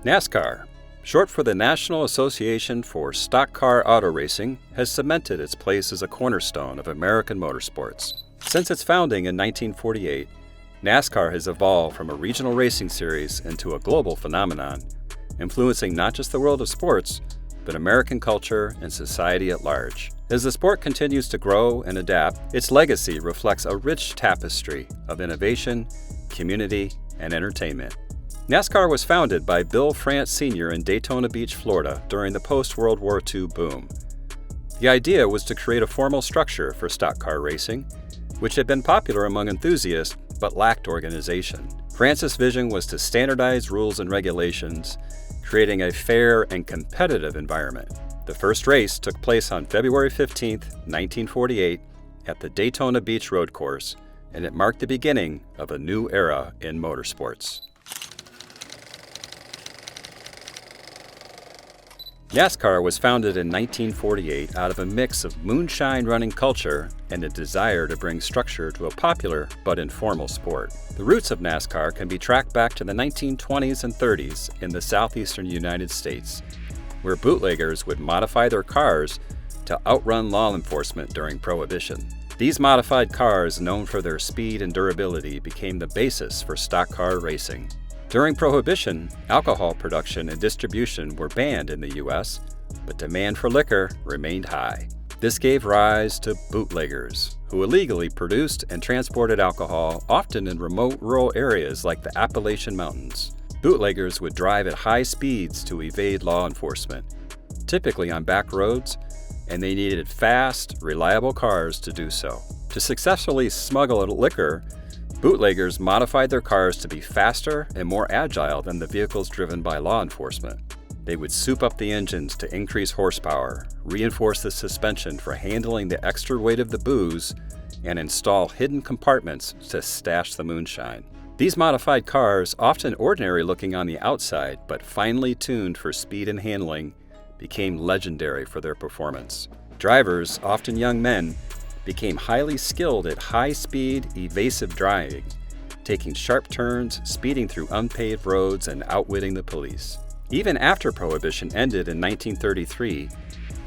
NASCAR, short for the National Association for Stock Car Auto Racing, has cemented its place as a cornerstone of American motorsports. Since its founding in 1948, NASCAR has evolved from a regional racing series into a global phenomenon, influencing not just the world of sports, but American culture and society at large. As the sport continues to grow and adapt, its legacy reflects a rich tapestry of innovation, community, and entertainment. NASCAR was founded by Bill France Sr. in Daytona Beach, Florida during the post-World War II boom. The idea was to create a formal structure for stock car racing, which had been popular among enthusiasts but lacked organization. France's vision was to standardize rules and regulations, creating a fair and competitive environment. The first race took place on February 15, 1948, at the Daytona Beach Road Course, and it marked the beginning of a new era in motorsports. NASCAR was founded in 1948 out of a mix of moonshine running culture and a desire to bring structure to a popular but informal sport. The roots of NASCAR can be tracked back to the 1920s and 30s in the southeastern United States, where bootleggers would modify their cars to outrun law enforcement during Prohibition. These modified cars, known for their speed and durability, became the basis for stock car racing. During Prohibition, alcohol production and distribution were banned in the U.S., but demand for liquor remained high. This gave rise to bootleggers, who illegally produced and transported alcohol, often in remote rural areas like the Appalachian Mountains. Bootleggers would drive at high speeds to evade law enforcement, typically on back roads, and they needed fast, reliable cars to do so. To successfully smuggle liquor, bootleggers modified their cars to be faster and more agile than the vehicles driven by law enforcement. They would soup up the engines to increase horsepower, reinforce the suspension for handling the extra weight of the booze, and install hidden compartments to stash the moonshine. These modified cars, often ordinary looking on the outside but finely tuned for speed and handling, became legendary for their performance. Drivers, often young men, became highly skilled at high-speed, evasive driving, taking sharp turns, speeding through unpaved roads, and outwitting the police. Even after Prohibition ended in 1933,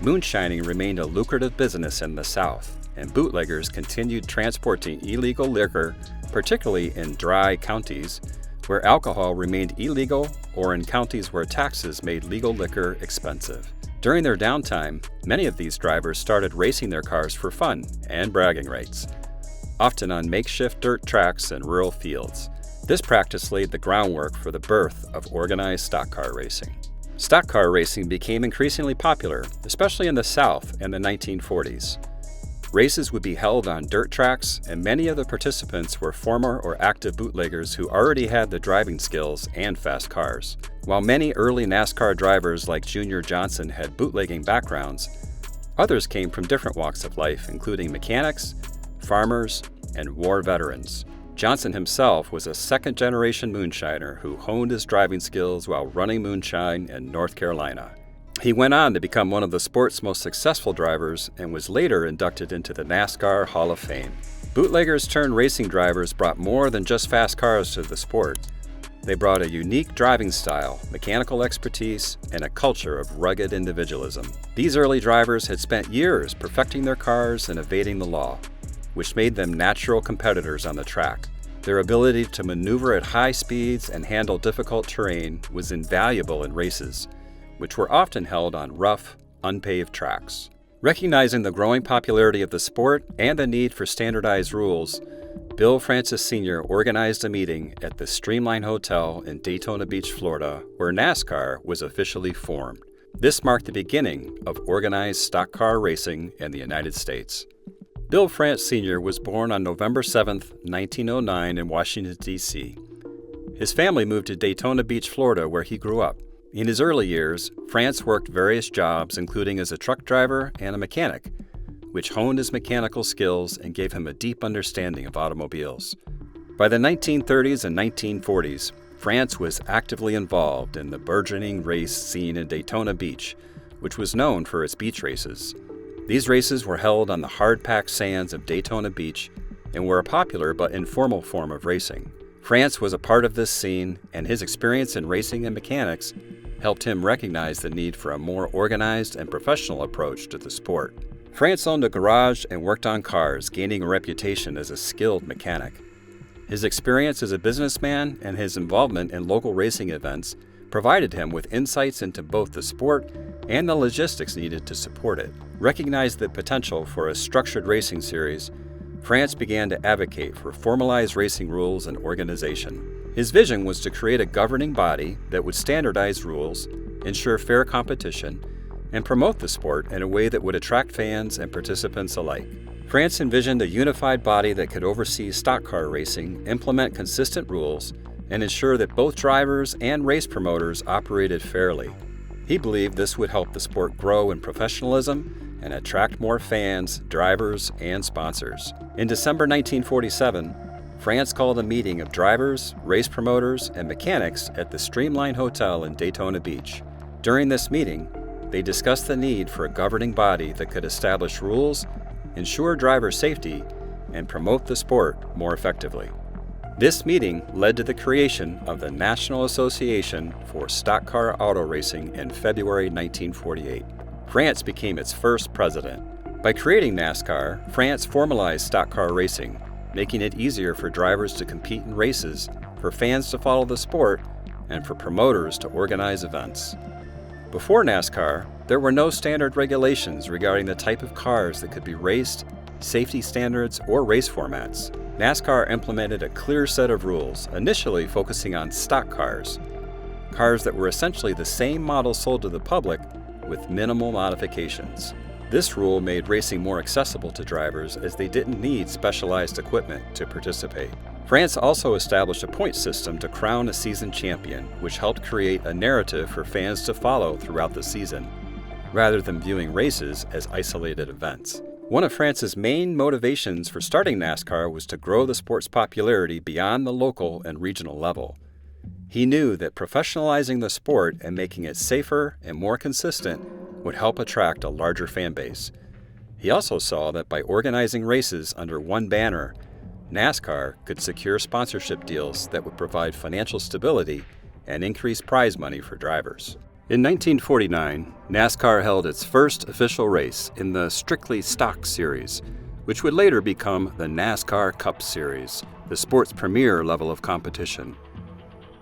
moonshining remained a lucrative business in the South, and bootleggers continued transporting illegal liquor, particularly in dry counties, where alcohol remained illegal or in counties where taxes made legal liquor expensive. During their downtime, many of these drivers started racing their cars for fun and bragging rights, often on makeshift dirt tracks and rural fields. This practice laid the groundwork for the birth of organized stock car racing. Stock car racing became increasingly popular, especially in the South in the 1940s. Races would be held on dirt tracks, and many of the participants were former or active bootleggers who already had the driving skills and fast cars. While many early NASCAR drivers like Junior Johnson had bootlegging backgrounds, others came from different walks of life, including mechanics, farmers, and war veterans. Johnson himself was a second-generation moonshiner who honed his driving skills while running moonshine in North Carolina. He went on to become one of the sport's most successful drivers and was later inducted into the NASCAR Hall of Fame. Bootleggers turned racing drivers brought more than just fast cars to the sport. They brought a unique driving style, mechanical expertise, and a culture of rugged individualism. These early drivers had spent years perfecting their cars and evading the law, which made them natural competitors on the track. Their ability to maneuver at high speeds and handle difficult terrain was invaluable in races, which were often held on rough, unpaved tracks. Recognizing the growing popularity of the sport and the need for standardized rules, Bill Francis Sr. organized a meeting at the Streamline Hotel in Daytona Beach, Florida, where NASCAR was officially formed. This marked the beginning of organized stock car racing in the United States. Bill France Sr. was born on November 7, 1909 in Washington, D.C. His family moved to Daytona Beach, Florida, where he grew up. In his early years, France worked various jobs, including as a truck driver and a mechanic, which honed his mechanical skills and gave him a deep understanding of automobiles. By the 1930s and 1940s, France was actively involved in the burgeoning race scene in Daytona Beach, which was known for its beach races. These races were held on the hard-packed sands of Daytona Beach and were a popular but informal form of racing. France was a part of this scene, and his experience in racing and mechanics helped him recognize the need for a more organized and professional approach to the sport. France owned a garage and worked on cars, gaining a reputation as a skilled mechanic. His experience as a businessman and his involvement in local racing events provided him with insights into both the sport and the logistics needed to support it. Recognizing the potential for a structured racing series, France began to advocate for formalized racing rules and organization. His vision was to create a governing body that would standardize rules, ensure fair competition, and promote the sport in a way that would attract fans and participants alike. France envisioned a unified body that could oversee stock car racing, implement consistent rules, and ensure that both drivers and race promoters operated fairly. He believed this would help the sport grow in professionalism and attract more fans, drivers, and sponsors. In December 1947, France called a meeting of drivers, race promoters, and mechanics at the Streamline Hotel in Daytona Beach. During this meeting, they discussed the need for a governing body that could establish rules, ensure driver safety, and promote the sport more effectively. This meeting led to the creation of the National Association for Stock Car Auto Racing in February 1948. France became its first president. By creating NASCAR, France formalized stock car racing, making it easier for drivers to compete in races, for fans to follow the sport, and for promoters to organize events. Before NASCAR, there were no standard regulations regarding the type of cars that could be raced, safety standards, or race formats. NASCAR implemented a clear set of rules, initially focusing on stock cars that were essentially the same model sold to the public with minimal modifications. This rule made racing more accessible to drivers as they didn't need specialized equipment to participate. France also established a point system to crown a season champion, which helped create a narrative for fans to follow throughout the season, rather than viewing races as isolated events. One of France's main motivations for starting NASCAR was to grow the sport's popularity beyond the local and regional level. He knew that professionalizing the sport and making it safer and more consistent would help attract a larger fan base. He also saw that by organizing races under one banner, NASCAR could secure sponsorship deals that would provide financial stability and increase prize money for drivers. In 1949, NASCAR held its first official race in the Strictly Stock Series, which would later become the NASCAR Cup Series, the sport's premier level of competition.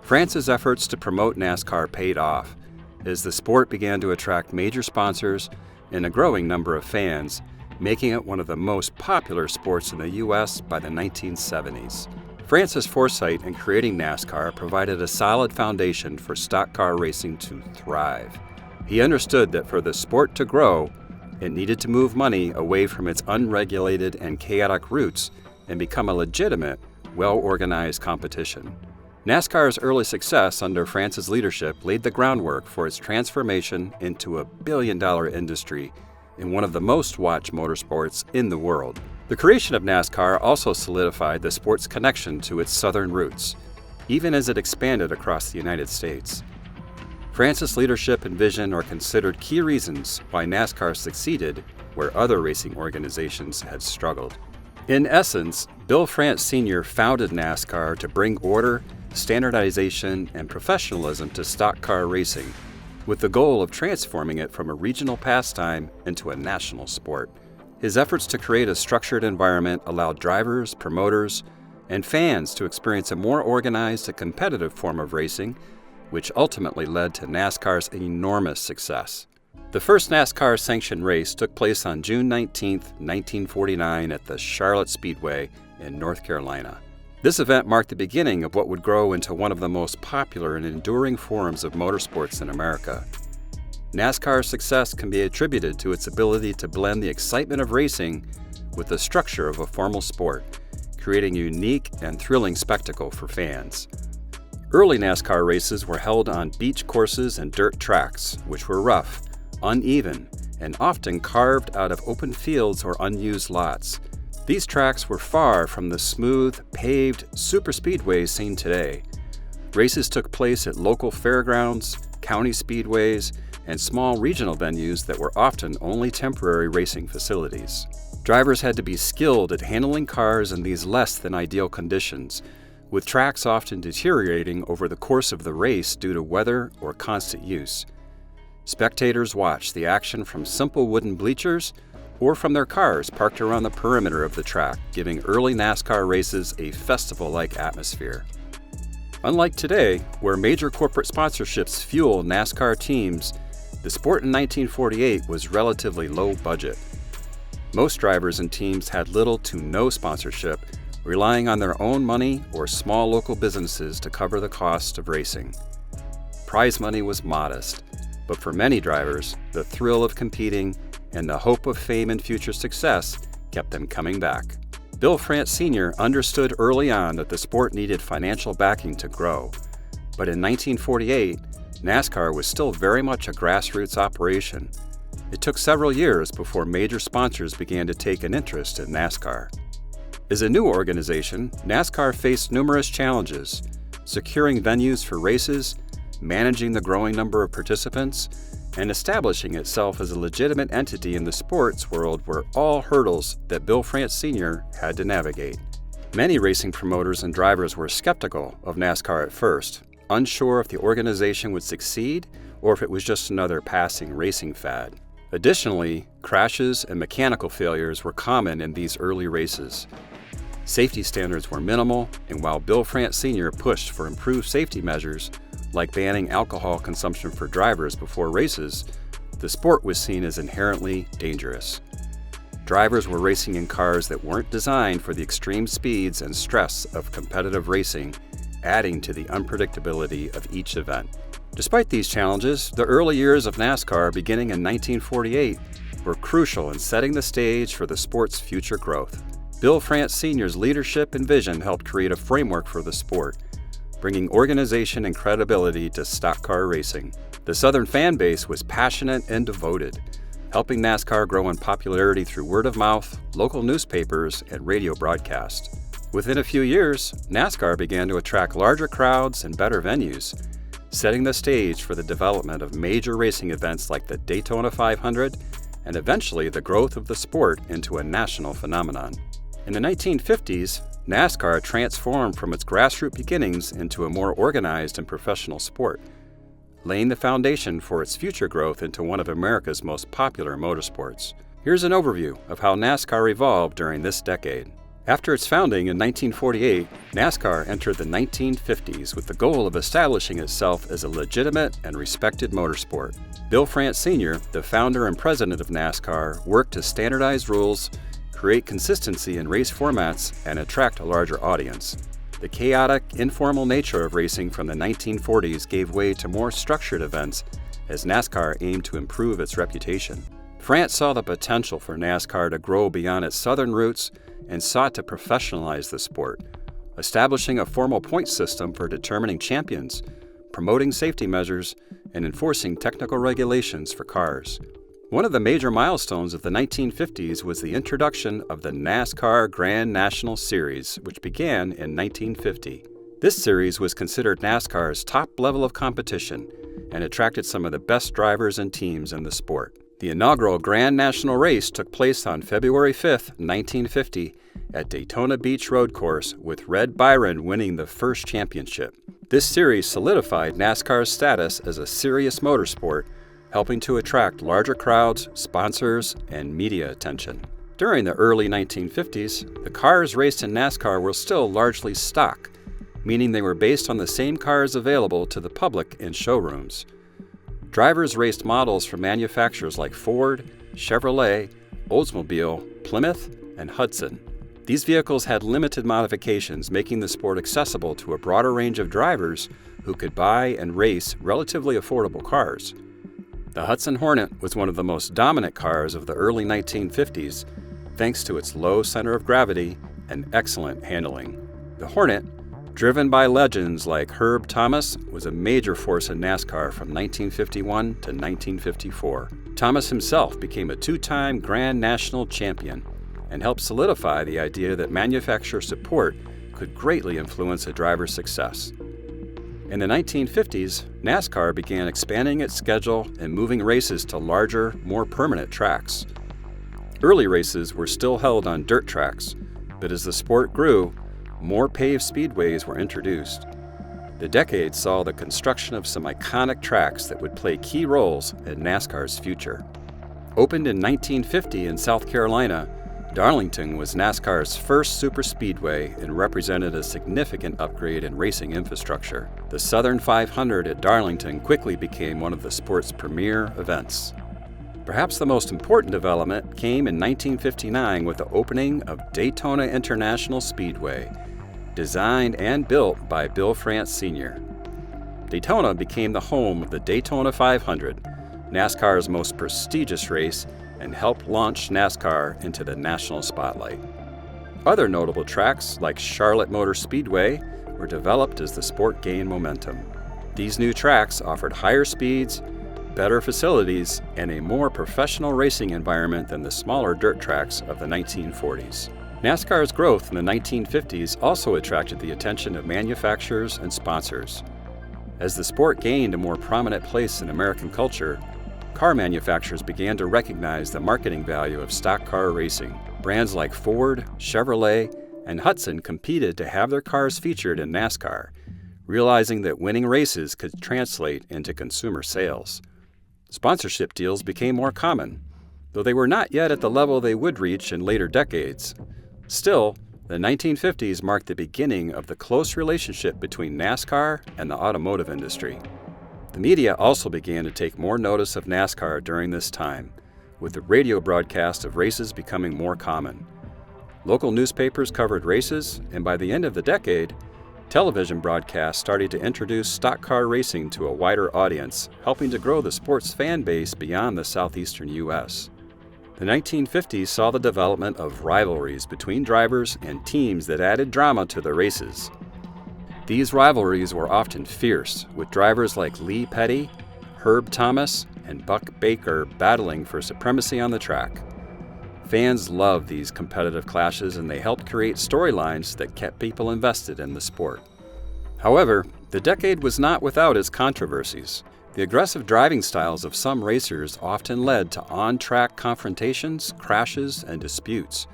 France's efforts to promote NASCAR paid off, as the sport began to attract major sponsors and a growing number of fans, making it one of the most popular sports in the U.S. by the 1970s. France's foresight in creating NASCAR provided a solid foundation for stock car racing to thrive. He understood that for the sport to grow, it needed to move money away from its unregulated and chaotic roots and become a legitimate, well-organized competition. NASCAR's early success under France's leadership laid the groundwork for its transformation into a billion-dollar industry in one of the most watched motorsports in the world. The creation of NASCAR also solidified the sport's connection to its southern roots, even as it expanded across the United States. France's leadership and vision are considered key reasons why NASCAR succeeded where other racing organizations had struggled. In essence, Bill France Sr. founded NASCAR to bring order, standardization, and professionalism to stock car racing, with the goal of transforming it from a regional pastime into a national sport. His efforts to create a structured environment allowed drivers, promoters, and fans to experience a more organized and competitive form of racing, which ultimately led to NASCAR's enormous success. The first NASCAR sanctioned race took place on June 19, 1949 at the Charlotte Speedway in North Carolina. This event marked the beginning of what would grow into one of the most popular and enduring forms of motorsports in America. NASCAR's success can be attributed to its ability to blend the excitement of racing with the structure of a formal sport, creating a unique and thrilling spectacle for fans. Early NASCAR races were held on beach courses and dirt tracks, which were rough, uneven, and often carved out of open fields or unused lots. These tracks were far from the smooth, paved superspeedways seen today. Races took place at local fairgrounds, county speedways, and small regional venues that were often only temporary racing facilities. Drivers had to be skilled at handling cars in these less than ideal conditions, with tracks often deteriorating over the course of the race due to weather or constant use. Spectators watched the action from simple wooden bleachers or from their cars parked around the perimeter of the track, giving early NASCAR races a festival-like atmosphere. Unlike today, where major corporate sponsorships fuel NASCAR teams, the sport in 1948 was relatively low budget. Most drivers and teams had little to no sponsorship, relying on their own money or small local businesses to cover the cost of racing. Prize money was modest, but for many drivers, the thrill of competing and the hope of fame and future success kept them coming back. Bill France Sr. understood early on that the sport needed financial backing to grow, but in 1948, NASCAR was still very much a grassroots operation. It took several years before major sponsors began to take an interest in NASCAR. As a new organization, NASCAR faced numerous challenges: securing venues for races, managing the growing number of participants, and establishing itself as a legitimate entity in the sports world were all hurdles that Bill France Sr. had to navigate. Many racing promoters and drivers were skeptical of NASCAR at first, unsure if the organization would succeed or if it was just another passing racing fad. Additionally, crashes and mechanical failures were common in these early races. Safety standards were minimal, and while Bill France Sr. pushed for improved safety measures, like banning alcohol consumption for drivers before races, the sport was seen as inherently dangerous. Drivers were racing in cars that weren't designed for the extreme speeds and stress of competitive racing, adding to the unpredictability of each event. Despite these challenges, the early years of NASCAR, beginning in 1948, were crucial in setting the stage for the sport's future growth. Bill France Sr.'s leadership and vision helped create a framework for the sport, bringing organization and credibility to stock car racing. The Southern fan base was passionate and devoted, helping NASCAR grow in popularity through word of mouth, local newspapers, and radio broadcast. Within a few years, NASCAR began to attract larger crowds and better venues, setting the stage for the development of major racing events like the Daytona 500 and eventually the growth of the sport into a national phenomenon. In the 1950s, NASCAR transformed from its grassroots beginnings into a more organized and professional sport, laying the foundation for its future growth into one of America's most popular motorsports. Here's an overview of how NASCAR evolved during this decade. After its founding in 1948, NASCAR entered the 1950s with the goal of establishing itself as a legitimate and respected motorsport. Bill France Sr., the founder and president of NASCAR, worked to standardize rules, create consistency in race formats, and attract a larger audience. The chaotic, informal nature of racing from the 1940s gave way to more structured events as NASCAR aimed to improve its reputation. France saw the potential for NASCAR to grow beyond its southern roots and sought to professionalize the sport, establishing a formal point system for determining champions, promoting safety measures, and enforcing technical regulations for cars. One of the major milestones of the 1950s was the introduction of the NASCAR Grand National Series, which began in 1950. This series was considered NASCAR's top level of competition and attracted some of the best drivers and teams in the sport. The inaugural Grand National race took place on February 5, 1950, at Daytona Beach Road Course, with Red Byron winning the first championship. This series solidified NASCAR's status as a serious motorsport, helping to attract larger crowds, sponsors, and media attention. During the early 1950s, the cars raced in NASCAR were still largely stock, meaning they were based on the same cars available to the public in showrooms. Drivers raced models from manufacturers like Ford, Chevrolet, Oldsmobile, Plymouth, and Hudson. These vehicles had limited modifications, making the sport accessible to a broader range of drivers who could buy and race relatively affordable cars. The Hudson Hornet was one of the most dominant cars of the early 1950s, thanks to its low center of gravity and excellent handling. The Hornet, driven by legends like Herb Thomas, was a major force in NASCAR from 1951 to 1954. Thomas himself became a two-time Grand National champion and helped solidify the idea that manufacturer support could greatly influence a driver's success. In the 1950s, NASCAR began expanding its schedule and moving races to larger, more permanent tracks. Early races were still held on dirt tracks, but as the sport grew, more paved speedways were introduced. The decade saw the construction of some iconic tracks that would play key roles in NASCAR's future. Opened in 1950 in South Carolina, Darlington was NASCAR's first superspeedway and represented a significant upgrade in racing infrastructure. The Southern 500 at Darlington quickly became one of the sport's premier events. Perhaps the most important development came in 1959 with the opening of Daytona International Speedway, designed and built by Bill France Sr. Daytona became the home of the Daytona 500, NASCAR's most prestigious race, and helped launch NASCAR into the national spotlight. Other notable tracks, like Charlotte Motor Speedway, were developed as the sport gained momentum. These new tracks offered higher speeds, better facilities, and a more professional racing environment than the smaller dirt tracks of the 1940s. NASCAR's growth in the 1950s also attracted the attention of manufacturers and sponsors. As the sport gained a more prominent place in American culture, car manufacturers began to recognize the marketing value of stock car racing. Brands like Ford, Chevrolet, and Hudson competed to have their cars featured in NASCAR, realizing that winning races could translate into consumer sales. Sponsorship deals became more common, though they were not yet at the level they would reach in later decades. Still, the 1950s marked the beginning of the close relationship between NASCAR and the automotive industry. The media also began to take more notice of NASCAR during this time, with the radio broadcast of races becoming more common. Local newspapers covered races, and by the end of the decade, television broadcasts started to introduce stock car racing to a wider audience, helping to grow the sport's fan base beyond the southeastern U.S. The 1950s saw the development of rivalries between drivers and teams that added drama to the races. These rivalries were often fierce, with drivers like Lee Petty, Herb Thomas, and Buck Baker battling for supremacy on the track. Fans loved these competitive clashes, and they helped create storylines that kept people invested in the sport. However, the decade was not without its controversies. The aggressive driving styles of some racers often led to on-track confrontations, crashes, and disputes.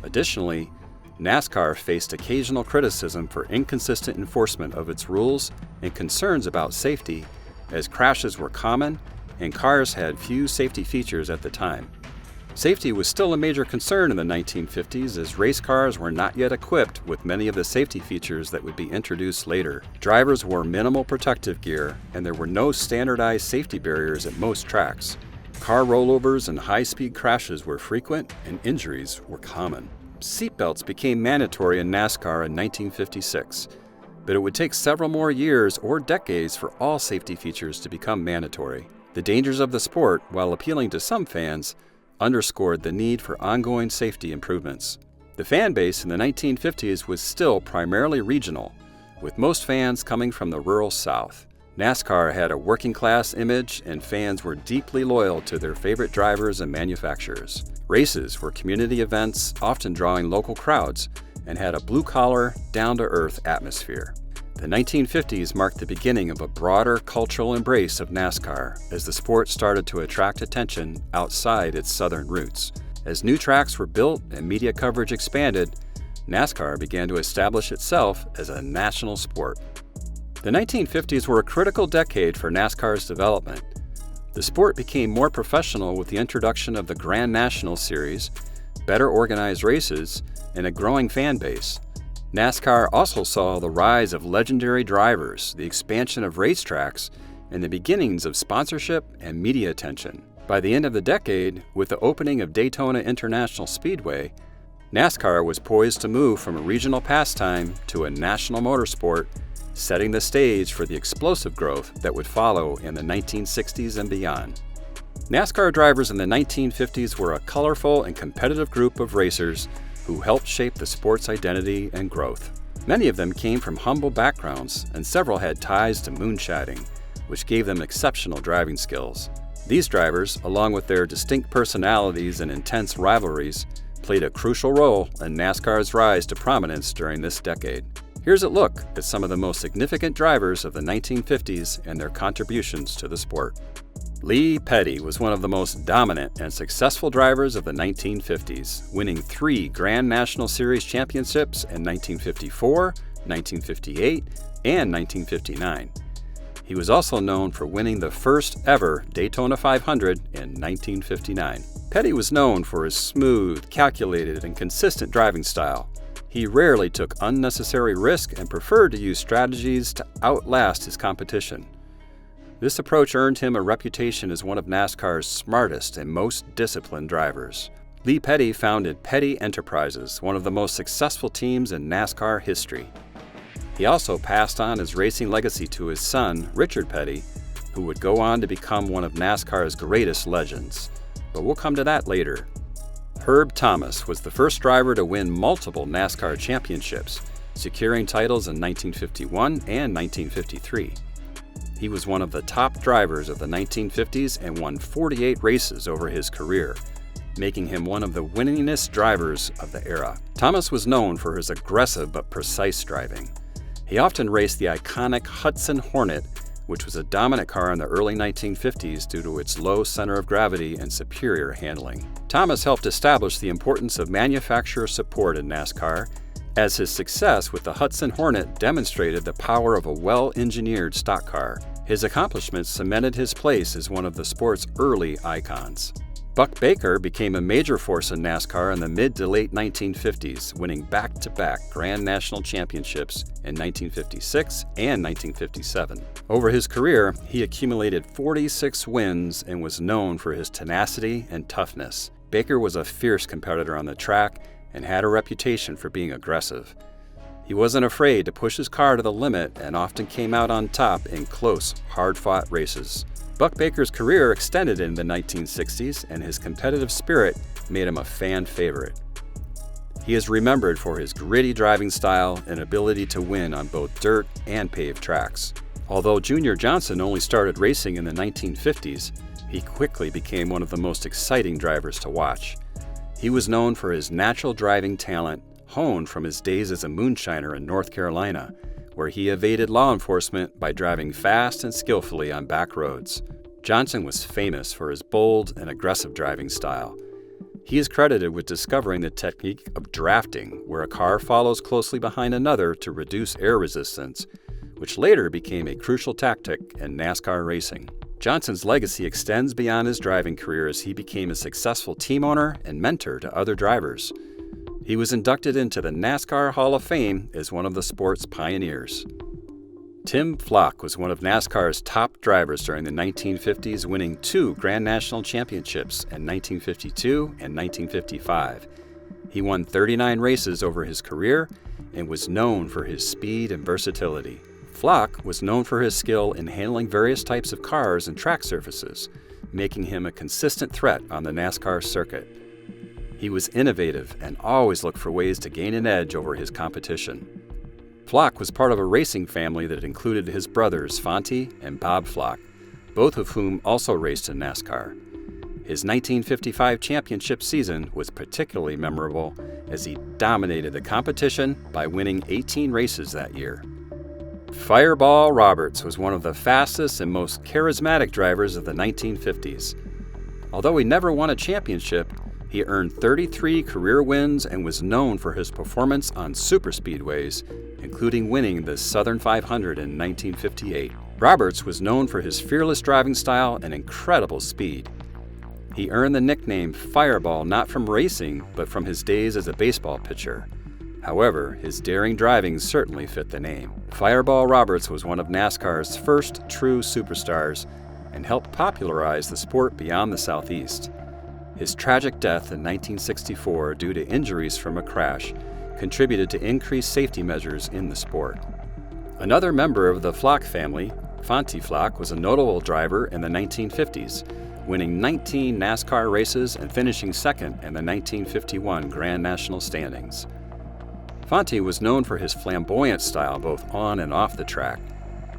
Additionally, NASCAR faced occasional criticism for inconsistent enforcement of its rules and concerns about safety, as crashes were common and cars had few safety features at the time. Safety was still a major concern in the 1950s, as race cars were not yet equipped with many of the safety features that would be introduced later. Drivers wore minimal protective gear, and there were no standardized safety barriers at most tracks. Car rollovers and high-speed crashes were frequent, and injuries were common. Seatbelts became mandatory in NASCAR in 1956, but it would take several more years or decades for all safety features to become mandatory. The dangers of the sport, while appealing to some fans, underscored the need for ongoing safety improvements. The fan base in the 1950s was still primarily regional, with most fans coming from the rural South. NASCAR had a working-class image, and fans were deeply loyal to their favorite drivers and manufacturers. Races were community events, often drawing local crowds, and had a blue-collar, down-to-earth atmosphere. The 1950s marked the beginning of a broader cultural embrace of NASCAR as the sport started to attract attention outside its southern roots. As new tracks were built and media coverage expanded, NASCAR began to establish itself as a national sport. The 1950s were a critical decade for NASCAR's development. The sport became more professional with the introduction of the Grand National Series, better organized races, and a growing fan base. NASCAR also saw the rise of legendary drivers, the expansion of racetracks, and the beginnings of sponsorship and media attention. By the end of the decade, with the opening of Daytona International Speedway, NASCAR was poised to move from a regional pastime to a national motorsport, setting the stage for the explosive growth that would follow in the 1960s and beyond. NASCAR drivers in the 1950s were a colorful and competitive group of racers who helped shape the sport's identity and growth. Many of them came from humble backgrounds, and several had ties to moonshining, which gave them exceptional driving skills. These drivers, along with their distinct personalities and intense rivalries, played a crucial role in NASCAR's rise to prominence during this decade. Here's a look at some of the most significant drivers of the 1950s and their contributions to the sport. Lee Petty was one of the most dominant and successful drivers of the 1950s, winning 3 Grand National Series championships in 1954, 1958, and 1959. He was also known for winning the first ever Daytona 500 in 1959. Petty was known for his smooth, calculated, and consistent driving style. He rarely took unnecessary risk and preferred to use strategies to outlast his competition. This approach earned him a reputation as one of NASCAR's smartest and most disciplined drivers. Lee Petty founded Petty Enterprises, one of the most successful teams in NASCAR history. He also passed on his racing legacy to his son, Richard Petty, who would go on to become one of NASCAR's greatest legends. But we'll come to that later. Herb Thomas was the first driver to win multiple NASCAR championships, securing titles in 1951 and 1953. He was one of the top drivers of the 1950s and won 48 races over his career, making him one of the winningest drivers of the era. Thomas was known for his aggressive but precise driving. He often raced the iconic Hudson Hornet, which was a dominant car in the early 1950s due to its low center of gravity and superior handling. Thomas helped establish the importance of manufacturer support in NASCAR, as his success with the Hudson Hornet demonstrated the power of a well-engineered stock car. His accomplishments cemented his place as one of the sport's early icons. Buck Baker became a major force in NASCAR in the mid to late 1950s, winning back-to-back Grand National Championships in 1956 and 1957. Over his career, he accumulated 46 wins and was known for his tenacity and toughness. Baker was a fierce competitor on the track and had a reputation for being aggressive. He wasn't afraid to push his car to the limit and often came out on top in close, hard-fought races. Buck Baker's career extended into the 1960s, and his competitive spirit made him a fan favorite. He is remembered for his gritty driving style and ability to win on both dirt and paved tracks. Although Junior Johnson only started racing in the 1950s, he quickly became one of the most exciting drivers to watch. He was known for his natural driving talent, honed from his days as a moonshiner in North Carolina, where he evaded law enforcement by driving fast and skillfully on back roads. Johnson was famous for his bold and aggressive driving style. He is credited with discovering the technique of drafting, where a car follows closely behind another to reduce air resistance, which later became a crucial tactic in NASCAR racing. Johnson's legacy extends beyond his driving career as he became a successful team owner and mentor to other drivers. He was inducted into the NASCAR Hall of Fame as one of the sport's pioneers. Tim Flock was one of NASCAR's top drivers during the 1950s, winning 2 Grand National Championships in 1952 and 1955. He won 39 races over his career and was known for his speed and versatility. Flock was known for his skill in handling various types of cars and track surfaces, making him a consistent threat on the NASCAR circuit. He was innovative and always looked for ways to gain an edge over his competition. Flock was part of a racing family that included his brothers Fonte and Bob Flock, both of whom also raced in NASCAR. His 1955 championship season was particularly memorable as he dominated the competition by winning 18 races that year. Fireball Roberts was one of the fastest and most charismatic drivers of the 1950s. Although he never won a championship, he earned 33 career wins and was known for his performance on superspeedways, including winning the Southern 500 in 1958. Roberts was known for his fearless driving style and incredible speed. He earned the nickname Fireball not from racing, but from his days as a baseball pitcher. However, his daring driving certainly fit the name. Fireball Roberts was one of NASCAR's first true superstars and helped popularize the sport beyond the Southeast. His tragic death in 1964 due to injuries from a crash contributed to increased safety measures in the sport. Another member of the Flock family, Fonte Flock, was a notable driver in the 1950s, winning 19 NASCAR races and finishing second in the 1951 Grand National standings. Fonte was known for his flamboyant style both on and off the track.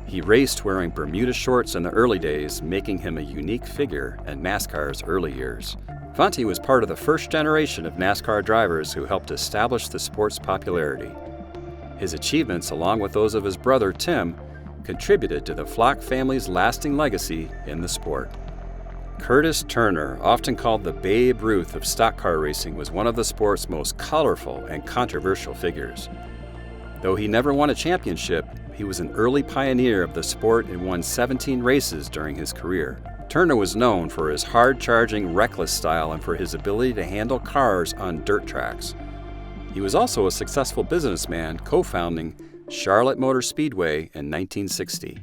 He raced wearing Bermuda shorts in the early days, making him a unique figure in NASCAR's early years. Fonte was part of the first generation of NASCAR drivers who helped establish the sport's popularity. His achievements, along with those of his brother Tim, contributed to the Flock family's lasting legacy in the sport. Curtis Turner, often called the Babe Ruth of stock car racing, was one of the sport's most colorful and controversial figures. Though he never won a championship, he was an early pioneer of the sport and won 17 races during his career. Turner was known for his hard-charging, reckless style and for his ability to handle cars on dirt tracks. He was also a successful businessman, co-founding Charlotte Motor Speedway in 1960.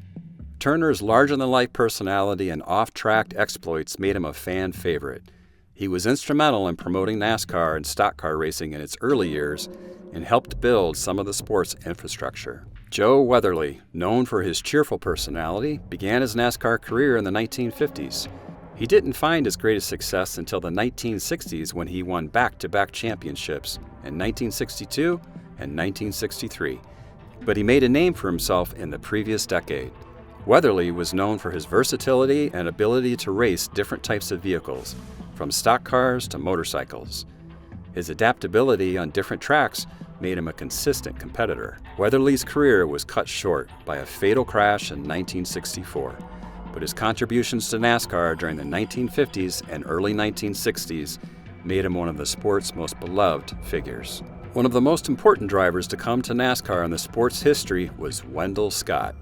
Turner's larger-than-life personality and off-track exploits made him a fan favorite. He was instrumental in promoting NASCAR and stock car racing in its early years and helped build some of the sport's infrastructure. Joe Weatherly, known for his cheerful personality, began his NASCAR career in the 1950s. He didn't find his greatest success until the 1960s when he won back-to-back championships in 1962 and 1963. But he made a name for himself in the previous decade. Weatherly was known for his versatility and ability to race different types of vehicles, from stock cars to motorcycles. His adaptability on different tracks made him a consistent competitor. Weatherly's career was cut short by a fatal crash in 1964, but his contributions to NASCAR during the 1950s and early 1960s made him one of the sport's most beloved figures. One of the most important drivers to come to NASCAR in the sport's history was Wendell Scott.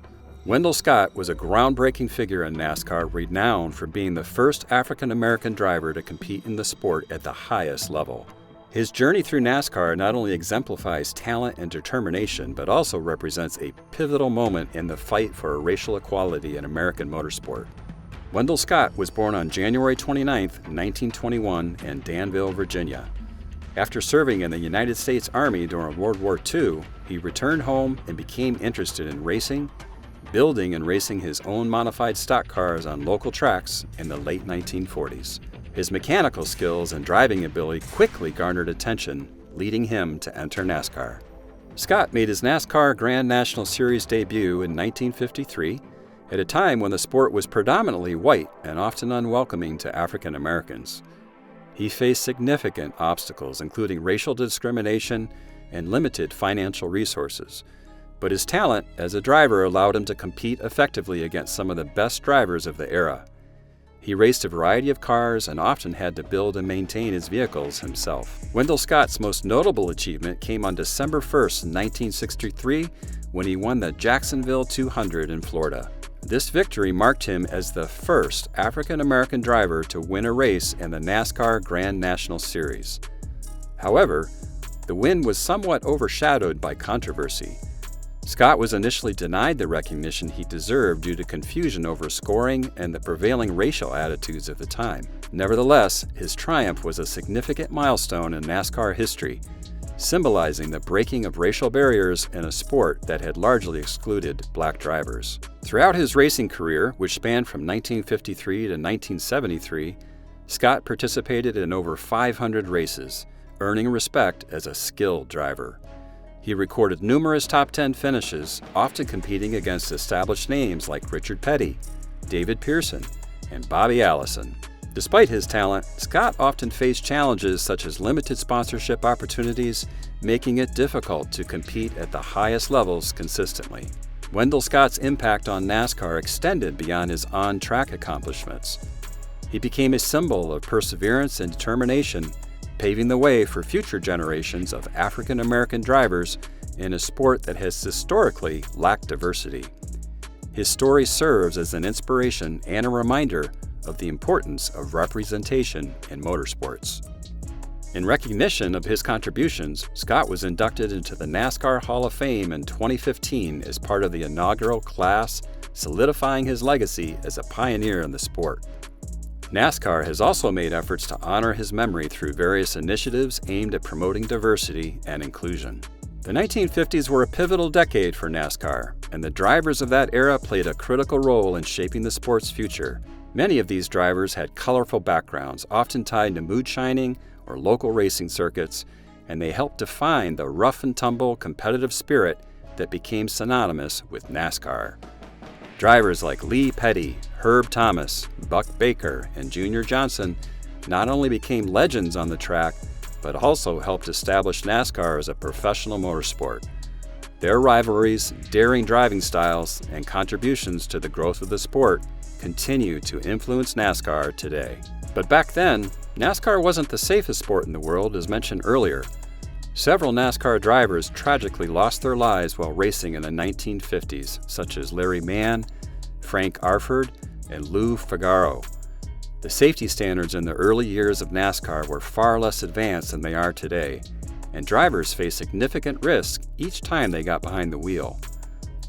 Wendell Scott was a groundbreaking figure in NASCAR, renowned for being the first African-American driver to compete in the sport at the highest level. His journey through NASCAR not only exemplifies talent and determination, but also represents a pivotal moment in the fight for racial equality in American motorsport. Wendell Scott was born on January 29, 1921 in Danville, Virginia. After serving in the United States Army during World War II, he returned home and became interested in racing, building and racing his own modified stock cars on local tracks in the late 1940s. His mechanical skills and driving ability quickly garnered attention, leading him to enter NASCAR. Scott made his NASCAR Grand National Series debut in 1953, at a time when the sport was predominantly white and often unwelcoming to African Americans. He faced significant obstacles, including racial discrimination and limited financial resources, but his talent as a driver allowed him to compete effectively against some of the best drivers of the era. He raced a variety of cars and often had to build and maintain his vehicles himself. Wendell Scott's most notable achievement came on December 1, 1963, when he won the Jacksonville 200 in Florida. This victory marked him as the first African-American driver to win a race in the NASCAR Grand National Series. However, the win was somewhat overshadowed by controversy. Scott was initially denied the recognition he deserved due to confusion over scoring and the prevailing racial attitudes of the time. Nevertheless, his triumph was a significant milestone in NASCAR history, symbolizing the breaking of racial barriers in a sport that had largely excluded black drivers. Throughout his racing career, which spanned from 1953 to 1973, Scott participated in over 500 races, earning respect as a skilled driver. He recorded numerous top 10 finishes, often competing against established names like Richard Petty, David Pearson, and Bobby Allison. Despite his talent, Scott often faced challenges such as limited sponsorship opportunities, making it difficult to compete at the highest levels consistently. Wendell Scott's impact on NASCAR extended beyond his on-track accomplishments. He became a symbol of perseverance and determination, paving the way for future generations of African American drivers in a sport that has historically lacked diversity. His story serves as an inspiration and a reminder of the importance of representation in motorsports. In recognition of his contributions, Scott was inducted into the NASCAR Hall of Fame in 2015 as part of the inaugural class, solidifying his legacy as a pioneer in the sport. NASCAR has also made efforts to honor his memory through various initiatives aimed at promoting diversity and inclusion. The 1950s were a pivotal decade for NASCAR, and the drivers of that era played a critical role in shaping the sport's future. Many of these drivers had colorful backgrounds, often tied to moonshining or local racing circuits, and they helped define the rough-and-tumble competitive spirit that became synonymous with NASCAR. Drivers like Lee Petty, Herb Thomas, Buck Baker, and Junior Johnson not only became legends on the track, but also helped establish NASCAR as a professional motorsport. Their rivalries, daring driving styles, and contributions to the growth of the sport continue to influence NASCAR today. But back then, NASCAR wasn't the safest sport in the world, as mentioned earlier. Several NASCAR drivers tragically lost their lives while racing in the 1950s, such as Larry Mann, Frank Arford, and Lou Figaro. The safety standards in the early years of NASCAR were far less advanced than they are today, and drivers faced significant risk each time they got behind the wheel.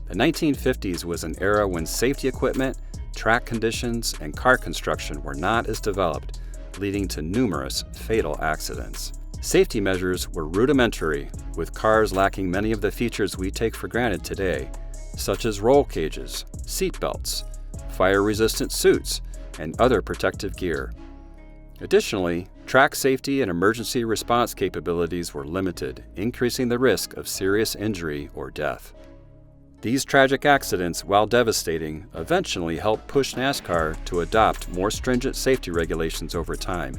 The 1950s was an era when safety equipment, track conditions, and car construction were not as developed, leading to numerous fatal accidents. Safety measures were rudimentary, with cars lacking many of the features we take for granted today, such as roll cages, seat belts, fire-resistant suits, and other protective gear. Additionally, track safety and emergency response capabilities were limited, increasing the risk of serious injury or death. These tragic accidents, while devastating, eventually helped push NASCAR to adopt more stringent safety regulations over time,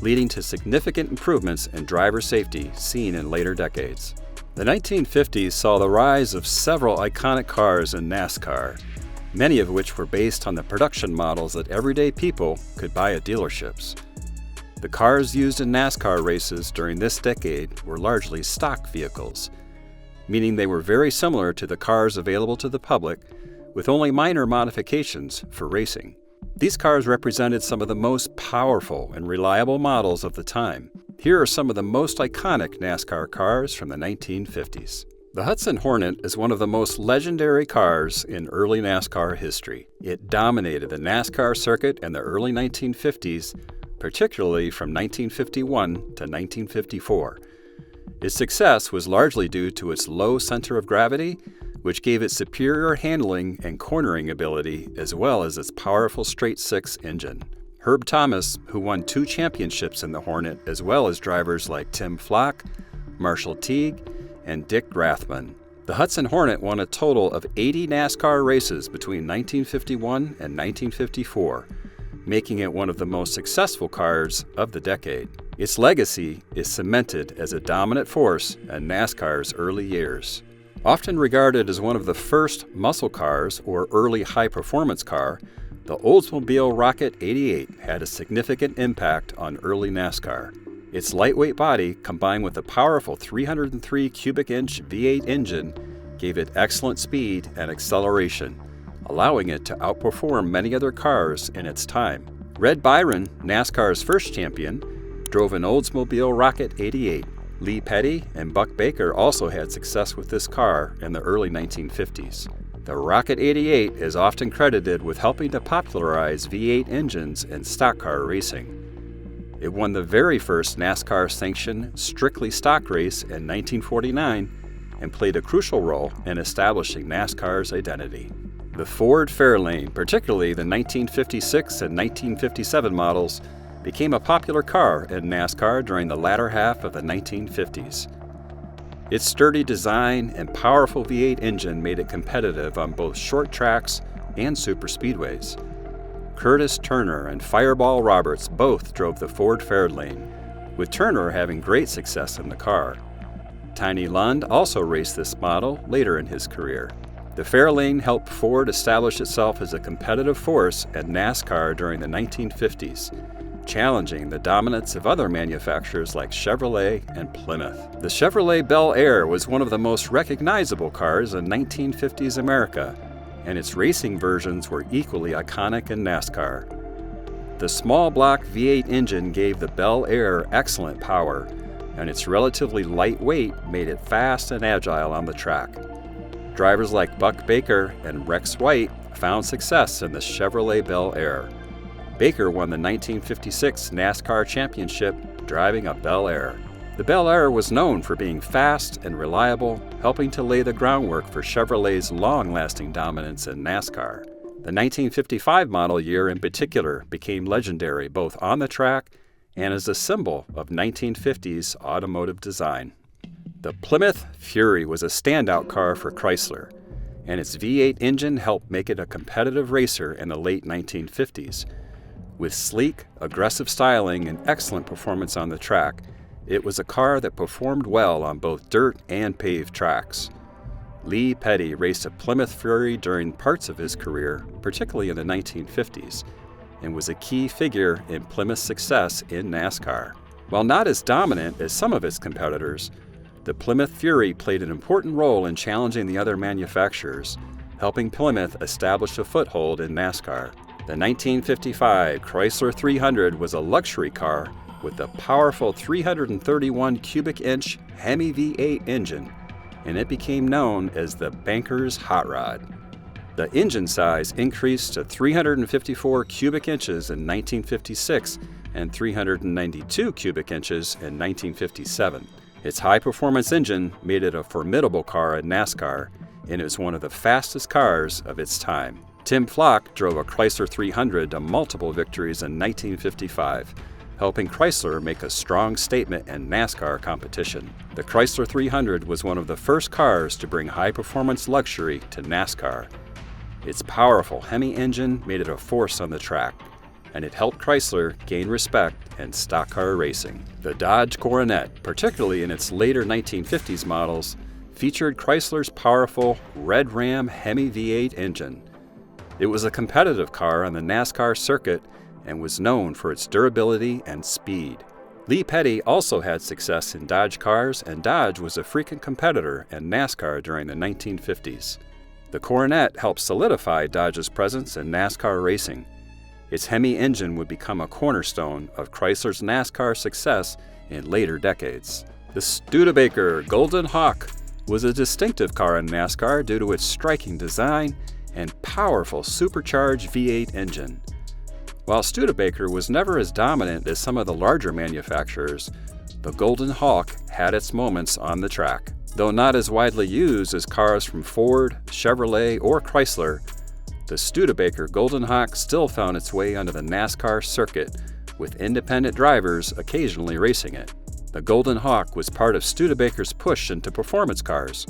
leading to significant improvements in driver safety seen in later decades. The 1950s saw the rise of several iconic cars in NASCAR, many of which were based on the production models that everyday people could buy at dealerships. The cars used in NASCAR races during this decade were largely stock vehicles, meaning they were very similar to the cars available to the public, with only minor modifications for racing. These cars represented some of the most powerful and reliable models of the time. Here are some of the most iconic NASCAR cars from the 1950s. The Hudson Hornet is one of the most legendary cars in early NASCAR history. It dominated the NASCAR circuit in the early 1950s, particularly from 1951 to 1954. Its success was largely due to its low center of gravity, which gave it superior handling and cornering ability, as well as its powerful straight-six engine. Herb Thomas, who won 2 championships in the Hornet, as well as drivers like Tim Flock, Marshall Teague, and Dick Rathman. The Hudson Hornet won a total of 80 NASCAR races between 1951 and 1954, making it one of the most successful cars of the decade. Its legacy is cemented as a dominant force in NASCAR's early years. Often regarded as one of the first muscle cars or early high-performance car, the Oldsmobile Rocket 88 had a significant impact on early NASCAR. Its lightweight body, combined with a powerful 303 cubic inch V8 engine, gave it excellent speed and acceleration, allowing it to outperform many other cars in its time. Red Byron, NASCAR's first champion, drove an Oldsmobile Rocket 88. Lee Petty and Buck Baker also had success with this car in the early 1950s. The Rocket 88 is often credited with helping to popularize V8 engines in stock car racing. It won the very first NASCAR-sanctioned strictly stock race in 1949 and played a crucial role in establishing NASCAR's identity. The Ford Fairlane, particularly the 1956 and 1957 models, became a popular car in NASCAR during the latter half of the 1950s. Its sturdy design and powerful V8 engine made it competitive on both short tracks and superspeedways. Curtis Turner and Fireball Roberts both drove the Ford Fairlane, with Turner having great success in the car. Tiny Lund also raced this model later in his career. The Fairlane helped Ford establish itself as a competitive force at NASCAR during the 1950s, challenging the dominance of other manufacturers like Chevrolet and Plymouth. The Chevrolet Bel Air was one of the most recognizable cars in 1950s America, and its racing versions were equally iconic in NASCAR. The small block V8 engine gave the Bel Air excellent power, and its relatively light weight made it fast and agile on the track. Drivers like Buck Baker and Rex White found success in the Chevrolet Bel Air. Baker won the 1956 NASCAR Championship driving a Bel Air. The Bel Air was known for being fast and reliable, helping to lay the groundwork for Chevrolet's long-lasting dominance in NASCAR. The 1955 model year in particular became legendary both on the track and as a symbol of 1950s automotive design. The Plymouth Fury was a standout car for Chrysler, and its V8 engine helped make it a competitive racer in the late 1950s. With sleek, aggressive styling and excellent performance on the track, it was a car that performed well on both dirt and paved tracks. Lee Petty raced a Plymouth Fury during parts of his career, particularly in the 1950s, and was a key figure in Plymouth's success in NASCAR. While not as dominant as some of its competitors, the Plymouth Fury played an important role in challenging the other manufacturers, helping Plymouth establish a foothold in NASCAR. The 1955 Chrysler 300 was a luxury car with a powerful 331 cubic inch Hemi V8 engine, and it became known as the Banker's Hot Rod. The engine size increased to 354 cubic inches in 1956 and 392 cubic inches in 1957. Its high-performance engine made it a formidable car in NASCAR, and is one of the fastest cars of its time. Tim Flock drove a Chrysler 300 to multiple victories in 1955, helping Chrysler make a strong statement in NASCAR competition. The Chrysler 300 was one of the first cars to bring high-performance luxury to NASCAR. Its powerful Hemi engine made it a force on the track, and it helped Chrysler gain respect in stock car racing. The Dodge Coronet, particularly in its later 1950s models, featured Chrysler's powerful Red Ram Hemi V8 engine. It was a competitive car on the NASCAR circuit and was known for its durability and speed. Lee Petty also had success in Dodge cars, and Dodge was a frequent competitor in NASCAR during the 1950s. The Coronet helped solidify Dodge's presence in NASCAR racing. Its Hemi engine would become a cornerstone of Chrysler's NASCAR success in later decades. The Studebaker Golden Hawk was a distinctive car in NASCAR due to its striking design and powerful supercharged V8 engine. While Studebaker was never as dominant as some of the larger manufacturers, the Golden Hawk had its moments on the track. Though not as widely used as cars from Ford, Chevrolet, or Chrysler, the Studebaker Golden Hawk still found its way onto the NASCAR circuit, with independent drivers occasionally racing it. The Golden Hawk was part of Studebaker's push into performance cars,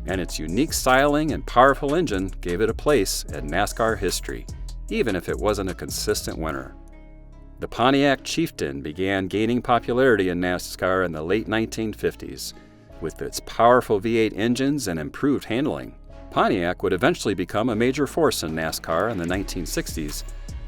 and its unique styling and powerful engine gave it a place in NASCAR history, even if it wasn't a consistent winner. The Pontiac Chieftain began gaining popularity in NASCAR in the late 1950s, with its powerful V8 engines and improved handling. Pontiac would eventually become a major force in NASCAR in the 1960s,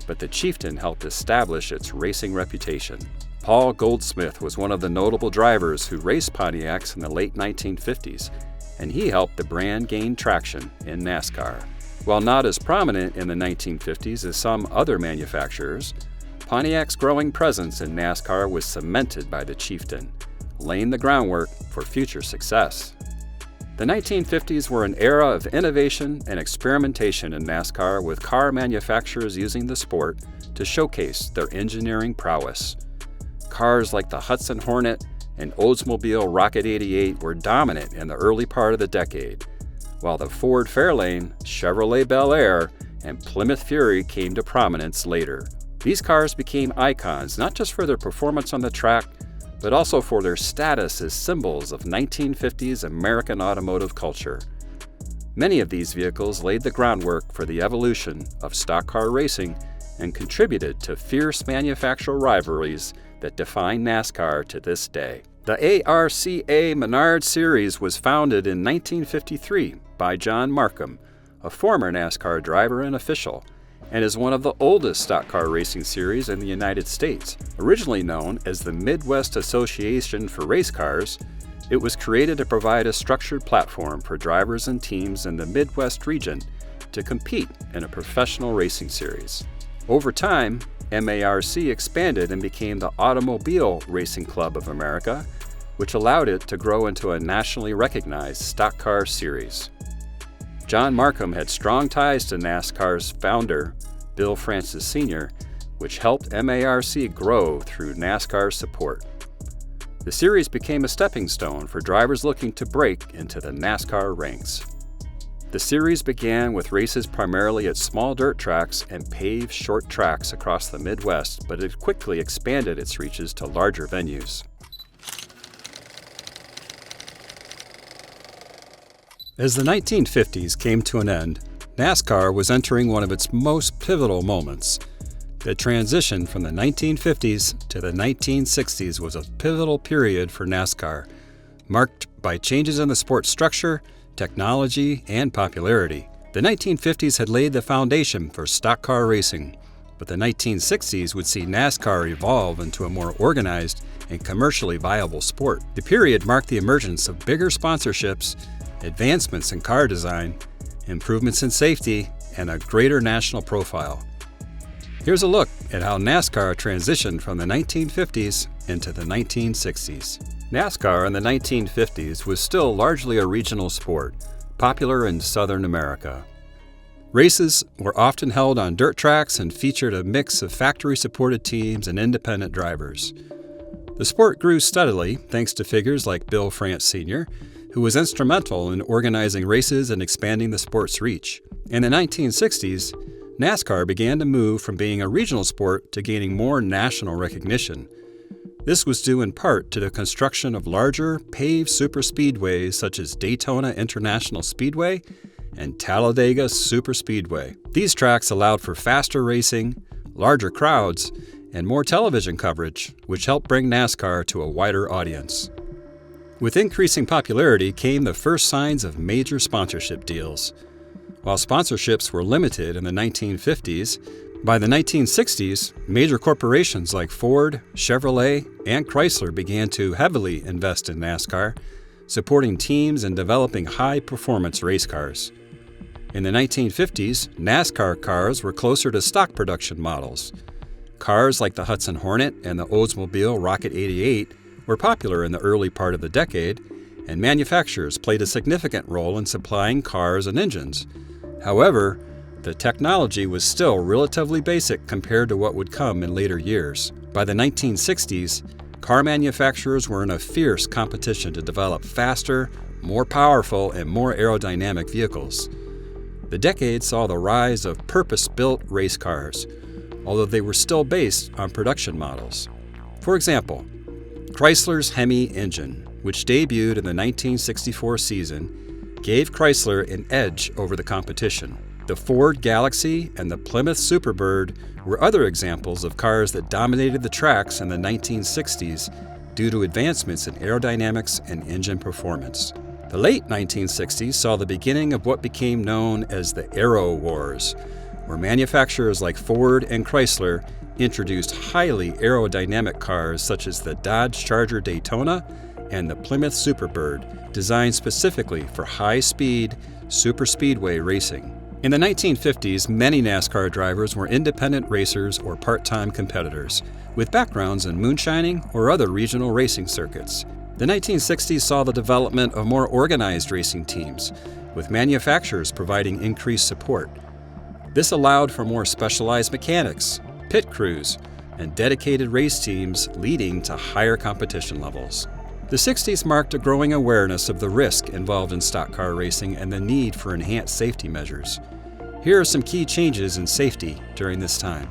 but the Chieftain helped establish its racing reputation. Paul Goldsmith was one of the notable drivers who raced Pontiacs in the late 1950s, and he helped the brand gain traction in NASCAR. While not as prominent in the 1950s as some other manufacturers, Pontiac's growing presence in NASCAR was cemented by the Chieftain, laying the groundwork for future success. The 1950s were an era of innovation and experimentation in NASCAR, with car manufacturers using the sport to showcase their engineering prowess. Cars like the Hudson Hornet and Oldsmobile Rocket 88 were dominant in the early part of the decade, while the Ford Fairlane, Chevrolet Bel Air, and Plymouth Fury came to prominence later. These cars became icons not just for their performance on the track, but also for their status as symbols of 1950s American automotive culture. Many of these vehicles laid the groundwork for the evolution of stock car racing and contributed to fierce manufacturer rivalries that define NASCAR to this day. The ARCA Menard Series was founded in 1953 by John Markham, a former NASCAR driver and official, and is one of the oldest stock car racing series in the United States. Originally known as the Midwest Association for Race Cars, it was created to provide a structured platform for drivers and teams in the Midwest region to compete in a professional racing series. Over time, MARC expanded and became the Automobile Racing Club of America, which allowed it to grow into a nationally recognized stock car series. John Markham had strong ties to NASCAR's founder, Bill Francis Sr., which helped MARC grow through NASCAR support. The series became a stepping stone for drivers looking to break into the NASCAR ranks. The series began with races primarily at small dirt tracks and paved short tracks across the Midwest, but it quickly expanded its reaches to larger venues. As the 1950s came to an end, NASCAR was entering one of its most pivotal moments. The transition from the 1950s to the 1960s was a pivotal period for NASCAR, marked by changes in the sport's structure, technology, and popularity. The 1950s had laid the foundation for stock car racing, but the 1960s would see NASCAR evolve into a more organized and commercially viable sport. The period marked the emergence of bigger sponsorships, advancements in car design, improvements in safety, and a greater national profile. Here's a look at how NASCAR transitioned from the 1950s into the 1960s. NASCAR in the 1950s was still largely a regional sport, popular in Southern America. Races were often held on dirt tracks and featured a mix of factory-supported teams and independent drivers. The sport grew steadily thanks to figures like Bill France Sr., who was instrumental in organizing races and expanding the sport's reach. In the 1960s, NASCAR began to move from being a regional sport to gaining more national recognition. This was due in part to the construction of larger, paved superspeedways such as Daytona International Speedway and Talladega Superspeedway. These tracks allowed for faster racing, larger crowds, and more television coverage, which helped bring NASCAR to a wider audience. With increasing popularity came the first signs of major sponsorship deals. While sponsorships were limited in the 1950s, by the 1960s, major corporations like Ford, Chevrolet, and Chrysler began to heavily invest in NASCAR, supporting teams and developing high-performance race cars. In the 1950s, NASCAR cars were closer to stock production models. Cars like the Hudson Hornet and the Oldsmobile Rocket 88 were popular in the early part of the decade, and manufacturers played a significant role in supplying cars and engines. However, the technology was still relatively basic compared to what would come in later years. By the 1960s, car manufacturers were in a fierce competition to develop faster, more powerful, and more aerodynamic vehicles. The decade saw the rise of purpose-built race cars, although they were still based on production models. For example, Chrysler's Hemi engine, which debuted in the 1964 season, gave Chrysler an edge over the competition. The Ford Galaxy and the Plymouth Superbird were other examples of cars that dominated the tracks in the 1960s due to advancements in aerodynamics and engine performance. The late 1960s saw the beginning of what became known as the Aero Wars, where manufacturers like Ford and Chrysler introduced highly aerodynamic cars such as the Dodge Charger Daytona and the Plymouth Superbird, designed specifically for high-speed, superspeedway racing. In the 1950s, many NASCAR drivers were independent racers or part-time competitors, with backgrounds in moonshining or other regional racing circuits. The 1960s saw the development of more organized racing teams, with manufacturers providing increased support. This allowed for more specialized mechanics, pit crews, and dedicated race teams, leading to higher competition levels. The 60s marked a growing awareness of the risk involved in stock car racing and the need for enhanced safety measures. Here are some key changes in safety during this time.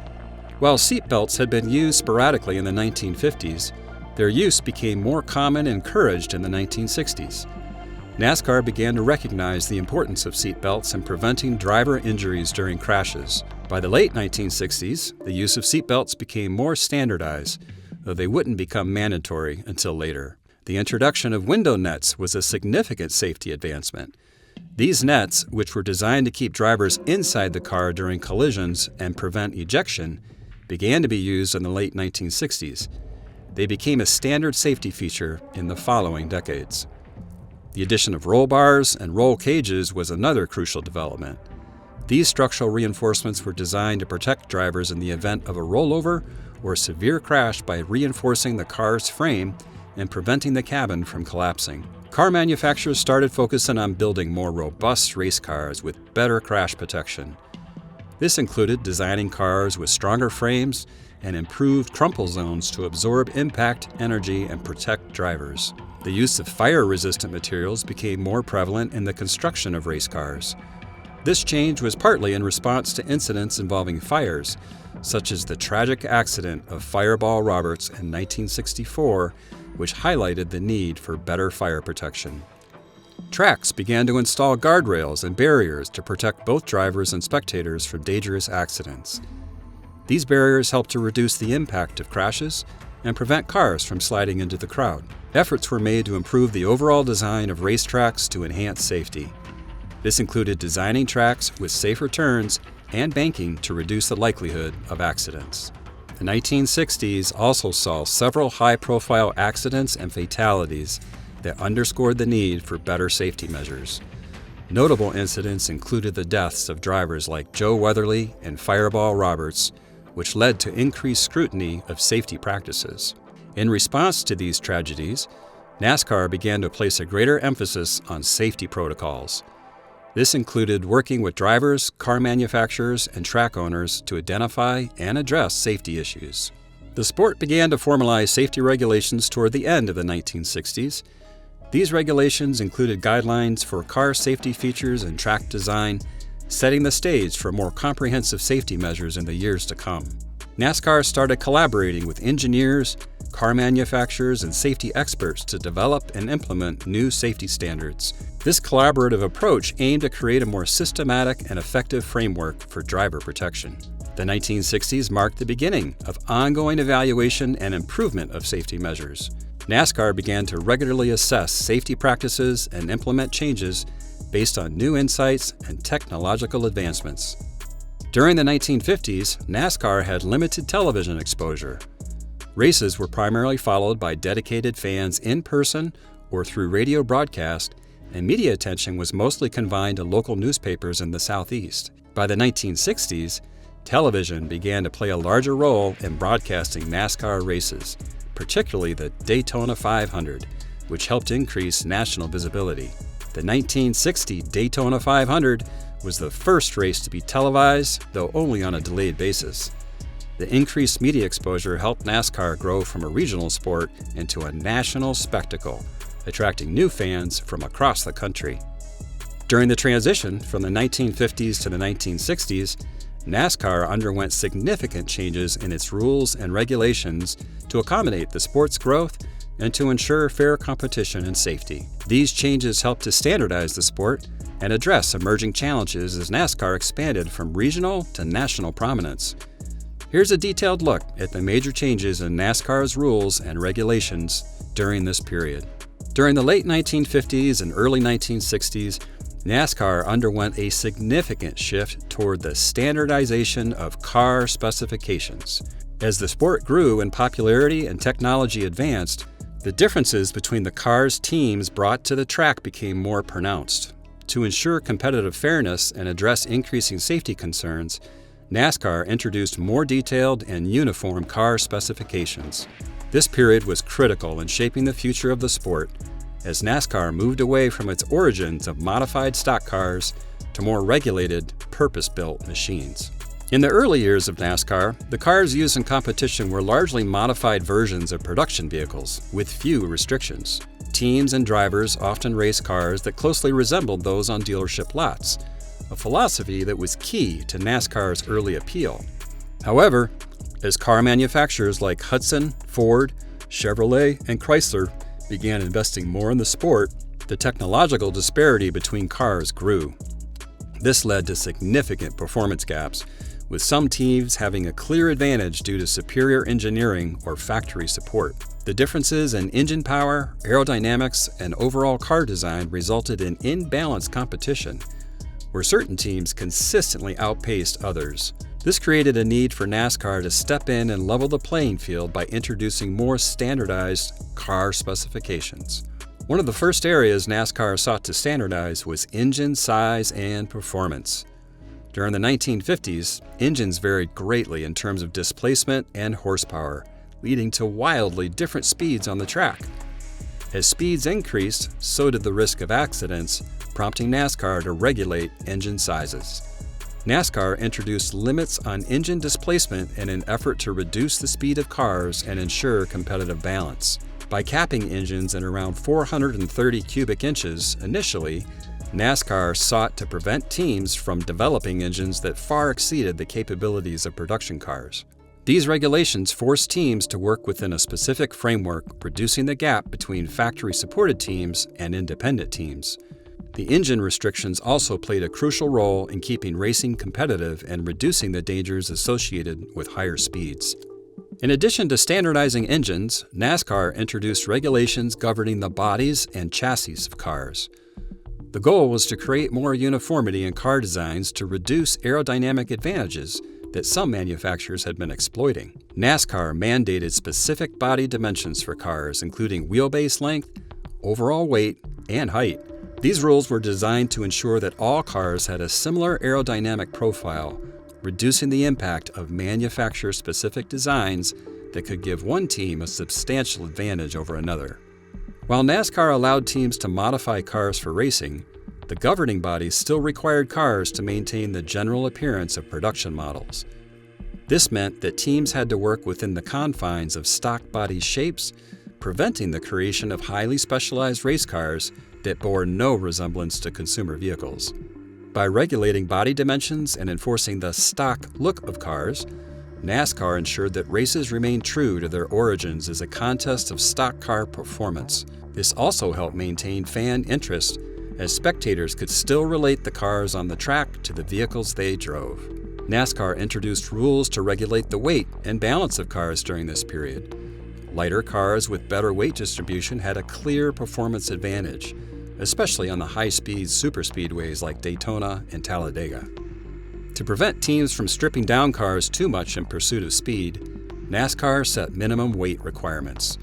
While seatbelts had been used sporadically in the 1950s, their use became more common and encouraged in the 1960s. NASCAR began to recognize the importance of seatbelts in preventing driver injuries during crashes. By the late 1960s, the use of seatbelts became more standardized, though they wouldn't become mandatory until later. The introduction of window nets was a significant safety advancement. These nets, which were designed to keep drivers inside the car during collisions and prevent ejection, began to be used in the late 1960s. They became a standard safety feature in the following decades. The addition of roll bars and roll cages was another crucial development. These structural reinforcements were designed to protect drivers in the event of a rollover or severe crash by reinforcing the car's frame and preventing the cabin from collapsing. Car manufacturers started focusing on building more robust race cars with better crash protection. This included designing cars with stronger frames and improved crumple zones to absorb impact, energy, and protect drivers. The use of fire-resistant materials became more prevalent in the construction of race cars. This change was partly in response to incidents involving fires, such as the tragic accident of Fireball Roberts in 1964, which highlighted the need for better fire protection. Tracks began to install guardrails and barriers to protect both drivers and spectators from dangerous accidents. These barriers helped to reduce the impact of crashes and prevent cars from sliding into the crowd. Efforts were made to improve the overall design of racetracks to enhance safety. This included designing tracks with safer turns and banking to reduce the likelihood of accidents. The 1960s also saw several high-profile accidents and fatalities that underscored the need for better safety measures. Notable incidents included the deaths of drivers like Joe Weatherly and Fireball Roberts, which led to increased scrutiny of safety practices. In response to these tragedies, NASCAR began to place a greater emphasis on safety protocols. This included working with drivers, car manufacturers, and track owners to identify and address safety issues. The sport began to formalize safety regulations toward the end of the 1960s. These regulations included guidelines for car safety features and track design, setting the stage for more comprehensive safety measures in the years to come. NASCAR started collaborating with engineers, car manufacturers, and safety experts to develop and implement new safety standards. This collaborative approach aimed to create a more systematic and effective framework for driver protection. The 1960s marked the beginning of ongoing evaluation and improvement of safety measures. NASCAR began to regularly assess safety practices and implement changes based on new insights and technological advancements. During the 1950s, NASCAR had limited television exposure. Races were primarily followed by dedicated fans in person or through radio broadcast, and media attention was mostly confined to local newspapers in the Southeast. By the 1960s, television began to play a larger role in broadcasting NASCAR races, particularly the Daytona 500, which helped increase national visibility. The 1960 Daytona 500 was the first race to be televised, though only on a delayed basis. The increased media exposure helped NASCAR grow from a regional sport into a national spectacle, attracting new fans from across the country. During the transition from the 1950s to the 1960s, NASCAR underwent significant changes in its rules and regulations to accommodate the sport's growth and to ensure fair competition and safety. These changes helped to standardize the sport and address emerging challenges as NASCAR expanded from regional to national prominence. Here's a detailed look at the major changes in NASCAR's rules and regulations during this period. During the late 1950s and early 1960s, NASCAR underwent a significant shift toward the standardization of car specifications. As the sport grew in popularity and technology advanced, the differences between the cars teams brought to the track became more pronounced. To ensure competitive fairness and address increasing safety concerns, NASCAR introduced more detailed and uniform car specifications. This period was critical in shaping the future of the sport, as NASCAR moved away from its origins of modified stock cars to more regulated, purpose-built machines. In the early years of NASCAR, the cars used in competition were largely modified versions of production vehicles, with few restrictions. Teams and drivers often raced cars that closely resembled those on dealership lots, a philosophy that was key to NASCAR's early appeal. However, as car manufacturers like Hudson, Ford, Chevrolet, and Chrysler began investing more in the sport, the technological disparity between cars grew. This led to significant performance gaps, with some teams having a clear advantage due to superior engineering or factory support. The differences in engine power, aerodynamics, and overall car design resulted in imbalanced competition, where certain teams consistently outpaced others. This created a need for NASCAR to step in and level the playing field by introducing more standardized car specifications. One of the first areas NASCAR sought to standardize was engine size and performance. During the 1950s, engines varied greatly in terms of displacement and horsepower, leading to wildly different speeds on the track. As speeds increased, so did the risk of accidents, prompting NASCAR to regulate engine sizes. NASCAR introduced limits on engine displacement in an effort to reduce the speed of cars and ensure competitive balance. By capping engines at around 430 cubic inches initially, NASCAR sought to prevent teams from developing engines that far exceeded the capabilities of production cars. These regulations forced teams to work within a specific framework, reducing the gap between factory-supported teams and independent teams. The engine restrictions also played a crucial role in keeping racing competitive and reducing the dangers associated with higher speeds. In addition to standardizing engines, NASCAR introduced regulations governing the bodies and chassis of cars. The goal was to create more uniformity in car designs to reduce aerodynamic advantages that some manufacturers had been exploiting. NASCAR mandated specific body dimensions for cars, including wheelbase length, overall weight, and height. These rules were designed to ensure that all cars had a similar aerodynamic profile, reducing the impact of manufacturer-specific designs that could give one team a substantial advantage over another. While NASCAR allowed teams to modify cars for racing, the governing bodies still required cars to maintain the general appearance of production models. This meant that teams had to work within the confines of stock body shapes, preventing the creation of highly specialized race cars that bore no resemblance to consumer vehicles. By regulating body dimensions and enforcing the stock look of cars, NASCAR ensured that races remained true to their origins as a contest of stock car performance. This also helped maintain fan interest, as spectators could still relate the cars on the track to the vehicles they drove. NASCAR introduced rules to regulate the weight and balance of cars during this period. Lighter cars with better weight distribution had a clear performance advantage, especially on the high-speed superspeedways like Daytona and Talladega. To prevent teams from stripping down cars too much in pursuit of speed, NASCAR set minimum weight requirements.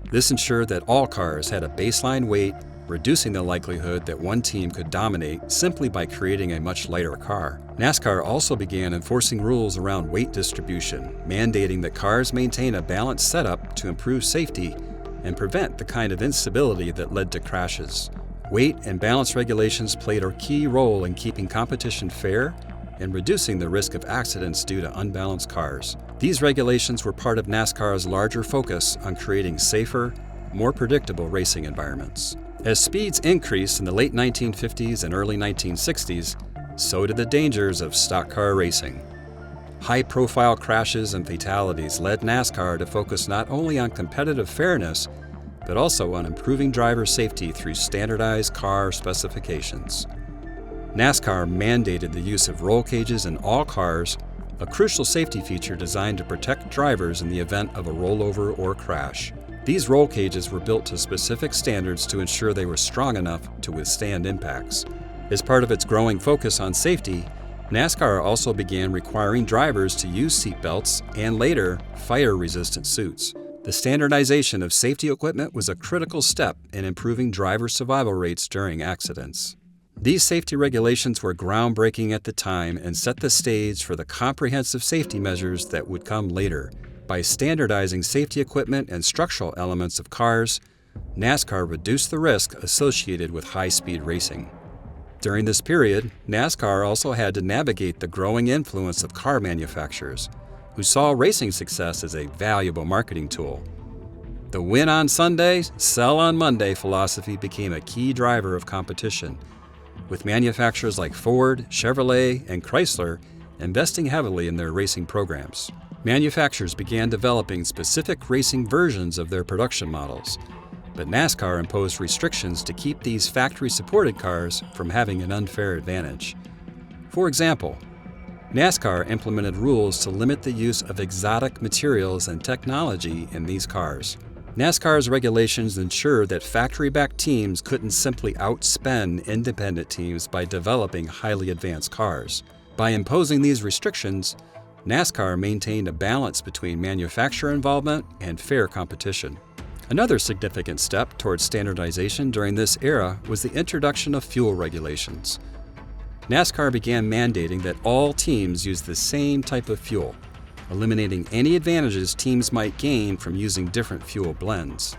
This ensured that all cars had a baseline weight, reducing the likelihood that one team could dominate simply by creating a much lighter car. NASCAR also began enforcing rules around weight distribution, mandating that cars maintain a balanced setup to improve safety and prevent the kind of instability that led to crashes. Weight and balance regulations played a key role in keeping competition fair and reducing the risk of accidents due to unbalanced cars. These regulations were part of NASCAR's larger focus on creating safer, more predictable racing environments. As speeds increased in the late 1950s and early 1960s, so did the dangers of stock car racing. High-profile crashes and fatalities led NASCAR to focus not only on competitive fairness, but also on improving driver safety through standardized car specifications. NASCAR mandated the use of roll cages in all cars, a crucial safety feature designed to protect drivers in the event of a rollover or crash. These roll cages were built to specific standards to ensure they were strong enough to withstand impacts. As part of its growing focus on safety, NASCAR also began requiring drivers to use seatbelts and later, fire-resistant suits. The standardization of safety equipment was a critical step in improving driver survival rates during accidents. These safety regulations were groundbreaking at the time and set the stage for the comprehensive safety measures that would come later. By standardizing safety equipment and structural elements of cars, NASCAR reduced the risk associated with high-speed racing. During this period, NASCAR also had to navigate the growing influence of car manufacturers, who saw racing success as a valuable marketing tool. The win on Sunday, sell on Monday philosophy became a key driver of competition, with manufacturers like Ford, Chevrolet, and Chrysler investing heavily in their racing programs. Manufacturers began developing specific racing versions of their production models, but NASCAR imposed restrictions to keep these factory-supported cars from having an unfair advantage. For example, NASCAR implemented rules to limit the use of exotic materials and technology in these cars. NASCAR's regulations ensured that factory-backed teams couldn't simply outspend independent teams by developing highly advanced cars. By imposing these restrictions, NASCAR maintained a balance between manufacturer involvement and fair competition. Another significant step towards standardization during this era was the introduction of fuel regulations. NASCAR began mandating that all teams use the same type of fuel, eliminating any advantages teams might gain from using different fuel blends.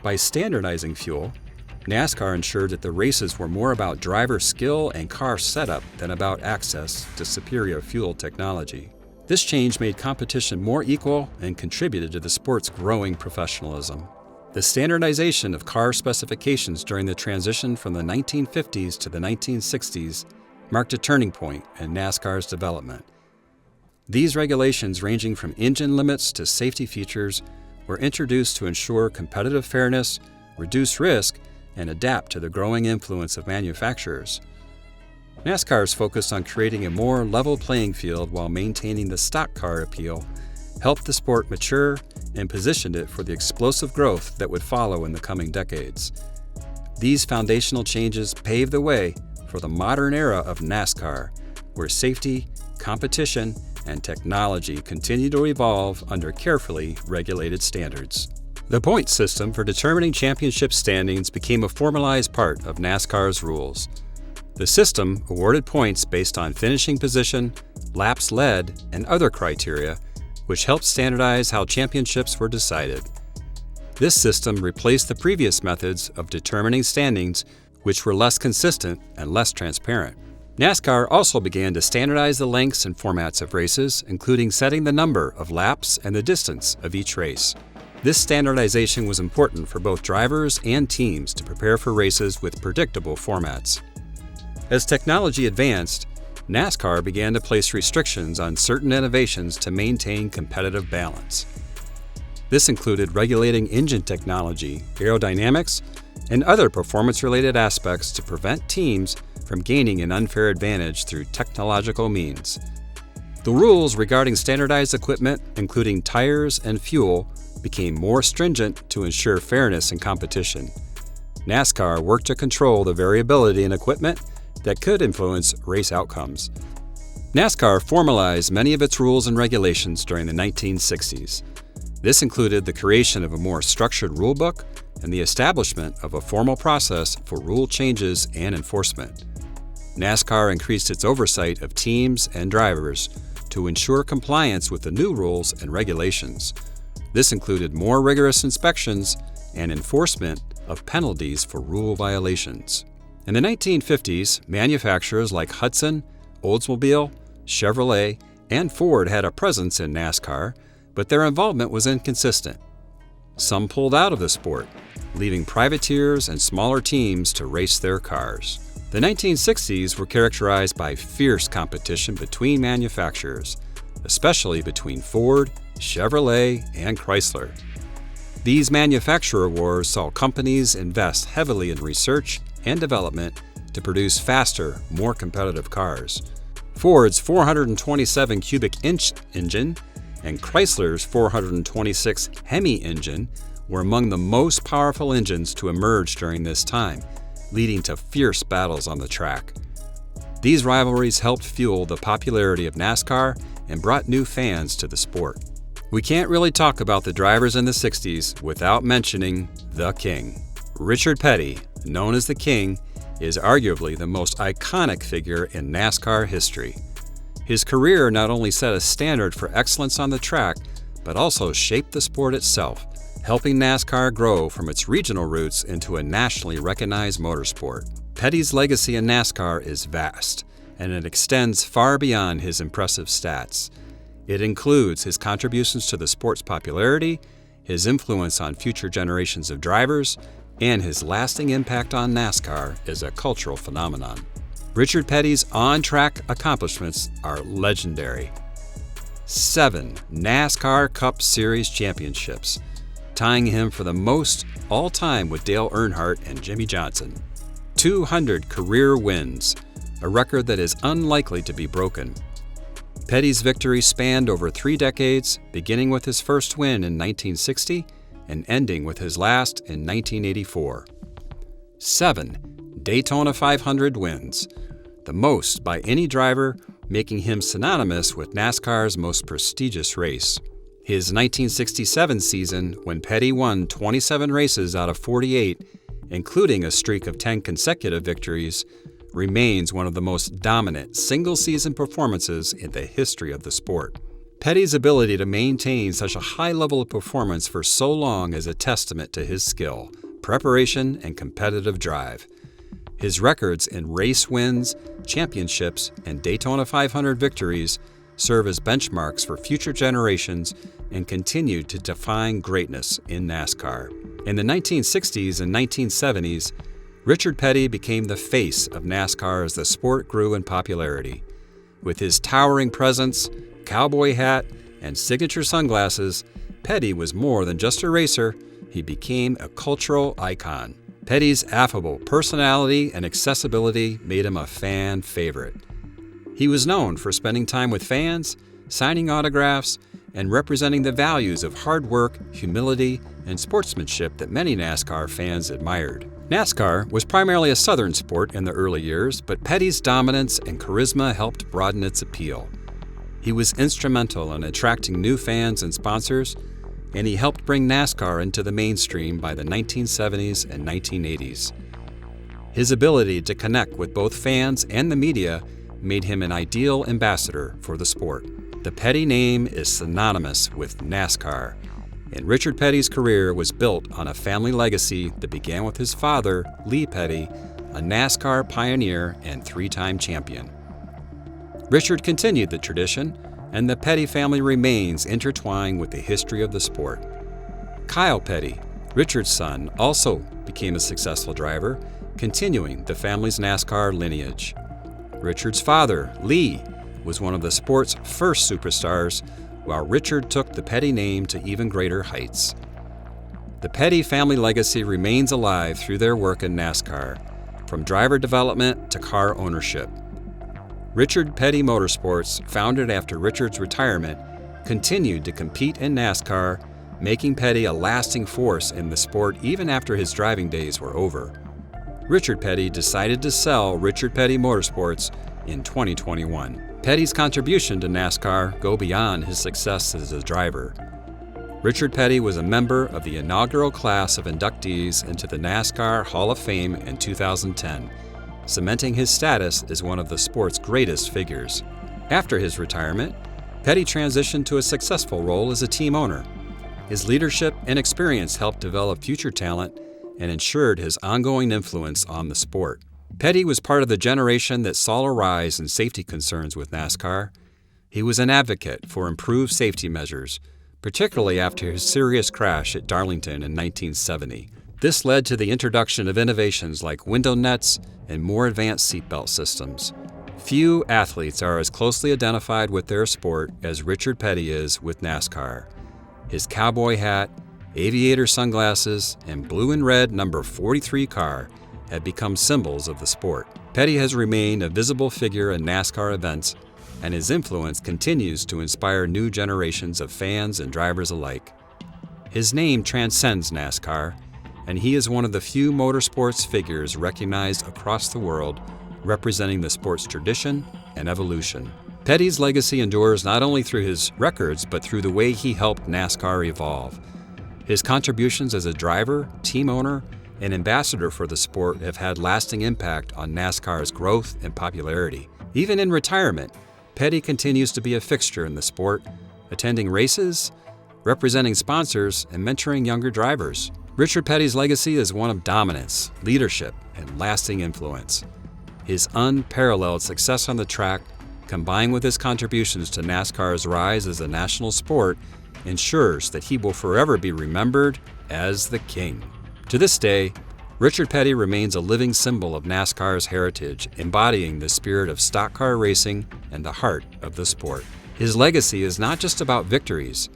By standardizing fuel, NASCAR ensured that the races were more about driver skill and car setup than about access to superior fuel technology. This change made competition more equal and contributed to the sport's growing professionalism. The standardization of car specifications during the transition from the 1950s to the 1960s marked a turning point in NASCAR's development. These regulations, ranging from engine limits to safety features, were introduced to ensure competitive fairness, reduce risk, and adapt to the growing influence of manufacturers. NASCAR's focus on creating a more level playing field while maintaining the stock car appeal helped the sport mature and positioned it for the explosive growth that would follow in the coming decades. These foundational changes paved the way for the modern era of NASCAR, where safety, competition, and technology continue to evolve under carefully regulated standards. The point system for determining championship standings became a formalized part of NASCAR's rules. The system awarded points based on finishing position, laps led, and other criteria, which helped standardize how championships were decided. This system replaced the previous methods of determining standings, which were less consistent and less transparent. NASCAR also began to standardize the lengths and formats of races, including setting the number of laps and the distance of each race. This standardization was important for both drivers and teams to prepare for races with predictable formats. As technology advanced, NASCAR began to place restrictions on certain innovations to maintain competitive balance. This included regulating engine technology, aerodynamics, and other performance-related aspects to prevent teams from gaining an unfair advantage through technological means. The rules regarding standardized equipment, including tires and fuel, became more stringent to ensure fairness in competition. NASCAR worked to control the variability in equipment that could influence race outcomes. NASCAR formalized many of its rules and regulations during the 1960s. This included the creation of a more structured rulebook and the establishment of a formal process for rule changes and enforcement. NASCAR increased its oversight of teams and drivers to ensure compliance with the new rules and regulations. This included more rigorous inspections and enforcement of penalties for rule violations. In the 1950s, manufacturers like Hudson, Oldsmobile, Chevrolet, and Ford had a presence in NASCAR, but their involvement was inconsistent. Some pulled out of the sport, leaving privateers and smaller teams to race their cars. The 1960s were characterized by fierce competition between manufacturers, especially between Ford, Chevrolet, and Chrysler. These manufacturer wars saw companies invest heavily in research and development to produce faster, more competitive cars. Ford's 427 cubic inch engine and Chrysler's 426 Hemi engine were among the most powerful engines to emerge during this time, leading to fierce battles on the track. These rivalries helped fuel the popularity of NASCAR and brought new fans to the sport. We can't really talk about the drivers in the 60s without mentioning the King. Richard Petty, known as the King, is arguably the most iconic figure in NASCAR history. His career not only set a standard for excellence on the track, but also shaped the sport itself, helping NASCAR grow from its regional roots into a nationally recognized motorsport. Petty's legacy in NASCAR is vast, and it extends far beyond his impressive stats. It includes his contributions to the sport's popularity, his influence on future generations of drivers, and his lasting impact on NASCAR as a cultural phenomenon. Richard Petty's on-track accomplishments are legendary. 7 NASCAR Cup Series championships, tying him for the most all-time with Dale Earnhardt and Jimmy Johnson. 200 career wins, a record that is unlikely to be broken. Petty's victories spanned over 3 decades, beginning with his first win in 1960 and ending with his last in 1984. 7 Daytona 500 wins, the most by any driver, making him synonymous with NASCAR's most prestigious race. His 1967 season, when Petty won 27 races out of 48, including a streak of 10 consecutive victories, remains one of the most dominant single-season performances in the history of the sport. Petty's ability to maintain such a high level of performance for so long is a testament to his skill, preparation, and competitive drive. His records in race wins, championships, and Daytona 500 victories serve as benchmarks for future generations and continue to define greatness in NASCAR. In the 1960s and 1970s, Richard Petty became the face of NASCAR as the sport grew in popularity. With his towering presence, cowboy hat, and signature sunglasses, Petty was more than just a racer, he became a cultural icon. Petty's affable personality and accessibility made him a fan favorite. He was known for spending time with fans, signing autographs, and representing the values of hard work, humility, and sportsmanship that many NASCAR fans admired. NASCAR was primarily a Southern sport in the early years, but Petty's dominance and charisma helped broaden its appeal. He was instrumental in attracting new fans and sponsors, and he helped bring NASCAR into the mainstream by the 1970s and 1980s. His ability to connect with both fans and the media made him an ideal ambassador for the sport. The Petty name is synonymous with NASCAR, and Richard Petty's career was built on a family legacy that began with his father, Lee Petty, a NASCAR pioneer and three-time champion. Richard continued the tradition, and the Petty family remains intertwined with the history of the sport. Kyle Petty, Richard's son, also became a successful driver, continuing the family's NASCAR lineage. Richard's father, Lee, was one of the sport's first superstars, while Richard took the Petty name to even greater heights. The Petty family legacy remains alive through their work in NASCAR, from driver development to car ownership. Richard Petty Motorsports, founded after Richard's retirement, continued to compete in NASCAR, making Petty a lasting force in the sport even after his driving days were over. Richard Petty decided to sell Richard Petty Motorsports in 2021. Petty's contribution to NASCAR go beyond his success as a driver. Richard Petty was a member of the inaugural class of inductees into the NASCAR Hall of Fame in 2010, cementing his status as one of the sport's greatest figures. After his retirement, Petty transitioned to a successful role as a team owner. His leadership and experience helped develop future talent and ensured his ongoing influence on the sport. Petty was part of the generation that saw a rise in safety concerns with NASCAR. He was an advocate for improved safety measures, particularly after his serious crash at Darlington in 1970. This led to the introduction of innovations like window nets and more advanced seatbelt systems. Few athletes are as closely identified with their sport as Richard Petty is with NASCAR. His cowboy hat, aviator sunglasses, and blue and red number 43 car have become symbols of the sport. Petty has remained a visible figure in NASCAR events, and his influence continues to inspire new generations of fans and drivers alike. His name transcends NASCAR, and he is one of the few motorsports figures recognized across the world, representing the sport's tradition and evolution. Petty's legacy endures not only through his records, but through the way he helped NASCAR evolve. His contributions as a driver, team owner, and ambassador for the sport have had lasting impact on NASCAR's growth and popularity. Even in retirement, Petty continues to be a fixture in the sport, attending races, representing sponsors, and mentoring younger drivers. Richard Petty's legacy is one of dominance, leadership, and lasting influence. His unparalleled success on the track, combined with his contributions to NASCAR's rise as a national sport, ensures that he will forever be remembered as the king. To this day, Richard Petty remains a living symbol of NASCAR's heritage, embodying the spirit of stock car racing and the heart of the sport. His legacy is not just about victories,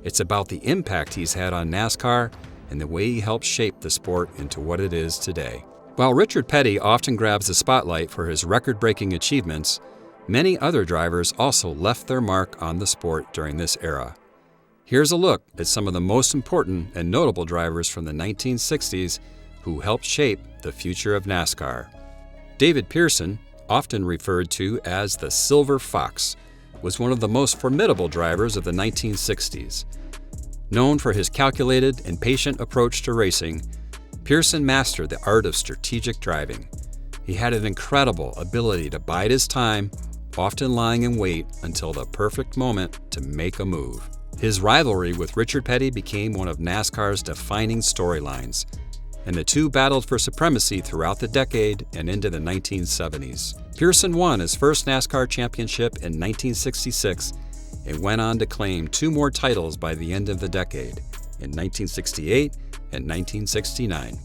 it's about the impact he's had on NASCAR and the way he helped shape the sport into what it is today. While Richard Petty often grabs the spotlight for his record-breaking achievements, many other drivers also left their mark on the sport during this era. Here's a look at some of the most important and notable drivers from the 1960s who helped shape the future of NASCAR. David Pearson, often referred to as the Silver Fox, was one of the most formidable drivers of the 1960s. Known for his calculated and patient approach to racing, Pearson mastered the art of strategic driving. He had an incredible ability to bide his time, often lying in wait until the perfect moment to make a move. His rivalry with Richard Petty became one of NASCAR's defining storylines, and the two battled for supremacy throughout the decade and into the 1970s. Pearson won his first NASCAR championship in 1966 and went on to claim 2 more titles by the end of the decade, in 1968 and 1969.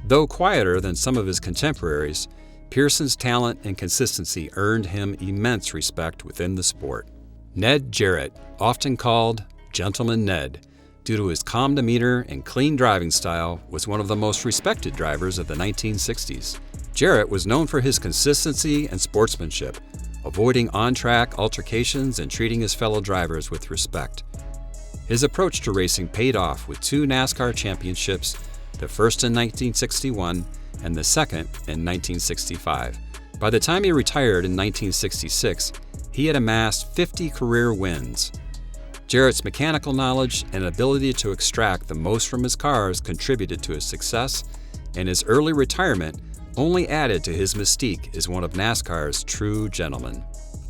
Though quieter than some of his contemporaries, Pearson's talent and consistency earned him immense respect within the sport. Ned Jarrett, often called Gentleman Ned, due to his calm demeanor and clean driving style, was one of the most respected drivers of the 1960s. Jarrett was known for his consistency and sportsmanship, avoiding on-track altercations and treating his fellow drivers with respect. His approach to racing paid off with 2 NASCAR championships, the first in 1961 and the second in 1965. By the time he retired in 1966, he had amassed 50 career wins. Jarrett's mechanical knowledge and ability to extract the most from his cars contributed to his success, and his early retirement only added to his mystique as one of NASCAR's true gentlemen.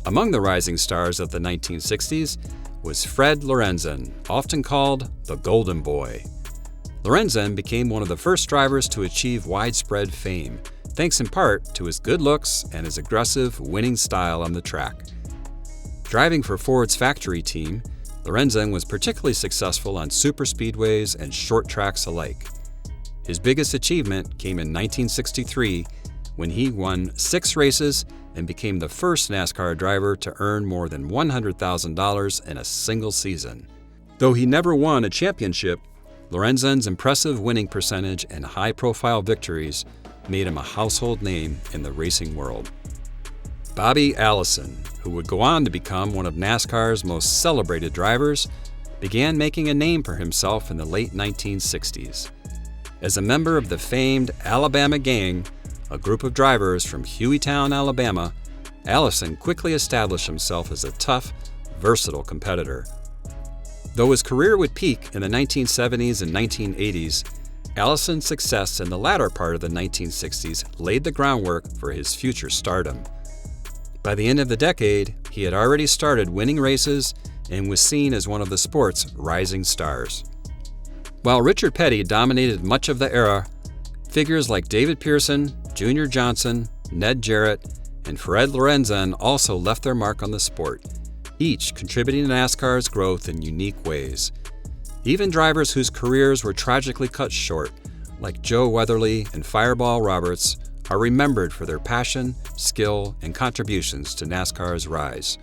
Among the rising stars of the 1960s was Fred Lorenzen, often called the Golden Boy. Lorenzen became one of the first drivers to achieve widespread fame, thanks in part to his good looks and his aggressive, winning style on the track. Driving for Ford's factory team, Lorenzen was particularly successful on superspeedways and short tracks alike. His biggest achievement came in 1963 when he won 6 races and became the first NASCAR driver to earn more than $100,000 in a single season. Though he never won a championship, Lorenzen's impressive winning percentage and high-profile victories made him a household name in the racing world. Bobby Allison, who would go on to become one of NASCAR's most celebrated drivers, began making a name for himself in the late 1960s. As a member of the famed Alabama Gang, a group of drivers from Hueytown, Alabama, Allison quickly established himself as a tough, versatile competitor. Though his career would peak in the 1970s and 1980s, Allison's success in the latter part of the 1960s laid the groundwork for his future stardom. By the end of the decade, he had already started winning races and was seen as one of the sport's rising stars. While Richard Petty dominated much of the era, figures like David Pearson, Junior Johnson, Ned Jarrett, and Fred Lorenzen also left their mark on the sport, each contributing to NASCAR's growth in unique ways. Even drivers whose careers were tragically cut short, like Joe Weatherly and Fireball Roberts, are remembered for their passion, skill, and contributions to NASCAR's rise.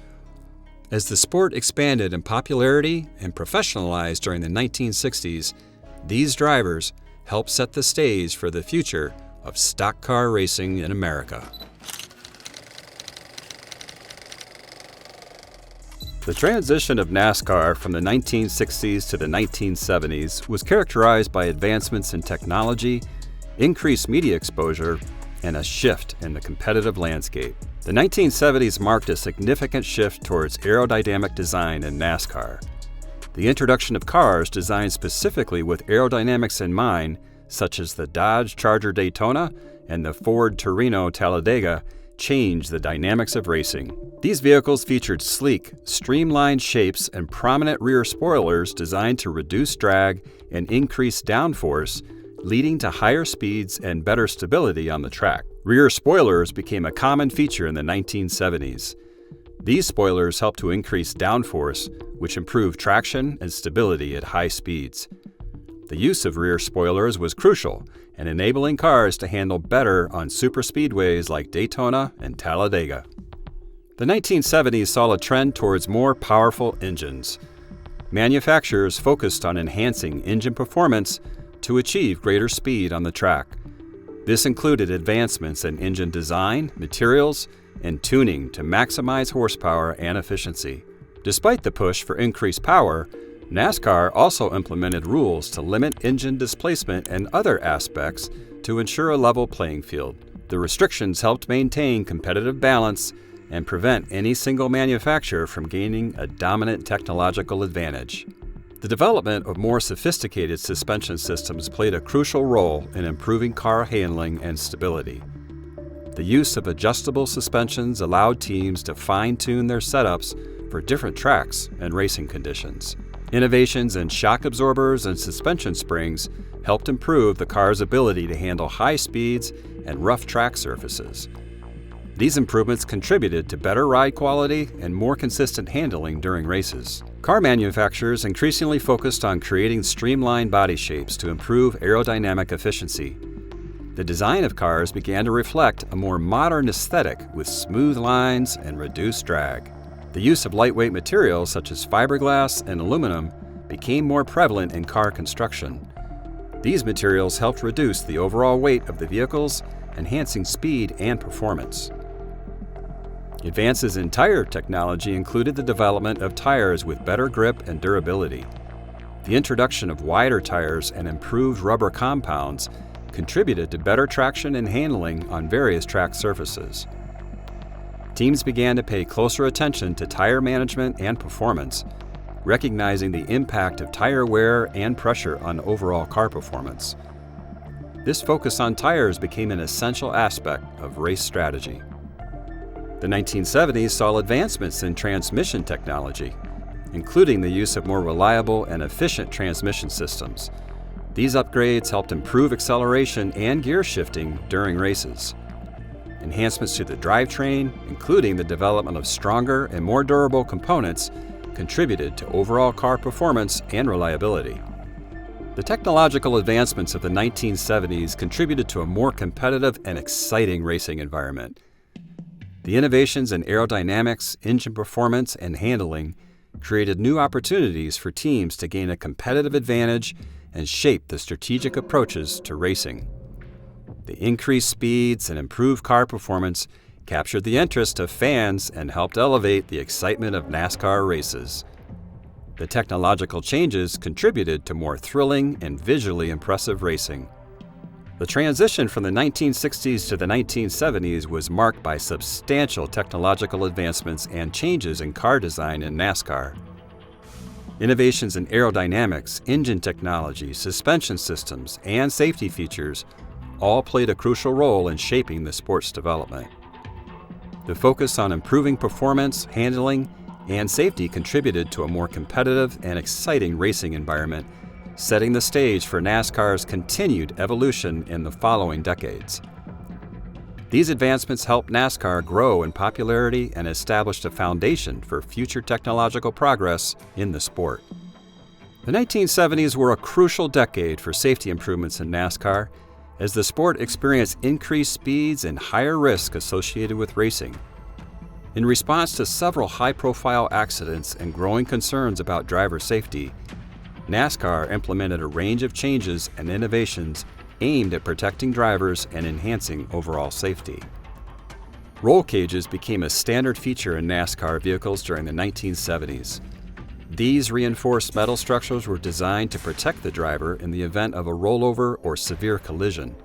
As the sport expanded in popularity and professionalized during the 1960s, these drivers helped set the stage for the future of stock car racing in America. The transition of NASCAR from the 1960s to the 1970s was characterized by advancements in technology, increased media exposure, and a shift in the competitive landscape. The 1970s marked a significant shift towards aerodynamic design in NASCAR. The introduction of cars designed specifically with aerodynamics in mind, such as the Dodge Charger Daytona and the Ford Torino Talladega, changed the dynamics of racing. These vehicles featured sleek, streamlined shapes and prominent rear spoilers designed to reduce drag and increase downforce, leading to higher speeds and better stability on the track. Rear spoilers became a common feature in the 1970s. These spoilers helped to increase downforce, which improved traction and stability at high speeds. The use of rear spoilers was crucial in enabling cars to handle better on superspeedways like Daytona and Talladega. The 1970s saw a trend towards more powerful engines. Manufacturers focused on enhancing engine performance to achieve greater speed on the track. This included advancements in engine design, materials, and tuning to maximize horsepower and efficiency. Despite the push for increased power, NASCAR also implemented rules to limit engine displacement and other aspects to ensure a level playing field. The restrictions helped maintain competitive balance and prevent any single manufacturer from gaining a dominant technological advantage. The development of more sophisticated suspension systems played a crucial role in improving car handling and stability. The use of adjustable suspensions allowed teams to fine-tune their setups for different tracks and racing conditions. Innovations in shock absorbers and suspension springs helped improve the car's ability to handle high speeds and rough track surfaces. These improvements contributed to better ride quality and more consistent handling during races. Car manufacturers increasingly focused on creating streamlined body shapes to improve aerodynamic efficiency. The design of cars began to reflect a more modern aesthetic with smooth lines and reduced drag. The use of lightweight materials such as fiberglass and aluminum became more prevalent in car construction. These materials helped reduce the overall weight of the vehicles, enhancing speed and performance. Advances in tire technology included the development of tires with better grip and durability. The introduction of wider tires and improved rubber compounds contributed to better traction and handling on various track surfaces. Teams began to pay closer attention to tire management and performance, recognizing the impact of tire wear and pressure on overall car performance. This focus on tires became an essential aspect of race strategy. The 1970s saw advancements in transmission technology, including the use of more reliable and efficient transmission systems. These upgrades helped improve acceleration and gear shifting during races. Enhancements to the drivetrain, including the development of stronger and more durable components, contributed to overall car performance and reliability. The technological advancements of the 1970s contributed to a more competitive and exciting racing environment. The innovations in aerodynamics, engine performance, and handling created new opportunities for teams to gain a competitive advantage and shape the strategic approaches to racing. The increased speeds and improved car performance captured the interest of fans and helped elevate the excitement of NASCAR races. The technological changes contributed to more thrilling and visually impressive racing. The transition from the 1960s to the 1970s was marked by substantial technological advancements and changes in car design in NASCAR. Innovations in aerodynamics, engine technology, suspension systems, and safety features all played a crucial role in shaping the sport's development. The focus on improving performance, handling, and safety contributed to a more competitive and exciting racing environment, setting the stage for NASCAR's continued evolution in the following decades. These advancements helped NASCAR grow in popularity and established a foundation for future technological progress in the sport. The 1970s were a crucial decade for safety improvements in NASCAR, as the sport experienced increased speeds and higher risk associated with racing. In response to several high-profile accidents and growing concerns about driver safety, NASCAR implemented a range of changes and innovations aimed at protecting drivers and enhancing overall safety. Roll cages became a standard feature in NASCAR vehicles during the 1970s. These reinforced metal structures were designed to protect the driver in the event of a rollover or severe collision.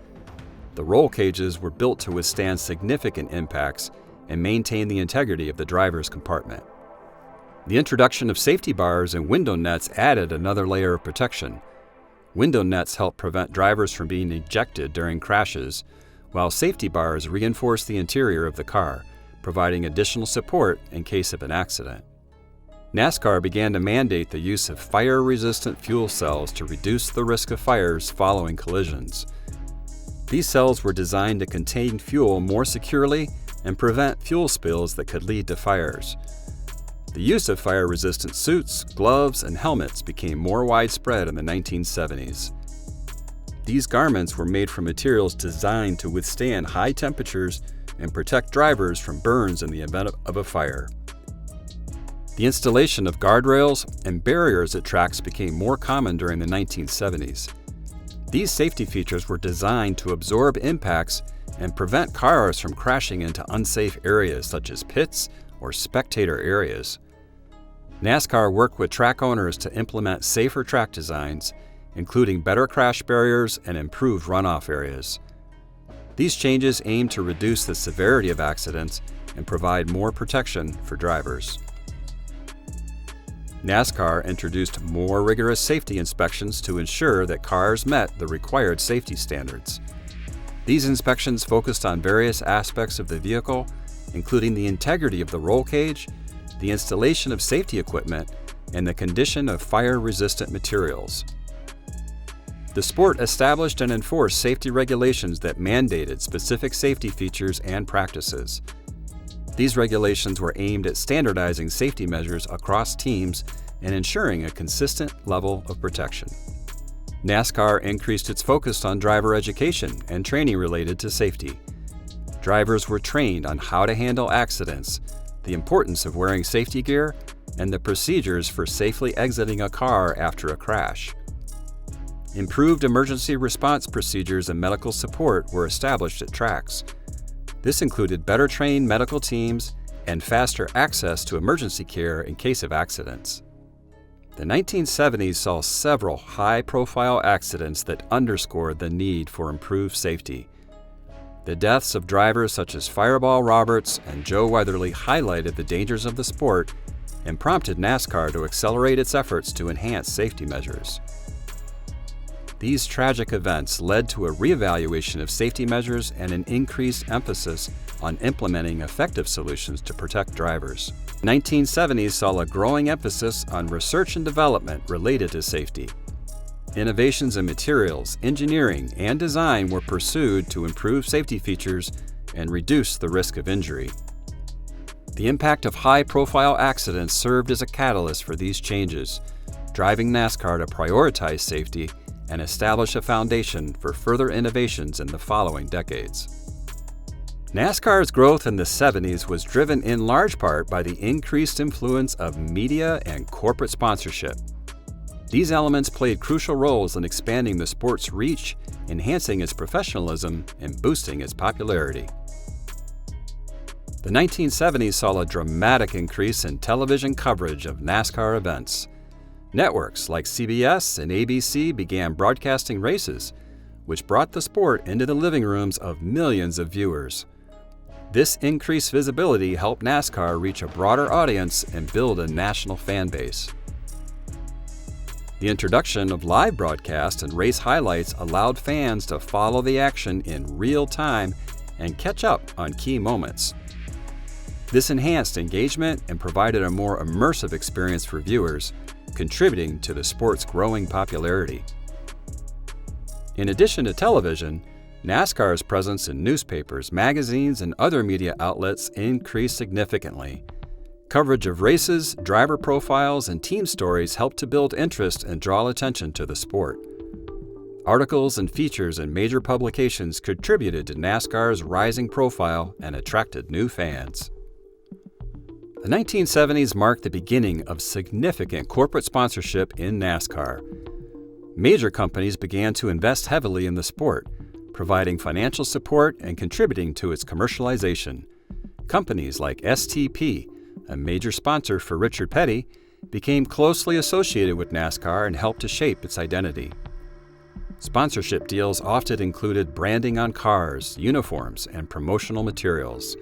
The roll cages were built to withstand significant impacts and maintain the integrity of the driver's compartment. The introduction of safety bars and window nets added another layer of protection. Window nets help prevent drivers from being ejected during crashes, while safety bars reinforce the interior of the car, providing additional support in case of an accident. NASCAR began to mandate the use of fire-resistant fuel cells to reduce the risk of fires following collisions. These cells were designed to contain fuel more securely and prevent fuel spills that could lead to fires. The use of fire-resistant suits, gloves, and helmets became more widespread in the 1970s. These garments were made from materials designed to withstand high temperatures and protect drivers from burns in the event of a fire. The installation of guardrails and barriers at tracks became more common during the 1970s. These safety features were designed to absorb impacts and prevent cars from crashing into unsafe areas such as pits or spectator areas. NASCAR worked with track owners to implement safer track designs, including better crash barriers and improved runoff areas. These changes aim to reduce the severity of accidents and provide more protection for drivers. NASCAR introduced more rigorous safety inspections to ensure that cars met the required safety standards. These inspections focused on various aspects of the vehicle, including the integrity of the roll cage, the installation of safety equipment, and the condition of fire-resistant materials. The sport established and enforced safety regulations that mandated specific safety features and practices. These regulations were aimed at standardizing safety measures across teams and ensuring a consistent level of protection. NASCAR increased its focus on driver education and training related to safety. Drivers were trained on how to handle accidents, the importance of wearing safety gear, and the procedures for safely exiting a car after a crash. Improved emergency response procedures and medical support were established at tracks. This included better trained medical teams and faster access to emergency care in case of accidents. The 1970s saw several high-profile accidents that underscored the need for improved safety. The deaths of drivers such as Fireball Roberts and Joe Weatherly highlighted the dangers of the sport and prompted NASCAR to accelerate its efforts to enhance safety measures. These tragic events led to a reevaluation of safety measures and an increased emphasis on implementing effective solutions to protect drivers. The 1970s saw a growing emphasis on research and development related to safety. Innovations in materials, engineering, and design were pursued to improve safety features and reduce the risk of injury. The impact of high-profile accidents served as a catalyst for these changes, driving NASCAR to prioritize safety and establish a foundation for further innovations in the following decades. NASCAR's growth in the 70s was driven in large part by the increased influence of media and corporate sponsorship. These elements played crucial roles in expanding the sport's reach, enhancing its professionalism, and boosting its popularity. The 1970s saw a dramatic increase in television coverage of NASCAR events. Networks like CBS and ABC began broadcasting races, which brought the sport into the living rooms of millions of viewers. This increased visibility helped NASCAR reach a broader audience and build a national fan base. The introduction of live broadcasts and race highlights allowed fans to follow the action in real time and catch up on key moments. This enhanced engagement and provided a more immersive experience for viewers, contributing to the sport's growing popularity. In addition to television, NASCAR's presence in newspapers, magazines, and other media outlets increased significantly. Coverage of races, driver profiles, and team stories helped to build interest and draw attention to the sport. Articles and features in major publications contributed to NASCAR's rising profile and attracted new fans. The 1970s marked the beginning of significant corporate sponsorship in NASCAR. Major companies began to invest heavily in the sport, providing financial support and contributing to its commercialization. Companies like STP, a major sponsor for Richard Petty, became closely associated with NASCAR and helped to shape its identity. Sponsorship deals often included branding on cars, uniforms, and promotional materials.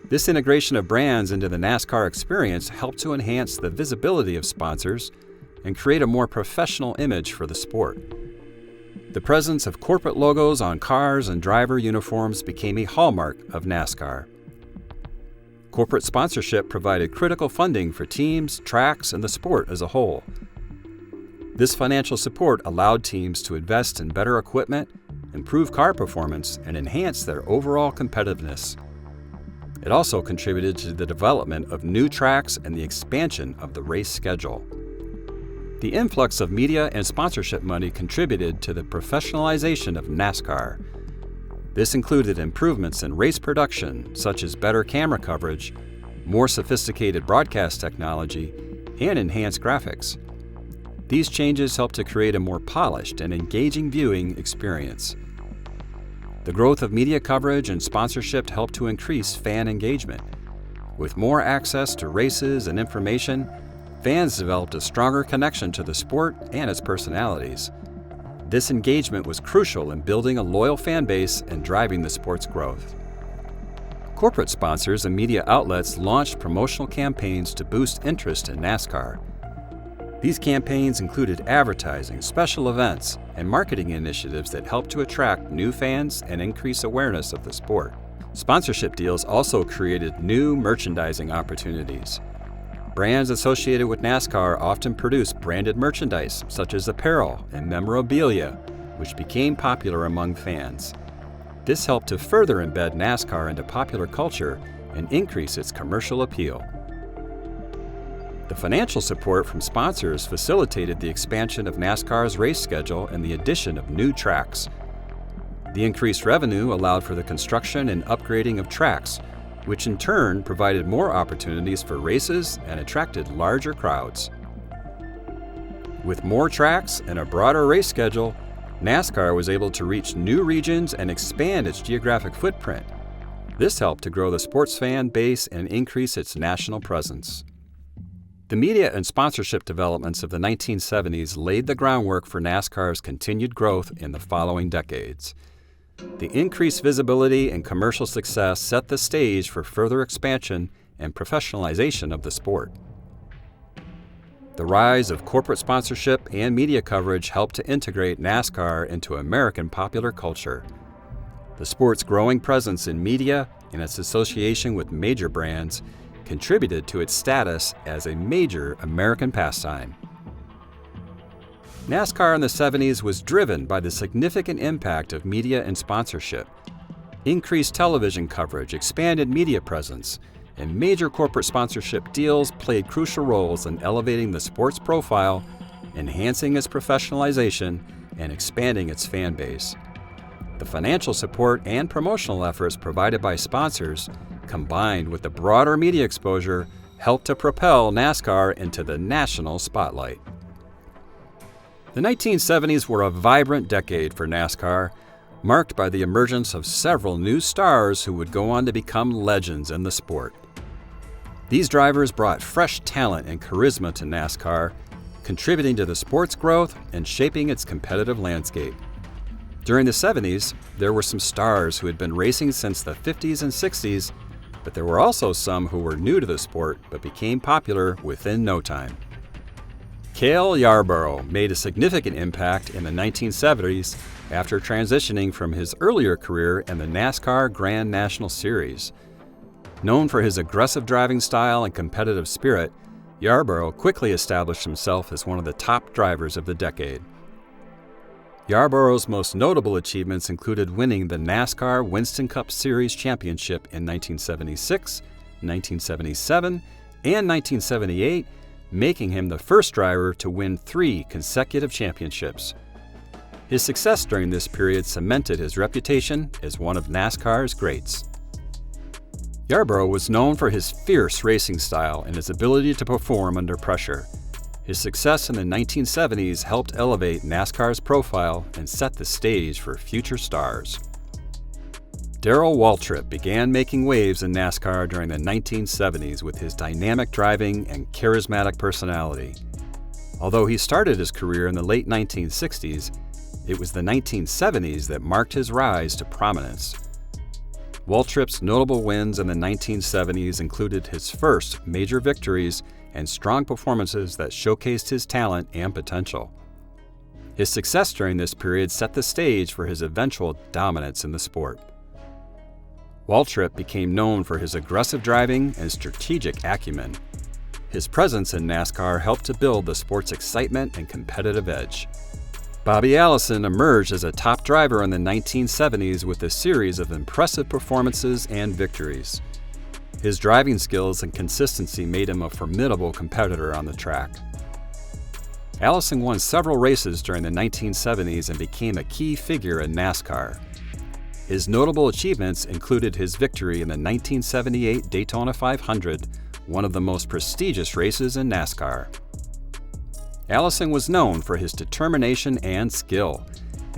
This integration of brands into the NASCAR experience helped to enhance the visibility of sponsors and create a more professional image for the sport. The presence of corporate logos on cars and driver uniforms became a hallmark of NASCAR. Corporate sponsorship provided critical funding for teams, tracks, and the sport as a whole. This financial support allowed teams to invest in better equipment, improve car performance, and enhance their overall competitiveness. It also contributed to the development of new tracks and the expansion of the race schedule. The influx of media and sponsorship money contributed to the professionalization of NASCAR. This included improvements in race production, such as better camera coverage, more sophisticated broadcast technology, and enhanced graphics. These changes helped to create a more polished and engaging viewing experience. The growth of media coverage and sponsorship helped to increase fan engagement. With more access to races and information, fans developed a stronger connection to the sport and its personalities. This engagement was crucial in building a loyal fan base and driving the sport's growth. Corporate sponsors and media outlets launched promotional campaigns to boost interest in NASCAR. These campaigns included advertising, special events, and marketing initiatives that helped to attract new fans and increase awareness of the sport. Sponsorship deals also created new merchandising opportunities. Brands associated with NASCAR often produced branded merchandise, such as apparel and memorabilia, which became popular among fans. This helped to further embed NASCAR into popular culture and increase its commercial appeal. The financial support from sponsors facilitated the expansion of NASCAR's race schedule and the addition of new tracks. The increased revenue allowed for the construction and upgrading of tracks, which in turn provided more opportunities for races and attracted larger crowds. With more tracks and a broader race schedule, NASCAR was able to reach new regions and expand its geographic footprint. This helped to grow the sports fan base and increase its national presence. The media and sponsorship developments of the 1970s laid the groundwork for NASCAR's continued growth in the following decades. The increased visibility and commercial success set the stage for further expansion and professionalization of the sport. The rise of corporate sponsorship and media coverage helped to integrate NASCAR into American popular culture. The sport's growing presence in media and its association with major brands contributed to its status as a major American pastime. NASCAR in the 70s was driven by the significant impact of media and sponsorship. Increased television coverage, expanded media presence, and major corporate sponsorship deals played crucial roles in elevating the sport's profile, enhancing its professionalization, and expanding its fan base. The financial support and promotional efforts provided by sponsors, combined with the broader media exposure, helped to propel NASCAR into the national spotlight. The 1970s were a vibrant decade for NASCAR, marked by the emergence of several new stars who would go on to become legends in the sport. These drivers brought fresh talent and charisma to NASCAR, contributing to the sport's growth and shaping its competitive landscape. During the 70s, there were some stars who had been racing since the 50s and 60s, but there were also some who were new to the sport but became popular within no time. Cale Yarborough made a significant impact in the 1970s after transitioning from his earlier career in the NASCAR Grand National Series. Known for his aggressive driving style and competitive spirit, Yarborough quickly established himself as one of the top drivers of the decade. Yarborough's most notable achievements included winning the NASCAR Winston Cup Series Championship in 1976, 1977, and 1978, making him the first driver to win 3 consecutive championships. His success during this period cemented his reputation as one of NASCAR's greats. Yarborough was known for his fierce racing style and his ability to perform under pressure. His success in the 1970s helped elevate NASCAR's profile and set the stage for future stars. Darrell Waltrip began making waves in NASCAR during the 1970s with his dynamic driving and charismatic personality. Although he started his career in the late 1960s, it was the 1970s that marked his rise to prominence. Waltrip's notable wins in the 1970s included his first major victories and strong performances that showcased his talent and potential. His success during this period set the stage for his eventual dominance in the sport. Waltrip became known for his aggressive driving and strategic acumen. His presence in NASCAR helped to build the sport's excitement and competitive edge. Bobby Allison emerged as a top driver in the 1970s with a series of impressive performances and victories. His driving skills and consistency made him a formidable competitor on the track. Allison won several races during the 1970s and became a key figure in NASCAR. His notable achievements included his victory in the 1978 Daytona 500, one of the most prestigious races in NASCAR. Allison was known for his determination and skill,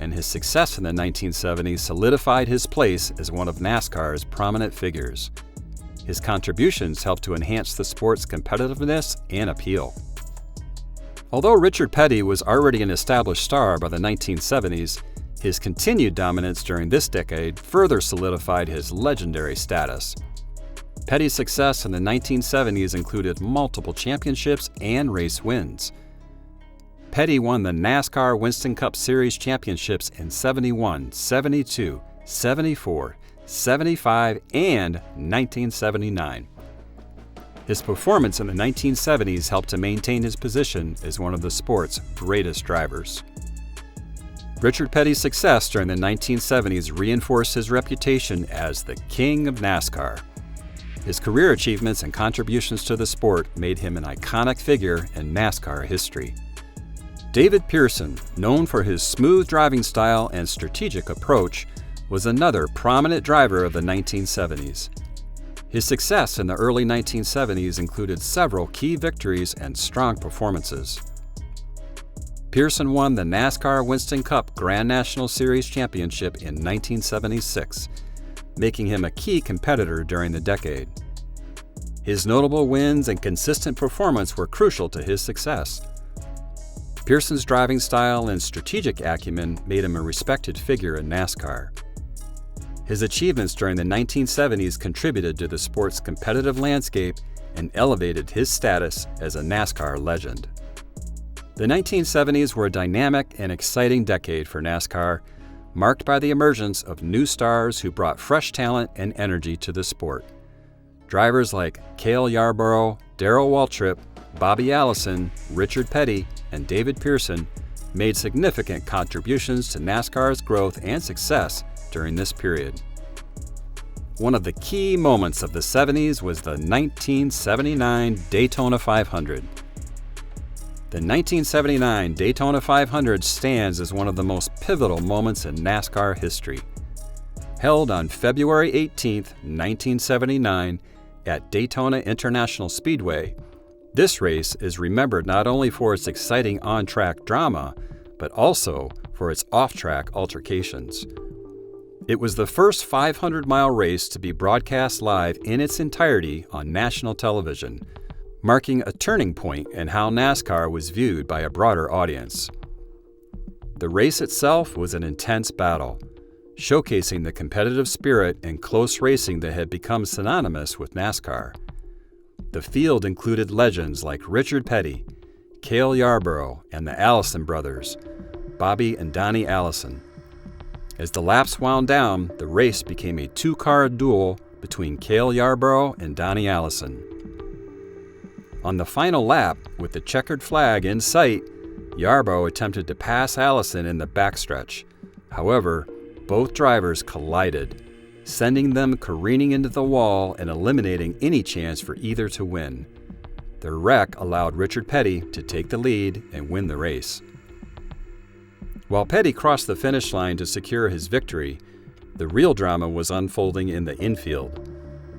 and his success in the 1970s solidified his place as one of NASCAR's prominent figures. His contributions helped to enhance the sport's competitiveness and appeal. Although Richard Petty was already an established star by the 1970s, his continued dominance during this decade further solidified his legendary status. Petty's success in the 1970s included multiple championships and race wins. Petty won the NASCAR Winston Cup Series championships in 71, 72, 74, 75, and 1979. His performance in the 1970s helped to maintain his position as one of the sport's greatest drivers. Richard Petty's success during the 1970s reinforced his reputation as the King of NASCAR. His career achievements and contributions to the sport made him an iconic figure in NASCAR history. David Pearson, known for his smooth driving style and strategic approach, was another prominent driver of the 1970s. His success in the early 1970s included several key victories and strong performances. Pearson won the NASCAR Winston Cup Grand National Series Championship in 1976, making him a key competitor during the decade. His notable wins and consistent performance were crucial to his success. Pearson's driving style and strategic acumen made him a respected figure in NASCAR. His achievements during the 1970s contributed to the sport's competitive landscape and elevated his status as a NASCAR legend. The 1970s were a dynamic and exciting decade for NASCAR, marked by the emergence of new stars who brought fresh talent and energy to the sport. Drivers like Cale Yarborough, Darrell Waltrip, Bobby Allison, Richard Petty, and David Pearson made significant contributions to NASCAR's growth and success during this period. One of the key moments of the 70s was the 1979 Daytona 500. The 1979 Daytona 500 stands as one of the most pivotal moments in NASCAR history. Held on February 18, 1979, at Daytona International Speedway, this race is remembered not only for its exciting on-track drama, but also for its off-track altercations. It was the first 500-mile race to be broadcast live in its entirety on national television, marking a turning point in how NASCAR was viewed by a broader audience. The race itself was an intense battle, showcasing the competitive spirit and close racing that had become synonymous with NASCAR. The field included legends like Richard Petty, Cale Yarborough, and the Allison brothers, Bobby and Donnie Allison. As the laps wound down, the race became a two-car duel between Cale Yarborough and Donnie Allison. On the final lap, with the checkered flag in sight, Yarborough attempted to pass Allison in the backstretch. However, both drivers collided, sending them careening into the wall and eliminating any chance for either to win. Their wreck allowed Richard Petty to take the lead and win the race. While Petty crossed the finish line to secure his victory, the real drama was unfolding in the infield.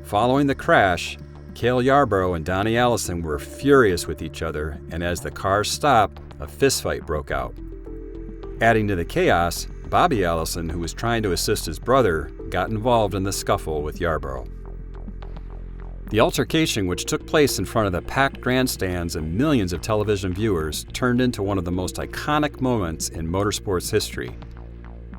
Following the crash, Cale Yarborough and Donnie Allison were furious with each other, and as the cars stopped, a fistfight broke out. Adding to the chaos, Bobby Allison, who was trying to assist his brother, got involved in the scuffle with Yarborough. The altercation, which took place in front of the packed grandstands and millions of television viewers, turned into one of the most iconic moments in motorsports history.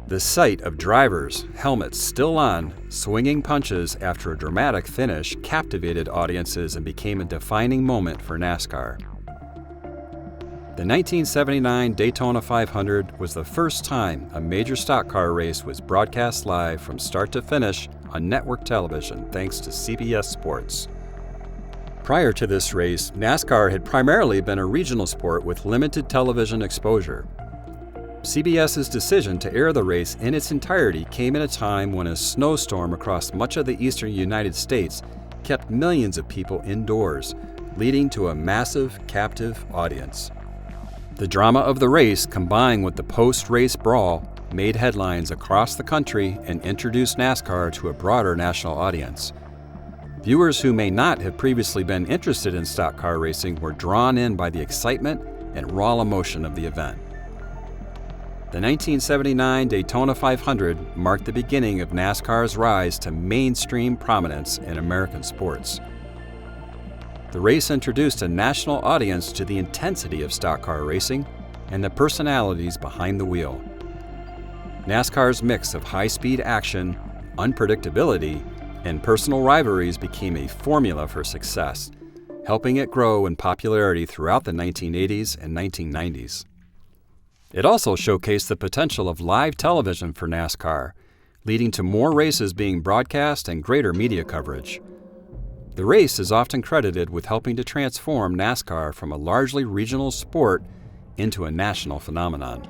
The sight of drivers, helmets still on, swinging punches after a dramatic finish captivated audiences and became a defining moment for NASCAR. The 1979 Daytona 500 was the first time a major stock car race was broadcast live from start to finish on network television thanks to CBS Sports. Prior to this race, NASCAR had primarily been a regional sport with limited television exposure. CBS's decision to air the race in its entirety came at a time when a snowstorm across much of the eastern United States kept millions of people indoors, leading to a massive captive audience. The drama of the race, combined with the post-race brawl, made headlines across the country and introduced NASCAR to a broader national audience. Viewers who may not have previously been interested in stock car racing were drawn in by the excitement and raw emotion of the event. The 1979 Daytona 500 marked the beginning of NASCAR's rise to mainstream prominence in American sports. The race introduced a national audience to the intensity of stock car racing and the personalities behind the wheel. NASCAR's mix of high-speed action, unpredictability, and personal rivalries became a formula for success, helping it grow in popularity throughout the 1980s and 1990s. It also showcased the potential of live television for NASCAR, leading to more races being broadcast and greater media coverage. The race is often credited with helping to transform NASCAR from a largely regional sport into a national phenomenon.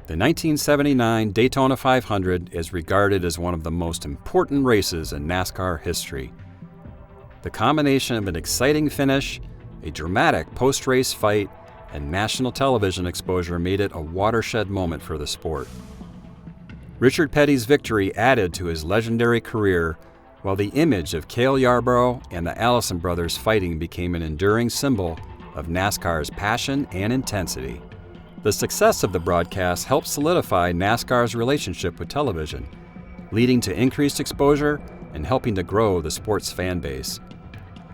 The 1979 Daytona 500 is regarded as one of the most important races in NASCAR history. The combination of an exciting finish, a dramatic post-race fight, and national television exposure made it a watershed moment for the sport. Richard Petty's victory added to his legendary career, while the image of Cale Yarborough and the Allison brothers fighting became an enduring symbol of NASCAR's passion and intensity. The success of the broadcast helped solidify NASCAR's relationship with television, leading to increased exposure and helping to grow the sport's fan base.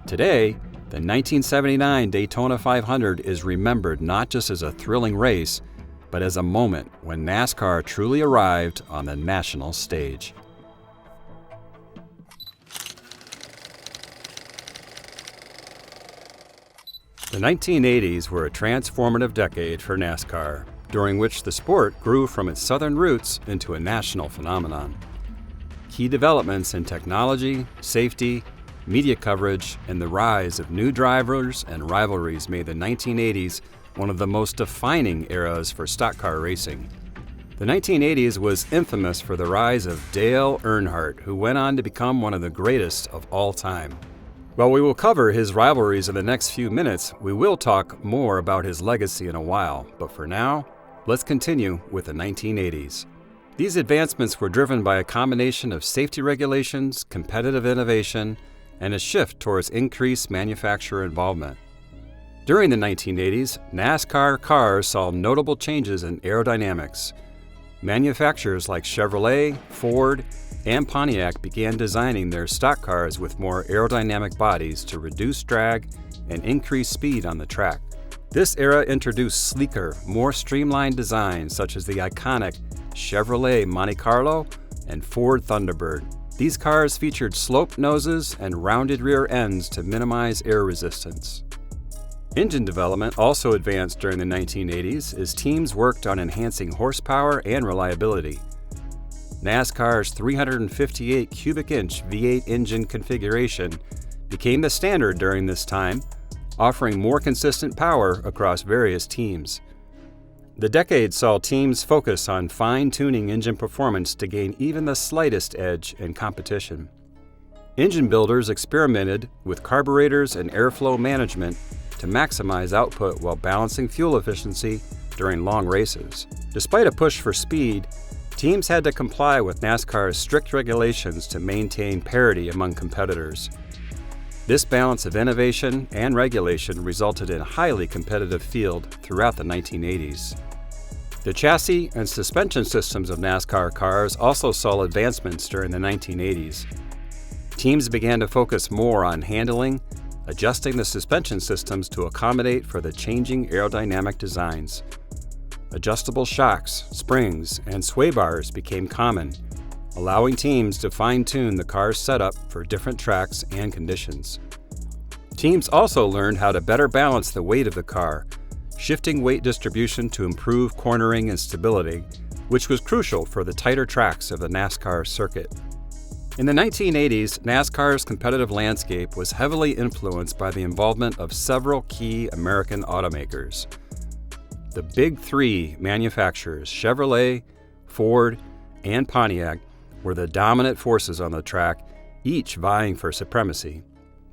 Today, the 1979 Daytona 500 is remembered not just as a thrilling race, but as a moment when NASCAR truly arrived on the national stage. The 1980s were a transformative decade for NASCAR, during which the sport grew from its southern roots into a national phenomenon. Key developments in technology, safety, media coverage, and the rise of new drivers and rivalries made the 1980s one of the most defining eras for stock car racing. The 1980s was infamous for the rise of Dale Earnhardt, who went on to become one of the greatest of all time. While we will cover his rivalries in the next few minutes, we will talk more about his legacy in a while, but for now, let's continue with the 1980s. These advancements were driven by a combination of safety regulations, competitive innovation, and a shift towards increased manufacturer involvement. During the 1980s, NASCAR cars saw notable changes in aerodynamics. Manufacturers like Chevrolet, Ford, and Pontiac began designing their stock cars with more aerodynamic bodies to reduce drag and increase speed on the track. This era introduced sleeker, more streamlined designs such as the iconic Chevrolet Monte Carlo and Ford Thunderbird. These cars featured sloped noses and rounded rear ends to minimize air resistance. Engine development also advanced during the 1980s as teams worked on enhancing horsepower and reliability. NASCAR's 358 cubic inch V8 engine configuration became the standard during this time, offering more consistent power across various teams. The decade saw teams focus on fine-tuning engine performance to gain even the slightest edge in competition. Engine builders experimented with carburetors and airflow management to maximize output while balancing fuel efficiency during long races. Despite a push for speed, teams had to comply with NASCAR's strict regulations to maintain parity among competitors. This balance of innovation and regulation resulted in a highly competitive field throughout the 1980s. The chassis and suspension systems of NASCAR cars also saw advancements during the 1980s. Teams began to focus more on handling, adjusting the suspension systems to accommodate for the changing aerodynamic designs. Adjustable shocks, springs, and sway bars became common, allowing teams to fine-tune the car's setup for different tracks and conditions. Teams also learned how to better balance the weight of the car, shifting weight distribution to improve cornering and stability, which was crucial for the tighter tracks of the NASCAR circuit. In the 1980s, NASCAR's competitive landscape was heavily influenced by the involvement of several key American automakers. The big three manufacturers, Chevrolet, Ford, and Pontiac, were the dominant forces on the track, each vying for supremacy.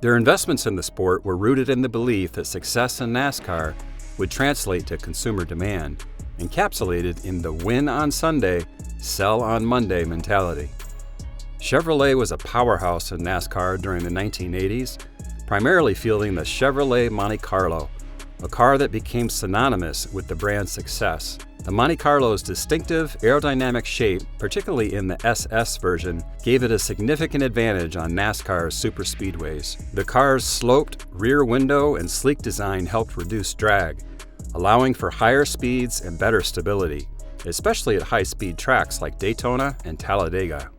Their investments in the sport were rooted in the belief that success in NASCAR would translate to consumer demand, encapsulated in the win on Sunday, sell on Monday mentality. Chevrolet was a powerhouse in NASCAR during the 1980s, primarily fielding the Chevrolet Monte Carlo, a car that became synonymous with the brand's success. The Monte Carlo's distinctive aerodynamic shape, particularly in the SS version, gave it a significant advantage on NASCAR's superspeedways. The car's sloped rear window and sleek design helped reduce drag, allowing for higher speeds and better stability, especially at high-speed tracks like Daytona and Talladega.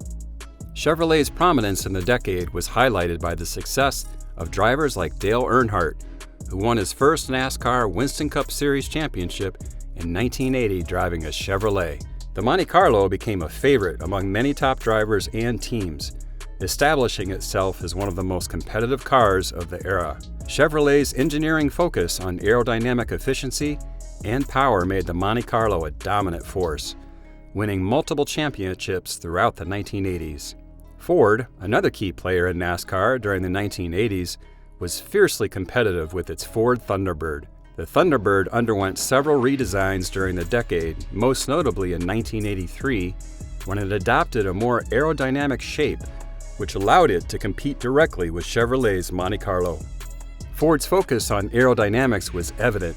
Chevrolet's prominence in the decade was highlighted by the success of drivers like Dale Earnhardt, who won his first NASCAR Winston Cup Series championship in 1980 driving a Chevrolet. The Monte Carlo became a favorite among many top drivers and teams, establishing itself as one of the most competitive cars of the era. Chevrolet's engineering focus on aerodynamic efficiency and power made the Monte Carlo a dominant force, winning multiple championships throughout the 1980s. Ford, another key player in NASCAR during the 1980s, was fiercely competitive with its Ford Thunderbird. The Thunderbird underwent several redesigns during the decade, most notably in 1983, when it adopted a more aerodynamic shape, which allowed it to compete directly with Chevrolet's Monte Carlo. Ford's focus on aerodynamics was evident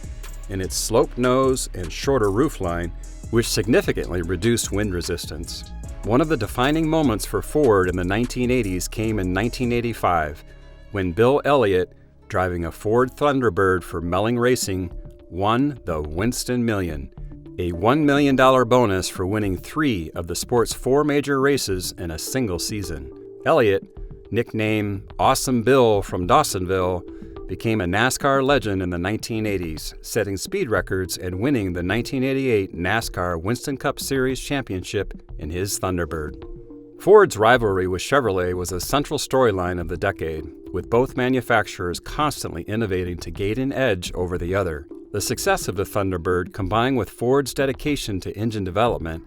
in its sloped nose and shorter roofline, which significantly reduced wind resistance. One of the defining moments for Ford in the 1980s came in 1985, when Bill Elliott, driving a Ford Thunderbird for Melling Racing, won the Winston Million, a $1 million bonus for winning 3 of the sport's 4 major races in a single season. Elliott, nicknamed Awesome Bill from Dawsonville, became a NASCAR legend in the 1980s, setting speed records and winning the 1988 NASCAR Winston Cup Series championship in his Thunderbird. Ford's rivalry with Chevrolet was a central storyline of the decade, with both manufacturers constantly innovating to gain an edge over the other. The success of the Thunderbird, combined with Ford's dedication to engine development,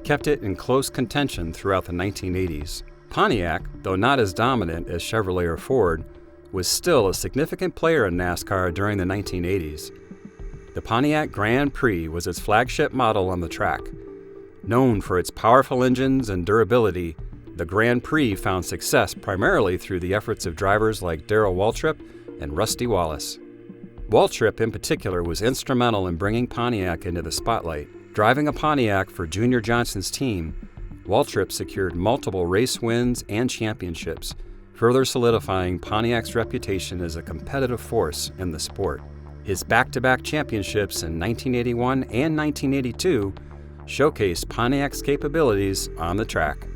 kept it in close contention throughout the 1980s. Pontiac, though not as dominant as Chevrolet or Ford, was still a significant player in NASCAR during the 1980s. The Pontiac Grand Prix was its flagship model on the track. Known for its powerful engines and durability, the Grand Prix found success primarily through the efforts of drivers like Darrell Waltrip and Rusty Wallace. Waltrip, in particular, was instrumental in bringing Pontiac into the spotlight. Driving a Pontiac for Junior Johnson's team, Waltrip secured multiple race wins and championships, further solidifying Pontiac's reputation as a competitive force in the sport. His back-to-back championships in 1981 and 1982 showcased Pontiac's capabilities on the track.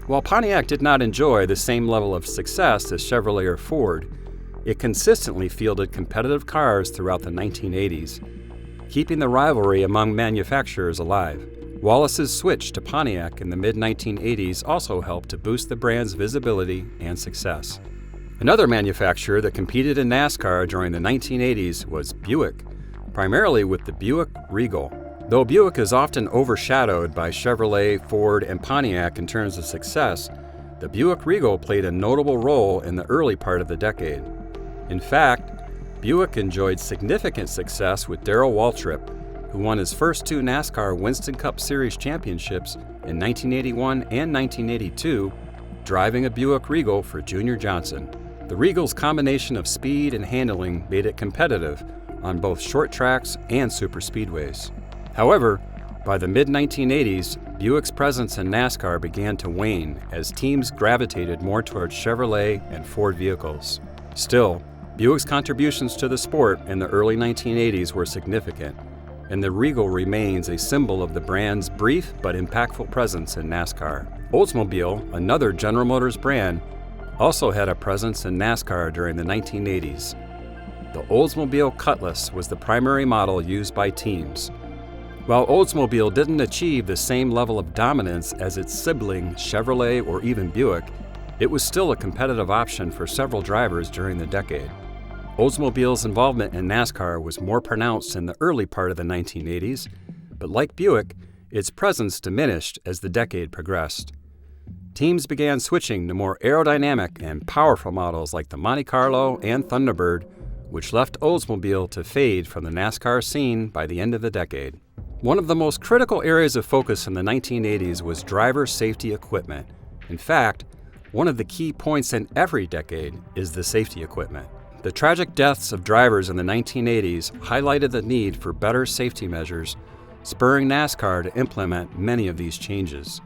While Pontiac did not enjoy the same level of success as Chevrolet or Ford, it consistently fielded competitive cars throughout the 1980s, keeping the rivalry among manufacturers alive. Wallace's switch to Pontiac in the mid-1980s also helped to boost the brand's visibility and success. Another manufacturer that competed in NASCAR during the 1980s was Buick, primarily with the Buick Regal. Though Buick is often overshadowed by Chevrolet, Ford, and Pontiac in terms of success, the Buick Regal played a notable role in the early part of the decade. In fact, Buick enjoyed significant success with Darrell Waltrip, who won his first 2 NASCAR Winston Cup Series championships in 1981 and 1982, driving a Buick Regal for Junior Johnson. The Regal's combination of speed and handling made it competitive on both short tracks and superspeedways. However, by the mid-1980s, Buick's presence in NASCAR began to wane as teams gravitated more towards Chevrolet and Ford vehicles. Still, Buick's contributions to the sport in the early 1980s were significant, and the Regal remains a symbol of the brand's brief but impactful presence in NASCAR. Oldsmobile, another General Motors brand, also had a presence in NASCAR during the 1980s. The Oldsmobile Cutlass was the primary model used by teams. While Oldsmobile didn't achieve the same level of dominance as its sibling Chevrolet or even Buick, it was still a competitive option for several drivers during the decade. Oldsmobile's involvement in NASCAR was more pronounced in the early part of the 1980s, but like Buick, its presence diminished as the decade progressed. Teams began switching to more aerodynamic and powerful models like the Monte Carlo and Thunderbird, which left Oldsmobile to fade from the NASCAR scene by the end of the decade. One of the most critical areas of focus in the 1980s was driver safety equipment. In fact, one of the key points in every decade is the safety equipment. The tragic deaths of drivers in the 1980s highlighted the need for better safety measures, spurring NASCAR to implement many of these changes.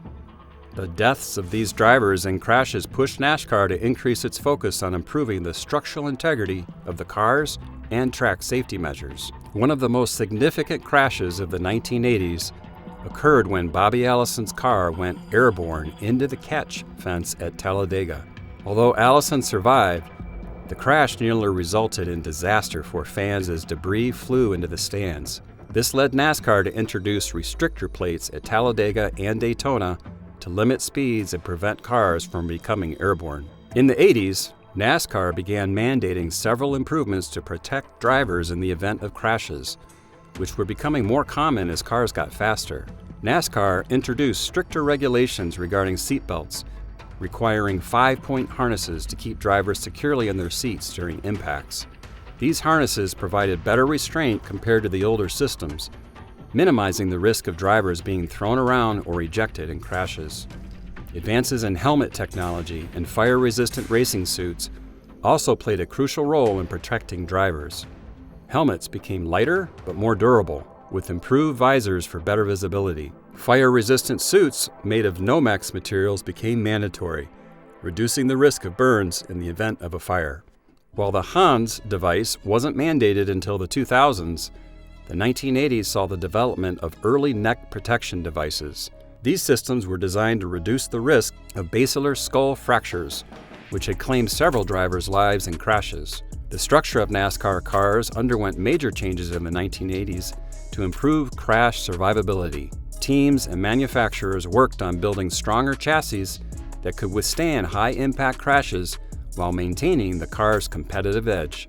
The deaths of these drivers and crashes pushed NASCAR to increase its focus on improving the structural integrity of the cars and track safety measures. One of the most significant crashes of the 1980s occurred when Bobby Allison's car went airborne into the catch fence at Talladega. Although Allison survived, the crash nearly resulted in disaster for fans as debris flew into the stands. This led NASCAR to introduce restrictor plates at Talladega and Daytona to limit speeds and prevent cars from becoming airborne. In the 80s, NASCAR began mandating several improvements to protect drivers in the event of crashes, which were becoming more common as cars got faster. NASCAR introduced stricter regulations regarding seatbelts, requiring 5-point harnesses to keep drivers securely in their seats during impacts. These harnesses provided better restraint compared to the older systems, minimizing the risk of drivers being thrown around or ejected in crashes. Advances in helmet technology and fire-resistant racing suits also played a crucial role in protecting drivers. Helmets became lighter but more durable, with improved visors for better visibility. Fire-resistant suits made of Nomex materials became mandatory, reducing the risk of burns in the event of a fire. While the Hans device wasn't mandated until the 2000s, the 1980s saw the development of early neck protection devices. These systems were designed to reduce the risk of basilar skull fractures, which had claimed several drivers' lives in crashes. The structure of NASCAR cars underwent major changes in the 1980s to improve crash survivability. Teams and manufacturers worked on building stronger chassis that could withstand high-impact crashes while maintaining the car's competitive edge.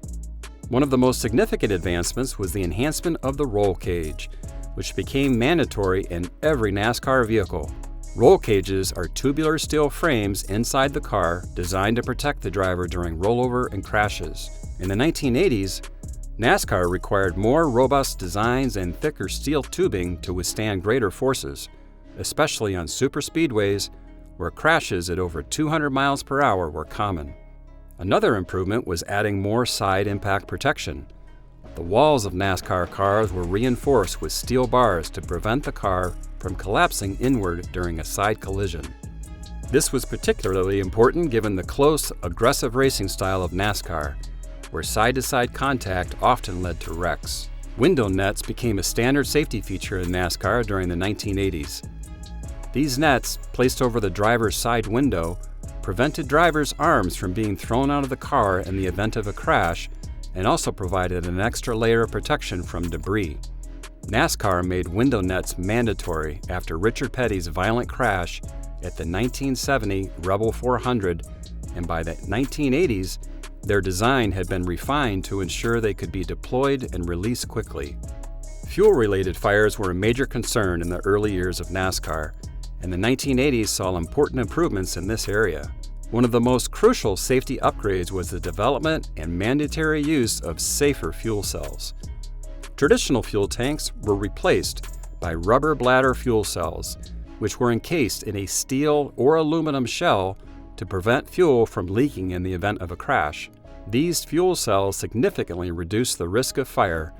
One of the most significant advancements was the enhancement of the roll cage, which became mandatory in every NASCAR vehicle. Roll cages are tubular steel frames inside the car designed to protect the driver during rollover and crashes. In the 1980s, NASCAR required more robust designs and thicker steel tubing to withstand greater forces, especially on superspeedways where crashes at over 200 miles per hour were common. Another improvement was adding more side impact protection. The walls of NASCAR cars were reinforced with steel bars to prevent the car from collapsing inward during a side collision. This was particularly important given the close, aggressive racing style of NASCAR, where side-to-side contact often led to wrecks. Window nets became a standard safety feature in NASCAR during the 1980s. These nets, placed over the driver's side window, prevented drivers' arms from being thrown out of the car in the event of a crash and also provided an extra layer of protection from debris. NASCAR made window nets mandatory after Richard Petty's violent crash at the 1970 Rebel 400, and by the 1980s, their design had been refined to ensure they could be deployed and released quickly. Fuel-related fires were a major concern in the early years of NASCAR, and the 1980s saw important improvements in this area. One of the most crucial safety upgrades was the development and mandatory use of safer fuel cells. Traditional fuel tanks were replaced by rubber bladder fuel cells, which were encased in a steel or aluminum shell to prevent fuel from leaking in the event of a crash. These fuel cells significantly reduced the risk of fire,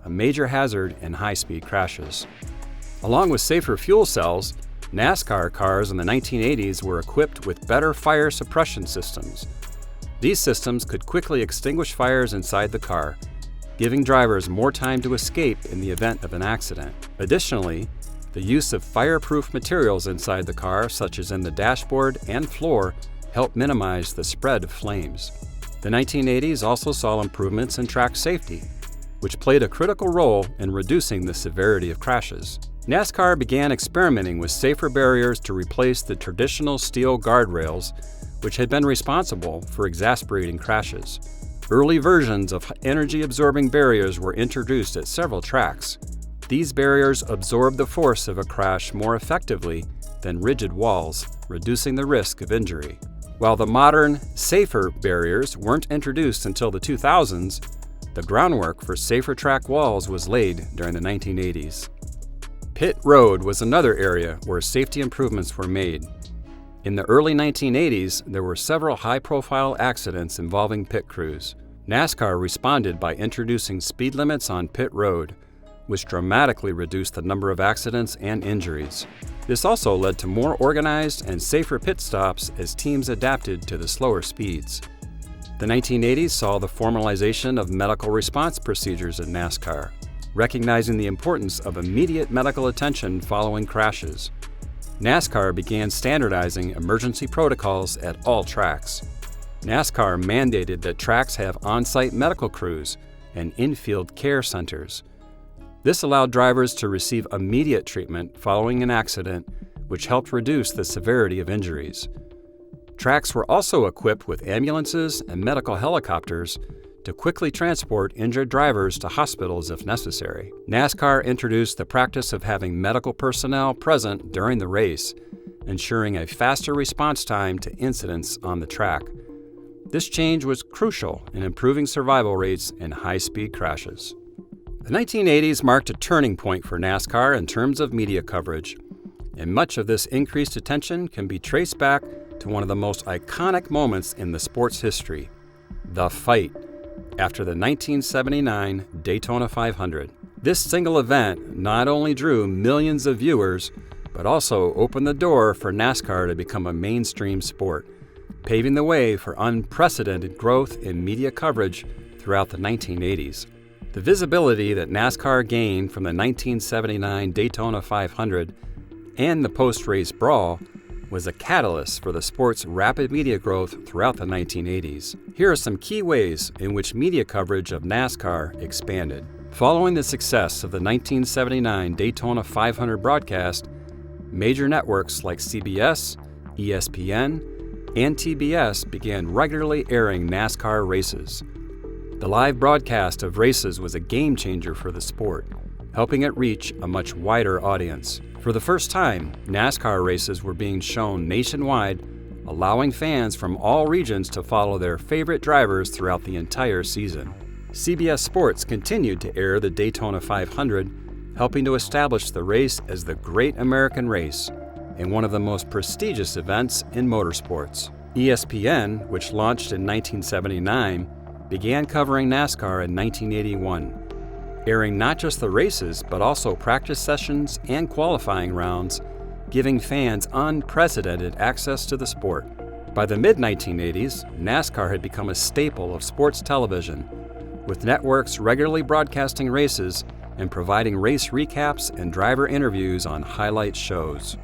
a major hazard in high-speed crashes. Along with safer fuel cells, NASCAR cars in the 1980s were equipped with better fire suppression systems. These systems could quickly extinguish fires inside the car, giving drivers more time to escape in the event of an accident. Additionally, the use of fireproof materials inside the car, such as in the dashboard and floor, helped minimize the spread of flames. The 1980s also saw improvements in track safety, which played a critical role in reducing the severity of crashes. NASCAR began experimenting with safer barriers to replace the traditional steel guardrails, which had been responsible for exacerbating crashes. Early versions of energy-absorbing barriers were introduced at several tracks. These barriers absorb the force of a crash more effectively than rigid walls, reducing the risk of injury. While the modern, safer barriers weren't introduced until the 2000s, the groundwork for safer track walls was laid during the 1980s. Pit road was another area where safety improvements were made. In the early 1980s, there were several high-profile accidents involving pit crews. NASCAR responded by introducing speed limits on pit road, which dramatically reduced the number of accidents and injuries. This also led to more organized and safer pit stops as teams adapted to the slower speeds. The 1980s saw the formalization of medical response procedures in NASCAR, recognizing the importance of immediate medical attention following crashes. NASCAR began standardizing emergency protocols at all tracks. NASCAR mandated that tracks have on-site medical crews and infield care centers. This allowed drivers to receive immediate treatment following an accident, which helped reduce the severity of injuries. Tracks were also equipped with ambulances and medical helicopters to quickly transport injured drivers to hospitals if necessary. NASCAR introduced the practice of having medical personnel present during the race, ensuring a faster response time to incidents on the track. This change was crucial in improving survival rates in high-speed crashes. The 1980s marked a turning point for NASCAR in terms of media coverage, and much of this increased attention can be traced back to one of the most iconic moments in the sport's history, the fight after the 1979 Daytona 500. This single event not only drew millions of viewers, but also opened the door for NASCAR to become a mainstream sport, paving the way for unprecedented growth in media coverage throughout the 1980s. The visibility that NASCAR gained from the 1979 Daytona 500 and the post-race brawl was a catalyst for the sport's rapid media growth throughout the 1980s. Here are some key ways in which media coverage of NASCAR expanded. Following the success of the 1979 Daytona 500 broadcast, major networks like CBS, ESPN, and TBS began regularly airing NASCAR races. The live broadcast of races was a game changer for the sport, helping it reach a much wider audience. For the first time, NASCAR races were being shown nationwide, allowing fans from all regions to follow their favorite drivers throughout the entire season. CBS Sports continued to air the Daytona 500, helping to establish the race as the Great American Race and one of the most prestigious events in motorsports. ESPN, which launched in 1979, began covering NASCAR in 1981, airing not just the races but also practice sessions and qualifying rounds, giving fans unprecedented access to the sport. By the mid-1980s, NASCAR had become a staple of sports television, with networks regularly broadcasting races and providing race recaps and driver interviews on highlight shows.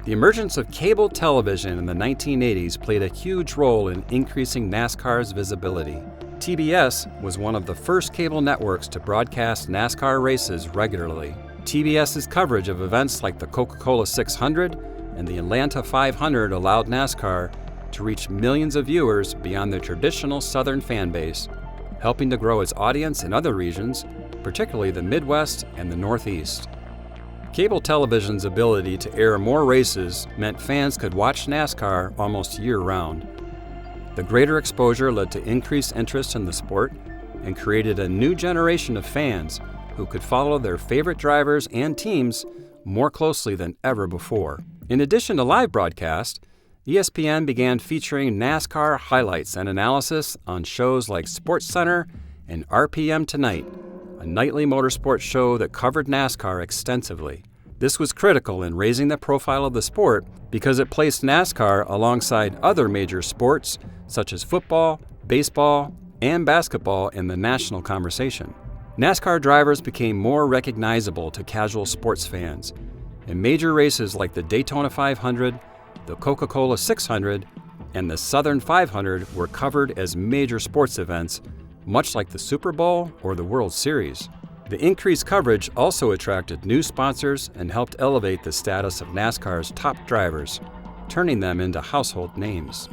The emergence of cable television in the 1980s played a huge role in increasing NASCAR's visibility. TBS was one of the first cable networks to broadcast NASCAR races regularly. TBS's coverage of events like the Coca-Cola 600 and the Atlanta 500 allowed NASCAR to reach millions of viewers beyond the traditional Southern fan base, helping to grow its audience in other regions, particularly the Midwest and the Northeast. Cable television's ability to air more races meant fans could watch NASCAR almost year-round. The greater exposure led to increased interest in the sport and created a new generation of fans who could follow their favorite drivers and teams more closely than ever before. In addition to live broadcast, ESPN began featuring NASCAR highlights and analysis on shows like SportsCenter and RPM Tonight, a nightly motorsports show that covered NASCAR extensively. This was critical in raising the profile of the sport because it placed NASCAR alongside other major sports such as football, baseball, and basketball in the national conversation. NASCAR drivers became more recognizable to casual sports fans, and major races like the Daytona 500, the Coca-Cola 600, and the Southern 500 were covered as major sports events, much like the Super Bowl or the World Series. The increased coverage also attracted new sponsors and helped elevate the status of NASCAR's top drivers, turning them into household names.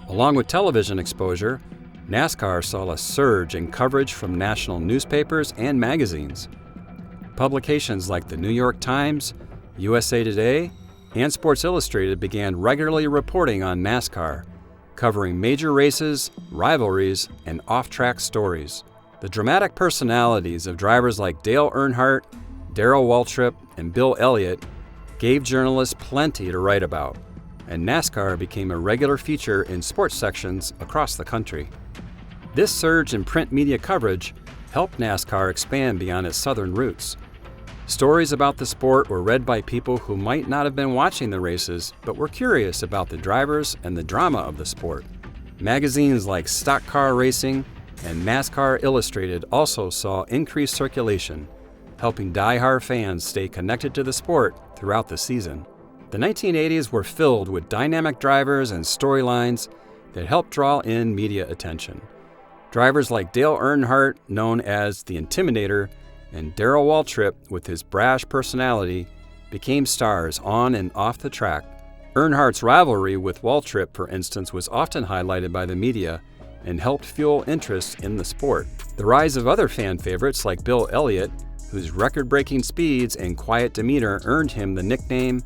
Along with television exposure, NASCAR saw a surge in coverage from national newspapers and magazines. Publications like the New York Times, USA Today, and Sports Illustrated began regularly reporting on NASCAR, covering major races, rivalries, and off-track stories. The dramatic personalities of drivers like Dale Earnhardt, Darrell Waltrip, and Bill Elliott gave journalists plenty to write about, and NASCAR became a regular feature in sports sections across the country. This surge in print media coverage helped NASCAR expand beyond its southern roots. Stories about the sport were read by people who might not have been watching the races, but were curious about the drivers and the drama of the sport. Magazines like Stock Car Racing and NASCAR Illustrated also saw increased circulation, helping die-hard fans stay connected to the sport throughout the season. The 1980s were filled with dynamic drivers and storylines that helped draw in media attention. Drivers like Dale Earnhardt, known as the Intimidator, and Darrell Waltrip, with his brash personality, became stars on and off the track. Earnhardt's rivalry with Waltrip, for instance, was often highlighted by the media and helped fuel interest in the sport. The rise of other fan favorites like Bill Elliott, whose record-breaking speeds and quiet demeanor earned him the nickname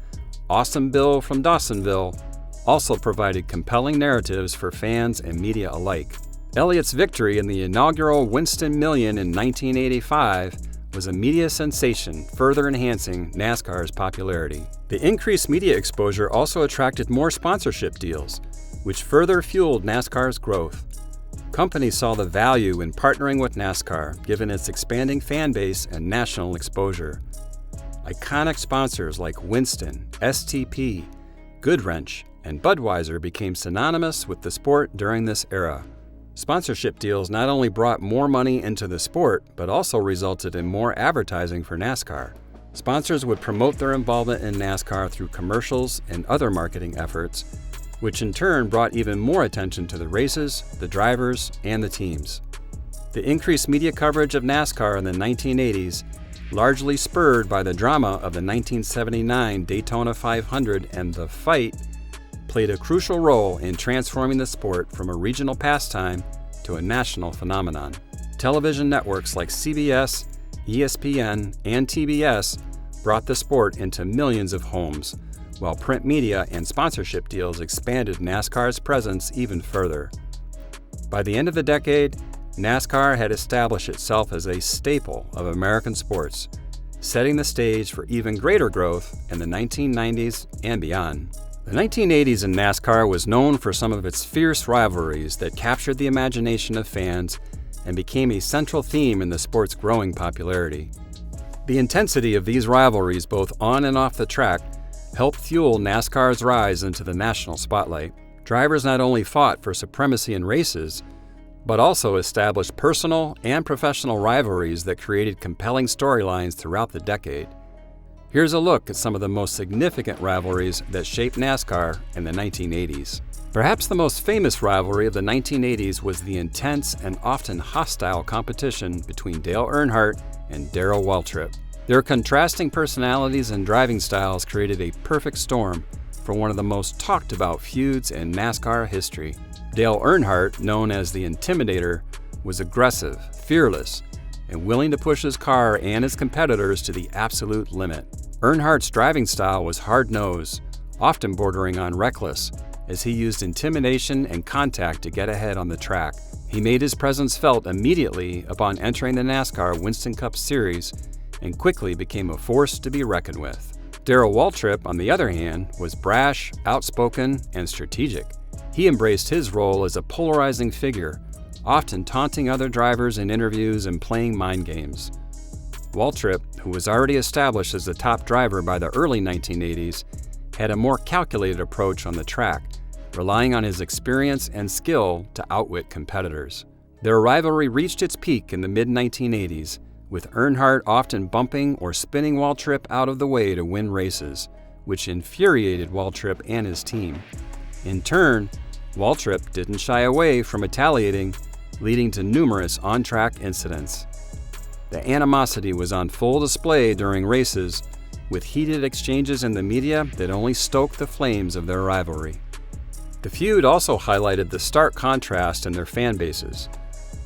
Awesome Bill from Dawsonville, also provided compelling narratives for fans and media alike. Elliott's victory in the inaugural Winston Million in 1985 was a media sensation, further enhancing NASCAR's popularity. The increased media exposure also attracted more sponsorship deals, which further fueled NASCAR's growth. Companies saw the value in partnering with NASCAR, given its expanding fan base and national exposure. Iconic sponsors like Winston, STP, Goodwrench, and Budweiser became synonymous with the sport during this era. Sponsorship deals not only brought more money into the sport, but also resulted in more advertising for NASCAR. Sponsors would promote their involvement in NASCAR through commercials and other marketing efforts, which in turn brought even more attention to the races, the drivers, and the teams. The increased media coverage of NASCAR in the 1980s, largely spurred by the drama of the 1979 Daytona 500 and the fight, played a crucial role in transforming the sport from a regional pastime to a national phenomenon. Television networks like CBS, ESPN, and TBS brought the sport into millions of homes, while print media and sponsorship deals expanded NASCAR's presence even further. By the end of the decade, NASCAR had established itself as a staple of American sports, setting the stage for even greater growth in the 1990s and beyond. The 1980s in NASCAR was known for some of its fierce rivalries that captured the imagination of fans and became a central theme in the sport's growing popularity. The intensity of these rivalries, both on and off the track, helped fuel NASCAR's rise into the national spotlight. Drivers not only fought for supremacy in races, but also established personal and professional rivalries that created compelling storylines throughout the decade. Here's a look at some of the most significant rivalries that shaped NASCAR in the 1980s. Perhaps the most famous rivalry of the 1980s was the intense and often hostile competition between Dale Earnhardt and Darrell Waltrip. Their contrasting personalities and driving styles created a perfect storm for one of the most talked about feuds in NASCAR history. Dale Earnhardt, known as the Intimidator, was aggressive, fearless, and willing to push his car and his competitors to the absolute limit. Earnhardt's driving style was hard-nosed, often bordering on reckless, as he used intimidation and contact to get ahead on the track. He made his presence felt immediately upon entering the NASCAR Winston Cup Series and quickly became a force to be reckoned with. Darrell Waltrip, on the other hand, was brash, outspoken, and strategic. He embraced his role as a polarizing figure, often taunting other drivers in interviews and playing mind games. Waltrip, who was already established as the top driver by the early 1980s, had a more calculated approach on the track, relying on his experience and skill to outwit competitors. Their rivalry reached its peak in the mid-1980s, with Earnhardt often bumping or spinning Waltrip out of the way to win races, which infuriated Waltrip and his team. In turn, Waltrip didn't shy away from retaliating, leading to numerous on-track incidents. The animosity was on full display during races, with heated exchanges in the media that only stoked the flames of their rivalry. The feud also highlighted the stark contrast in their fan bases.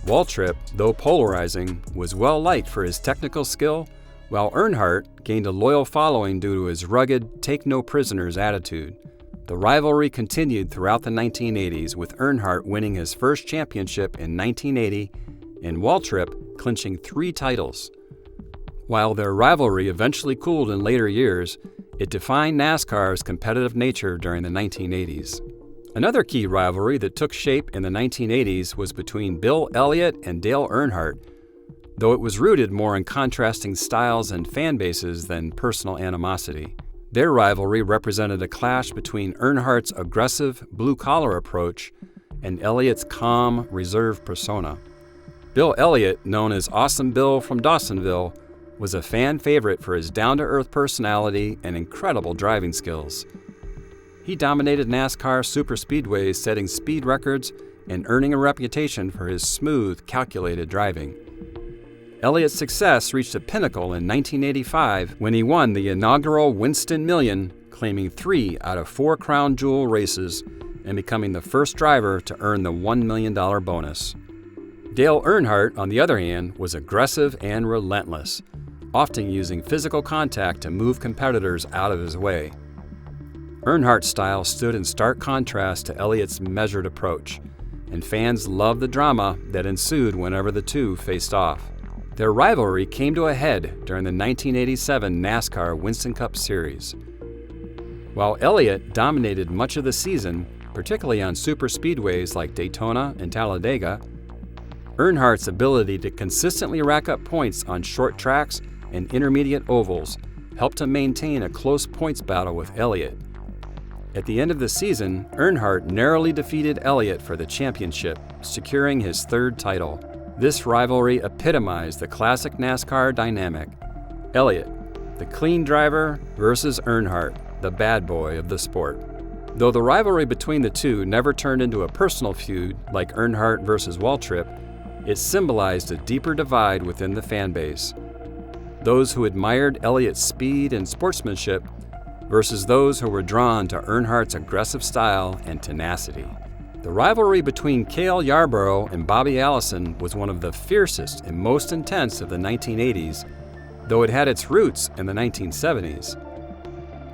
Waltrip, though polarizing, was well-liked for his technical skill, while Earnhardt gained a loyal following due to his rugged, take-no-prisoners attitude. The rivalry continued throughout the 1980s, with Earnhardt winning his first championship in 1980 and Waltrip clinching 3 titles. While their rivalry eventually cooled in later years, it defined NASCAR's competitive nature during the 1980s. Another key rivalry that took shape in the 1980s was between Bill Elliott and Dale Earnhardt, though it was rooted more in contrasting styles and fan bases than personal animosity. Their rivalry represented a clash between Earnhardt's aggressive, blue-collar approach and Elliott's calm, reserved persona. Bill Elliott, known as Awesome Bill from Dawsonville, was a fan favorite for his down-to-earth personality and incredible driving skills. He dominated NASCAR superspeedways, setting speed records and earning a reputation for his smooth, calculated driving. Elliott's success reached a pinnacle in 1985 when he won the inaugural Winston Million, claiming 3 out of 4 crown jewel races and becoming the first driver to earn the $1 million bonus. Dale Earnhardt, on the other hand, was aggressive and relentless, often using physical contact to move competitors out of his way. Earnhardt's style stood in stark contrast to Elliott's measured approach, and fans loved the drama that ensued whenever the two faced off. Their rivalry came to a head during the 1987 NASCAR Winston Cup Series. While Elliott dominated much of the season, particularly on superspeedways like Daytona and Talladega, Earnhardt's ability to consistently rack up points on short tracks and intermediate ovals helped him maintain a close points battle with Elliott. At the end of the season, Earnhardt narrowly defeated Elliott for the championship, securing his third title. This rivalry epitomized the classic NASCAR dynamic. Elliott, the clean driver, versus Earnhardt, the bad boy of the sport. Though the rivalry between the two never turned into a personal feud like Earnhardt versus Waltrip, it symbolized a deeper divide within the fan base. Those who admired Elliott's speed and sportsmanship versus those who were drawn to Earnhardt's aggressive style and tenacity. The rivalry between Cale Yarborough and Bobby Allison was one of the fiercest and most intense of the 1980s, though it had its roots in the 1970s.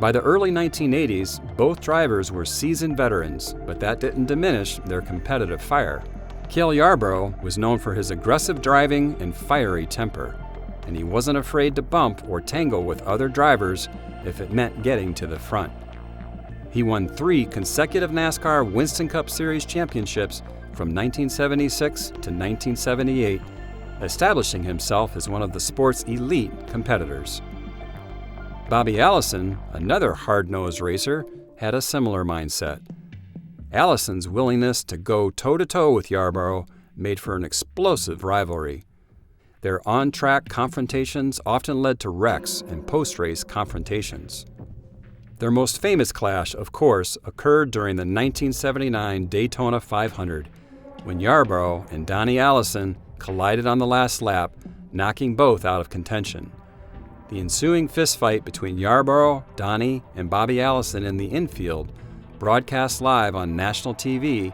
By the early 1980s, both drivers were seasoned veterans, but that didn't diminish their competitive fire. Cale Yarborough was known for his aggressive driving and fiery temper, and he wasn't afraid to bump or tangle with other drivers if it meant getting to the front. He won 3 consecutive NASCAR Winston Cup Series championships from 1976 to 1978, establishing himself as one of the sport's elite competitors. Bobby Allison, another hard-nosed racer, had a similar mindset. Allison's willingness to go toe-to-toe with Yarborough made for an explosive rivalry. Their on-track confrontations often led to wrecks and post-race confrontations. Their most famous clash, of course, occurred during the 1979 Daytona 500, when Yarborough and Donnie Allison collided on the last lap, knocking both out of contention. The ensuing fistfight between Yarborough, Donnie, and Bobby Allison in the infield, broadcast live on national TV,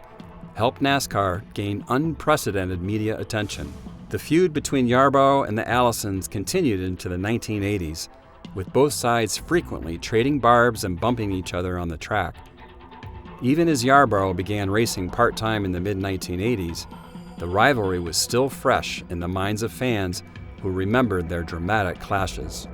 helped NASCAR gain unprecedented media attention. The feud between Yarborough and the Allisons continued into the 1980s, with both sides frequently trading barbs and bumping each other on the track. Even as Yarborough began racing part-time in the mid-1980s, the rivalry was still fresh in the minds of fans who remembered their dramatic clashes.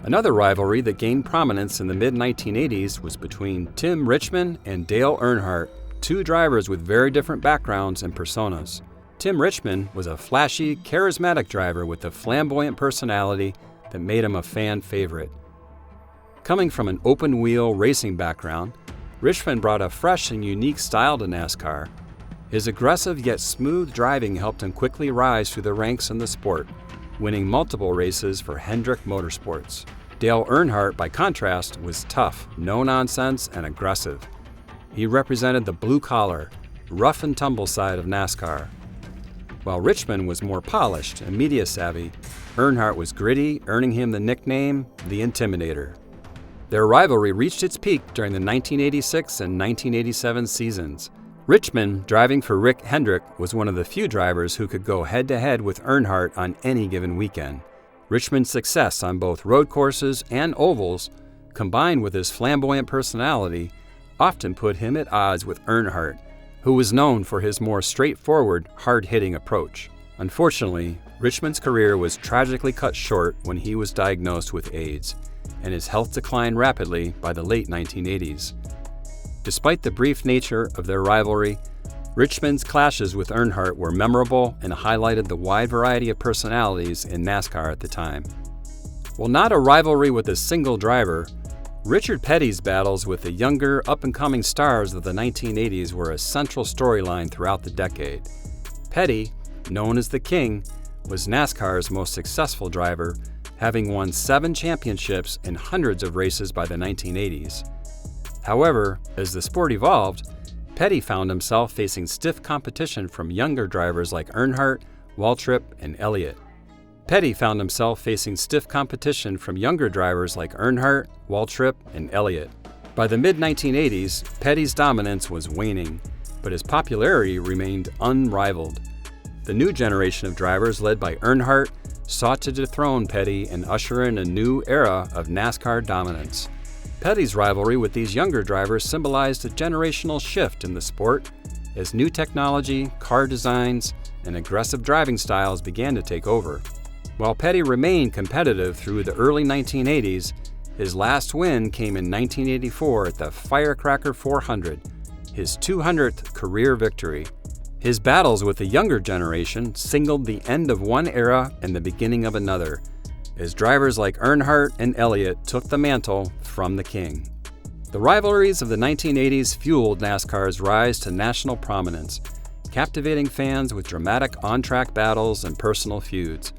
Another rivalry that gained prominence in the mid-1980s was between Tim Richmond and Dale Earnhardt, 2 drivers with very different backgrounds and personas. Tim Richmond was a flashy, charismatic driver with a flamboyant personality that made him a fan favorite. Coming from an open-wheel racing background, Richmond brought a fresh and unique style to NASCAR. His aggressive yet smooth driving helped him quickly rise through the ranks in the sport, winning multiple races for Hendrick Motorsports. Dale Earnhardt, by contrast, was tough, no-nonsense, and aggressive. He represented the blue-collar, rough-and-tumble side of NASCAR. While Richmond was more polished and media-savvy, Earnhardt was gritty, earning him the nickname The Intimidator. Their rivalry reached its peak during the 1986 and 1987 seasons. Richmond, driving for Rick Hendrick, was one of the few drivers who could go head-to-head with Earnhardt on any given weekend. Richmond's success on both road courses and ovals, combined with his flamboyant personality, often put him at odds with Earnhardt, who was known for his more straightforward, hard-hitting approach. Unfortunately, Richmond's career was tragically cut short when he was diagnosed with AIDS, and his health declined rapidly by the late 1980s. Despite the brief nature of their rivalry, Richmond's clashes with Earnhardt were memorable and highlighted the wide variety of personalities in NASCAR at the time. While not a rivalry with a single driver, Richard Petty's battles with the younger, up-and-coming stars of the 1980s were a central storyline throughout the decade. Petty, known as the King, was NASCAR's most successful driver, having won 7 championships and hundreds of races by the 1980s. However, as the sport evolved, Petty found himself facing stiff competition from younger drivers like Earnhardt, Waltrip, and Elliott. Petty found himself facing stiff competition from younger drivers like Earnhardt, Waltrip, and Elliott. By the mid-1980s, Petty's dominance was waning, but his popularity remained unrivaled. The new generation of drivers led by Earnhardt sought to dethrone Petty and usher in a new era of NASCAR dominance. Petty's rivalry with these younger drivers symbolized a generational shift in the sport as new technology, car designs, and aggressive driving styles began to take over. While Petty remained competitive through the early 1980s, his last win came in 1984 at the Firecracker 400, his 200th career victory. His battles with the younger generation signaled the end of one era and the beginning of another, as drivers like Earnhardt and Elliott took the mantle from the King. The rivalries of the 1980s fueled NASCAR's rise to national prominence, captivating fans with dramatic on-track battles and personal feuds.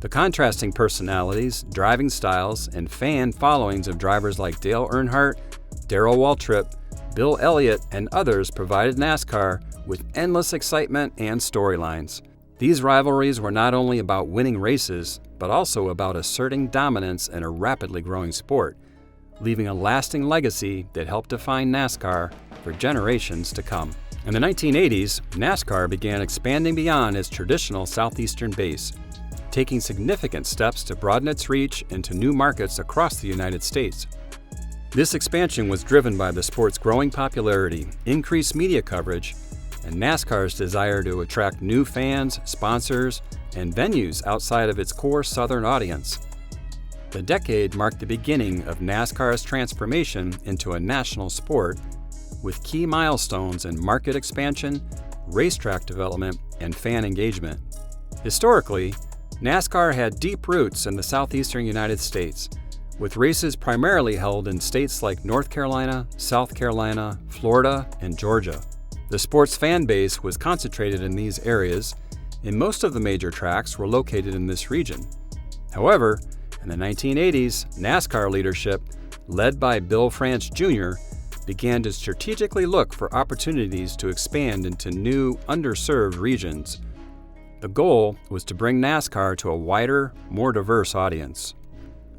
The contrasting personalities, driving styles, and fan followings of drivers like Dale Earnhardt, Darrell Waltrip, Bill Elliott, and others provided NASCAR with endless excitement and storylines. These rivalries were not only about winning races, but also about asserting dominance in a rapidly growing sport, leaving a lasting legacy that helped define NASCAR for generations to come. In the 1980s, NASCAR began expanding beyond its traditional southeastern base, taking significant steps to broaden its reach into new markets across the United States. This expansion was driven by the sport's growing popularity, increased media coverage, and NASCAR's desire to attract new fans, sponsors, and venues outside of its core Southern audience. The decade marked the beginning of NASCAR's transformation into a national sport, with key milestones in market expansion, racetrack development, and fan engagement. Historically, NASCAR had deep roots in the southeastern United States, with races primarily held in states like North Carolina, South Carolina, Florida, and Georgia. The sport's fan base was concentrated in these areas, and most of the major tracks were located in this region. However, in the 1980s, NASCAR leadership, led by Bill France Jr., began to strategically look for opportunities to expand into new, underserved regions. The goal was to bring NASCAR to a wider, more diverse audience.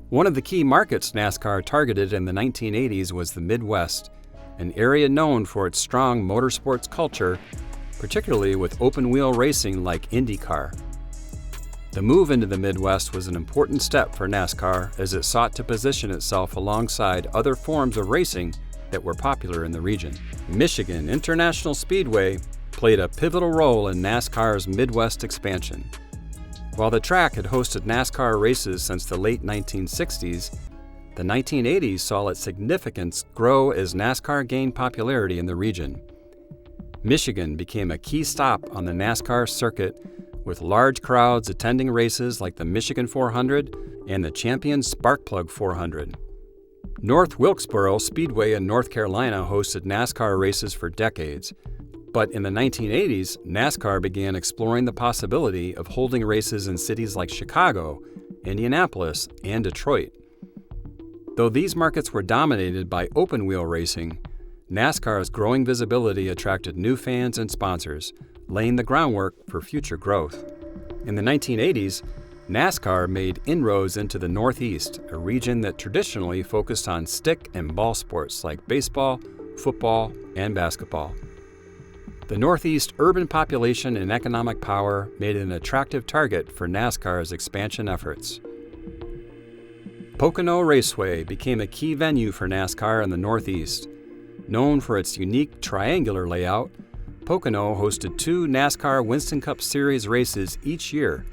One of the key markets NASCAR targeted in the 1980s was the Midwest, an area known for its strong motorsports culture, particularly with open-wheel racing like IndyCar. The move into the Midwest was an important step for NASCAR as it sought to position itself alongside other forms of racing that were popular in the region. Michigan International Speedway played a pivotal role in NASCAR's Midwest expansion. While the track had hosted NASCAR races since the late 1960s, the 1980s saw its significance grow as NASCAR gained popularity in the region. Michigan became a key stop on the NASCAR circuit, with large crowds attending races like the Michigan 400 and the Champion Sparkplug 400. North Wilkesboro Speedway in North Carolina hosted NASCAR races for decades, but in the 1980s, NASCAR began exploring the possibility of holding races in cities like Chicago, Indianapolis, and Detroit. Though these markets were dominated by open-wheel racing, NASCAR's growing visibility attracted new fans and sponsors, laying the groundwork for future growth. In the 1980s, NASCAR made inroads into the Northeast, a region that traditionally focused on stick and ball sports like baseball, football, and basketball. The Northeast urban population and economic power made it an attractive target for NASCAR's expansion efforts. Pocono Raceway became a key venue for NASCAR in the Northeast. Known for its unique triangular layout, Pocono hosted 2 NASCAR Winston Cup Series races each year,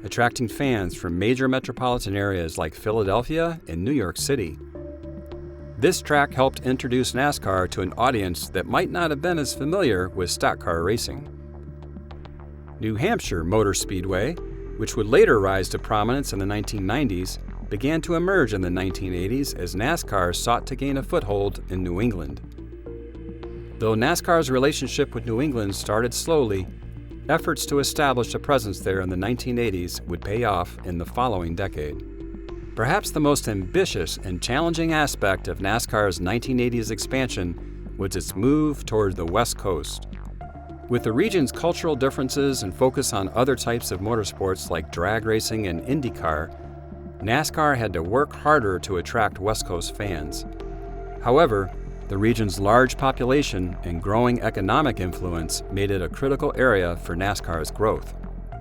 attracting fans from major metropolitan areas like Philadelphia and New York City. This track helped introduce NASCAR to an audience that might not have been as familiar with stock car racing. New Hampshire Motor Speedway, which would later rise to prominence in the 1990s, began to emerge in the 1980s as NASCAR sought to gain a foothold in New England. Though NASCAR's relationship with New England started slowly, efforts to establish a presence there in the 1980s would pay off in the following decade. Perhaps the most ambitious and challenging aspect of NASCAR's 1980s expansion was its move toward the West Coast. With the region's cultural differences and focus on other types of motorsports like drag racing and IndyCar, NASCAR had to work harder to attract West Coast fans. However, the region's large population and growing economic influence made it a critical area for NASCAR's growth.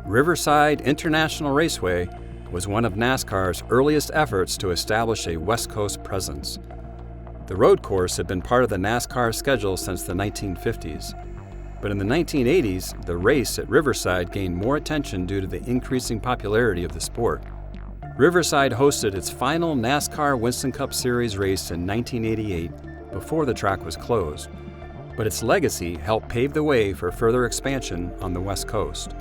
Riverside International Raceway was one of NASCAR's earliest efforts to establish a West Coast presence. The road course had been part of the NASCAR schedule since the 1950s, but in the 1980s, the race at Riverside gained more attention due to the increasing popularity of the sport. Riverside hosted its final NASCAR Winston Cup Series race in 1988 before the track was closed, but its legacy helped pave the way for further expansion on the West Coast.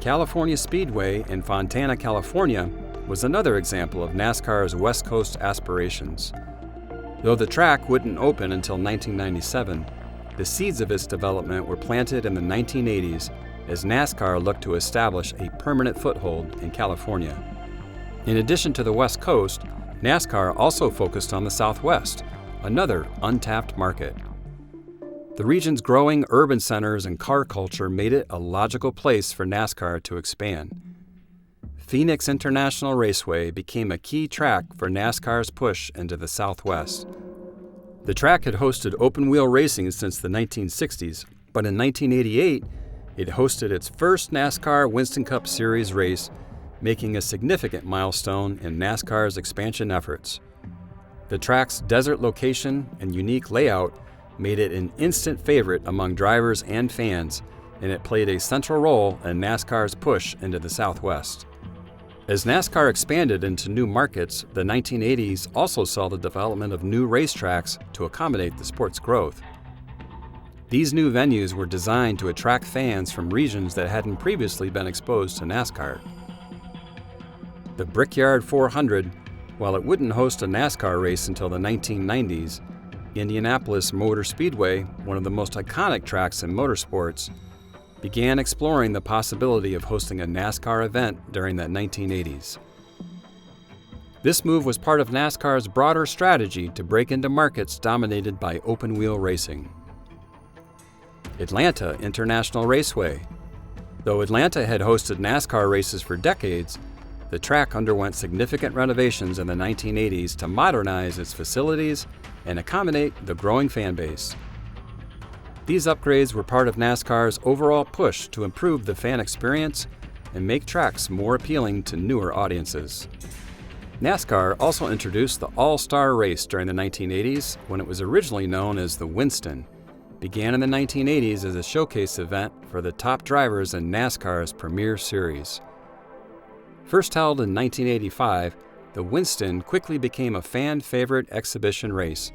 California Speedway in Fontana, California, was another example of NASCAR's West Coast aspirations. Though the track wouldn't open until 1997, the seeds of its development were planted in the 1980s as NASCAR looked to establish a permanent foothold in California. In addition to the West Coast, NASCAR also focused on the Southwest, another untapped market. The region's growing urban centers and car culture made it a logical place for NASCAR to expand. Phoenix International Raceway became a key track for NASCAR's push into the Southwest. The track had hosted open-wheel racing since the 1960s, but in 1988, it hosted its first NASCAR Winston Cup Series race, making a significant milestone in NASCAR's expansion efforts. The track's desert location and unique layout made it an instant favorite among drivers and fans, and it played a central role in NASCAR's push into the Southwest. As NASCAR expanded into new markets, the 1980s also saw the development of new racetracks to accommodate the sport's growth. These new venues were designed to attract fans from regions that hadn't previously been exposed to NASCAR. The Brickyard 400, while it wouldn't host a NASCAR race until the 1990s, Indianapolis Motor Speedway, one of the most iconic tracks in motorsports, began exploring the possibility of hosting a NASCAR event during the 1980s. This move was part of NASCAR's broader strategy to break into markets dominated by open-wheel racing. Atlanta International Raceway. Though Atlanta had hosted NASCAR races for decades, the track underwent significant renovations in the 1980s to modernize its facilities and accommodate the growing fan base. These upgrades were part of NASCAR's overall push to improve the fan experience and make tracks more appealing to newer audiences. NASCAR also introduced the All-Star Race during the 1980s when it was originally known as the Winston. Began in the 1980s as a showcase event for the top drivers in NASCAR's Premier Series. First held in 1985, the Winston quickly became a fan-favorite exhibition race,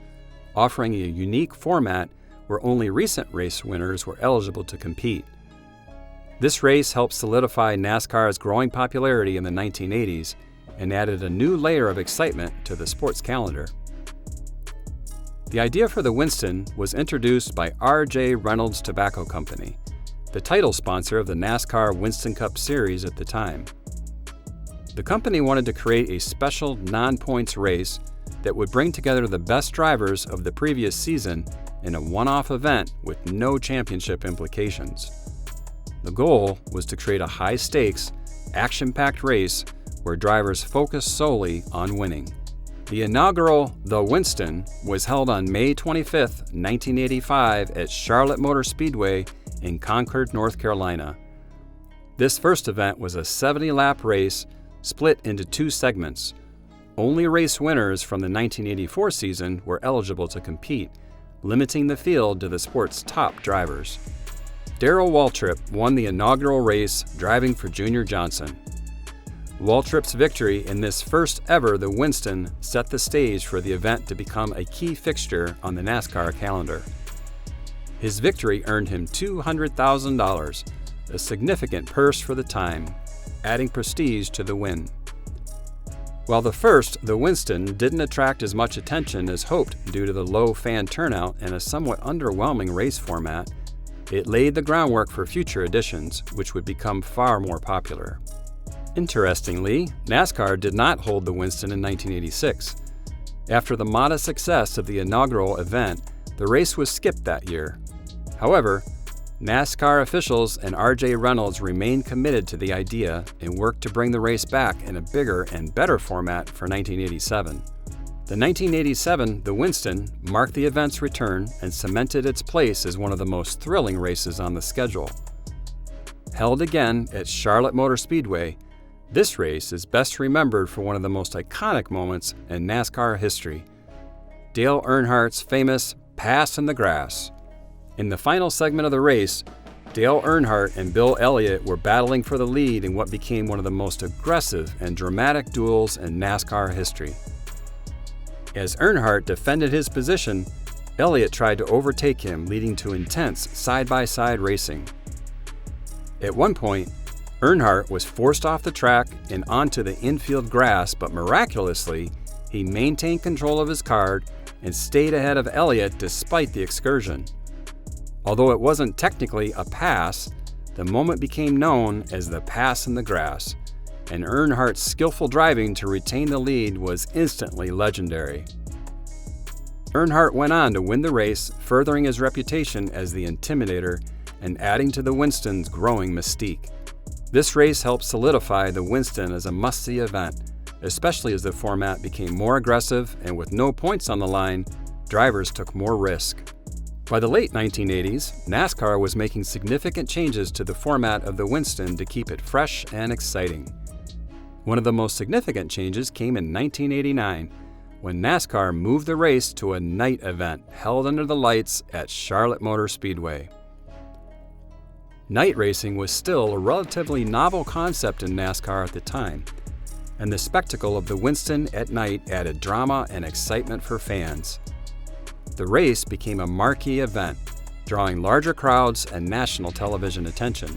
offering a unique format where only recent race winners were eligible to compete. This race helped solidify NASCAR's growing popularity in the 1980s and added a new layer of excitement to the sports calendar. The idea for the Winston was introduced by R.J. Reynolds Tobacco Company, the title sponsor of the NASCAR Winston Cup Series at the time. The company wanted to create a special non-points race that would bring together the best drivers of the previous season in a one-off event with no championship implications. The goal was to create a high-stakes, action-packed race where drivers focused solely on winning. The inaugural The Winston was held on May 25, 1985 at Charlotte Motor Speedway in Concord, North Carolina. This first event was a 70-lap race split into two segments. Only race winners from the 1984 season were eligible to compete, limiting the field to the sport's top drivers. Darrell Waltrip won the inaugural race, driving for Junior Johnson. Waltrip's victory in this first ever The Winston set the stage for the event to become a key fixture on the NASCAR calendar. His victory earned him $200,000, a significant purse for the time, adding prestige to the win. While the first, The Winston, didn't attract as much attention as hoped due to the low fan turnout and a somewhat underwhelming race format, it laid the groundwork for future editions, which would become far more popular. Interestingly, NASCAR did not hold the Winston in 1986. After the modest success of the inaugural event, the race was skipped that year. However, NASCAR officials and R.J. Reynolds remained committed to the idea and worked to bring the race back in a bigger and better format for 1987. The 1987 The Winston marked the event's return and cemented its place as one of the most thrilling races on the schedule. Held again at Charlotte Motor Speedway, this race is best remembered for one of the most iconic moments in NASCAR history: Dale Earnhardt's famous pass in the grass. In the final segment of the race, Dale Earnhardt and Bill Elliott were battling for the lead in what became one of the most aggressive and dramatic duels in NASCAR history. As Earnhardt defended his position, Elliott tried to overtake him, leading to intense side-by-side racing. At one point, Earnhardt was forced off the track and onto the infield grass, but miraculously, he maintained control of his car and stayed ahead of Elliott despite the excursion. Although it wasn't technically a pass, the moment became known as the pass in the grass, and Earnhardt's skillful driving to retain the lead was instantly legendary. Earnhardt went on to win the race, furthering his reputation as the Intimidator and adding to the Winston's growing mystique. This race helped solidify the Winston as a must-see event, especially as the format became more aggressive and with no points on the line, drivers took more risk. By the late 1980s, NASCAR was making significant changes to the format of the Winston to keep it fresh and exciting. One of the most significant changes came in 1989, when NASCAR moved the race to a night event held under the lights at Charlotte Motor Speedway. Night racing was still a relatively novel concept in NASCAR at the time, and the spectacle of the Winston at night added drama and excitement for fans. The race became a marquee event, drawing larger crowds and national television attention.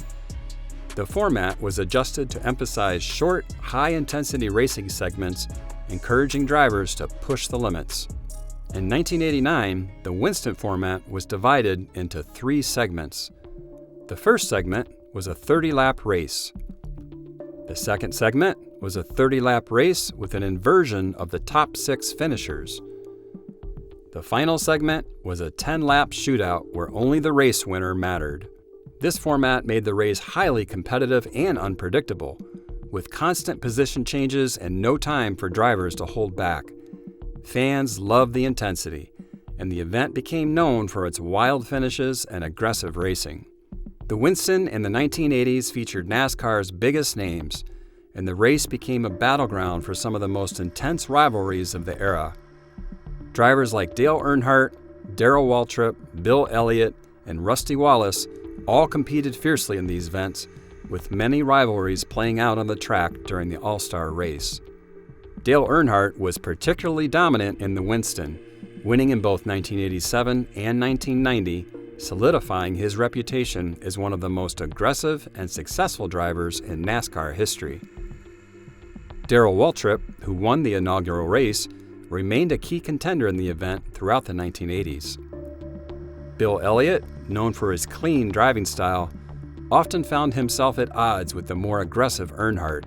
The format was adjusted to emphasize short, high-intensity racing segments, encouraging drivers to push the limits. In 1989, the Winston format was divided into 3 segments. The first segment was a 30-lap race. The second segment was a 30-lap race with an inversion of the top 6 finishers. The final segment was a 10-lap shootout where only the race winner mattered. This format made the race highly competitive and unpredictable, with constant position changes and no time for drivers to hold back. Fans loved the intensity, and the event became known for its wild finishes and aggressive racing. The Winston in the 1980s featured NASCAR's biggest names, and the race became a battleground for some of the most intense rivalries of the era. Drivers like Dale Earnhardt, Darrell Waltrip, Bill Elliott, and Rusty Wallace all competed fiercely in these events, with many rivalries playing out on the track during the All-Star race. Dale Earnhardt was particularly dominant in the Winston, winning in both 1987 and 1990, solidifying his reputation as one of the most aggressive and successful drivers in NASCAR history. Darrell Waltrip, who won the inaugural race, remained a key contender in the event throughout the 1980s. Bill Elliott, known for his clean driving style, often found himself at odds with the more aggressive Earnhardt,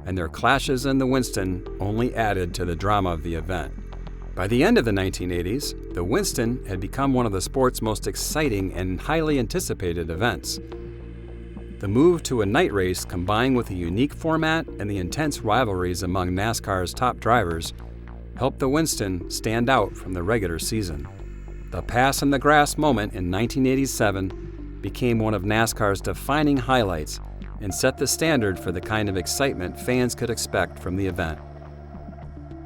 and their clashes in the Winston only added to the drama of the event. By the end of the 1980s, the Winston had become one of the sport's most exciting and highly anticipated events. The move to a night race, combined with a unique format and the intense rivalries among NASCAR's top drivers, helped the Winston stand out from the regular season. The pass in the grass moment in 1987 became one of NASCAR's defining highlights and set the standard for the kind of excitement fans could expect from the event.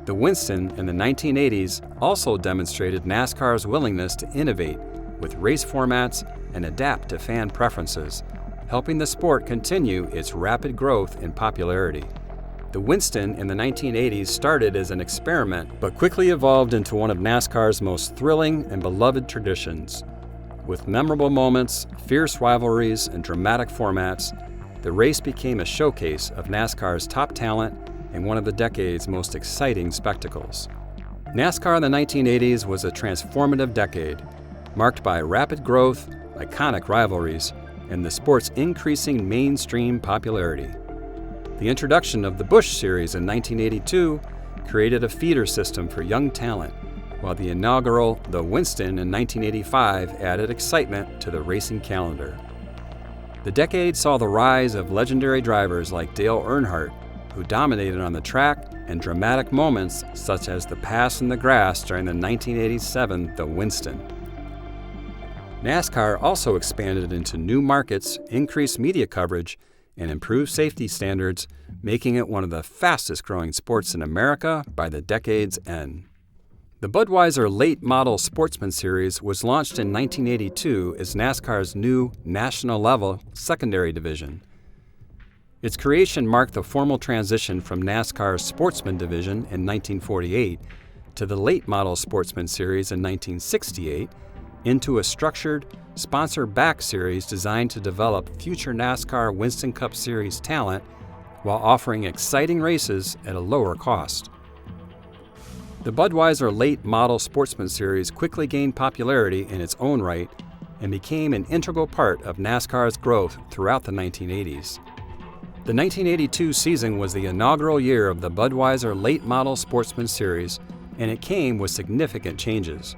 The Winston in the 1980s also demonstrated NASCAR's willingness to innovate with race formats and adapt to fan preferences, helping the sport continue its rapid growth in popularity. The Winston in the 1980s started as an experiment, but quickly evolved into one of NASCAR's most thrilling and beloved traditions. With memorable moments, fierce rivalries, and dramatic formats, the race became a showcase of NASCAR's top talent and one of the decade's most exciting spectacles. NASCAR in the 1980s was a transformative decade, marked by rapid growth, iconic rivalries, and the sport's increasing mainstream popularity. The introduction of the Busch Series in 1982 created a feeder system for young talent, while the inaugural The Winston in 1985 added excitement to the racing calendar. The decade saw the rise of legendary drivers like Dale Earnhardt, who dominated on the track, and dramatic moments such as the pass in the grass during the 1987 The Winston. NASCAR also expanded into new markets, increased media coverage, and improved safety standards, making it one of the fastest-growing sports in America by the decade's end. The Budweiser Late Model Sportsman Series was launched in 1982 as NASCAR's new national-level secondary division. Its creation marked the formal transition from NASCAR's Sportsman division in 1948 to the Late Model Sportsman Series in 1968 into a structured, sponsor-backed series designed to develop future NASCAR Winston Cup Series talent while offering exciting races at a lower cost. The Budweiser Late Model Sportsman Series quickly gained popularity in its own right and became an integral part of NASCAR's growth throughout the 1980s. The 1982 season was the inaugural year of the Budweiser Late Model Sportsman Series, and it came with significant changes.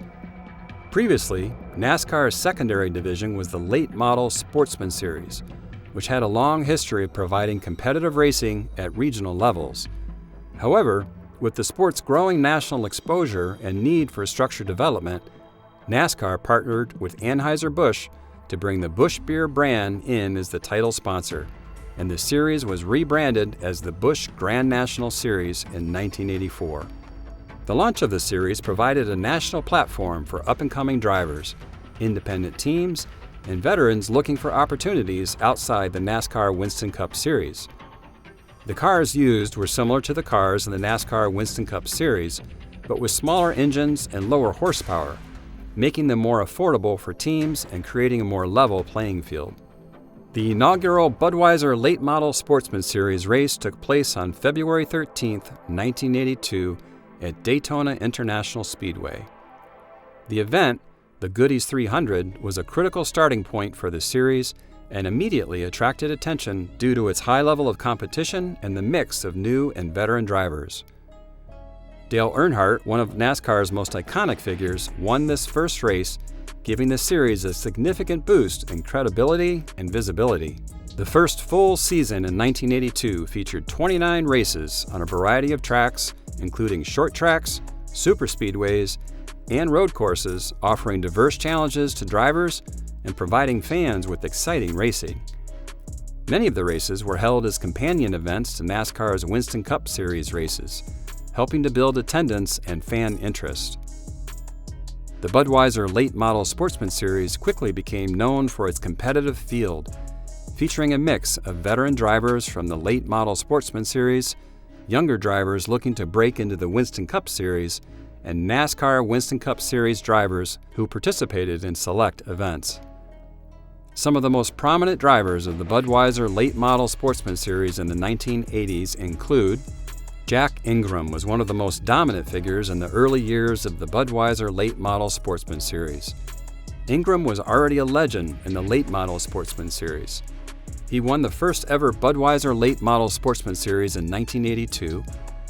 Previously, NASCAR's secondary division was the Late Model Sportsman Series, which had a long history of providing competitive racing at regional levels. However, with the sport's growing national exposure and need for structured development, NASCAR partnered with Anheuser-Busch to bring the Busch Beer brand in as the title sponsor, and the series was rebranded as the Busch Grand National Series in 1984. The launch of the series provided a national platform for up-and-coming drivers, independent teams, and veterans looking for opportunities outside the NASCAR Winston Cup Series. The cars used were similar to the cars in the NASCAR Winston Cup Series, but with smaller engines and lower horsepower, making them more affordable for teams and creating a more level playing field. The inaugural Budweiser Late Model Sportsman Series race took place on February 13, 1982 at Daytona International Speedway. The event, the Goodies 300, was a critical starting point for the series and immediately attracted attention due to its high level of competition and the mix of new and veteran drivers. Dale Earnhardt, one of NASCAR's most iconic figures, won this first race, giving the series a significant boost in credibility and visibility. The first full season in 1982 featured 29 races on a variety of tracks, including short tracks, super speedways, and road courses, offering diverse challenges to drivers and providing fans with exciting racing. Many of the races were held as companion events to NASCAR's Winston Cup Series races, helping to build attendance and fan interest. The Budweiser Late Model Sportsman Series quickly became known for its competitive field, featuring a mix of veteran drivers from the Late Model Sportsman Series, younger drivers looking to break into the Winston Cup Series, and NASCAR Winston Cup Series drivers who participated in select events. Some of the most prominent drivers of the Budweiser Late Model Sportsman Series in the 1980s include Jack Ingram was one of the most dominant figures in the early years of the Budweiser Late Model Sportsman Series. Ingram was already a legend in the Late Model Sportsman Series. He won the first ever Budweiser Late Model Sportsman Series in 1982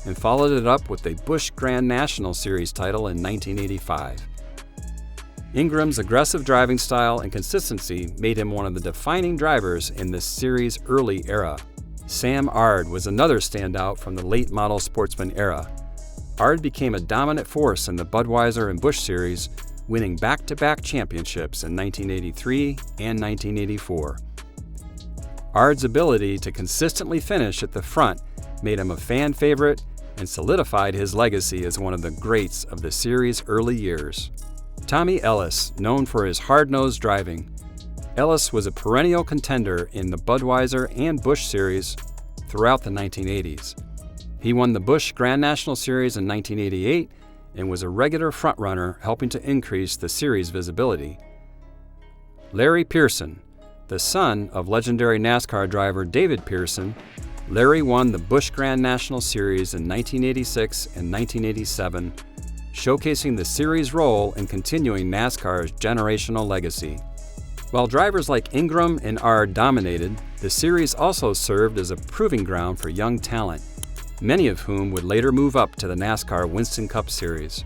and followed it up with a Busch Grand National Series title in 1985. Ingram's aggressive driving style and consistency made him one of the defining drivers in the series' early era. Sam Ard was another standout from the Late Model Sportsman era. Ard became a dominant force in the Budweiser and Busch Series, winning back-to-back championships in 1983 and 1984. Ard's ability to consistently finish at the front made him a fan favorite and solidified his legacy as one of the greats of the series' early years. Tommy Ellis, known for his hard-nosed driving. Ellis was a perennial contender in the Budweiser and Busch Series throughout the 1980s. He won the Busch Grand National Series in 1988 and was a regular frontrunner, helping to increase the series' visibility. Larry Pearson, the son of legendary NASCAR driver David Pearson, Larry won the Busch Grand National Series in 1986 and 1987, showcasing the series' role in continuing NASCAR's generational legacy. While drivers like Ingram and Ard dominated, the series also served as a proving ground for young talent, many of whom would later move up to the NASCAR Winston Cup Series.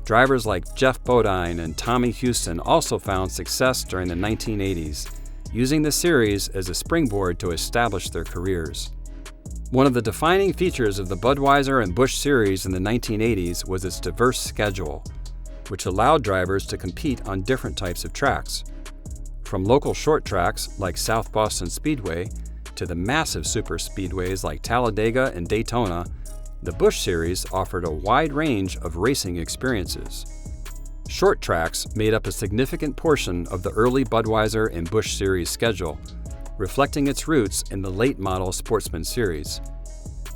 Drivers like Jeff Bodine and Tommy Houston also found success during the 1980s, using the series as a springboard to establish their careers. One of the defining features of the Budweiser and Busch Series in the 1980s was its diverse schedule, which allowed drivers to compete on different types of tracks. From local short tracks like South Boston Speedway to the massive super speedways like Talladega and Daytona, the Busch Series offered a wide range of racing experiences. Short tracks made up a significant portion of the early Budweiser and Busch Series schedule, reflecting its roots in the Late Model Sportsman Series.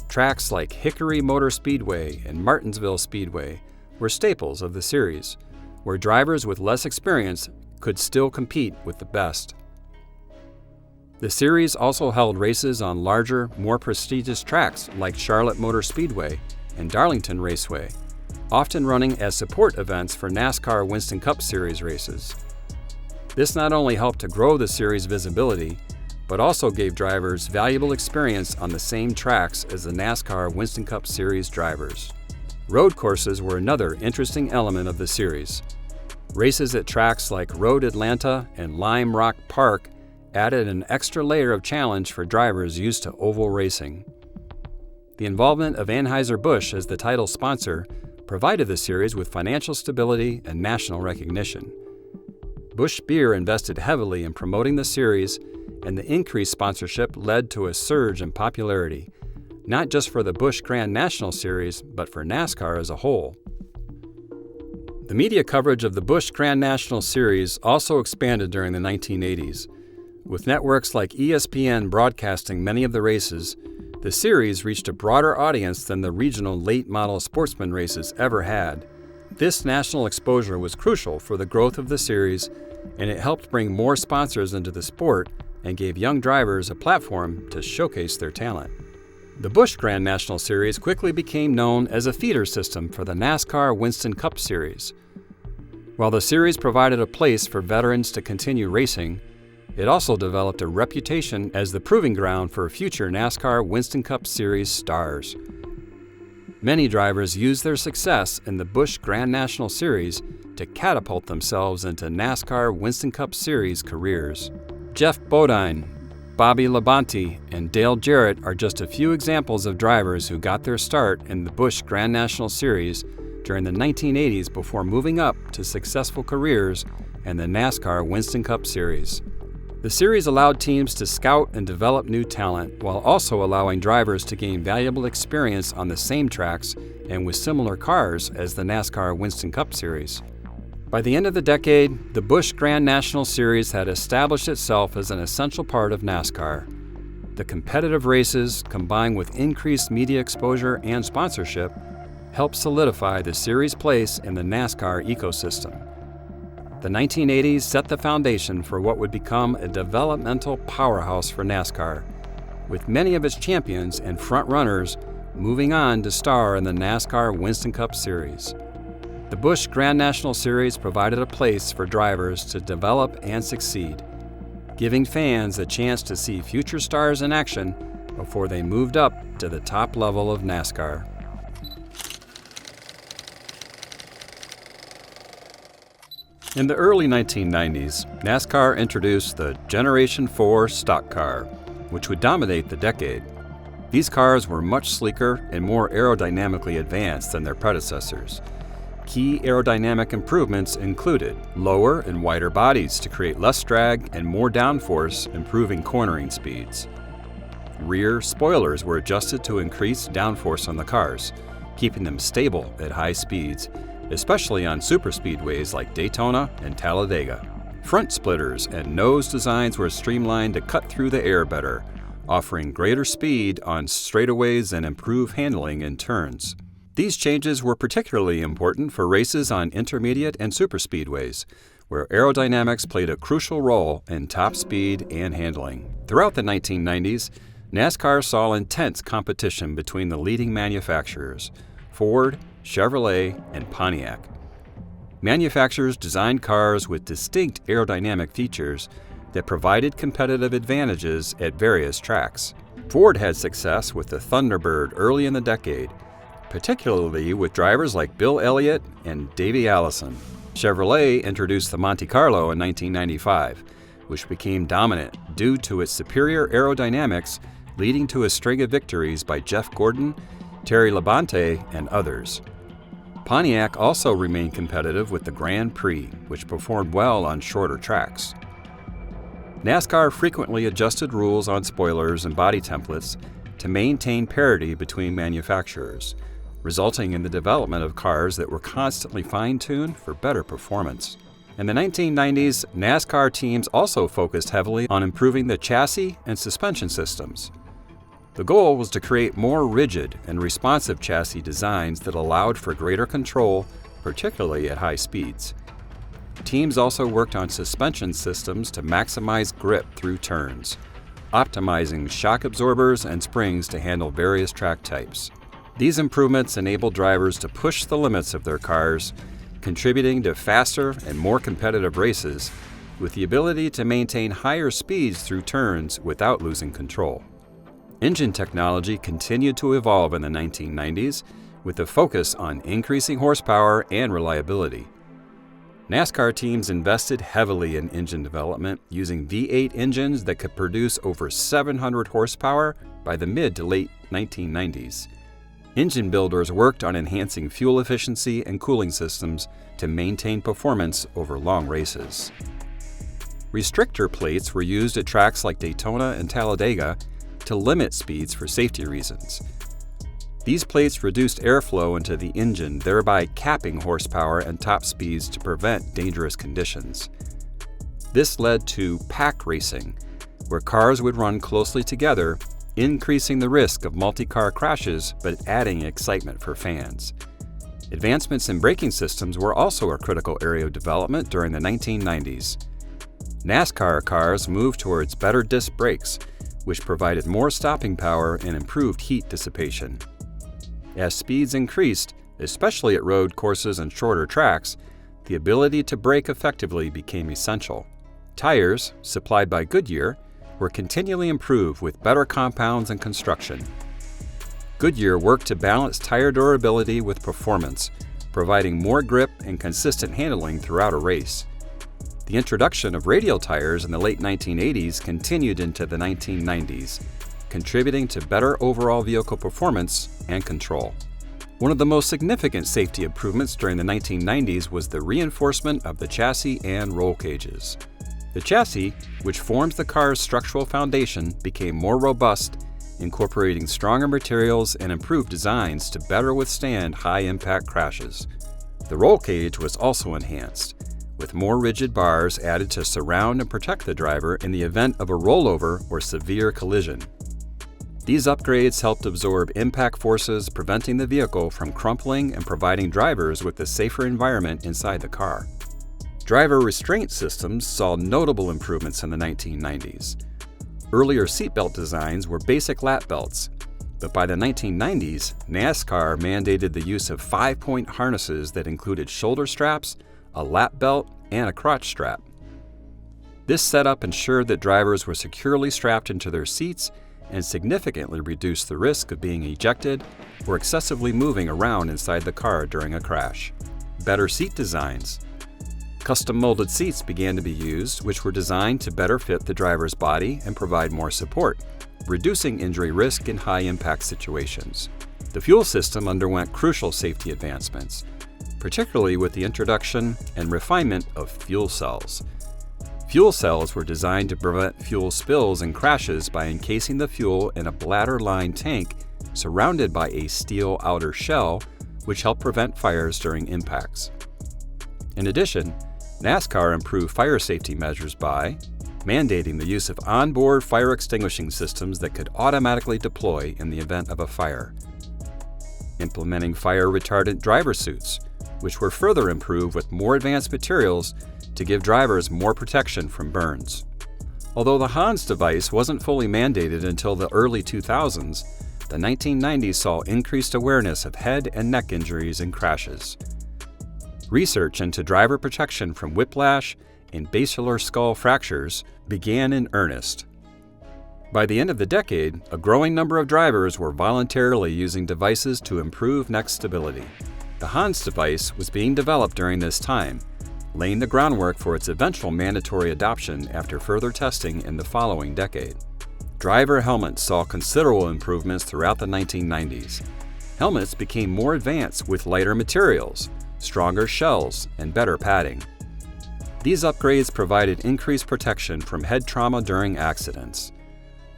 Tracks like Hickory Motor Speedway and Martinsville Speedway were staples of the series, where drivers with less experience could still compete with the best. The series also held races on larger, more prestigious tracks like Charlotte Motor Speedway and Darlington Raceway, often running as support events for NASCAR Winston Cup Series races. This not only helped to grow the series' visibility, but also gave drivers valuable experience on the same tracks as the NASCAR Winston Cup Series drivers. Road courses were another interesting element of the series. Races at tracks like Road Atlanta and Lime Rock Park added an extra layer of challenge for drivers used to oval racing. The involvement of Anheuser-Busch as the title sponsor provided the series with financial stability and national recognition. Busch Beer invested heavily in promoting the series, and the increased sponsorship led to a surge in popularity, not just for the Busch Grand National Series, but for NASCAR as a whole. The media coverage of the Busch Grand National Series also expanded during the 1980s. With networks like ESPN broadcasting many of the races, the series reached a broader audience than the regional late model sportsman races ever had. This national exposure was crucial for the growth of the series, and it helped bring more sponsors into the sport and gave young drivers a platform to showcase their talent. The Busch Grand National Series quickly became known as a feeder system for the NASCAR Winston Cup Series. While the series provided a place for veterans to continue racing, it also developed a reputation as the proving ground for future NASCAR Winston Cup Series stars. Many drivers used their success in the Busch Grand National Series to catapult themselves into NASCAR Winston Cup Series careers. Jeff Bodine, Bobby Labonte, and Dale Jarrett are just a few examples of drivers who got their start in the Busch Grand National Series during the 1980s before moving up to successful careers in the NASCAR Winston Cup Series. The series allowed teams to scout and develop new talent while also allowing drivers to gain valuable experience on the same tracks and with similar cars as the NASCAR Winston Cup Series. By the end of the decade, the Busch Grand National Series had established itself as an essential part of NASCAR. The competitive races, combined with increased media exposure and sponsorship, helped solidify the series' place in the NASCAR ecosystem. The 1980s set the foundation for what would become a developmental powerhouse for NASCAR, with many of its champions and front-runners moving on to star in the NASCAR Winston Cup Series. The Busch Grand National Series provided a place for drivers to develop and succeed, giving fans a chance to see future stars in action before they moved up to the top level of NASCAR. In the early 1990s, NASCAR introduced the Generation 4 stock car, which would dominate the decade. These cars were much sleeker and more aerodynamically advanced than their predecessors. Key aerodynamic improvements included lower and wider bodies to create less drag and more downforce, improving cornering speeds. Rear spoilers were adjusted to increase downforce on the cars, keeping them stable at high speeds, especially on superspeedways like Daytona and Talladega. Front splitters and nose designs were streamlined to cut through the air better, offering greater speed on straightaways and improved handling in turns. These changes were particularly important for races on intermediate and superspeedways, where aerodynamics played a crucial role in top speed and handling. Throughout the 1990s, NASCAR saw intense competition between the leading manufacturers, Ford, Chevrolet, and Pontiac. Manufacturers designed cars with distinct aerodynamic features that provided competitive advantages at various tracks. Ford had success with the Thunderbird early in the decade, particularly with drivers like Bill Elliott and Davey Allison. Chevrolet introduced the Monte Carlo in 1995, which became dominant due to its superior aerodynamics, leading to a string of victories by Jeff Gordon, Terry Labonte, and others. Pontiac also remained competitive with the Grand Prix, which performed well on shorter tracks. NASCAR frequently adjusted rules on spoilers and body templates to maintain parity between manufacturers, resulting in the development of cars that were constantly fine-tuned for better performance. In the 1990s, NASCAR teams also focused heavily on improving the chassis and suspension systems. The goal was to create more rigid and responsive chassis designs that allowed for greater control, particularly at high speeds. Teams also worked on suspension systems to maximize grip through turns, optimizing shock absorbers and springs to handle various track types. These improvements enabled drivers to push the limits of their cars, contributing to faster and more competitive races, with the ability to maintain higher speeds through turns without losing control. Engine technology continued to evolve in the 1990s, with a focus on increasing horsepower and reliability. NASCAR teams invested heavily in engine development, using V8 engines that could produce over 700 horsepower by the mid to late 1990s. Engine builders worked on enhancing fuel efficiency and cooling systems to maintain performance over long races. Restrictor plates were used at tracks like Daytona and Talladega to limit speeds for safety reasons. These plates reduced airflow into the engine, thereby capping horsepower and top speeds to prevent dangerous conditions. This led to pack racing, where cars would run closely together, increasing the risk of multi-car crashes but adding excitement for fans. Advancements in braking systems were also a critical area of development during the 1990s. NASCAR cars moved towards better disc brakes, which provided more stopping power and improved heat dissipation. As speeds increased, especially at road courses and shorter tracks, the ability to brake effectively became essential. Tires, supplied by Goodyear, were continually improved with better compounds and construction. Goodyear worked to balance tire durability with performance, providing more grip and consistent handling throughout a race. The introduction of radial tires in the late 1980s continued into the 1990s, contributing to better overall vehicle performance and control. One of the most significant safety improvements during the 1990s was the reinforcement of the chassis and roll cages. The chassis, which forms the car's structural foundation, became more robust, incorporating stronger materials and improved designs to better withstand high-impact crashes. The roll cage was also enhanced, with more rigid bars added to surround and protect the driver in the event of a rollover or severe collision. These upgrades helped absorb impact forces, preventing the vehicle from crumpling and providing drivers with a safer environment inside the car. Driver restraint systems saw notable improvements in the 1990s. Earlier seatbelt designs were basic lap belts, but by the 1990s, NASCAR mandated the use of 5-point harnesses that included shoulder straps, a lap belt, and a crotch strap. This setup ensured that drivers were securely strapped into their seats and significantly reduced the risk of being ejected or excessively moving around inside the car during a crash. Better seat designs. Custom molded seats began to be used, which were designed to better fit the driver's body and provide more support, reducing injury risk in high-impact situations. The fuel system underwent crucial safety advancements, particularly with the introduction and refinement of fuel cells. Fuel cells were designed to prevent fuel spills and crashes by encasing the fuel in a bladder-lined tank surrounded by a steel outer shell, which helped prevent fires during impacts. In addition, NASCAR improved fire safety measures by mandating the use of onboard fire extinguishing systems that could automatically deploy in the event of a fire, implementing fire retardant driver suits, which were further improved with more advanced materials to give drivers more protection from burns. Although the Hans device wasn't fully mandated until the early 2000s, the 1990s saw increased awareness of head and neck injuries and crashes. Research into driver protection from whiplash and basilar skull fractures began in earnest. By the end of the decade, a growing number of drivers were voluntarily using devices to improve neck stability. The Hans device was being developed during this time, laying the groundwork for its eventual mandatory adoption after further testing in the following decade. Driver helmets saw considerable improvements throughout the 1990s. Helmets became more advanced with lighter materials, stronger shells, and better padding. These upgrades provided increased protection from head trauma during accidents.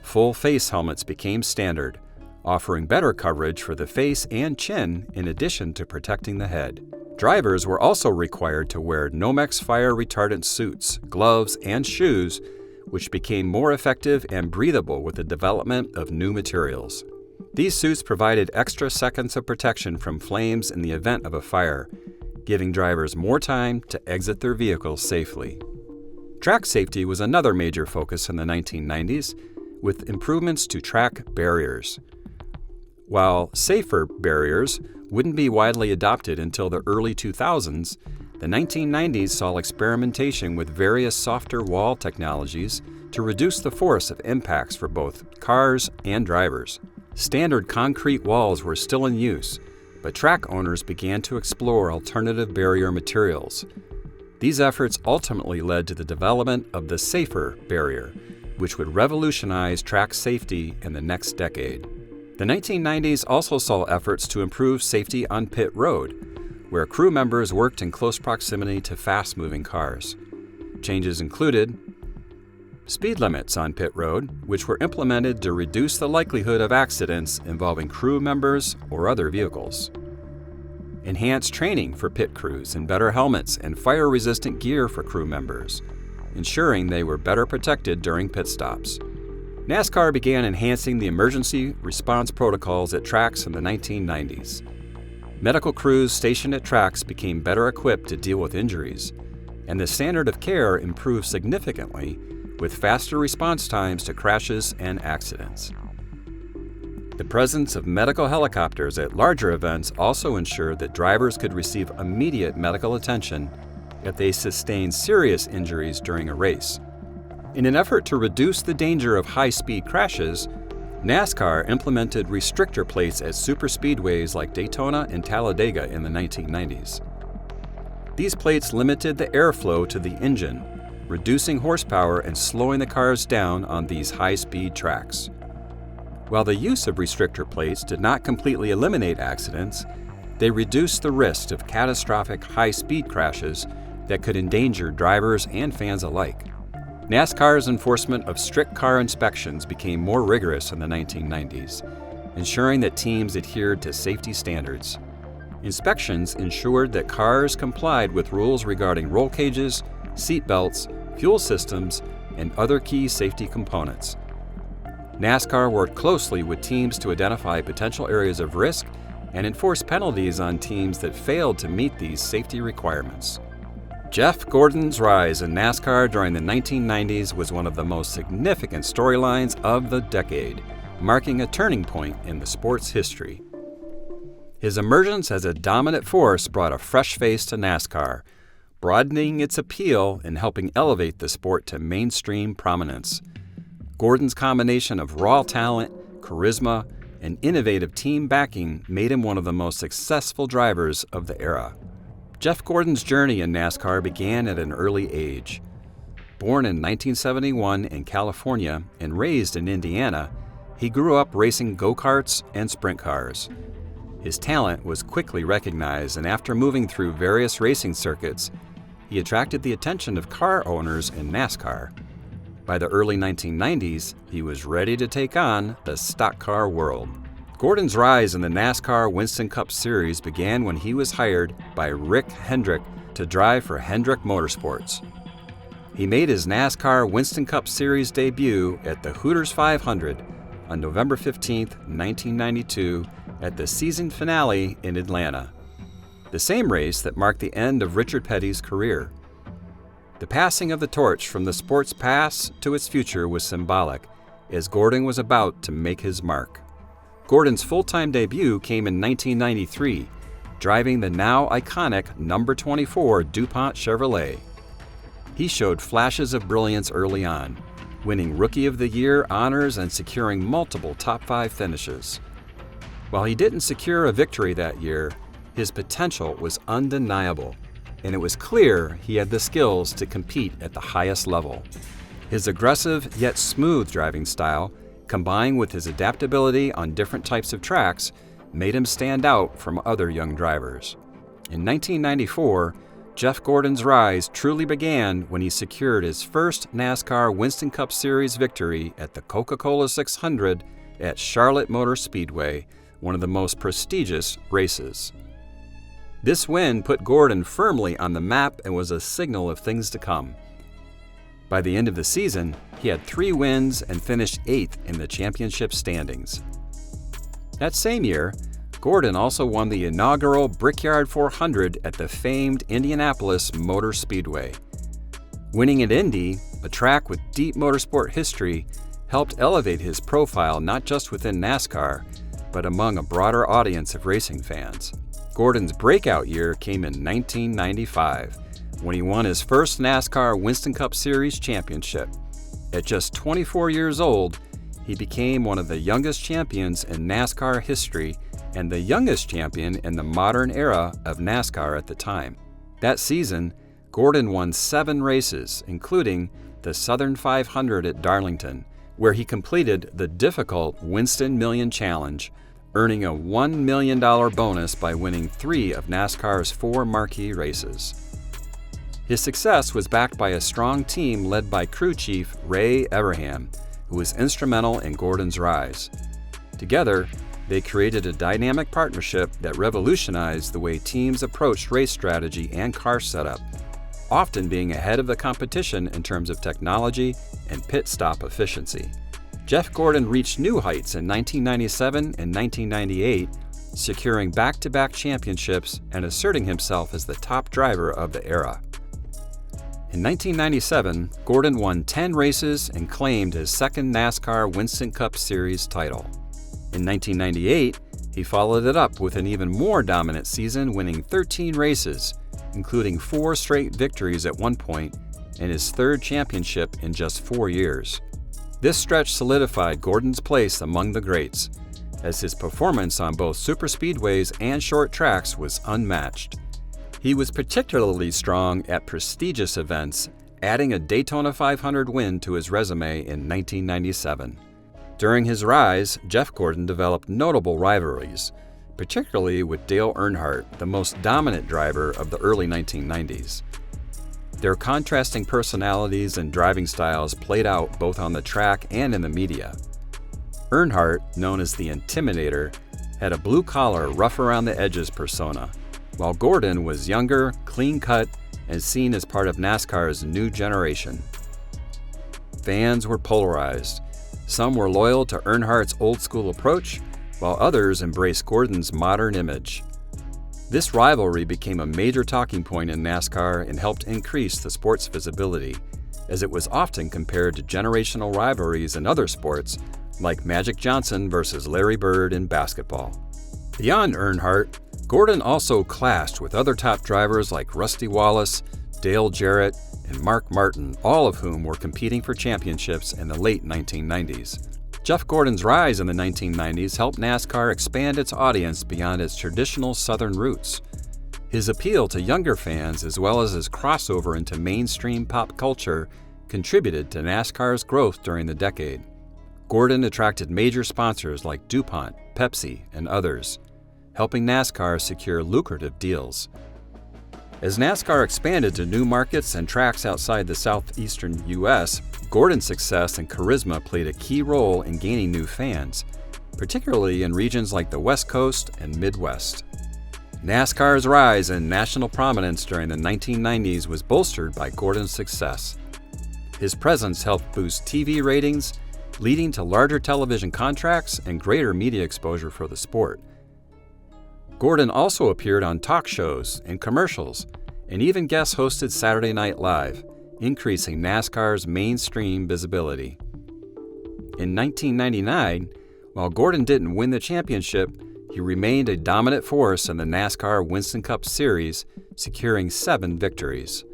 Full face helmets became standard, offering better coverage for the face and chin in addition to protecting the head. Drivers were also required to wear Nomex fire retardant suits, gloves, and shoes, which became more effective and breathable with the development of new materials. These suits provided extra seconds of protection from flames in the event of a fire, giving drivers more time to exit their vehicles safely. Track safety was another major focus in the 1990s, with improvements to track barriers. While safer barriers wouldn't be widely adopted until the early 2000s, the 1990s saw experimentation with various softer wall technologies to reduce the force of impacts for both cars and drivers. Standard concrete walls were still in use, but track owners began to explore alternative barrier materials. These efforts ultimately led to the development of the safer barrier, which would revolutionize track safety in the next decade. The 1990s also saw efforts to improve safety on pit road, where crew members worked in close proximity to fast-moving cars. Changes included speed limits on pit road, which were implemented to reduce the likelihood of accidents involving crew members or other vehicles. Enhanced training for pit crews and better helmets and fire-resistant gear for crew members, ensuring they were better protected during pit stops. NASCAR began enhancing the emergency response protocols at tracks in the 1990s. Medical crews stationed at tracks became better equipped to deal with injuries, and the standard of care improved significantly with faster response times to crashes and accidents. The presence of medical helicopters at larger events also ensured that drivers could receive immediate medical attention if they sustained serious injuries during a race. In an effort to reduce the danger of high-speed crashes, NASCAR implemented restrictor plates at superspeedways like Daytona and Talladega in the 1990s. These plates limited the airflow to the engine, reducing horsepower and slowing the cars down on these high-speed tracks. While the use of restrictor plates did not completely eliminate accidents, they reduced the risk of catastrophic high-speed crashes that could endanger drivers and fans alike. NASCAR's enforcement of strict car inspections became more rigorous in the 1990s, ensuring that teams adhered to safety standards. Inspections ensured that cars complied with rules regarding roll cages, seat belts, fuel systems, and other key safety components. NASCAR worked closely with teams to identify potential areas of risk and enforce penalties on teams that failed to meet these safety requirements. Jeff Gordon's rise in NASCAR during the 1990s was one of the most significant storylines of the decade, marking a turning point in the sport's history. His emergence as a dominant force brought a fresh face to NASCAR, broadening its appeal and helping elevate the sport to mainstream prominence. Gordon's combination of raw talent, charisma, and innovative team backing made him one of the most successful drivers of the era. Jeff Gordon's journey in NASCAR began at an early age. Born in 1971 in California and raised in Indiana, he grew up racing go-karts and sprint cars. His talent was quickly recognized, and after moving through various racing circuits, he attracted the attention of car owners in NASCAR. By the early 1990s, he was ready to take on the stock car world. Gordon's rise in the NASCAR Winston Cup Series began when he was hired by Rick Hendrick to drive for Hendrick Motorsports. He made his NASCAR Winston Cup Series debut at the Hooters 500 on November 15, 1992, at the season finale in Atlanta, the same race that marked the end of Richard Petty's career. The passing of the torch from the sport's past to its future was symbolic, as Gordon was about to make his mark. Gordon's full-time debut came in 1993, driving the now iconic number 24 DuPont Chevrolet. He showed flashes of brilliance early on, winning Rookie of the Year honors and securing multiple top 5 finishes. While he didn't secure a victory that year, his potential was undeniable, and it was clear he had the skills to compete at the highest level. His aggressive yet smooth driving style, combined with his adaptability on different types of tracks, made him stand out from other young drivers. In 1994, Jeff Gordon's rise truly began when he secured his first NASCAR Winston Cup Series victory at the Coca-Cola 600 at Charlotte Motor Speedway, one of the most prestigious races. This win put Gordon firmly on the map and was a signal of things to come. By the end of the season, he had 3 wins and finished 8th in the championship standings. That same year, Gordon also won the inaugural Brickyard 400 at the famed Indianapolis Motor Speedway. Winning at Indy, a track with deep motorsport history, helped elevate his profile not just within NASCAR, but among a broader audience of racing fans. Gordon's breakout year came in 1995, when he won his first NASCAR Winston Cup Series championship. At just 24 years old, he became one of the youngest champions in NASCAR history and the youngest champion in the modern era of NASCAR at the time. That season, Gordon won 7 races, including the Southern 500 at Darlington, where he completed the difficult Winston Million Challenge, earning a $1 million bonus by winning 3 of NASCAR's 4 marquee races. His success was backed by a strong team led by crew chief Ray Everham, who was instrumental in Gordon's rise. Together, they created a dynamic partnership that revolutionized the way teams approached race strategy and car setup, often being ahead of the competition in terms of technology and pit stop efficiency. Jeff Gordon reached new heights in 1997 and 1998, securing back-to-back championships and asserting himself as the top driver of the era. In 1997, Gordon won 10 races and claimed his second NASCAR Winston Cup Series title. In 1998, he followed it up with an even more dominant season, winning 13 races, including 4 straight victories at one point and his third championship in just 4 years. This stretch solidified Gordon's place among the greats, as his performance on both superspeedways and short tracks was unmatched. He was particularly strong at prestigious events, adding a Daytona 500 win to his resume in 1997. During his rise, Jeff Gordon developed notable rivalries, particularly with Dale Earnhardt, the most dominant driver of the early 1990s. Their contrasting personalities and driving styles played out both on the track and in the media. Earnhardt, known as the Intimidator, had a blue-collar, rough-around-the-edges persona, while Gordon was younger, clean-cut, and seen as part of NASCAR's new generation. Fans were polarized. Some were loyal to Earnhardt's old-school approach, while others embraced Gordon's modern image. This rivalry became a major talking point in NASCAR and helped increase the sport's visibility, as it was often compared to generational rivalries in other sports, like Magic Johnson versus Larry Bird in basketball. Beyond Earnhardt, Gordon also clashed with other top drivers like Rusty Wallace, Dale Jarrett, and Mark Martin, all of whom were competing for championships in the late 1990s. Jeff Gordon's rise in the 1990s helped NASCAR expand its audience beyond its traditional Southern roots. His appeal to younger fans, as well as his crossover into mainstream pop culture, contributed to NASCAR's growth during the decade. Gordon attracted major sponsors like DuPont, Pepsi, and others, helping NASCAR secure lucrative deals. As NASCAR expanded to new markets and tracks outside the southeastern U.S., Gordon's success and charisma played a key role in gaining new fans, particularly in regions like the West Coast and Midwest. NASCAR's rise in national prominence during the 1990s was bolstered by Gordon's success. His presence helped boost TV ratings, leading to larger television contracts and greater media exposure for the sport. Gordon also appeared on talk shows and commercials, and even guest hosted Saturday Night Live, increasing NASCAR's mainstream visibility. In 1999, while Gordon didn't win the championship, he remained a dominant force in the NASCAR Winston Cup Series, securing 7 victories.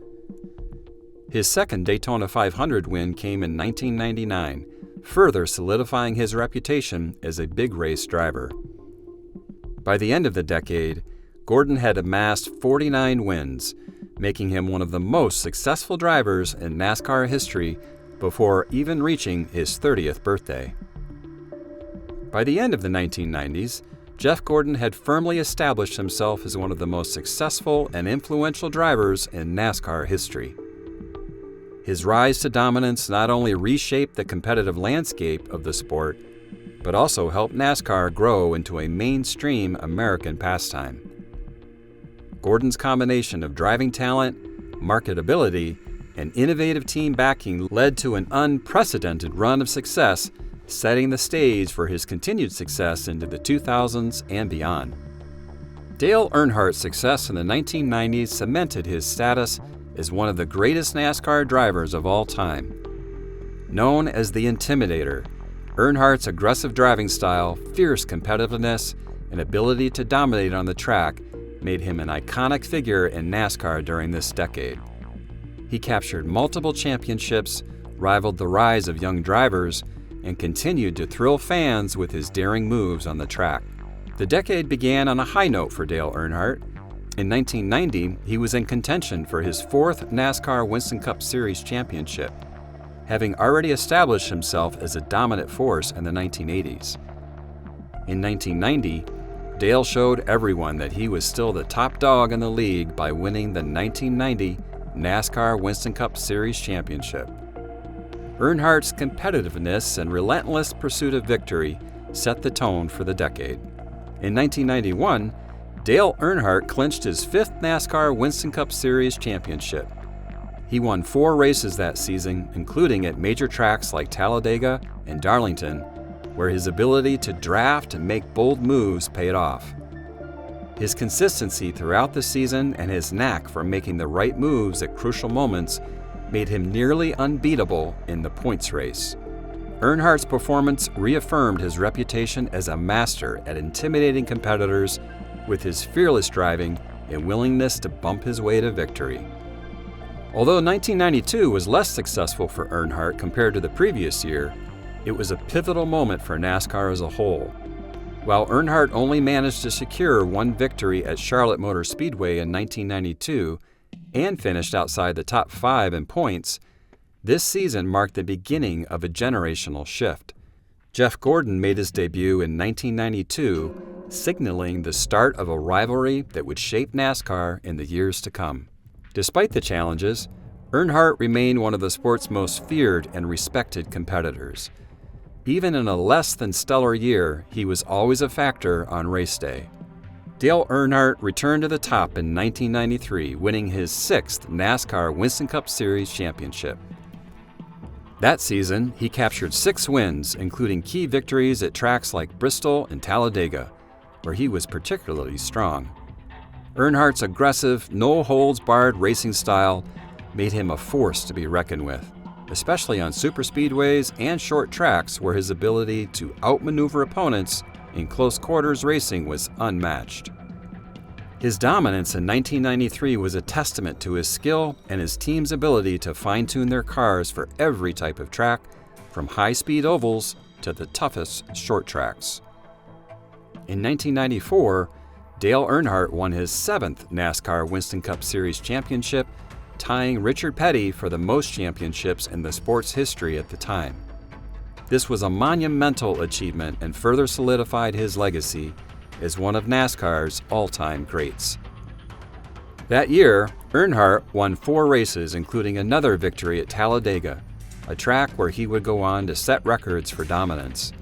His second Daytona 500 win came in 1999, further solidifying his reputation as a big race driver. By the end of the decade, Gordon had amassed 49 wins, making him one of the most successful drivers in NASCAR history before even reaching his 30th birthday. By the end of the 1990s, Jeff Gordon had firmly established himself as one of the most successful and influential drivers in NASCAR history. His rise to dominance not only reshaped the competitive landscape of the sport, but also helped NASCAR grow into a mainstream American pastime. Gordon's combination of driving talent, marketability, and innovative team backing led to an unprecedented run of success, setting the stage for his continued success into the 2000s and beyond. Dale Earnhardt's success in the 1990s cemented his status as one of the greatest NASCAR drivers of all time. Known as the Intimidator, Earnhardt's aggressive driving style, fierce competitiveness, and ability to dominate on the track made him an iconic figure in NASCAR during this decade. He captured multiple championships, rivaled the rise of young drivers, and continued to thrill fans with his daring moves on the track. The decade began on a high note for Dale Earnhardt. In 1990, he was in contention for his fourth NASCAR Winston Cup Series championship, having already established himself as a dominant force in the 1980s. In 1990, Dale showed everyone that he was still the top dog in the league by winning the 1990 NASCAR Winston Cup Series championship. Earnhardt's competitiveness and relentless pursuit of victory set the tone for the decade. In 1991, Dale Earnhardt clinched his fifth NASCAR Winston Cup Series championship. He won 4 races that season, including at major tracks like Talladega and Darlington, where his ability to draft and make bold moves paid off. His consistency throughout the season and his knack for making the right moves at crucial moments made him nearly unbeatable in the points race. Earnhardt's performance reaffirmed his reputation as a master at intimidating competitors with his fearless driving and willingness to bump his way to victory. Although 1992 was less successful for Earnhardt compared to the previous year, it was a pivotal moment for NASCAR as a whole. While Earnhardt only managed to secure 1 victory at Charlotte Motor Speedway in 1992 and finished outside the top 5 in points, this season marked the beginning of a generational shift. Jeff Gordon made his debut in 1992, signaling the start of a rivalry that would shape NASCAR in the years to come. Despite the challenges, Earnhardt remained one of the sport's most feared and respected competitors. Even in a less than stellar year, he was always a factor on race day. Dale Earnhardt returned to the top in 1993, winning his 6th NASCAR Winston Cup Series championship. That season, he captured 6 wins, including key victories at tracks like Bristol and Talladega, where he was particularly strong. Earnhardt's aggressive, no-holds-barred racing style made him a force to be reckoned with, especially on superspeedways and short tracks where his ability to outmaneuver opponents in close quarters racing was unmatched. His dominance in 1993 was a testament to his skill and his team's ability to fine-tune their cars for every type of track, from high-speed ovals to the toughest short tracks. In 1994, Dale Earnhardt won his 7th NASCAR Winston Cup Series championship, tying Richard Petty for the most championships in the sport's history at the time. This was a monumental achievement and further solidified his legacy as one of NASCAR's all-time greats. That year, Earnhardt won 4 races, including another victory at Talladega, a track where he would go on to set records for dominance.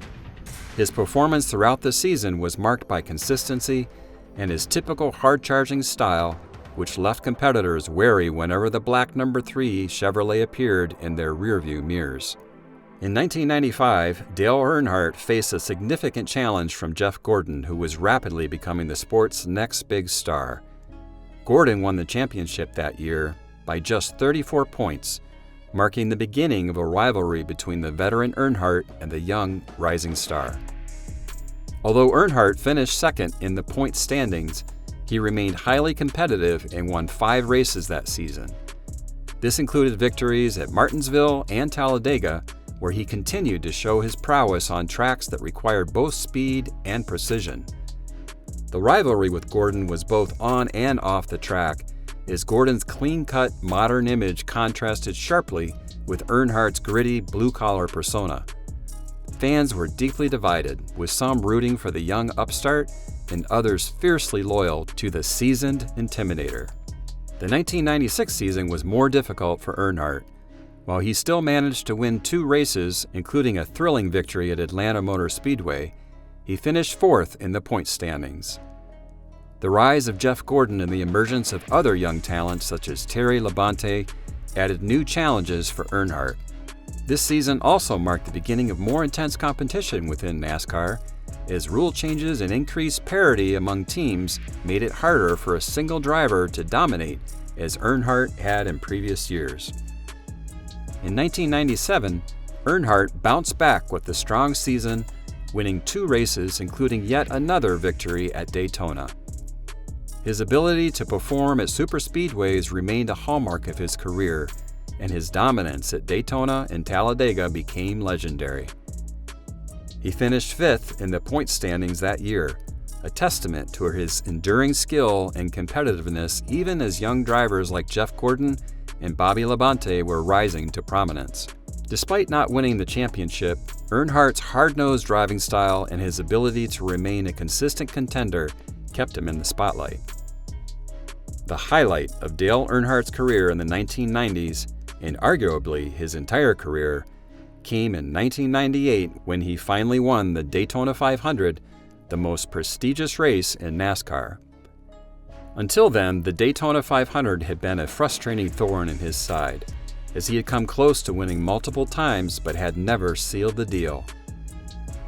His performance throughout the season was marked by consistency and his typical hard-charging style, which left competitors wary whenever the black number 3 Chevrolet appeared in their rearview mirrors. In 1995, Dale Earnhardt faced a significant challenge from Jeff Gordon, who was rapidly becoming the sport's next big star. Gordon won the championship that year by just 34 points, marking the beginning of a rivalry between the veteran Earnhardt and the young rising star. Although Earnhardt finished second in the point standings, he remained highly competitive and won 5 races that season. This included victories at Martinsville and Talladega, where he continued to show his prowess on tracks that required both speed and precision. The rivalry with Gordon was both on and off the track, as Gordon's clean-cut, modern image contrasted sharply with Earnhardt's gritty, blue-collar persona. Fans were deeply divided, with some rooting for the young upstart and others fiercely loyal to the seasoned intimidator. The 1996 season was more difficult for Earnhardt. While he still managed to win 2 races, including a thrilling victory at Atlanta Motor Speedway, he finished 4th in the point standings. The rise of Jeff Gordon and the emergence of other young talents such as Terry Labonte added new challenges for Earnhardt. This season also marked the beginning of more intense competition within NASCAR, as rule changes and increased parity among teams made it harder for a single driver to dominate as Earnhardt had in previous years. In 1997, Earnhardt bounced back with a strong season, winning 2 races, including yet another victory at Daytona. His ability to perform at superspeedways remained a hallmark of his career, and his dominance at Daytona and Talladega became legendary. He finished 5th in the point standings that year, a testament to his enduring skill and competitiveness even as young drivers like Jeff Gordon and Bobby Labonte were rising to prominence. Despite not winning the championship, Earnhardt's hard-nosed driving style and his ability to remain a consistent contender kept him in the spotlight. The highlight of Dale Earnhardt's career in the 1990s, and arguably his entire career, came in 1998 when he finally won the Daytona 500, the most prestigious race in NASCAR. Until then, the Daytona 500 had been a frustrating thorn in his side, as he had come close to winning multiple times but had never sealed the deal.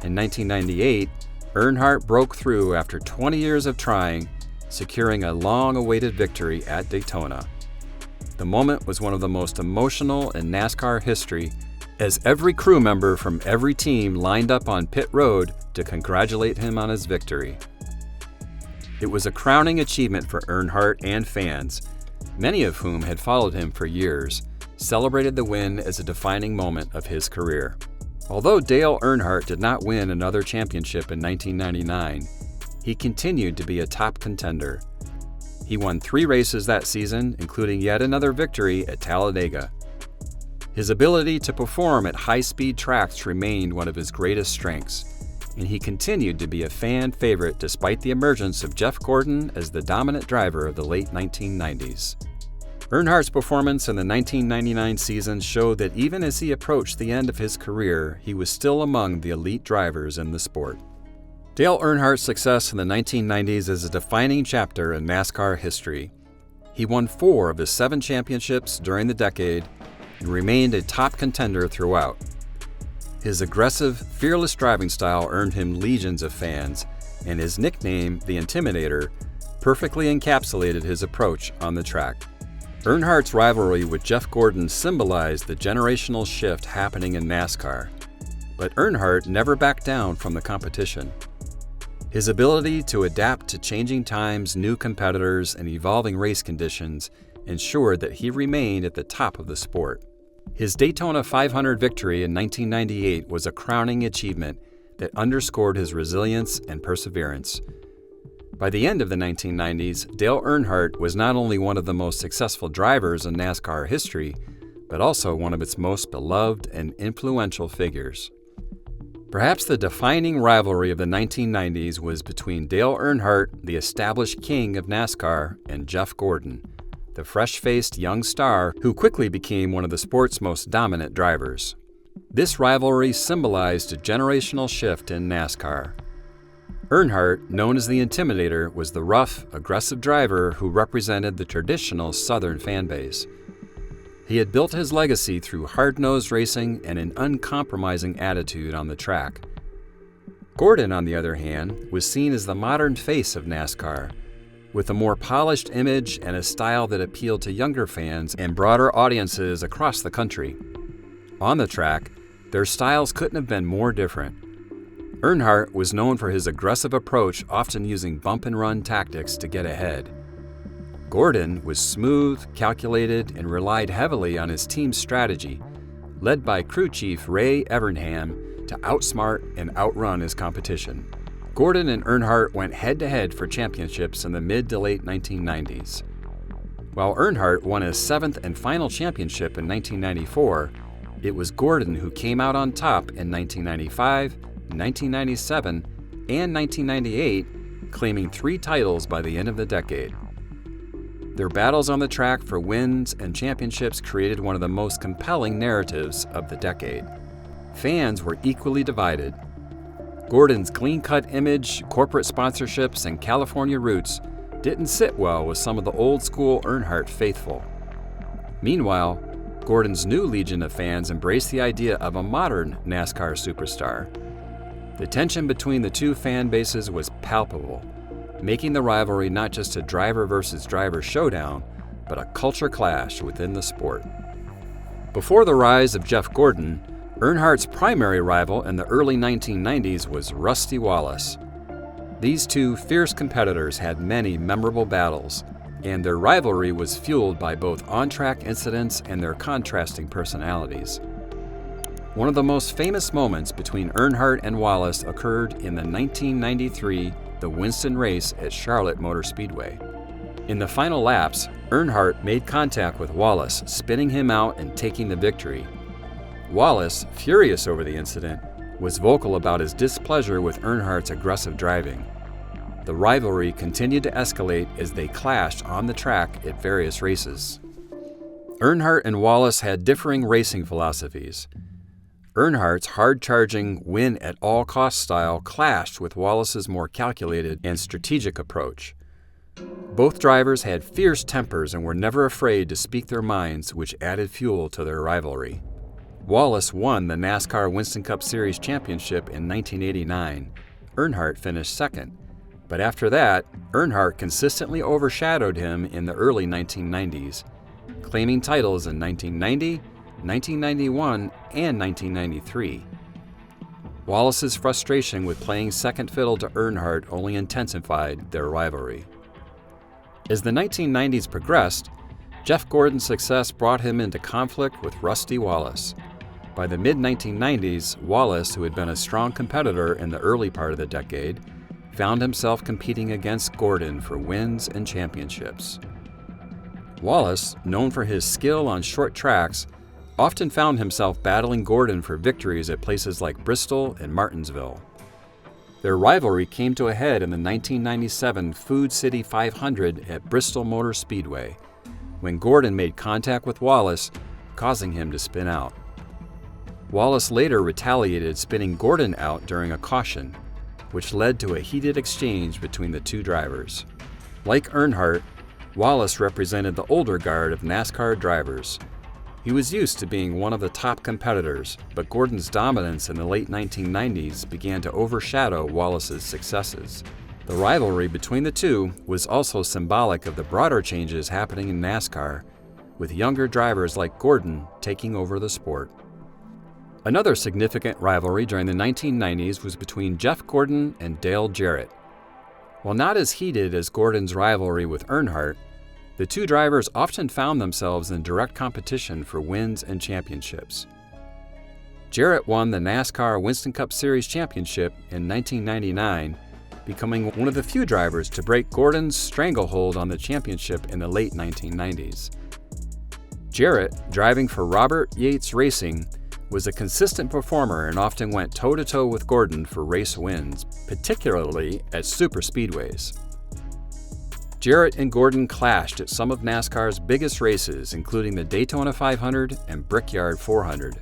In 1998, Earnhardt broke through after 20 years of trying, securing a long-awaited victory at Daytona. The moment was one of the most emotional in NASCAR history, as every crew member from every team lined up on pit road to congratulate him on his victory. It was a crowning achievement for Earnhardt and fans, many of whom had followed him for years, celebrated the win as a defining moment of his career. Although Dale Earnhardt did not win another championship in 1999, he continued to be a top contender. He won 3 races that season, including yet another victory at Talladega. His ability to perform at high-speed tracks remained one of his greatest strengths, and he continued to be a fan favorite despite the emergence of Jeff Gordon as the dominant driver of the late 1990s. Earnhardt's performance in the 1999 season showed that even as he approached the end of his career, he was still among the elite drivers in the sport. Dale Earnhardt's success in the 1990s is a defining chapter in NASCAR history. He won 4 of his 7 championships during the decade and remained a top contender throughout. His aggressive, fearless driving style earned him legions of fans, and his nickname, the Intimidator, perfectly encapsulated his approach on the track. Earnhardt's rivalry with Jeff Gordon symbolized the generational shift happening in NASCAR, but Earnhardt never backed down from the competition. His ability to adapt to changing times, new competitors, and evolving race conditions ensured that he remained at the top of the sport. His Daytona 500 victory in 1998 was a crowning achievement that underscored his resilience and perseverance. By the end of the 1990s, Dale Earnhardt was not only one of the most successful drivers in NASCAR history, but also one of its most beloved and influential figures. Perhaps the defining rivalry of the 1990s was between Dale Earnhardt, the established king of NASCAR, and Jeff Gordon, the fresh-faced young star who quickly became one of the sport's most dominant drivers. This rivalry symbolized a generational shift in NASCAR. Earnhardt, known as the Intimidator, was the rough, aggressive driver who represented the traditional Southern fan base. He had built his legacy through hard-nosed racing and an uncompromising attitude on the track. Gordon, on the other hand, was seen as the modern face of NASCAR, with a more polished image and a style that appealed to younger fans and broader audiences across the country. On the track, their styles couldn't have been more different. Earnhardt was known for his aggressive approach, often using bump-and-run tactics to get ahead. Gordon was smooth, calculated, and relied heavily on his team's strategy, led by crew chief Ray Evernham to outsmart and outrun his competition. Gordon and Earnhardt went head-to-head for championships in the mid to late 1990s. While Earnhardt won his 7th and final championship in 1994, it was Gordon who came out on top in 1995, 1997, and 1998, claiming 3 titles by the end of the decade. Their battles on the track for wins and championships created one of the most compelling narratives of the decade. Fans were equally divided. Gordon's clean-cut image, corporate sponsorships, and California roots didn't sit well with some of the old-school Earnhardt faithful. Meanwhile, Gordon's new legion of fans embraced the idea of a modern NASCAR superstar. The tension between the two fan bases was palpable, making the rivalry not just a driver versus driver showdown, but a culture clash within the sport. Before the rise of Jeff Gordon, Earnhardt's primary rival in the early 1990s was Rusty Wallace. These two fierce competitors had many memorable battles, and their rivalry was fueled by both on-track incidents and their contrasting personalities. One of the most famous moments between Earnhardt and Wallace occurred in the 1993 The Winston race at Charlotte Motor Speedway. In the final laps, Earnhardt made contact with Wallace, spinning him out and taking the victory. Wallace, furious over the incident, was vocal about his displeasure with Earnhardt's aggressive driving. The rivalry continued to escalate as they clashed on the track at various races. Earnhardt and Wallace had differing racing philosophies. Earnhardt's hard-charging, win-at-all-costs style clashed with Wallace's more calculated and strategic approach. Both drivers had fierce tempers and were never afraid to speak their minds, which added fuel to their rivalry. Wallace won the NASCAR Winston Cup Series championship in 1989. Earnhardt finished second, but after that, Earnhardt consistently overshadowed him in the early 1990s, claiming titles in 1990, 1991, and 1993. Wallace's frustration with playing second fiddle to Earnhardt only intensified their rivalry. As the 1990s progressed, Jeff Gordon's success brought him into conflict with Rusty Wallace. By the mid-1990s, Wallace, who had been a strong competitor in the early part of the decade, found himself competing against Gordon for wins and championships. Wallace, known for his skill on short tracks, often found himself battling Gordon for victories at places like Bristol and Martinsville. Their rivalry came to a head in the 1997 Food City 500 at Bristol Motor Speedway, when Gordon made contact with Wallace, causing him to spin out. Wallace later retaliated, spinning Gordon out during a caution, which led to a heated exchange between the two drivers. Like Earnhardt, Wallace represented the older guard of NASCAR drivers. He was used to being one of the top competitors, but Gordon's dominance in the late 1990s began to overshadow Wallace's successes. The rivalry between the two was also symbolic of the broader changes happening in NASCAR, with younger drivers like Gordon taking over the sport. Another significant rivalry during the 1990s was between Jeff Gordon and Dale Jarrett. While not as heated as Gordon's rivalry with Earnhardt, the two drivers often found themselves in direct competition for wins and championships. Jarrett won the NASCAR Winston Cup Series championship in 1999, becoming one of the few drivers to break Gordon's stranglehold on the championship in the late 1990s. Jarrett, driving for Robert Yates Racing, was a consistent performer and often went toe-to-toe with Gordon for race wins, particularly at super speedways. Jarrett and Gordon clashed at some of NASCAR's biggest races, including the Daytona 500 and Brickyard 400.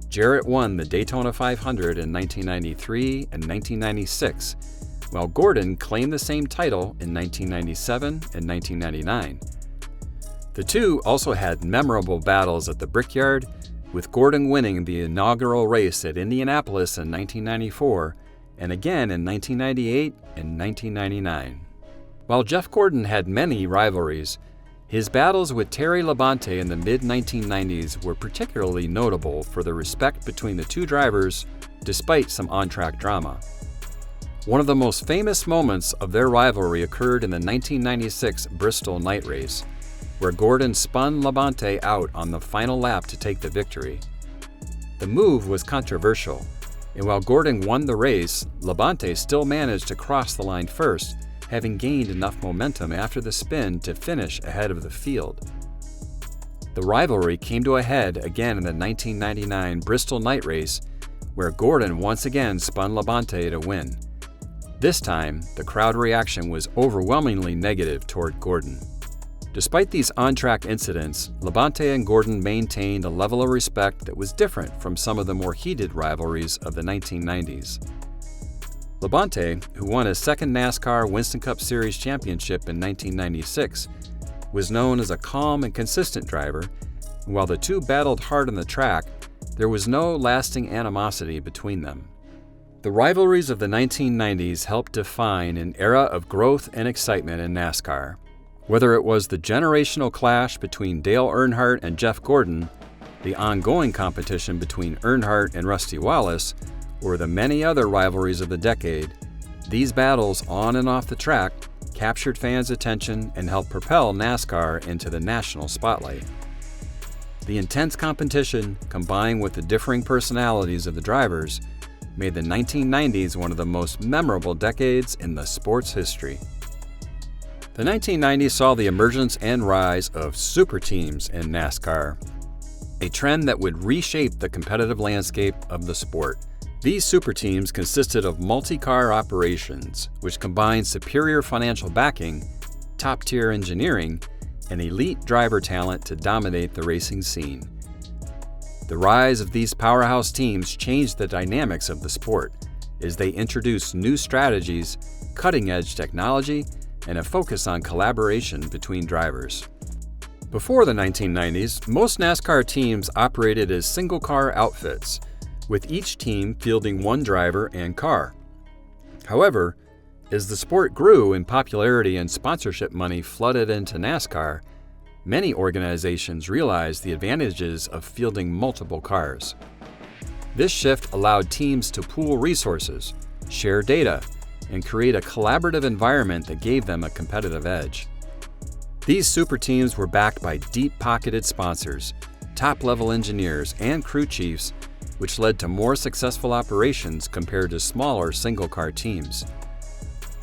Jarrett won the Daytona 500 in 1993 and 1996, while Gordon claimed the same title in 1997 and 1999. The two also had memorable battles at the Brickyard, with Gordon winning the inaugural race at Indianapolis in 1994 and again in 1998 and 1999. While Jeff Gordon had many rivalries, his battles with Terry Labonte in the mid-1990s were particularly notable for the respect between the two drivers, despite some on-track drama. One of the most famous moments of their rivalry occurred in the 1996 Bristol night race, where Gordon spun Labonte out on the final lap to take the victory. The move was controversial, and while Gordon won the race, Labonte still managed to cross the line first, having gained enough momentum after the spin to finish ahead of the field. The rivalry came to a head again in the 1999 Bristol night race, where Gordon once again spun Labonte to win. This time, the crowd reaction was overwhelmingly negative toward Gordon. Despite these on-track incidents, Labonte and Gordon maintained a level of respect that was different from some of the more heated rivalries of the 1990s. Labonte, who won his second NASCAR Winston Cup Series championship in 1996, was known as a calm and consistent driver, and while the two battled hard on the track, there was no lasting animosity between them. The rivalries of the 1990s helped define an era of growth and excitement in NASCAR. Whether it was the generational clash between Dale Earnhardt and Jeff Gordon, the ongoing competition between Earnhardt and Rusty Wallace, or the many other rivalries of the decade, these battles on and off the track captured fans' attention and helped propel NASCAR into the national spotlight. The intense competition, combined with the differing personalities of the drivers, made the 1990s one of the most memorable decades in the sport's history. The 1990s saw the emergence and rise of super teams in NASCAR, a trend that would reshape the competitive landscape of the sport. These super teams consisted of multi-car operations, which combined superior financial backing, top-tier engineering, and elite driver talent to dominate the racing scene. The rise of these powerhouse teams changed the dynamics of the sport as they introduced new strategies, cutting-edge technology, and a focus on collaboration between drivers. Before the 1990s, most NASCAR teams operated as single-car outfits, with each team fielding one driver and car. However, as the sport grew in popularity and sponsorship money flooded into NASCAR, many organizations realized the advantages of fielding multiple cars. This shift allowed teams to pool resources, share data, and create a collaborative environment that gave them a competitive edge. These super teams were backed by deep-pocketed sponsors, top-level engineers, and crew chiefs, which led to more successful operations compared to smaller single-car teams.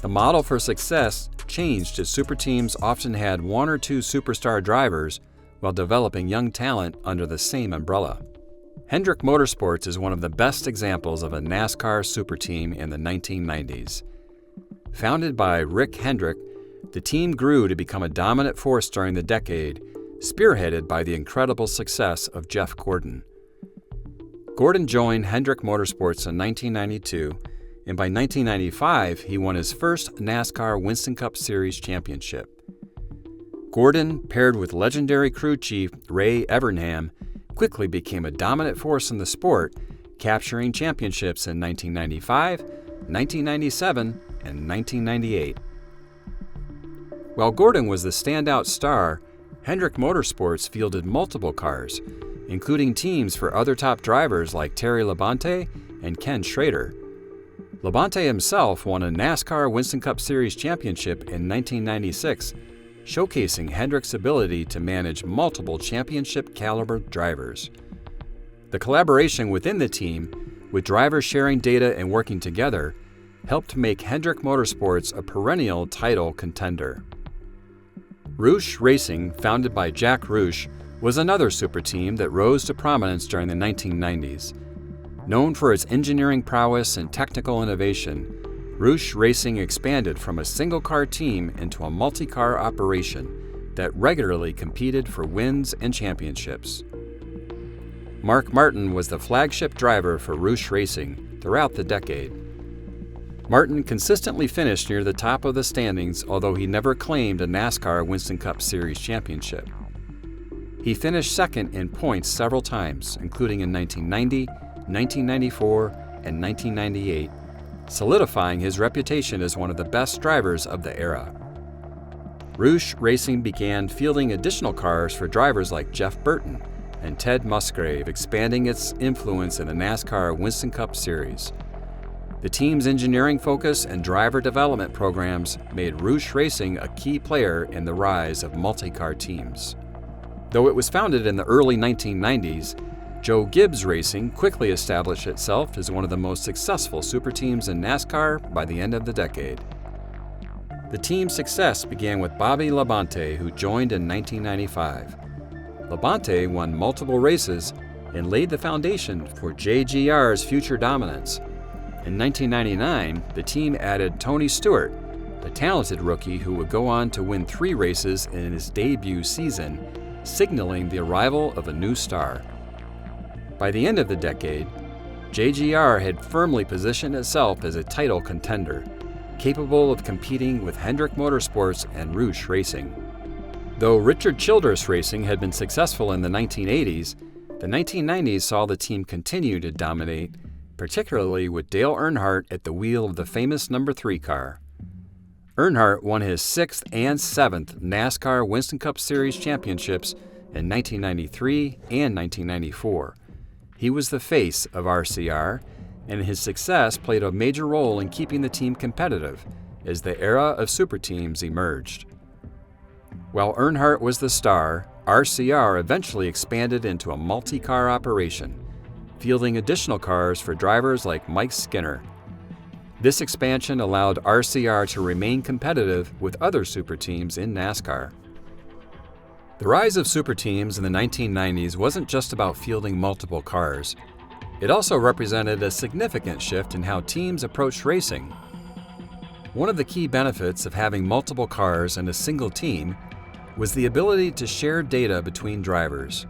The model for success changed as super teams often had one or two superstar drivers while developing young talent under the same umbrella. Hendrick Motorsports is one of the best examples of a NASCAR super team in the 1990s. Founded by Rick Hendrick, the team grew to become a dominant force during the decade, spearheaded by the incredible success of Jeff Gordon. Gordon joined Hendrick Motorsports in 1992, and by 1995 he won his first NASCAR Winston Cup Series championship. Gordon, paired with legendary crew chief Ray Evernham, quickly became a dominant force in the sport, capturing championships in 1995, 1997, and 1998. While Gordon was the standout star, Hendrick Motorsports fielded multiple cars, including teams for other top drivers like Terry Labonte and Ken Schrader. Labonte himself won a NASCAR Winston Cup Series championship in 1996, showcasing Hendrick's ability to manage multiple championship-caliber drivers. The collaboration within the team, with drivers sharing data and working together, helped make Hendrick Motorsports a perennial title contender. Roush Racing, founded by Jack Roush, was another super team that rose to prominence during the 1990s. Known for its engineering prowess and technical innovation, Roush Racing expanded from a single-car team into a multi-car operation that regularly competed for wins and championships. Mark Martin was the flagship driver for Roush Racing throughout the decade. Martin consistently finished near the top of the standings, although he never claimed a NASCAR Winston Cup Series championship. He finished second in points several times, including in 1990, 1994, and 1998, solidifying his reputation as one of the best drivers of the era. Roush Racing began fielding additional cars for drivers like Jeff Burton and Ted Musgrave, expanding its influence in the NASCAR Winston Cup Series. The team's engineering focus and driver development programs made Roush Racing a key player in the rise of multi-car teams. Though it was founded in the early 1990s, Joe Gibbs Racing quickly established itself as one of the most successful super teams in NASCAR by the end of the decade. The team's success began with Bobby Labonte, who joined in 1995. Labonte won multiple races and laid the foundation for JGR's future dominance. In 1999, the team added Tony Stewart, a talented rookie who would go on to win 3 races in his debut season, signaling the arrival of a new star. By the end of the decade, JGR had firmly positioned itself as a title contender, capable of competing with Hendrick Motorsports and Roush Racing. Though Richard Childress Racing had been successful in the 1980s, the 1990s saw the team continue to dominate, particularly with Dale Earnhardt at the wheel of the famous number 3 car. Earnhardt won his 6th and 7th NASCAR Winston Cup Series championships in 1993 and 1994. He was the face of RCR, and his success played a major role in keeping the team competitive as the era of super teams emerged. While Earnhardt was the star, RCR eventually expanded into a multi-car operation, fielding additional cars for drivers like Mike Skinner. This expansion allowed RCR to remain competitive with other super teams in NASCAR. The rise of super teams in the 1990s wasn't just about fielding multiple cars. It also represented a significant shift in how teams approached racing. One of the key benefits of having multiple cars in a single team was the ability to share data between drivers.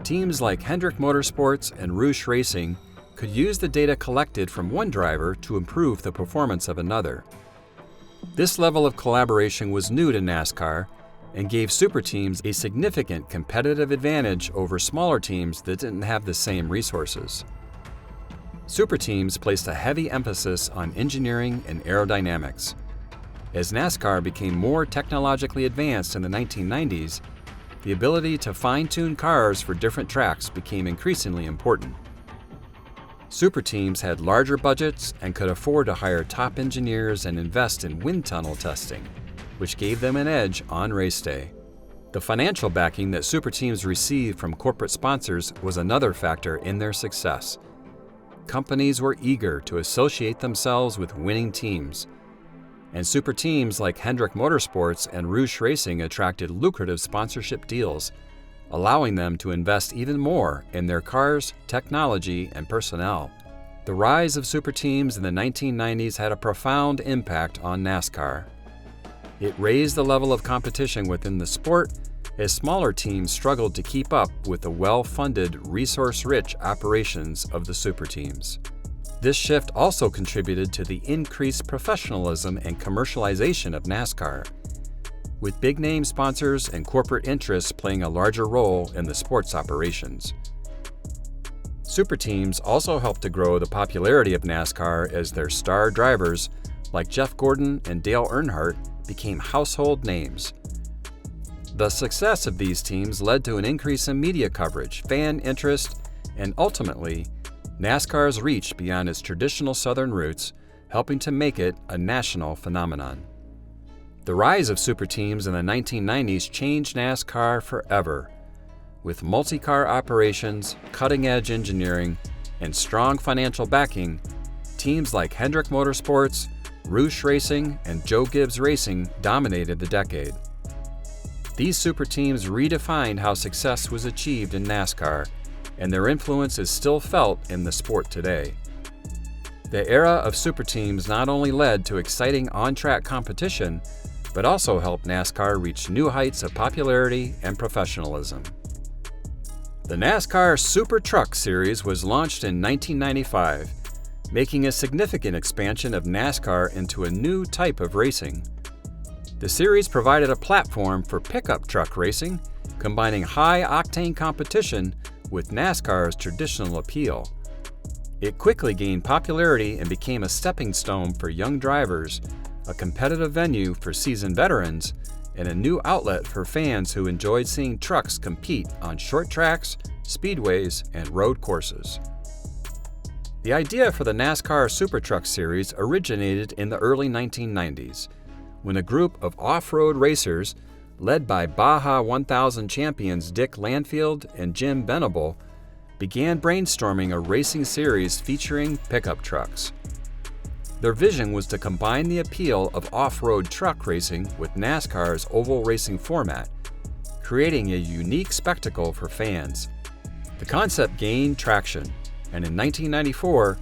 Teams like Hendrick Motorsports and Roush Racing could use the data collected from one driver to improve the performance of another. This level of collaboration was new to NASCAR and gave super teams a significant competitive advantage over smaller teams that didn't have the same resources. Super teams placed a heavy emphasis on engineering and aerodynamics. As NASCAR became more technologically advanced in the 1990s, the ability to fine-tune cars for different tracks became increasingly important. Super teams had larger budgets and could afford to hire top engineers and invest in wind tunnel testing, which gave them an edge on race day. The financial backing that super teams received from corporate sponsors was another factor in their success. Companies were eager to associate themselves with winning teams, and super teams like Hendrick Motorsports and Roush Racing attracted lucrative sponsorship deals, allowing them to invest even more in their cars, technology, and personnel. The rise of super teams in the 1990s had a profound impact on NASCAR. It raised the level of competition within the sport as smaller teams struggled to keep up with the well-funded, resource-rich operations of the super teams. This shift also contributed to the increased professionalism and commercialization of NASCAR, with big-name sponsors and corporate interests playing a larger role in the sport's operations. Super teams also helped to grow the popularity of NASCAR as their star drivers, like Jeff Gordon and Dale Earnhardt, became household names. The success of these teams led to an increase in media coverage, fan interest, and ultimately, NASCAR's reach beyond its traditional southern roots, helping to make it a national phenomenon. The rise of super teams in the 1990s changed NASCAR forever. With multi-car operations, cutting-edge engineering, and strong financial backing, teams like Hendrick Motorsports, Roush Racing, and Joe Gibbs Racing dominated the decade. These super teams redefined how success was achieved in NASCAR, and their influence is still felt in the sport today. The era of super teams not only led to exciting on-track competition, but also helped NASCAR reach new heights of popularity and professionalism. The NASCAR Super Truck Series was launched in 1995, making a significant expansion of NASCAR into a new type of racing. The series provided a platform for pickup truck racing, combining high-octane competition with NASCAR's traditional appeal. It quickly gained popularity and became a stepping stone for young drivers, a competitive venue for seasoned veterans, and a new outlet for fans who enjoyed seeing trucks compete on short tracks, speedways, and road courses. The idea for the NASCAR Super Truck Series originated in the early 1990s, when a group of off-road racers led by Baja 1000 champions Dick Landfield and Jim Venable, began brainstorming a racing series featuring pickup trucks. Their vision was to combine the appeal of off-road truck racing with NASCAR's oval racing format, creating a unique spectacle for fans. The concept gained traction, and in 1994,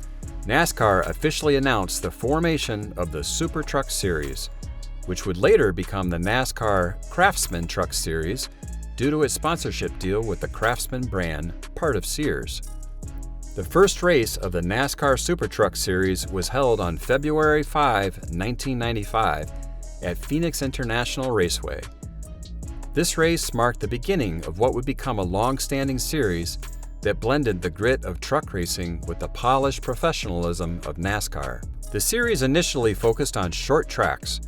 NASCAR officially announced the formation of the Super Truck Series, which would later become the NASCAR Craftsman Truck Series due to its sponsorship deal with the Craftsman brand, part of Sears. The first race of the NASCAR Super Truck Series was held on February 5, 1995, at Phoenix International Raceway. This race marked the beginning of what would become a long-standing series that blended the grit of truck racing with the polished professionalism of NASCAR. The series initially focused on short tracks,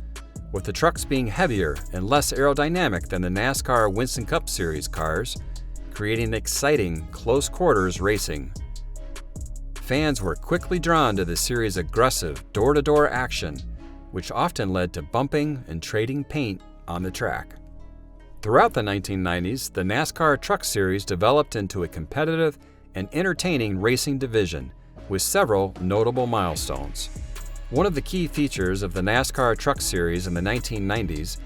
with the trucks being heavier and less aerodynamic than the NASCAR Winston Cup Series cars, creating exciting, close-quarters racing. Fans were quickly drawn to the series' aggressive, door-to-door action, which often led to bumping and trading paint on the track. Throughout the 1990s, the NASCAR Truck Series developed into a competitive and entertaining racing division with several notable milestones. One of the key features of the NASCAR Truck Series in the 1990s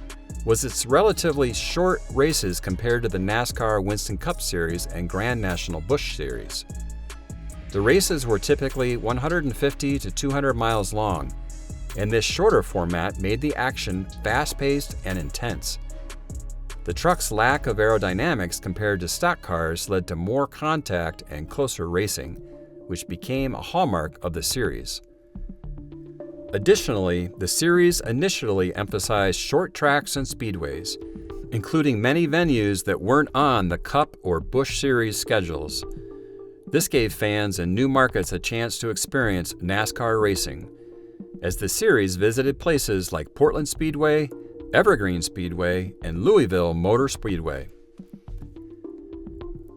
was its relatively short races compared to the NASCAR Winston Cup Series and Grand National Busch Series. The races were typically 150 to 200 miles long, and this shorter format made the action fast-paced and intense. The truck's lack of aerodynamics compared to stock cars led to more contact and closer racing, which became a hallmark of the series. Additionally, the series initially emphasized short tracks and speedways, including many venues that weren't on the Cup or Busch Series schedules. This gave fans in new markets a chance to experience NASCAR racing, as the series visited places like Portland Speedway, Evergreen Speedway, and Louisville Motor Speedway.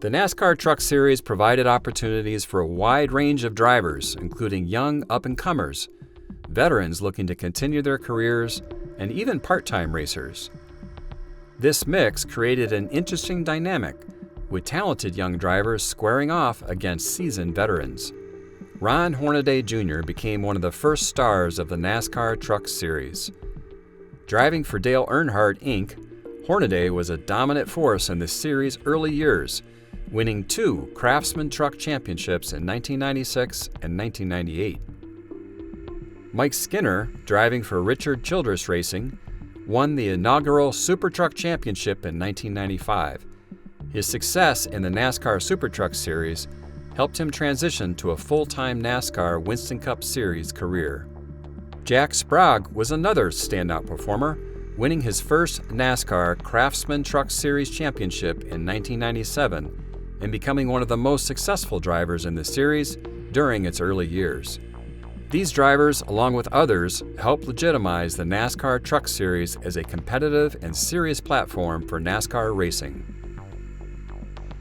The NASCAR Truck Series provided opportunities for a wide range of drivers, including young up-and-comers, veterans looking to continue their careers, and even part-time racers. This mix created an interesting dynamic, with talented young drivers squaring off against seasoned veterans. Ron Hornaday Jr. became one of the first stars of the NASCAR Truck Series. Driving for Dale Earnhardt Inc., Hornaday was a dominant force in the series' early years, winning 2 Craftsman Truck Championships in 1996 and 1998. Mike Skinner, driving for Richard Childress Racing, won the inaugural Super Truck Championship in 1995. His success in the NASCAR Super Truck Series helped him transition to a full-time NASCAR Winston Cup Series career. Jack Sprague was another standout performer, winning his first NASCAR Craftsman Truck Series Championship in 1997 and becoming one of the most successful drivers in the series during its early years. These drivers, along with others, helped legitimize the NASCAR Truck Series as a competitive and serious platform for NASCAR racing.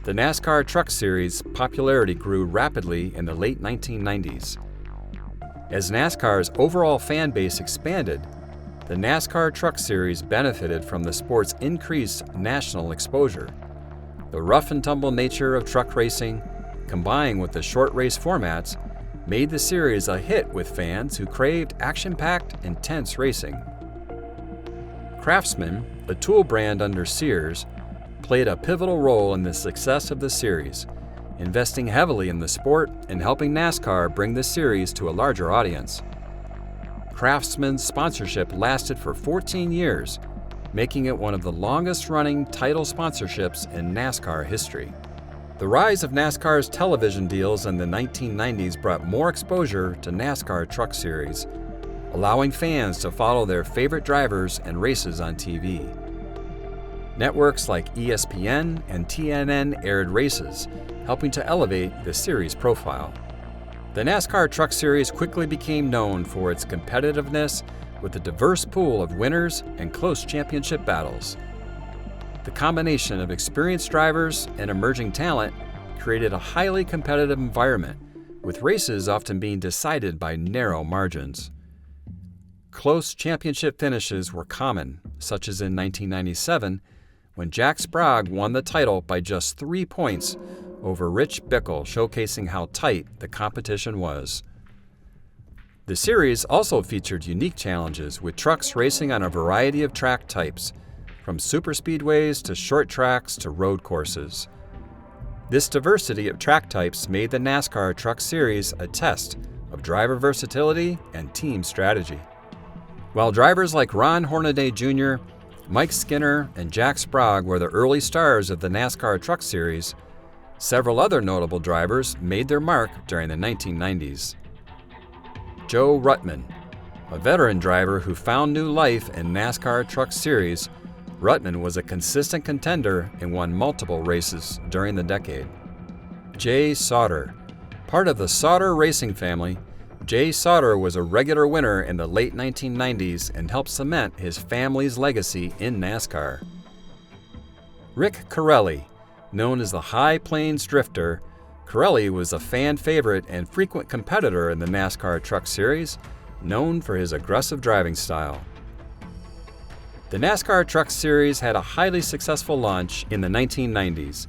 The NASCAR Truck Series' popularity grew rapidly in the late 1990s. As NASCAR's overall fan base expanded, the NASCAR Truck Series benefited from the sport's increased national exposure. The rough-and-tumble nature of truck racing, combined with the short race formats, made the series a hit with fans who craved action-packed, intense racing. Craftsman, a tool brand under Sears, played a pivotal role in the success of the series, investing heavily in the sport and helping NASCAR bring the series to a larger audience. Craftsman's sponsorship lasted for 14 years, making it one of the longest-running title sponsorships in NASCAR history. The rise of NASCAR's television deals in the 1990s brought more exposure to NASCAR Truck Series, allowing fans to follow their favorite drivers and races on TV. Networks like ESPN and TNN aired races, helping to elevate the series' profile. The NASCAR Truck Series quickly became known for its competitiveness with a diverse pool of winners and close championship battles. The combination of experienced drivers and emerging talent created a highly competitive environment, with races often being decided by narrow margins. Close championship finishes were common, such as in 1997, when Jack Sprague won the title by just 3 points over Rich Bickle, showcasing how tight the competition was. The series also featured unique challenges, with trucks racing on a variety of track types, from superspeedways to short tracks to road courses. This diversity of track types made the NASCAR Truck Series a test of driver versatility and team strategy. While drivers like Ron Hornaday Jr., Mike Skinner, and Jack Sprague were the early stars of the NASCAR Truck Series, several other notable drivers made their mark during the 1990s. Joe Ruttman, a veteran driver who found new life in NASCAR Truck Series, Ruttman was a consistent contender and won multiple races during the decade. Jay Sauter. Part of the Sauter racing family, Jay Sauter was a regular winner in the late 1990s and helped cement his family's legacy in NASCAR. Rick Corelli, known as the High Plains Drifter, Corelli was a fan favorite and frequent competitor in the NASCAR Truck Series, known for his aggressive driving style. The NASCAR Truck Series had a highly successful launch in the 1990s,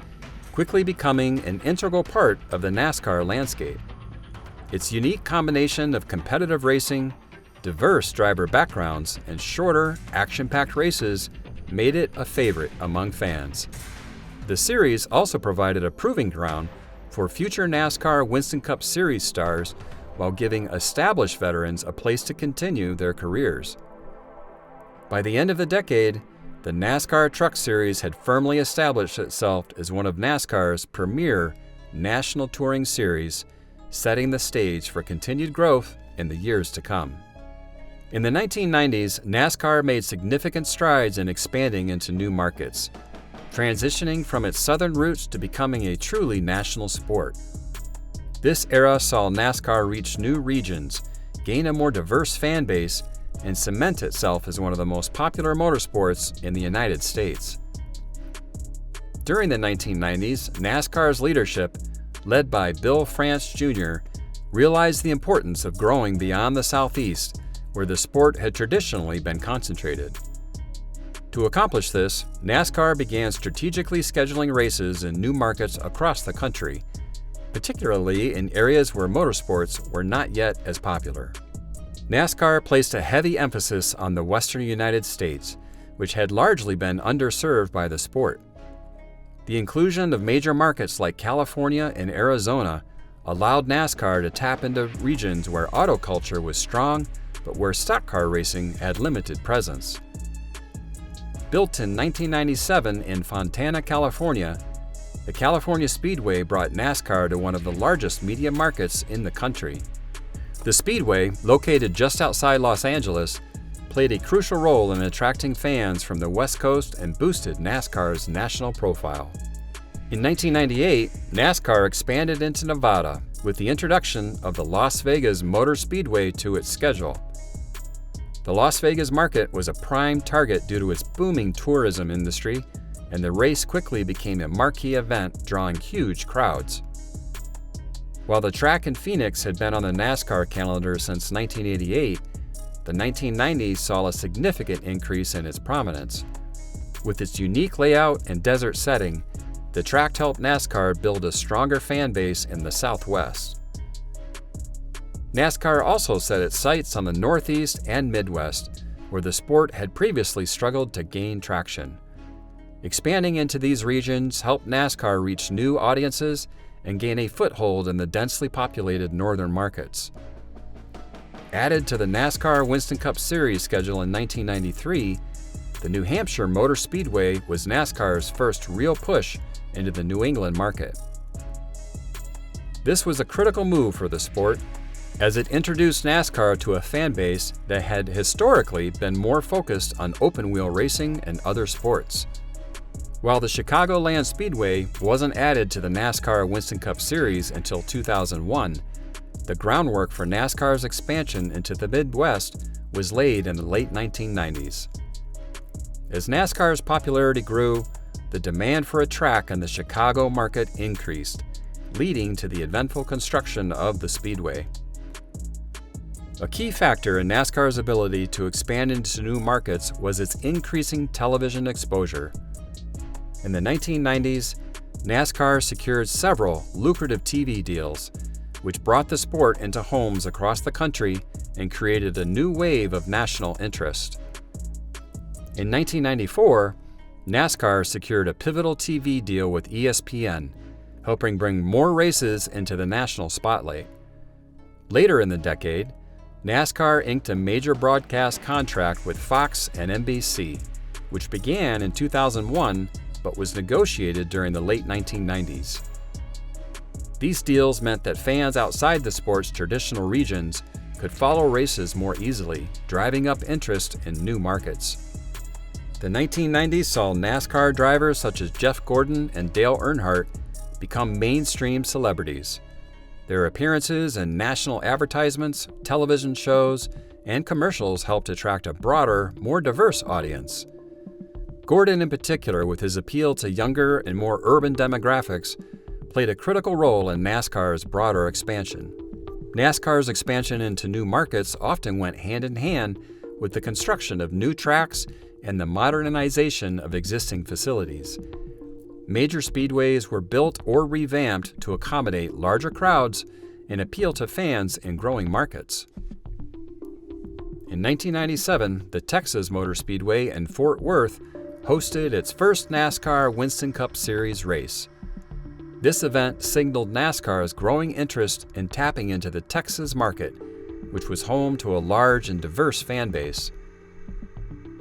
quickly becoming an integral part of the NASCAR landscape. Its unique combination of competitive racing, diverse driver backgrounds, and shorter, action-packed races made it a favorite among fans. The series also provided a proving ground for future NASCAR Winston Cup Series stars while giving established veterans a place to continue their careers. By the end of the decade, the NASCAR Truck Series had firmly established itself as one of NASCAR's premier national touring series, setting the stage for continued growth in the years to come. In the 1990s, NASCAR made significant strides in expanding into new markets, transitioning from its southern roots to becoming a truly national sport. This era saw NASCAR reach new regions, gain a more diverse fan base, and cement itself as one of the most popular motorsports in the United States. During the 1990s, NASCAR's leadership, led by Bill France Jr., realized the importance of growing beyond the Southeast, where the sport had traditionally been concentrated. To accomplish this, NASCAR began strategically scheduling races in new markets across the country, particularly in areas where motorsports were not yet as popular. NASCAR placed a heavy emphasis on the western United States, which had largely been underserved by the sport. The inclusion of major markets like California and Arizona allowed NASCAR to tap into regions where auto culture was strong, but where stock car racing had limited presence. Built in 1997 in Fontana, California, the California Speedway brought NASCAR to one of the largest media markets in the country. The Speedway, located just outside Los Angeles, played a crucial role in attracting fans from the West Coast and boosted NASCAR's national profile. In 1998, NASCAR expanded into Nevada with the introduction of the Las Vegas Motor Speedway to its schedule. The Las Vegas market was a prime target due to its booming tourism industry, and the race quickly became a marquee event drawing huge crowds. While the track in Phoenix had been on the NASCAR calendar since 1988, the 1990s saw a significant increase in its prominence. With its unique layout and desert setting, the track helped NASCAR build a stronger fan base in the Southwest. NASCAR also set its sights on the Northeast and Midwest, where the sport had previously struggled to gain traction. Expanding into these regions helped NASCAR reach new audiences and gain a foothold in the densely populated northern markets. Added to the NASCAR Winston Cup Series schedule in 1993, the New Hampshire Motor Speedway was NASCAR's first real push into the New England market. This was a critical move for the sport, as it introduced NASCAR to a fan base that had historically been more focused on open-wheel racing and other sports. While the Chicagoland Speedway wasn't added to the NASCAR Winston Cup Series until 2001, the groundwork for NASCAR's expansion into the Midwest was laid in the late 1990s. As NASCAR's popularity grew, the demand for a track in the Chicago market increased, leading to the eventful construction of the Speedway. A key factor in NASCAR's ability to expand into new markets was its increasing television exposure. In the 1990s, NASCAR secured several lucrative TV deals, which brought the sport into homes across the country and created a new wave of national interest. In 1994, NASCAR secured a pivotal TV deal with ESPN, helping bring more races into the national spotlight. Later in the decade, NASCAR inked a major broadcast contract with Fox and NBC, which began in 2001 but was negotiated during the late 1990s. These deals meant that fans outside the sport's traditional regions could follow races more easily, driving up interest in new markets. The 1990s saw NASCAR drivers such as Jeff Gordon and Dale Earnhardt become mainstream celebrities. Their appearances in national advertisements, television shows, and commercials helped attract a broader, more diverse audience. Gordon, in particular, with his appeal to younger and more urban demographics, played a critical role in NASCAR's broader expansion. NASCAR's expansion into new markets often went hand in hand with the construction of new tracks and the modernization of existing facilities. Major speedways were built or revamped to accommodate larger crowds and appeal to fans in growing markets. In 1997, the Texas Motor Speedway in Fort Worth hosted its first NASCAR Winston Cup Series race. This event signaled NASCAR's growing interest in tapping into the Texas market, which was home to a large and diverse fan base.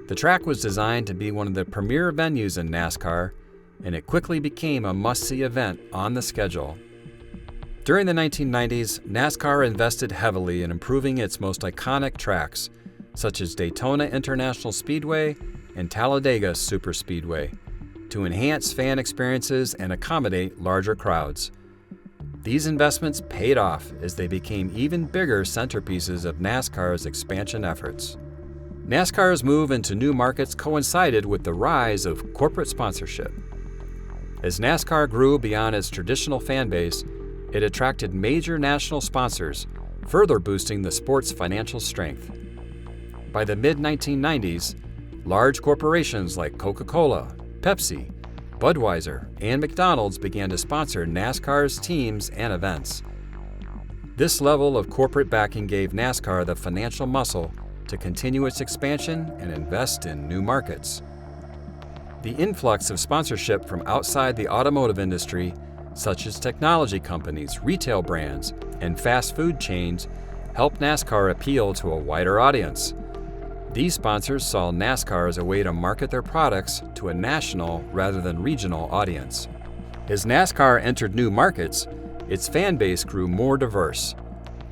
The track was designed to be one of the premier venues in NASCAR, and it quickly became a must-see event on the schedule. During the 1990s, NASCAR invested heavily in improving its most iconic tracks, such as Daytona International Speedway and Talladega Superspeedway, to enhance fan experiences and accommodate larger crowds. These investments paid off as they became even bigger centerpieces of NASCAR's expansion efforts. NASCAR's move into new markets coincided with the rise of corporate sponsorship. As NASCAR grew beyond its traditional fan base, it attracted major national sponsors, further boosting the sport's financial strength. By the mid-1990s, large corporations like Coca-Cola, Pepsi, Budweiser, and McDonald's began to sponsor NASCAR's teams and events. This level of corporate backing gave NASCAR the financial muscle to continue its expansion and invest in new markets. The influx of sponsorship from outside the automotive industry, such as technology companies, retail brands, and fast food chains, helped NASCAR appeal to a wider audience. These sponsors saw NASCAR as a way to market their products to a national rather than regional audience. As NASCAR entered new markets, its fan base grew more diverse.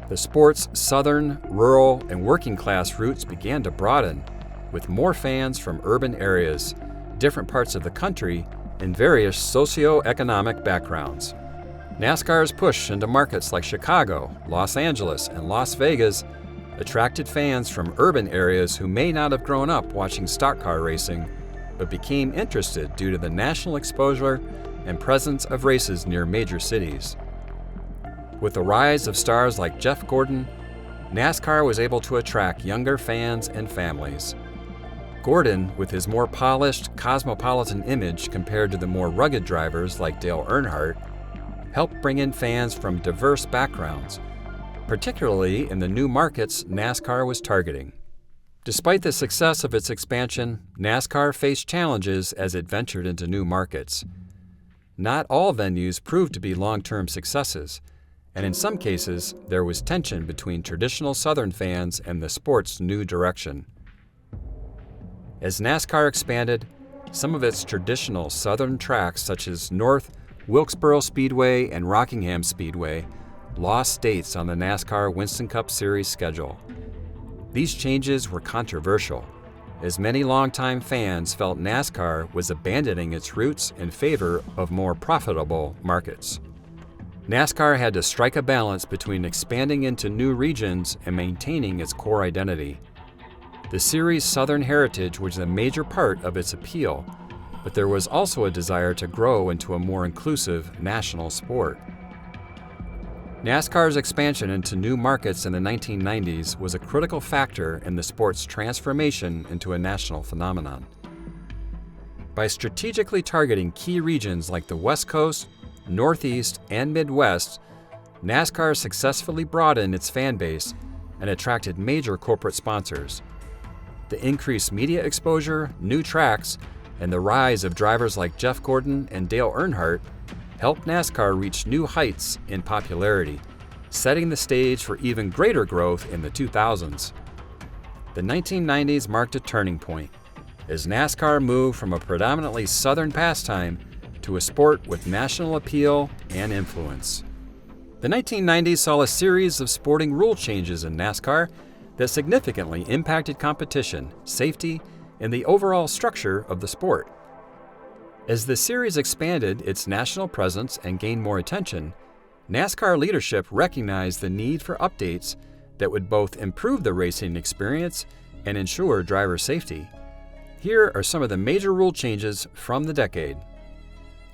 The sport's southern, rural, and working-class roots began to broaden, with more fans from urban areas, different parts of the country, and various socio-economic backgrounds. NASCAR's push into markets like Chicago, Los Angeles, and Las Vegas attracted fans from urban areas who may not have grown up watching stock car racing, but became interested due to the national exposure and presence of races near major cities. With the rise of stars like Jeff Gordon, NASCAR was able to attract younger fans and families. Gordon, with his more polished, cosmopolitan image compared to the more rugged drivers like Dale Earnhardt, helped bring in fans from diverse backgrounds, particularly in the new markets NASCAR was targeting. Despite the success of its expansion, NASCAR faced challenges as it ventured into new markets. Not all venues proved to be long-term successes, and in some cases, there was tension between traditional Southern fans and the sport's new direction. As NASCAR expanded, some of its traditional Southern tracks, such as North Wilkesboro Speedway and Rockingham Speedway, lost dates on the NASCAR Winston Cup Series schedule. These changes were controversial, as many longtime fans felt NASCAR was abandoning its roots in favor of more profitable markets. NASCAR had to strike a balance between expanding into new regions and maintaining its core identity. The series' Southern heritage was a major part of its appeal, but there was also a desire to grow into a more inclusive national sport. NASCAR's expansion into new markets in the 1990s was a critical factor in the sport's transformation into a national phenomenon. By strategically targeting key regions like the West Coast, Northeast, and Midwest, NASCAR successfully broadened its fan base and attracted major corporate sponsors. The increased media exposure, new tracks, and the rise of drivers like Jeff Gordon and Dale Earnhardt helped NASCAR reach new heights in popularity, setting the stage for even greater growth in the 2000s. The 1990s marked a turning point, as NASCAR moved from a predominantly Southern pastime to a sport with national appeal and influence. The 1990s saw a series of sporting rule changes in NASCAR that significantly impacted competition, safety, and the overall structure of the sport. As the series expanded its national presence and gained more attention, NASCAR leadership recognized the need for updates that would both improve the racing experience and ensure driver safety. Here are some of the major rule changes from the decade.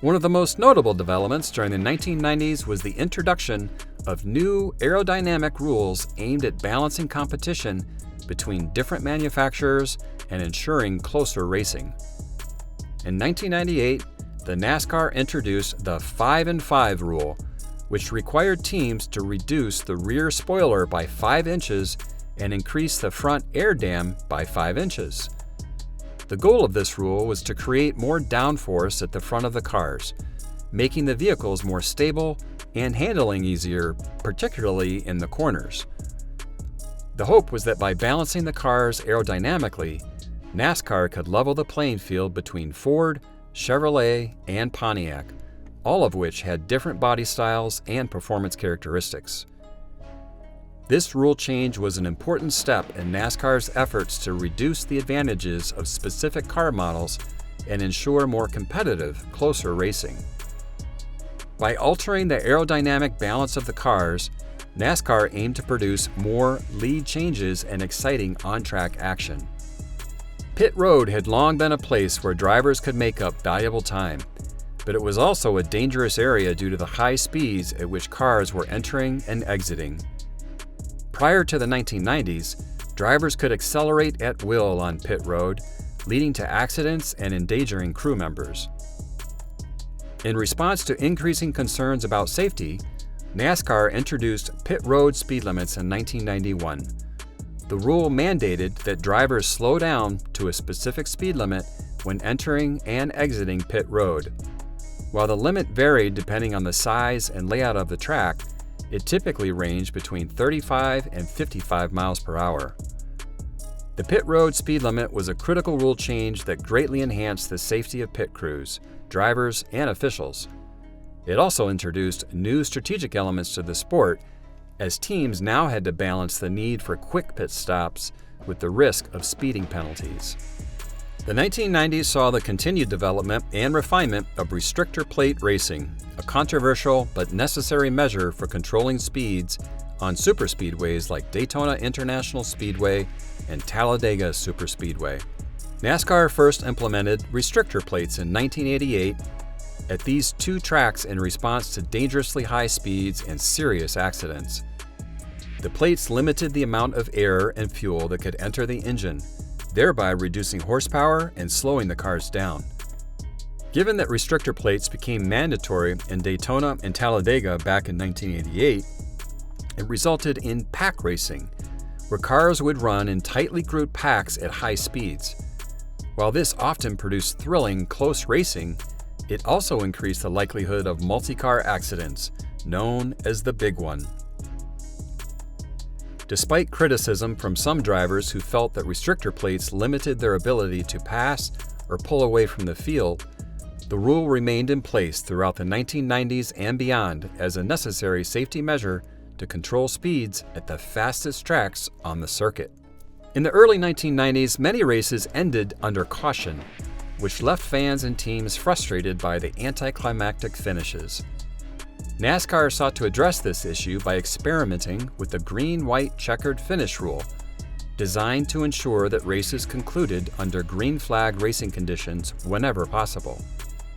One of the most notable developments during the 1990s was the introduction of new aerodynamic rules aimed at balancing competition between different manufacturers and ensuring closer racing. In 1998, the NASCAR introduced the 5-in-5 rule, which required teams to reduce the rear spoiler by 5 inches and increase the front air dam by 5 inches. The goal of this rule was to create more downforce at the front of the cars, making the vehicles more stable and handling easier, particularly in the corners. The hope was that by balancing the cars aerodynamically, NASCAR could level the playing field between Ford, Chevrolet, and Pontiac, all of which had different body styles and performance characteristics. This rule change was an important step in NASCAR's efforts to reduce the advantages of specific car models and ensure more competitive, closer racing. By altering the aerodynamic balance of the cars, NASCAR aimed to produce more lead changes and exciting on-track action. Pit road had long been a place where drivers could make up valuable time, but it was also a dangerous area due to the high speeds at which cars were entering and exiting. Prior to the 1990s, drivers could accelerate at will on pit road, leading to accidents and endangering crew members. In response to increasing concerns about safety, NASCAR introduced pit road speed limits in 1991. The rule mandated that drivers slow down to a specific speed limit when entering and exiting pit road. While the limit varied depending on the size and layout of the track, it typically ranged between 35 and 55 miles per hour. The pit road speed limit was a critical rule change that greatly enhanced the safety of pit crews, drivers, and officials. It also introduced new strategic elements to the sport, as teams now had to balance the need for quick pit stops with the risk of speeding penalties. The 1990s saw the continued development and refinement of restrictor plate racing, a controversial but necessary measure for controlling speeds on superspeedways like Daytona International Speedway and Talladega Superspeedway. NASCAR first implemented restrictor plates in 1988 at these two tracks in response to dangerously high speeds and serious accidents. The plates limited the amount of air and fuel that could enter the engine, thereby reducing horsepower and slowing the cars down. Given that restrictor plates became mandatory in Daytona and Talladega back in 1988, it resulted in pack racing, where cars would run in tightly grouped packs at high speeds. While this often produced thrilling, close racing, it also increased the likelihood of multi-car accidents, known as the Big One. Despite criticism from some drivers who felt that restrictor plates limited their ability to pass or pull away from the field, the rule remained in place throughout the 1990s and beyond as a necessary safety measure to control speeds at the fastest tracks on the circuit. In the early 1990s, many races ended under caution, which left fans and teams frustrated by the anticlimactic finishes. NASCAR sought to address this issue by experimenting with the green-white checkered finish rule, designed to ensure that races concluded under green flag racing conditions whenever possible.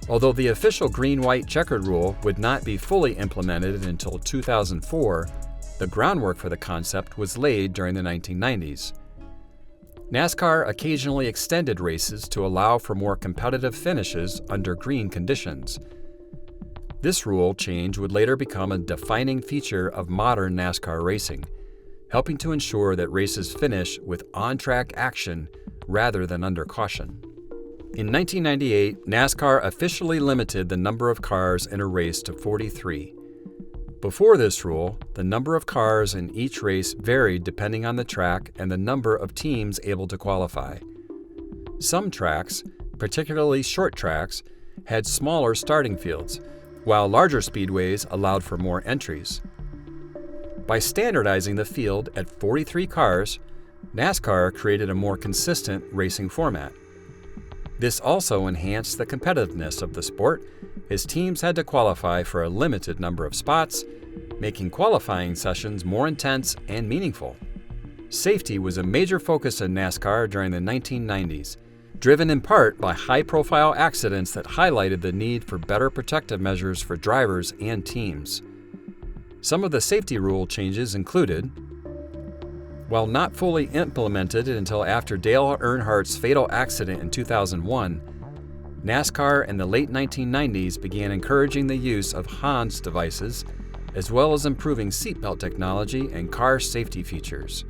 Although the official green-white checkered rule would not be fully implemented until 2004, the groundwork for the concept was laid during the 1990s. NASCAR occasionally extended races to allow for more competitive finishes under green conditions. This rule change would later become a defining feature of modern NASCAR racing, helping to ensure that races finish with on-track action rather than under caution. In 1998, NASCAR officially limited the number of cars in a race to 43. Before this rule, the number of cars in each race varied depending on the track and the number of teams able to qualify. Some tracks, particularly short tracks, had smaller starting fields, while larger speedways allowed for more entries. By standardizing the field at 43 cars, NASCAR created a more consistent racing format. This also enhanced the competitiveness of the sport, as teams had to qualify for a limited number of spots, making qualifying sessions more intense and meaningful. Safety was a major focus in NASCAR during the 1990s, driven in part by high-profile accidents that highlighted the need for better protective measures for drivers and teams. Some of the safety rule changes included: while not fully implemented until after Dale Earnhardt's fatal accident in 2001, NASCAR in the late 1990s began encouraging the use of HANS devices, as well as improving seatbelt technology and car safety features.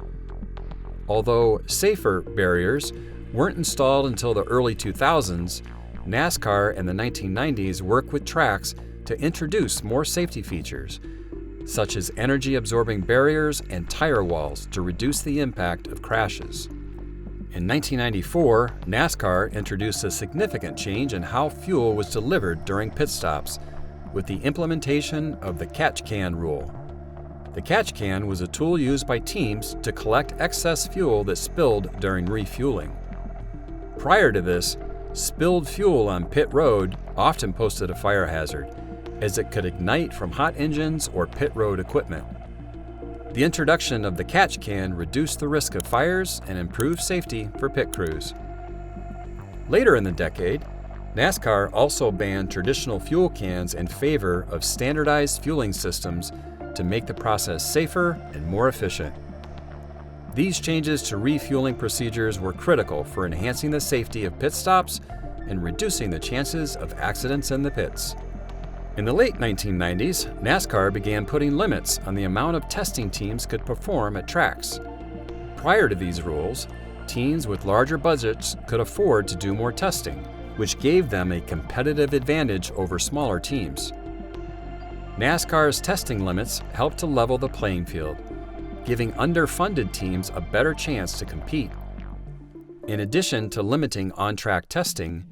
Although safer barriers weren't installed until the early 2000s, NASCAR in the 1990s worked with tracks to introduce more safety features, such as energy-absorbing barriers and tire walls to reduce the impact of crashes. In 1994, NASCAR introduced a significant change in how fuel was delivered during pit stops, with the implementation of the catch can rule. The catch can was a tool used by teams to collect excess fuel that spilled during refueling. Prior to this, spilled fuel on pit road often posted a fire hazard, as it could ignite from hot engines or pit road equipment. The introduction of the catch can reduced the risk of fires and improved safety for pit crews. Later in the decade, NASCAR also banned traditional fuel cans in favor of standardized fueling systems to make the process safer and more efficient. These changes to refueling procedures were critical for enhancing the safety of pit stops and reducing the chances of accidents in the pits. In the late 1990s, NASCAR began putting limits on the amount of testing teams could perform at tracks. Prior to these rules, teams with larger budgets could afford to do more testing, which gave them a competitive advantage over smaller teams. NASCAR's testing limits helped to level the playing field, giving underfunded teams a better chance to compete. In addition to limiting on-track testing,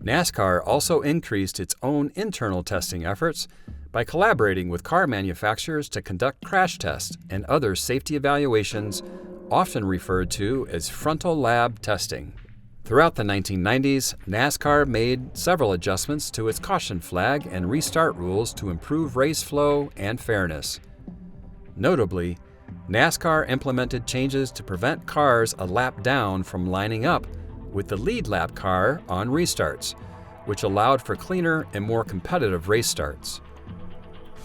NASCAR also increased its own internal testing efforts by collaborating with car manufacturers to conduct crash tests and other safety evaluations, often referred to as frontal lab testing. Throughout the 1990s, NASCAR made several adjustments to its caution flag and restart rules to improve race flow and fairness. Notably, NASCAR implemented changes to prevent cars a lap down from lining up with the lead lap car on restarts, which allowed for cleaner and more competitive race starts.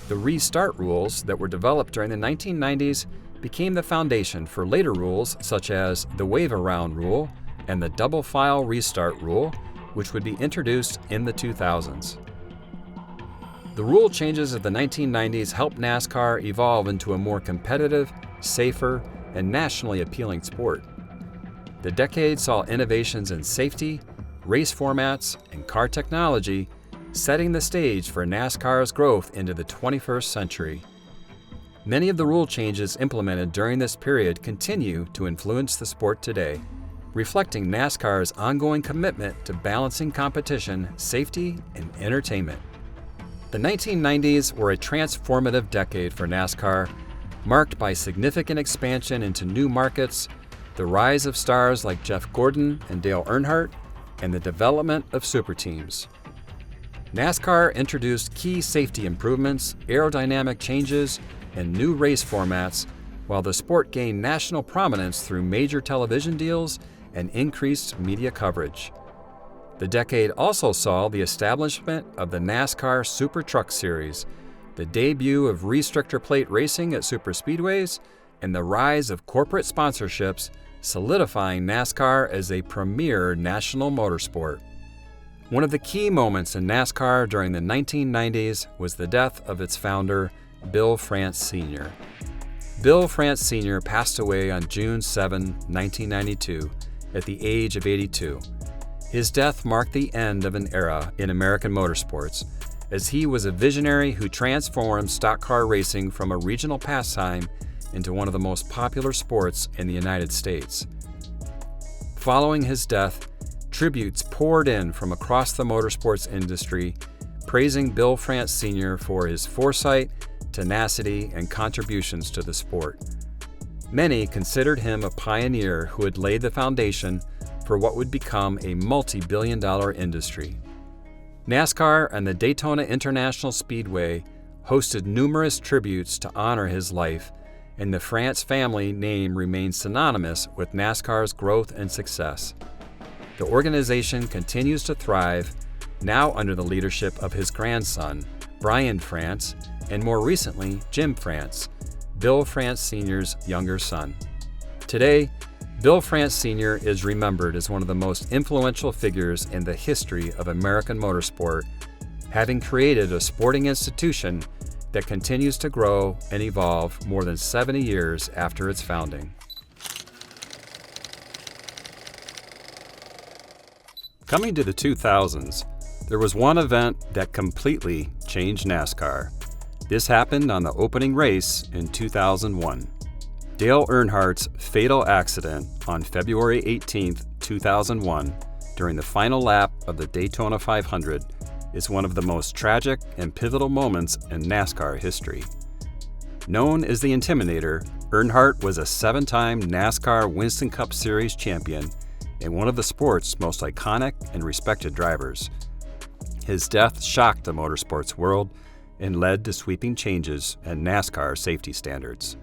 The restart rules that were developed during the 1990s became the foundation for later rules such as the wave around rule and the double file restart rule, which would be introduced in the 2000s. The rule changes of the 1990s helped NASCAR evolve into a more competitive, safer, and nationally appealing sport. The decade saw innovations in safety, race formats, and car technology, setting the stage for NASCAR's growth into the 21st century. Many of the rule changes implemented during this period continue to influence the sport today, reflecting NASCAR's ongoing commitment to balancing competition, safety, and entertainment. The 1990s were a transformative decade for NASCAR, marked by significant expansion into new markets, the rise of stars like Jeff Gordon and Dale Earnhardt, and the development of super teams. NASCAR introduced key safety improvements, aerodynamic changes, and new race formats, while the sport gained national prominence through major television deals and increased media coverage. The decade also saw the establishment of the NASCAR Super Truck Series, the debut of restrictor plate racing at super speedways, and the rise of corporate sponsorships, solidifying NASCAR as a premier national motorsport. One of the key moments in NASCAR during the 1990s was the death of its founder, Bill France Sr. Bill France Sr. passed away on June 7, 1992, at the age of 82. His death marked the end of an era in American motorsports, as he was a visionary who transformed stock car racing from a regional pastime into one of the most popular sports in the United States. Following his death, tributes poured in from across the motorsports industry, praising Bill France Sr. for his foresight, tenacity, and contributions to the sport. Many considered him a pioneer who had laid the foundation for what would become a multi-billion-dollar industry. NASCAR and the Daytona International Speedway hosted numerous tributes to honor his life, and the France family name remains synonymous with NASCAR's growth and success. The organization continues to thrive, now under the leadership of his grandson, Brian France, and more recently, Jim France, Bill France Sr.'s younger son. Today, Bill France Sr. is remembered as one of the most influential figures in the history of American motorsport, having created a sporting institution that continues to grow and evolve more than 70 years after its founding. Coming to the 2000s, there was one event that completely changed NASCAR. This happened on the opening race in 2001. Dale Earnhardt's fatal accident on February 18, 2001, during the final lap of the Daytona 500, is one of the most tragic and pivotal moments in NASCAR history. Known as the Intimidator, Earnhardt was a 7-time NASCAR Winston Cup Series champion and one of the sport's most iconic and respected drivers. His death shocked the motorsports world and led to sweeping changes in NASCAR safety standards.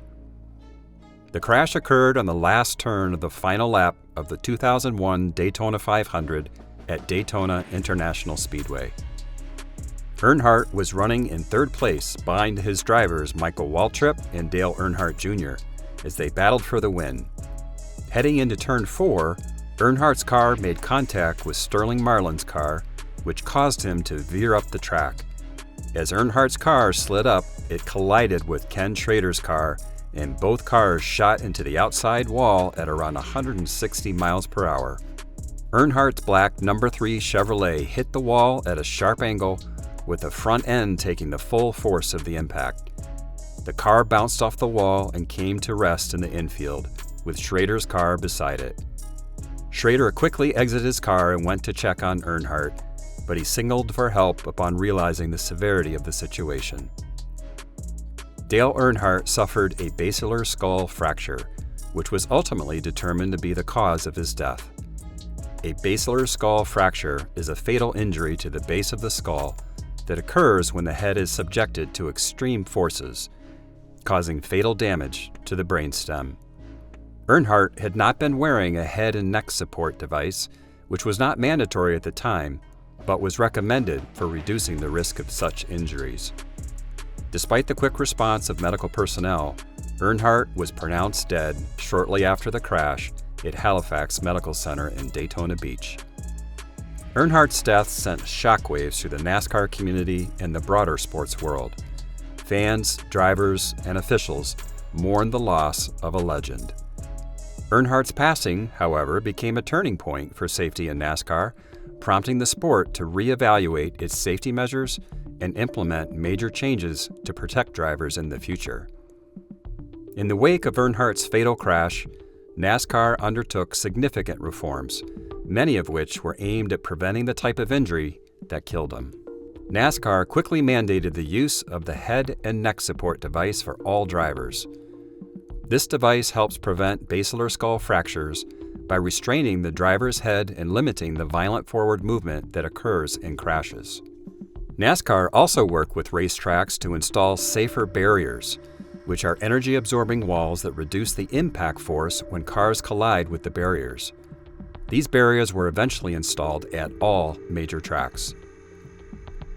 The crash occurred on the last turn of the final lap of the 2001 Daytona 500 at Daytona International Speedway. Earnhardt was running in third place behind his drivers Michael Waltrip and Dale Earnhardt Jr. as they battled for the win. Heading into turn 4, Earnhardt's car made contact with Sterling Marlin's car, which caused him to veer up the track. As Earnhardt's car slid up, it collided with Ken Schrader's car, and both cars shot into the outside wall at around 160 miles per hour. Earnhardt's black number 3 Chevrolet hit the wall at a sharp angle, with the front end taking the full force of the impact. The car bounced off the wall and came to rest in the infield, with Schrader's car beside it. Schrader quickly exited his car and went to check on Earnhardt, but he signaled for help upon realizing the severity of the situation. Dale Earnhardt suffered a basilar skull fracture, which was ultimately determined to be the cause of his death. A basilar skull fracture is a fatal injury to the base of the skull that occurs when the head is subjected to extreme forces, causing fatal damage to the brainstem. Earnhardt had not been wearing a head and neck support device, which was not mandatory at the time, but was recommended for reducing the risk of such injuries. Despite the quick response of medical personnel, Earnhardt was pronounced dead shortly after the crash at Halifax Medical Center in Daytona Beach. Earnhardt's death sent shockwaves through the NASCAR community and the broader sports world. Fans, drivers, and officials mourned the loss of a legend. Earnhardt's passing, however, became a turning point for safety in NASCAR, prompting the sport to reevaluate its safety measures and implement major changes to protect drivers in the future. In the wake of Earnhardt's fatal crash, NASCAR undertook significant reforms, many of which were aimed at preventing the type of injury that killed him. NASCAR quickly mandated the use of the head and neck support device for all drivers. This device helps prevent basilar skull fractures by restraining the driver's head and limiting the violent forward movement that occurs in crashes. NASCAR also worked with racetracks to install safer barriers, which are energy-absorbing walls that reduce the impact force when cars collide with the barriers. These barriers were eventually installed at all major tracks.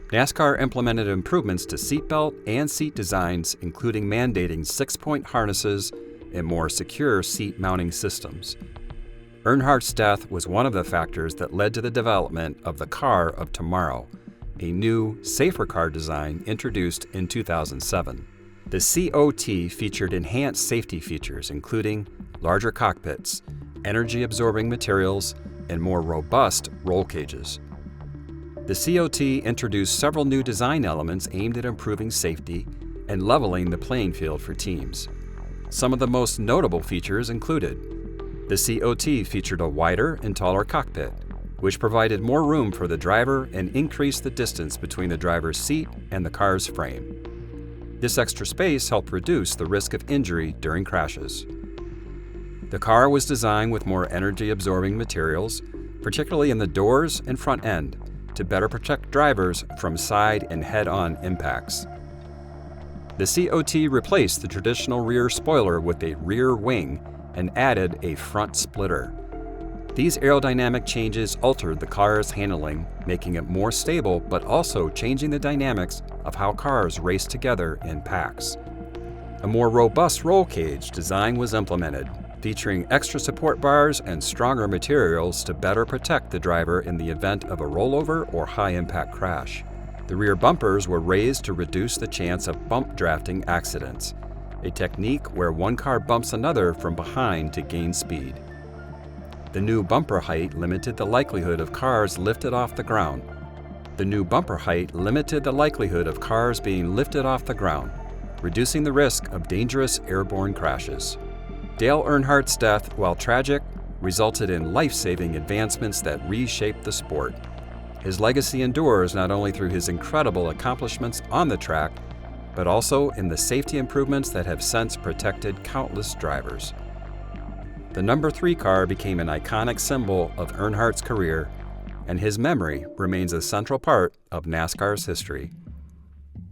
NASCAR implemented improvements to seatbelt and seat designs, including mandating 6-point harnesses and more secure seat mounting systems. Earnhardt's death was one of the factors that led to the development of the car of tomorrow, a new, safer car design introduced in 2007. The COT featured enhanced safety features, including larger cockpits, energy-absorbing materials, and more robust roll cages. The COT introduced several new design elements aimed at improving safety and leveling the playing field for teams. Some of the most notable features included: the COT featured a wider and taller cockpit, which provided more room for the driver and increased the distance between the driver's seat and the car's frame. This extra space helped reduce the risk of injury during crashes. The car was designed with more energy-absorbing materials, particularly in the doors and front end, to better protect drivers from side and head-on impacts. The COT replaced the traditional rear spoiler with a rear wing and added a front splitter. These aerodynamic changes altered the car's handling, making it more stable but also changing the dynamics of how cars race together in packs. A more robust roll cage design was implemented, featuring extra support bars and stronger materials to better protect the driver in the event of a rollover or high-impact crash. The rear bumpers were raised to reduce the chance of bump drafting accidents, a technique where one car bumps another from behind to gain speed. The new bumper height limited the likelihood of cars lifted off the ground. Being lifted off the ground, reducing the risk of dangerous airborne crashes. Dale Earnhardt's death, while tragic, resulted in life-saving advancements that reshaped the sport. His legacy endures not only through his incredible accomplishments on the track, but also in the safety improvements that have since protected countless drivers. The number 3 car became an iconic symbol of Earnhardt's career, and his memory remains a central part of NASCAR's history.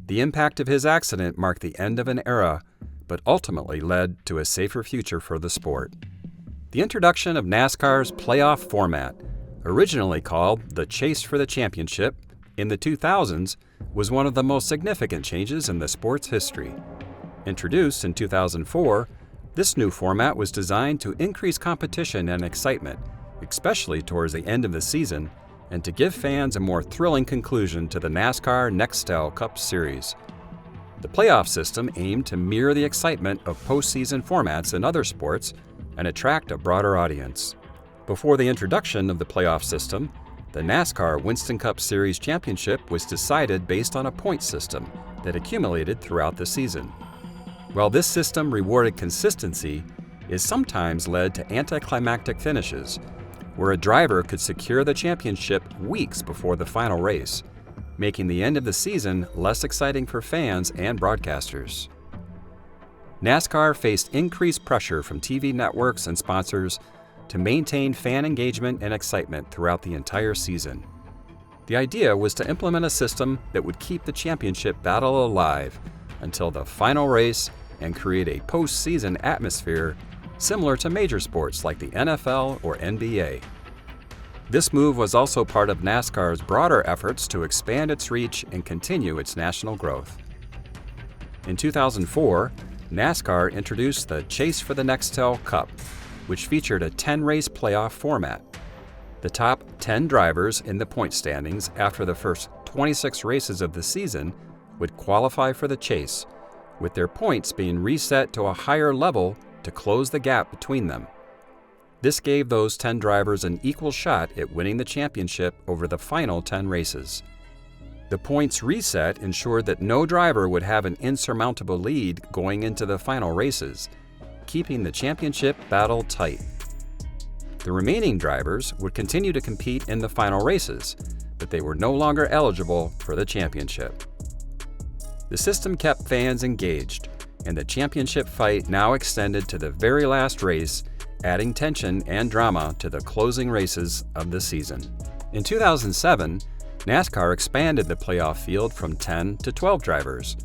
The impact of his accident marked the end of an era, but ultimately led to a safer future for the sport. The introduction of NASCAR's playoff format, originally called the Chase for the Championship, in the 2000s, was one of the most significant changes in the sport's history. Introduced in 2004, this new format was designed to increase competition and excitement, especially towards the end of the season, and to give fans a more thrilling conclusion to the NASCAR Nextel Cup Series. The playoff system aimed to mirror the excitement of postseason formats in other sports and attract a broader audience. Before the introduction of the playoff system, the NASCAR Winston Cup Series Championship was decided based on a point system that accumulated throughout the season. While this system rewarded consistency, it sometimes led to anticlimactic finishes, where a driver could secure the championship weeks before the final race, making the end of the season less exciting for fans and broadcasters. NASCAR faced increased pressure from TV networks and sponsors to maintain fan engagement and excitement throughout the entire season. The idea was to implement a system that would keep the championship battle alive until the final race and create a postseason atmosphere similar to major sports like the NFL or NBA. This move was also part of NASCAR's broader efforts to expand its reach and continue its national growth. In 2004, NASCAR introduced the Chase for the Nextel Cup, which featured a 10-race playoff format. The top 10 drivers in the point standings after the first 26 races of the season would qualify for the chase, with their points being reset to a higher level to close the gap between them. This gave those 10 drivers an equal shot at winning the championship over the final 10 races. The points reset ensured that no driver would have an insurmountable lead going into the final races, keeping the championship battle tight. The remaining drivers would continue to compete in the final races, but they were no longer eligible for the championship. The system kept fans engaged, and the championship fight now extended to the very last race, adding tension and drama to the closing races of the season. In 2007, NASCAR expanded the playoff field from 10 to 12 drivers.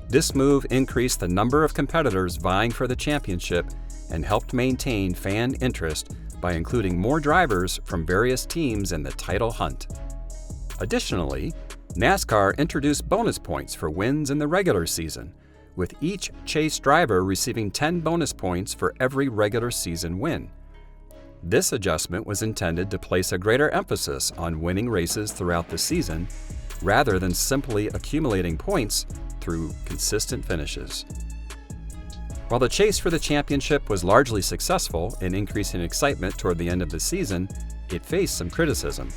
This move increased the number of competitors vying for the championship and helped maintain fan interest by including more drivers from various teams in the title hunt. Additionally, NASCAR introduced bonus points for wins in the regular season, with each chase driver receiving 10 bonus points for every regular season win. This adjustment was intended to place a greater emphasis on winning races throughout the season, rather than simply accumulating points through consistent finishes. While the chase for the championship was largely successful in increasing excitement toward the end of the season, it faced some criticism.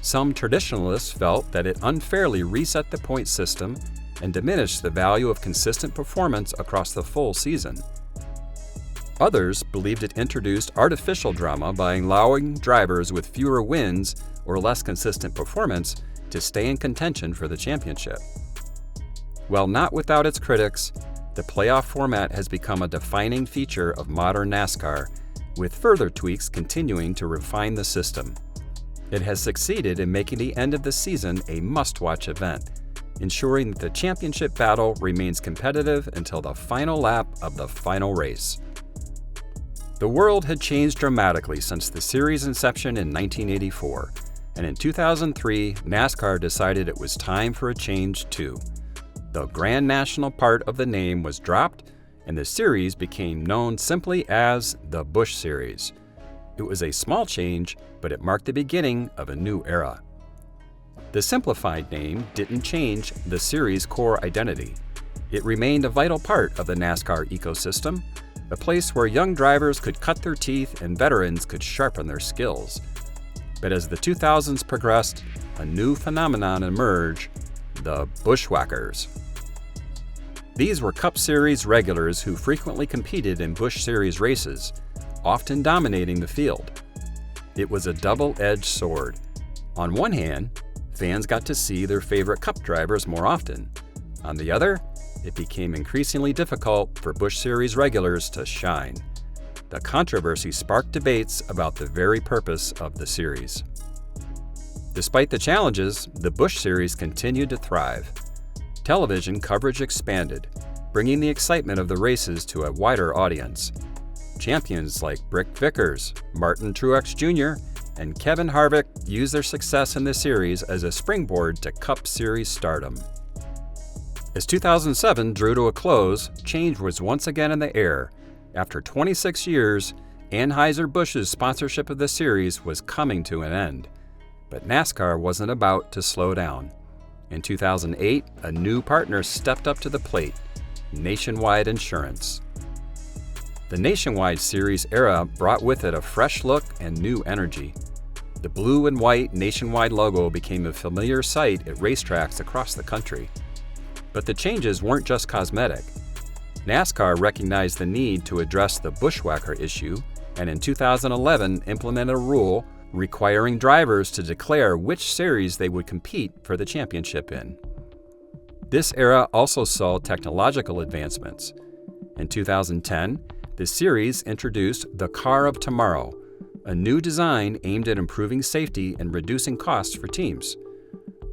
Some traditionalists felt that it unfairly reset the point system and diminished the value of consistent performance across the full season. Others believed it introduced artificial drama by allowing drivers with fewer wins or less consistent performance to stay in contention for the championship. While not without its critics, the playoff format has become a defining feature of modern NASCAR, with further tweaks continuing to refine the system. It has succeeded in making the end of the season a must-watch event, ensuring that the championship battle remains competitive until the final lap of the final race. The world had changed dramatically since the series' inception in 1984, and in 2003, NASCAR decided it was time for a change too. The Grand National part of the name was dropped, and the series became known simply as the Busch Series. It was a small change, but it marked the beginning of a new era. The simplified name didn't change the series' core identity. It remained a vital part of the NASCAR ecosystem, a place where young drivers could cut their teeth and veterans could sharpen their skills. But as the 2000s progressed, a new phenomenon emerged: the Bushwhackers. These were Cup Series regulars who frequently competed in Busch Series races, often dominating the field. It was a double-edged sword. On one hand, fans got to see their favorite Cup drivers more often. On the other, it became increasingly difficult for Busch Series regulars to shine. The controversy sparked debates about the very purpose of the series. Despite the challenges, the Busch Series continued to thrive. Television coverage expanded, bringing the excitement of the races to a wider audience. Champions like Brick Vickers, Martin Truex Jr., and Kevin Harvick used their success in the series as a springboard to Cup Series stardom. As 2007 drew to a close, change was once again in the air. After 26 years, Anheuser-Busch's sponsorship of the series was coming to an end. But NASCAR wasn't about to slow down. In 2008, a new partner stepped up to the plate: Nationwide Insurance. The Nationwide Series era brought with it a fresh look and new energy. The blue and white Nationwide logo became a familiar sight at racetracks across the country. But the changes weren't just cosmetic. NASCAR recognized the need to address the Bushwhacker issue, and in 2011 implemented a rule requiring drivers to declare which series they would compete for the championship in. This era also saw technological advancements. In 2010, the series introduced the Car of Tomorrow, a new design aimed at improving safety and reducing costs for teams.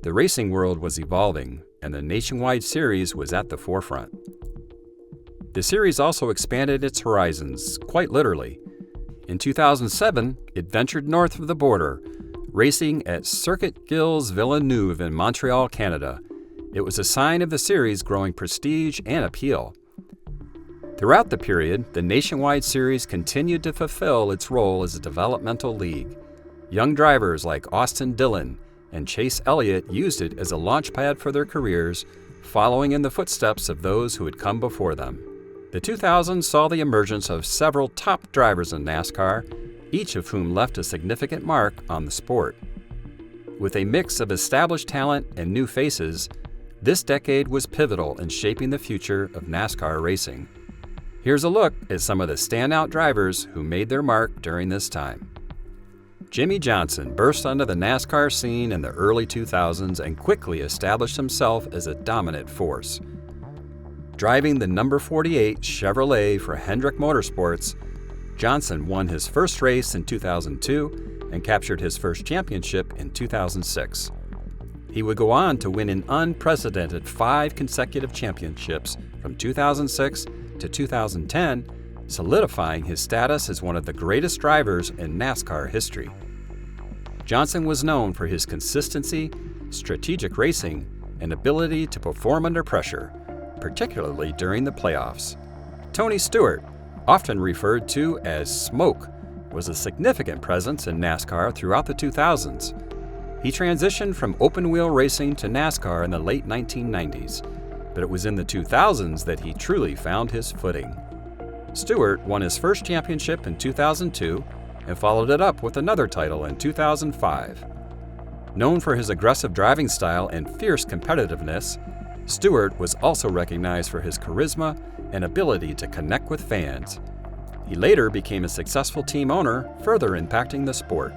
The racing world was evolving, and the Nationwide Series was at the forefront. The series also expanded its horizons, quite literally. In 2007, it ventured north of the border, racing at Circuit Gilles Villeneuve in Montreal, Canada. It was a sign of the series' growing prestige and appeal. Throughout the period, the Nationwide Series continued to fulfill its role as a developmental league. Young drivers like Austin Dillon and Chase Elliott used it as a launchpad for their careers, following in the footsteps of those who had come before them. The 2000s saw the emergence of several top drivers in NASCAR, each of whom left a significant mark on the sport. With a mix of established talent and new faces, this decade was pivotal in shaping the future of NASCAR racing. Here's a look at some of the standout drivers who made their mark during this time. Jimmie Johnson burst onto the NASCAR scene in the early 2000s and quickly established himself as a dominant force. Driving the number 48 Chevrolet for Hendrick Motorsports, Johnson won his first race in 2002 and captured his first championship in 2006. He would go on to win an unprecedented 5 consecutive championships from 2006 to 2010, solidifying his status as one of the greatest drivers in NASCAR history. Johnson was known for his consistency, strategic racing, and ability to perform under pressure, particularly during the playoffs. Tony Stewart, often referred to as Smoke, was a significant presence in NASCAR throughout the 2000s. He transitioned from open-wheel racing to NASCAR in the late 1990s, but it was in the 2000s that he truly found his footing. Stewart won his first championship in 2002 and followed it up with another title in 2005. Known for his aggressive driving style and fierce competitiveness, Stewart was also recognized for his charisma and ability to connect with fans. He later became a successful team owner, further impacting the sport.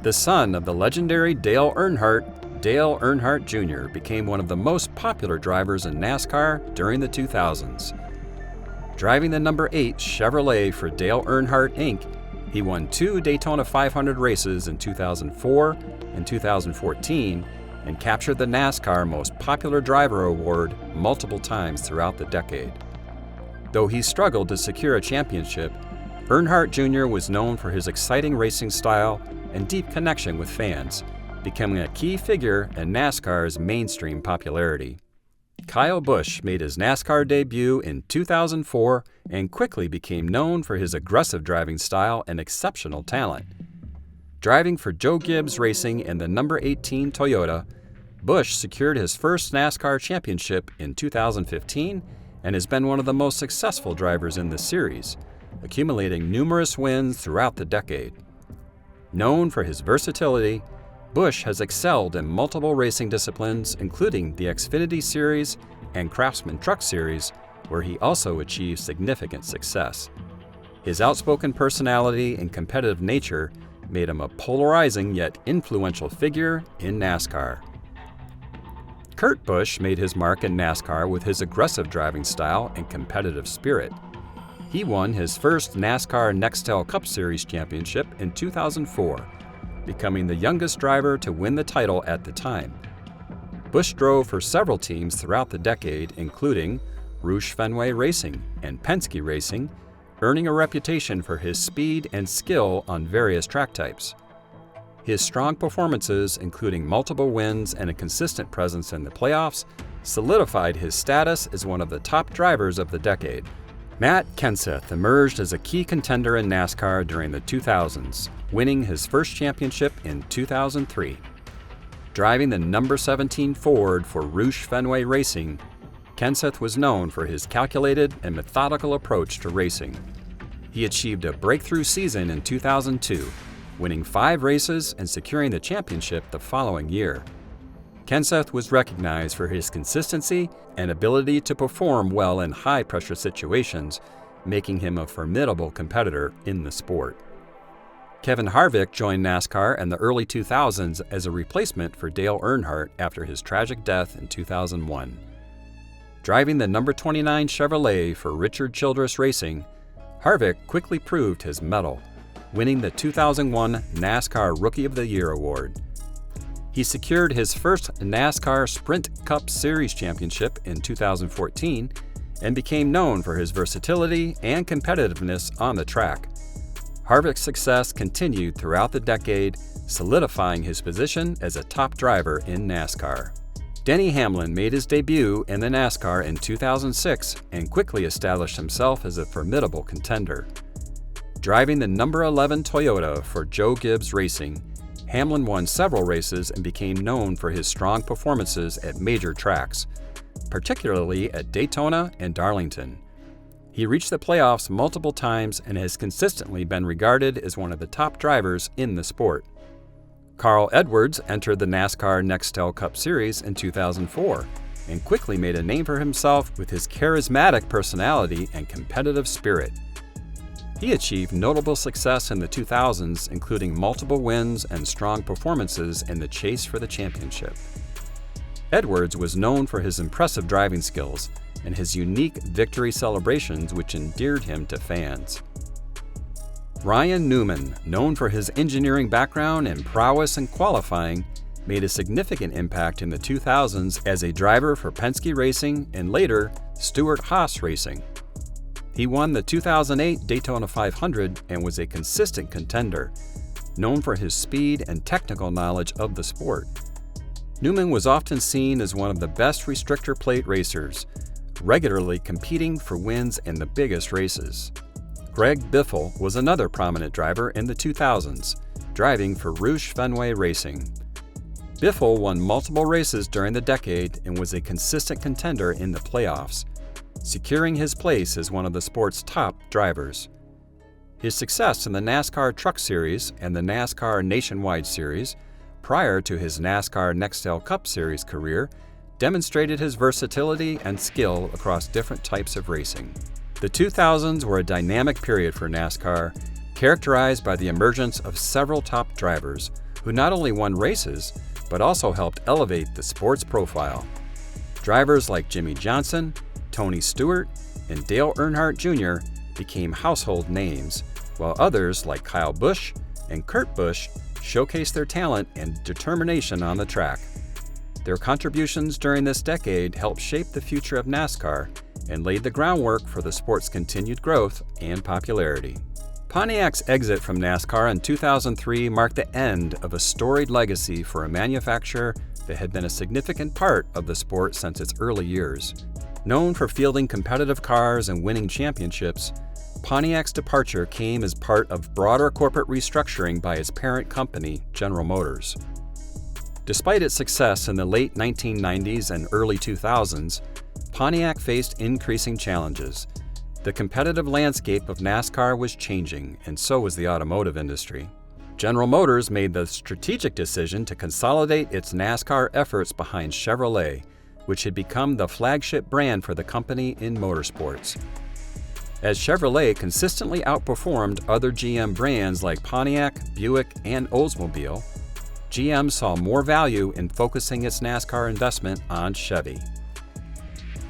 The son of the legendary Dale Earnhardt, Dale Earnhardt Jr. became one of the most popular drivers in NASCAR during the 2000s. Driving the number 8 Chevrolet for Dale Earnhardt Inc., he won 2 Daytona 500 races in 2004 and 2014 and captured the NASCAR Most Popular Driver Award multiple times throughout the decade. Though he struggled to secure a championship, Earnhardt Jr. was known for his exciting racing style and deep connection with fans, becoming a key figure in NASCAR's mainstream popularity. Kyle Busch made his NASCAR debut in 2004 and quickly became known for his aggressive driving style and exceptional talent. Driving for Joe Gibbs Racing in the number 18 Toyota, Busch secured his first NASCAR championship in 2015 and has been one of the most successful drivers in the series, accumulating numerous wins throughout the decade. Known for his versatility, Busch has excelled in multiple racing disciplines, including the Xfinity Series and Craftsman Truck Series, where he also achieved significant success. His outspoken personality and competitive nature made him a polarizing yet influential figure in NASCAR. Kurt Busch made his mark in NASCAR with his aggressive driving style and competitive spirit. He won his first NASCAR Nextel Cup Series championship in 2004, becoming the youngest driver to win the title at the time. Busch drove for several teams throughout the decade, including Roush Fenway Racing and Penske Racing, earning a reputation for his speed and skill on various track types. His strong performances, including multiple wins and a consistent presence in the playoffs, solidified his status as one of the top drivers of the decade. Matt Kenseth emerged as a key contender in NASCAR during the 2000s, winning his first championship in 2003. Driving the number 17 Ford for Roush Fenway Racing, Kenseth was known for his calculated and methodical approach to racing. He achieved a breakthrough season in 2002, winning 5 races and securing the championship the following year. Kenseth was recognized for his consistency and ability to perform well in high-pressure situations, making him a formidable competitor in the sport. Kevin Harvick joined NASCAR in the early 2000s as a replacement for Dale Earnhardt after his tragic death in 2001. Driving the number 29 Chevrolet for Richard Childress Racing, Harvick quickly proved his mettle, winning the 2001 NASCAR Rookie of the Year award. He secured his first NASCAR Sprint Cup Series championship in 2014 and became known for his versatility and competitiveness on the track. Harvick's success continued throughout the decade, solidifying his position as a top driver in NASCAR. Denny Hamlin made his debut in the NASCAR in 2006 and quickly established himself as a formidable contender. Driving the number 11 Toyota for Joe Gibbs Racing, Hamlin won several races and became known for his strong performances at major tracks, particularly at Daytona and Darlington. He reached the playoffs multiple times and has consistently been regarded as one of the top drivers in the sport. Carl Edwards entered the NASCAR Nextel Cup Series in 2004 and quickly made a name for himself with his charismatic personality and competitive spirit. He achieved notable success in the 2000s, including multiple wins and strong performances in the chase for the championship. Edwards was known for his impressive driving skills and his unique victory celebrations, which endeared him to fans. Ryan Newman, known for his engineering background and prowess in qualifying, made a significant impact in the 2000s as a driver for Penske Racing and later Stewart-Haas Racing. He won the 2008 Daytona 500 and was a consistent contender, known for his speed and technical knowledge of the sport. Newman was often seen as one of the best restrictor plate racers, regularly competing for wins in the biggest races. Greg Biffle was another prominent driver in the 2000s, driving for Roush Fenway Racing. Biffle won multiple races during the decade and was a consistent contender in the playoffs, securing his place as one of the sport's top drivers. His success in the NASCAR Truck Series and the NASCAR Nationwide Series, prior to his NASCAR Nextel Cup Series career, demonstrated his versatility and skill across different types of racing. The 2000s were a dynamic period for NASCAR, characterized by the emergence of several top drivers who not only won races, but also helped elevate the sport's profile. Drivers like Jimmy Johnson, Tony Stewart, and Dale Earnhardt Jr. became household names, while others like Kyle Busch and Kurt Busch showcased their talent and determination on the track. Their contributions during this decade helped shape the future of NASCAR and laid the groundwork for the sport's continued growth and popularity. Pontiac's exit from NASCAR in 2003 marked the end of a storied legacy for a manufacturer that had been a significant part of the sport since its early years. Known for fielding competitive cars and winning championships, Pontiac's departure came as part of broader corporate restructuring by its parent company, General Motors. Despite its success in the late 1990s and early 2000s, Pontiac faced increasing challenges. The competitive landscape of NASCAR was changing, and so was the automotive industry. General Motors made the strategic decision to consolidate its NASCAR efforts behind Chevrolet, which had become the flagship brand for the company in motorsports. As Chevrolet consistently outperformed other GM brands like Pontiac, Buick, and Oldsmobile, GM saw more value in focusing its NASCAR investment on Chevy.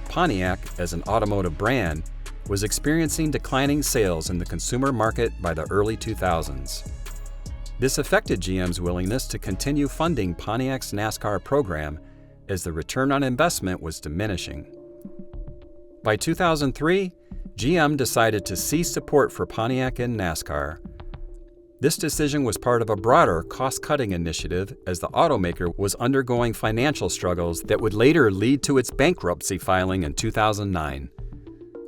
Pontiac, as an automotive brand, was experiencing declining sales in the consumer market by the early 2000s. This affected GM's willingness to continue funding Pontiac's NASCAR program as the return on investment was diminishing. By 2003, GM decided to cease support for Pontiac in NASCAR. This decision was part of a broader cost-cutting initiative as the automaker was undergoing financial struggles that would later lead to its bankruptcy filing in 2009.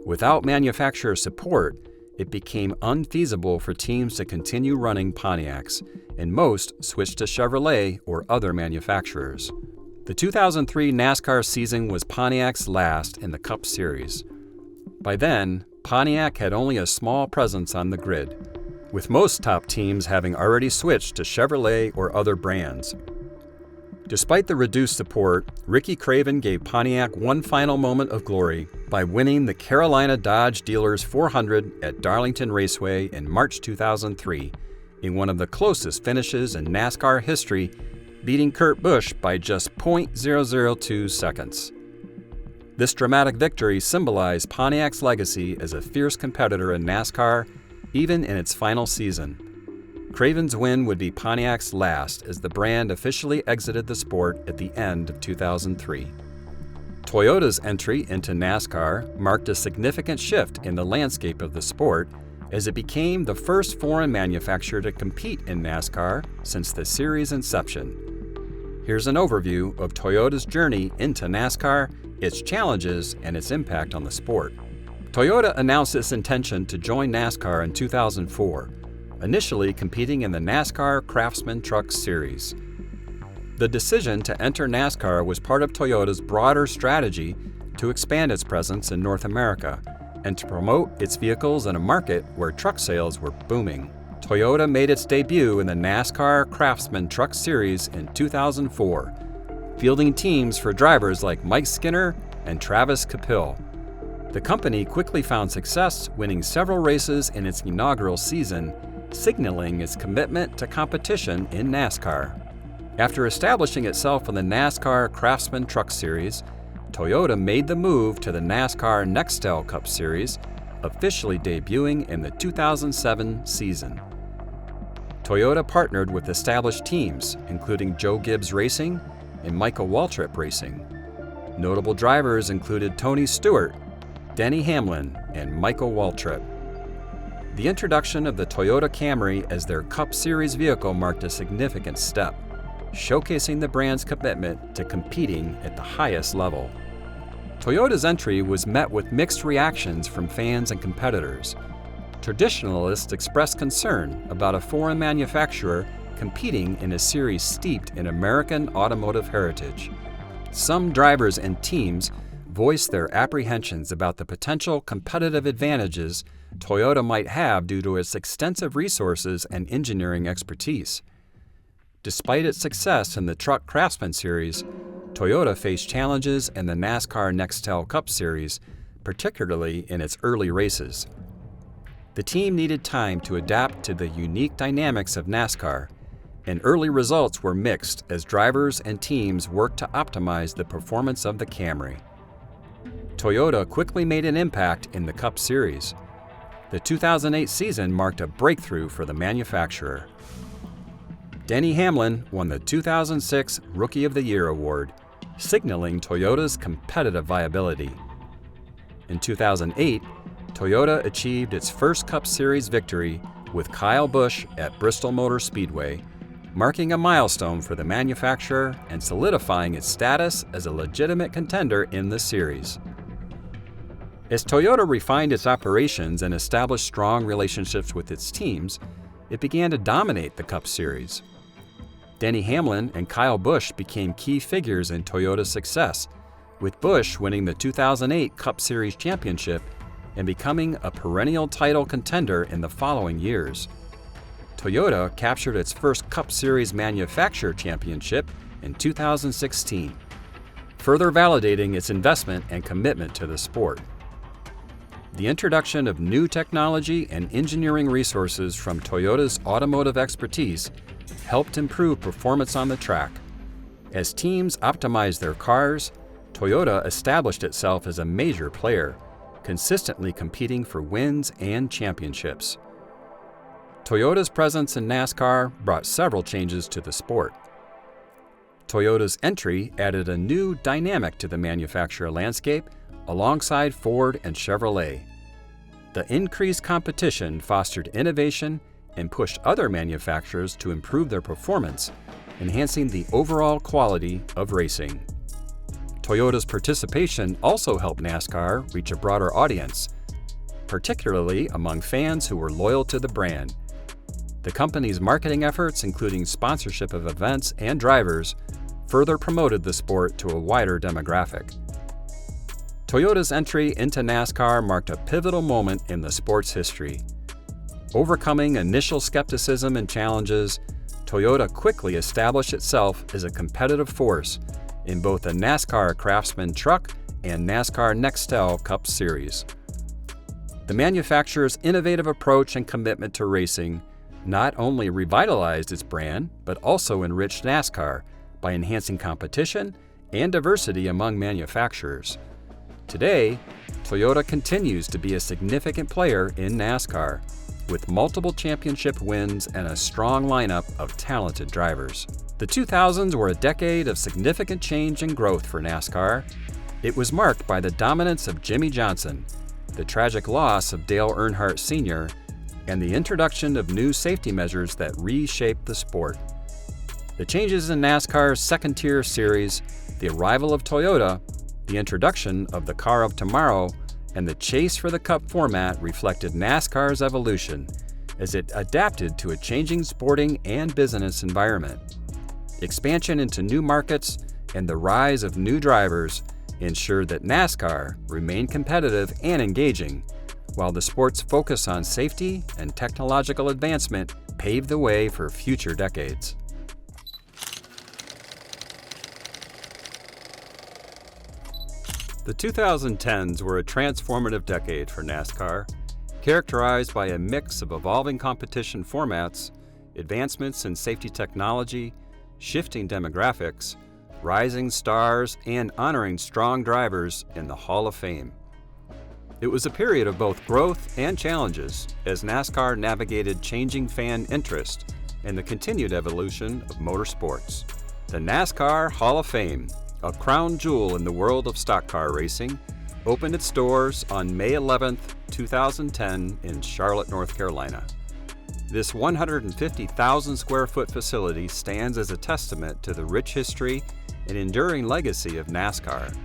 Without manufacturer support, it became unfeasible for teams to continue running Pontiacs, and most switched to Chevrolet or other manufacturers. The 2003 NASCAR season was Pontiac's last in the Cup Series. By then, Pontiac had only a small presence on the grid, with most top teams having already switched to Chevrolet or other brands. Despite the reduced support, Ricky Craven gave Pontiac one final moment of glory by winning the Carolina Dodge Dealers 400 at Darlington Raceway in March 2003 in one of the closest finishes in NASCAR history, beating Kurt Busch by just .002 seconds. This dramatic victory symbolized Pontiac's legacy as a fierce competitor in NASCAR, even in its final season. Craven's win would be Pontiac's last as the brand officially exited the sport at the end of 2003. Toyota's entry into NASCAR marked a significant shift in the landscape of the sport as it became the first foreign manufacturer to compete in NASCAR since the series' inception. Here's an overview of Toyota's journey into NASCAR, its challenges, and its impact on the sport. Toyota announced its intention to join NASCAR in 2004, initially competing in the NASCAR Craftsman Truck Series. The decision to enter NASCAR was part of Toyota's broader strategy to expand its presence in North America and to promote its vehicles in a market where truck sales were booming. Toyota made its debut in the NASCAR Craftsman Truck Series in 2004, fielding teams for drivers like Mike Skinner and Travis Capil. The company quickly found success, winning several races in its inaugural season, signaling its commitment to competition in NASCAR. After establishing itself in the NASCAR Craftsman Truck Series, Toyota made the move to the NASCAR Nextel Cup Series, officially debuting in the 2007 season. Toyota partnered with established teams, including Joe Gibbs Racing and Michael Waltrip Racing. Notable drivers included Tony Stewart, Denny Hamlin, and Michael Waltrip. The introduction of the Toyota Camry as their Cup Series vehicle marked a significant step, showcasing the brand's commitment to competing at the highest level. Toyota's entry was met with mixed reactions from fans and competitors. Traditionalists expressed concern about a foreign manufacturer competing in a series steeped in American automotive heritage. Some drivers and teams voiced their apprehensions about the potential competitive advantages Toyota might have due to its extensive resources and engineering expertise. Despite its success in the Truck Craftsman Series, Toyota faced challenges in the NASCAR Nextel Cup Series, particularly in its early races. The team needed time to adapt to the unique dynamics of NASCAR, and early results were mixed as drivers and teams worked to optimize the performance of the Camry. Toyota quickly made an impact in the Cup Series. The 2008 season marked a breakthrough for the manufacturer. Denny Hamlin won the 2006 Rookie of the Year award, signaling Toyota's competitive viability. In 2008, Toyota achieved its first Cup Series victory with Kyle Busch at Bristol Motor Speedway, marking a milestone for the manufacturer and solidifying its status as a legitimate contender in the series. As Toyota refined its operations and established strong relationships with its teams, it began to dominate the Cup Series. Denny Hamlin and Kyle Busch became key figures in Toyota's success, with Busch winning the 2008 Cup Series championship and becoming a perennial title contender in the following years. Toyota captured its first Cup Series manufacturer championship in 2016, further validating its investment and commitment to the sport. The introduction of new technology and engineering resources from Toyota's automotive expertise helped improve performance on the track. As teams optimized their cars, Toyota established itself as a major player, consistently competing for wins and championships. Toyota's presence in NASCAR brought several changes to the sport. Toyota's entry added a new dynamic to the manufacturer landscape alongside Ford and Chevrolet. The increased competition fostered innovation and pushed other manufacturers to improve their performance, enhancing the overall quality of racing. Toyota's participation also helped NASCAR reach a broader audience, particularly among fans who were loyal to the brand. The company's marketing efforts, including sponsorship of events and drivers, further promoted the sport to a wider demographic. Toyota's entry into NASCAR marked a pivotal moment in the sport's history. Overcoming initial skepticism and challenges, Toyota quickly established itself as a competitive force in both the NASCAR Craftsman Truck and NASCAR Nextel Cup Series. The manufacturer's innovative approach and commitment to racing not only revitalized its brand, but also enriched NASCAR by enhancing competition and diversity among manufacturers. Today, Toyota continues to be a significant player in NASCAR, with multiple championship wins and a strong lineup of talented drivers. The 2000s were a decade of significant change and growth for NASCAR. It was marked by the dominance of Jimmy Johnson, the tragic loss of Dale Earnhardt Sr., and the introduction of new safety measures that reshaped the sport. The changes in NASCAR's second-tier series, the arrival of Toyota, the introduction of the Car of Tomorrow, and the chase for the Cup format reflected NASCAR's evolution as it adapted to a changing sporting and business environment. Expansion into new markets and the rise of new drivers ensured that NASCAR remained competitive and engaging, while the sport's focus on safety and technological advancement paved the way for future decades. The 2010s were a transformative decade for NASCAR, characterized by a mix of evolving competition formats, advancements in safety technology, shifting demographics, rising stars, and honoring strong drivers in the Hall of Fame. It was a period of both growth and challenges as NASCAR navigated changing fan interest and the continued evolution of motorsports. The NASCAR Hall of Fame, a crown jewel in the world of stock car racing, opened its doors on May 11, 2010 in Charlotte, North Carolina. This 150,000 square foot facility stands as a testament to the rich history and enduring legacy of NASCAR.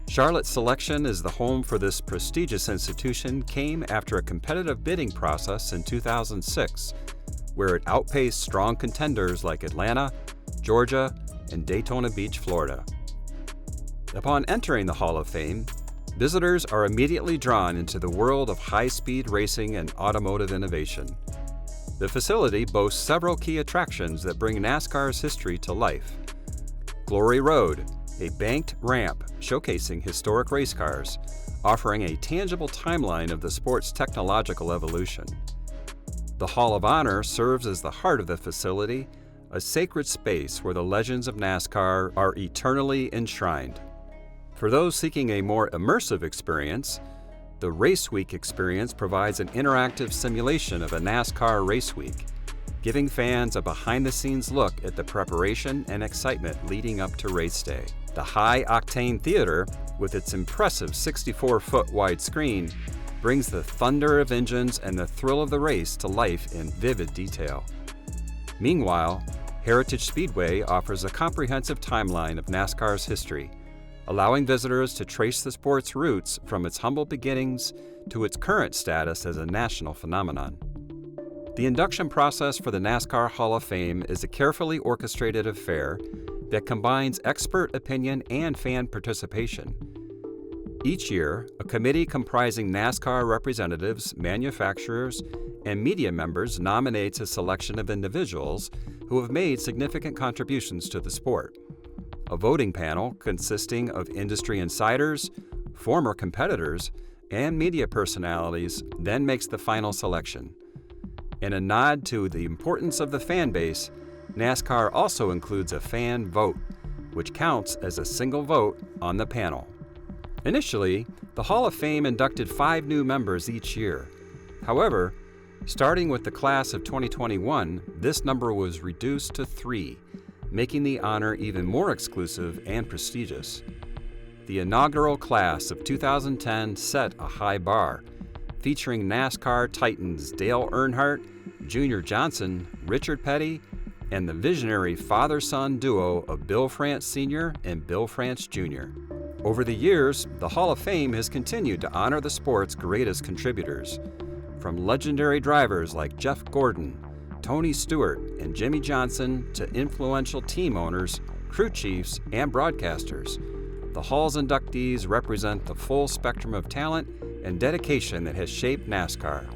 Charlotte's selection as the home for this prestigious institution came after a competitive bidding process in 2006, where it outpaced strong contenders like Atlanta, Georgia, and Daytona Beach, Florida. Upon entering the Hall of Fame, visitors are immediately drawn into the world of high-speed racing and automotive innovation. The facility boasts several key attractions that bring NASCAR's history to life. Glory Road, a banked ramp showcasing historic race cars, offering a tangible timeline of the sport's technological evolution. The Hall of Honor serves as the heart of the facility, a sacred space where the legends of NASCAR are eternally enshrined. For those seeking a more immersive experience, the Race Week experience provides an interactive simulation of a NASCAR race week, giving fans a behind-the-scenes look at the preparation and excitement leading up to race day. The High Octane Theater, with its impressive 64-foot wide screen, brings the thunder of engines and the thrill of the race to life in vivid detail. Meanwhile, Heritage Speedway offers a comprehensive timeline of NASCAR's history, allowing visitors to trace the sport's roots from its humble beginnings to its current status as a national phenomenon. The induction process for the NASCAR Hall of Fame is a carefully orchestrated affair that combines expert opinion and fan participation. Each year, a committee comprising NASCAR representatives, manufacturers, and media members nominates a selection of individuals who have made significant contributions to the sport. A voting panel consisting of industry insiders, former competitors, and media personalities then makes the final selection. In a nod to the importance of the fan base, NASCAR also includes a fan vote, which counts as a single vote on the panel. Initially, the Hall of Fame inducted 5 new members each year. However, starting with the class of 2021, this number was reduced to 3, making the honor even more exclusive and prestigious. The inaugural class of 2010 set a high bar, featuring NASCAR titans Dale Earnhardt, Junior Johnson, Richard Petty, and the visionary father-son duo of Bill France Sr. and Bill France Jr. Over the years, the Hall of Fame has continued to honor the sport's greatest contributors, from legendary drivers like Jeff Gordon, Tony Stewart, and Jimmy Johnson to influential team owners, crew chiefs, and broadcasters. The Hall's inductees represent the full spectrum of talent and dedication that has shaped NASCAR.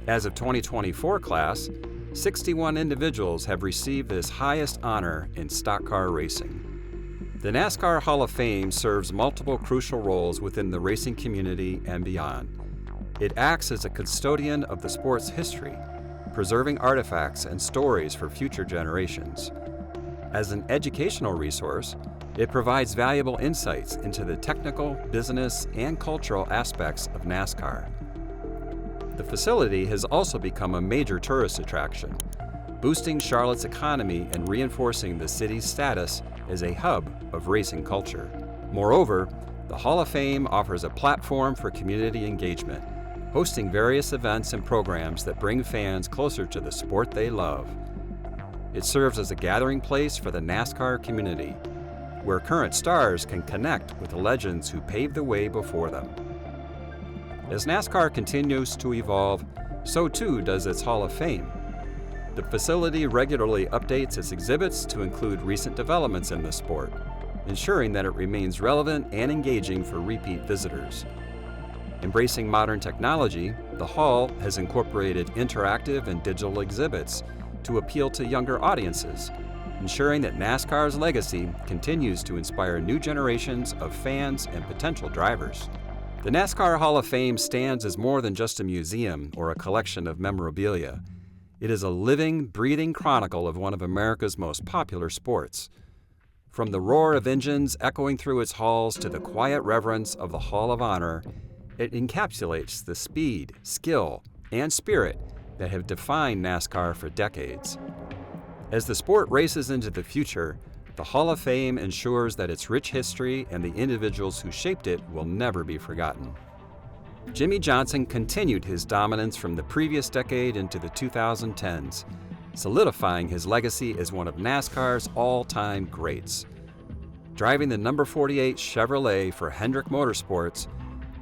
As of 2024 class, 61 individuals have received this highest honor in stock car racing. The NASCAR Hall of Fame serves multiple crucial roles within the racing community and beyond. It acts as a custodian of the sport's history, preserving artifacts and stories for future generations. As an educational resource, it provides valuable insights into the technical, business, and cultural aspects of NASCAR. The facility has also become a major tourist attraction, boosting Charlotte's economy and reinforcing the city's status as a hub of racing culture. Moreover, the Hall of Fame offers a platform for community engagement, hosting various events and programs that bring fans closer to the sport they love. It serves as a gathering place for the NASCAR community, where current stars can connect with the legends who paved the way before them. As NASCAR continues to evolve, so too does its Hall of Fame. The facility regularly updates its exhibits to include recent developments in the sport, ensuring that it remains relevant and engaging for repeat visitors. Embracing modern technology, the Hall has incorporated interactive and digital exhibits to appeal to younger audiences, ensuring that NASCAR's legacy continues to inspire new generations of fans and potential drivers. The NASCAR Hall of Fame stands as more than just a museum or a collection of memorabilia. It is a living, breathing chronicle of one of America's most popular sports. From the roar of engines echoing through its halls to the quiet reverence of the Hall of Honor, it encapsulates the speed, skill, and spirit that have defined NASCAR for decades. As the sport races into the future, the Hall of Fame ensures that its rich history and the individuals who shaped it will never be forgotten. Jimmy Johnson continued his dominance from the previous decade into the 2010s, solidifying his legacy as one of NASCAR's all-time greats. Driving the number 48 Chevrolet for Hendrick Motorsports,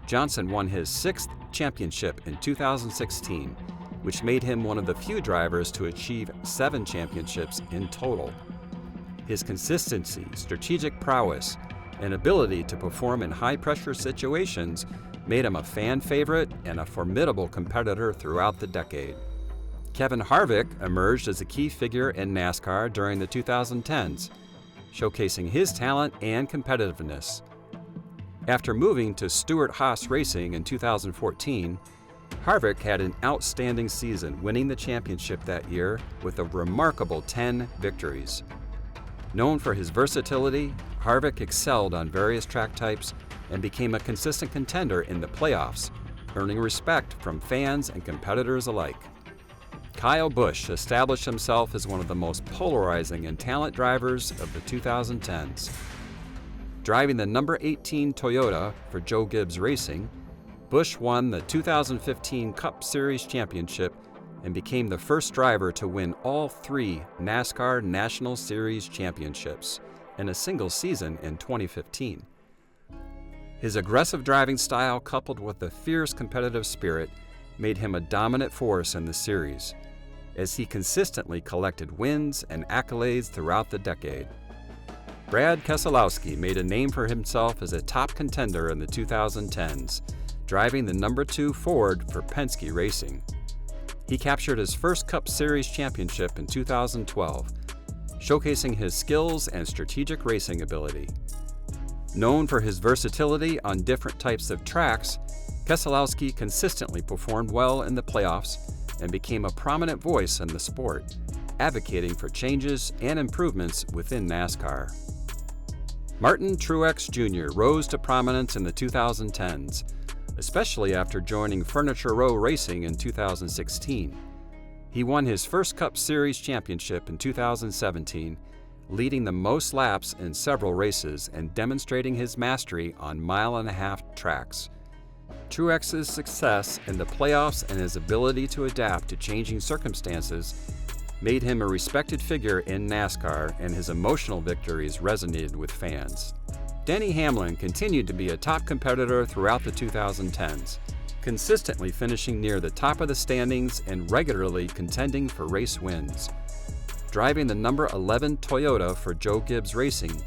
Johnson won his 6th championship in 2016, which made him one of the few drivers to achieve 7 championships in total. His consistency, strategic prowess, and ability to perform in high-pressure situations made him a fan favorite and a formidable competitor throughout the decade. Kevin Harvick emerged as a key figure in NASCAR during the 2010s, showcasing his talent and competitiveness. After moving to Stewart-Haas Racing in 2014, Harvick had an outstanding season, winning the championship that year with a remarkable 10 victories. Known for his versatility, Harvick excelled on various track types and became a consistent contender in the playoffs, earning respect from fans and competitors alike. Kyle Busch established himself as one of the most polarizing and talented drivers of the 2010s. Driving the number 18 Toyota for Joe Gibbs Racing, Busch won the 2015 Cup Series championship and became the first driver to win all 3 NASCAR National Series championships in a single season in 2015. His aggressive driving style, coupled with a fierce competitive spirit, made him a dominant force in the series, as he consistently collected wins and accolades throughout the decade. Brad Keselowski made a name for himself as a top contender in the 2010s, driving the number 2 Ford for Penske Racing. He captured his first Cup Series championship in 2012, showcasing his skills and strategic racing ability. Known for his versatility on different types of tracks, Keselowski consistently performed well in the playoffs and became a prominent voice in the sport, advocating for changes and improvements within NASCAR. Martin Truex Jr. rose to prominence in the 2010s, especially after joining Furniture Row Racing in 2016. He won his first Cup Series championship in 2017, leading the most laps in several races and demonstrating his mastery on mile-and-a-half tracks. Truex's success in the playoffs and his ability to adapt to changing circumstances made him a respected figure in NASCAR, and his emotional victories resonated with fans. Denny Hamlin continued to be a top competitor throughout the 2010s, consistently finishing near the top of the standings and regularly contending for race wins. Driving the number 11 Toyota for Joe Gibbs Racing,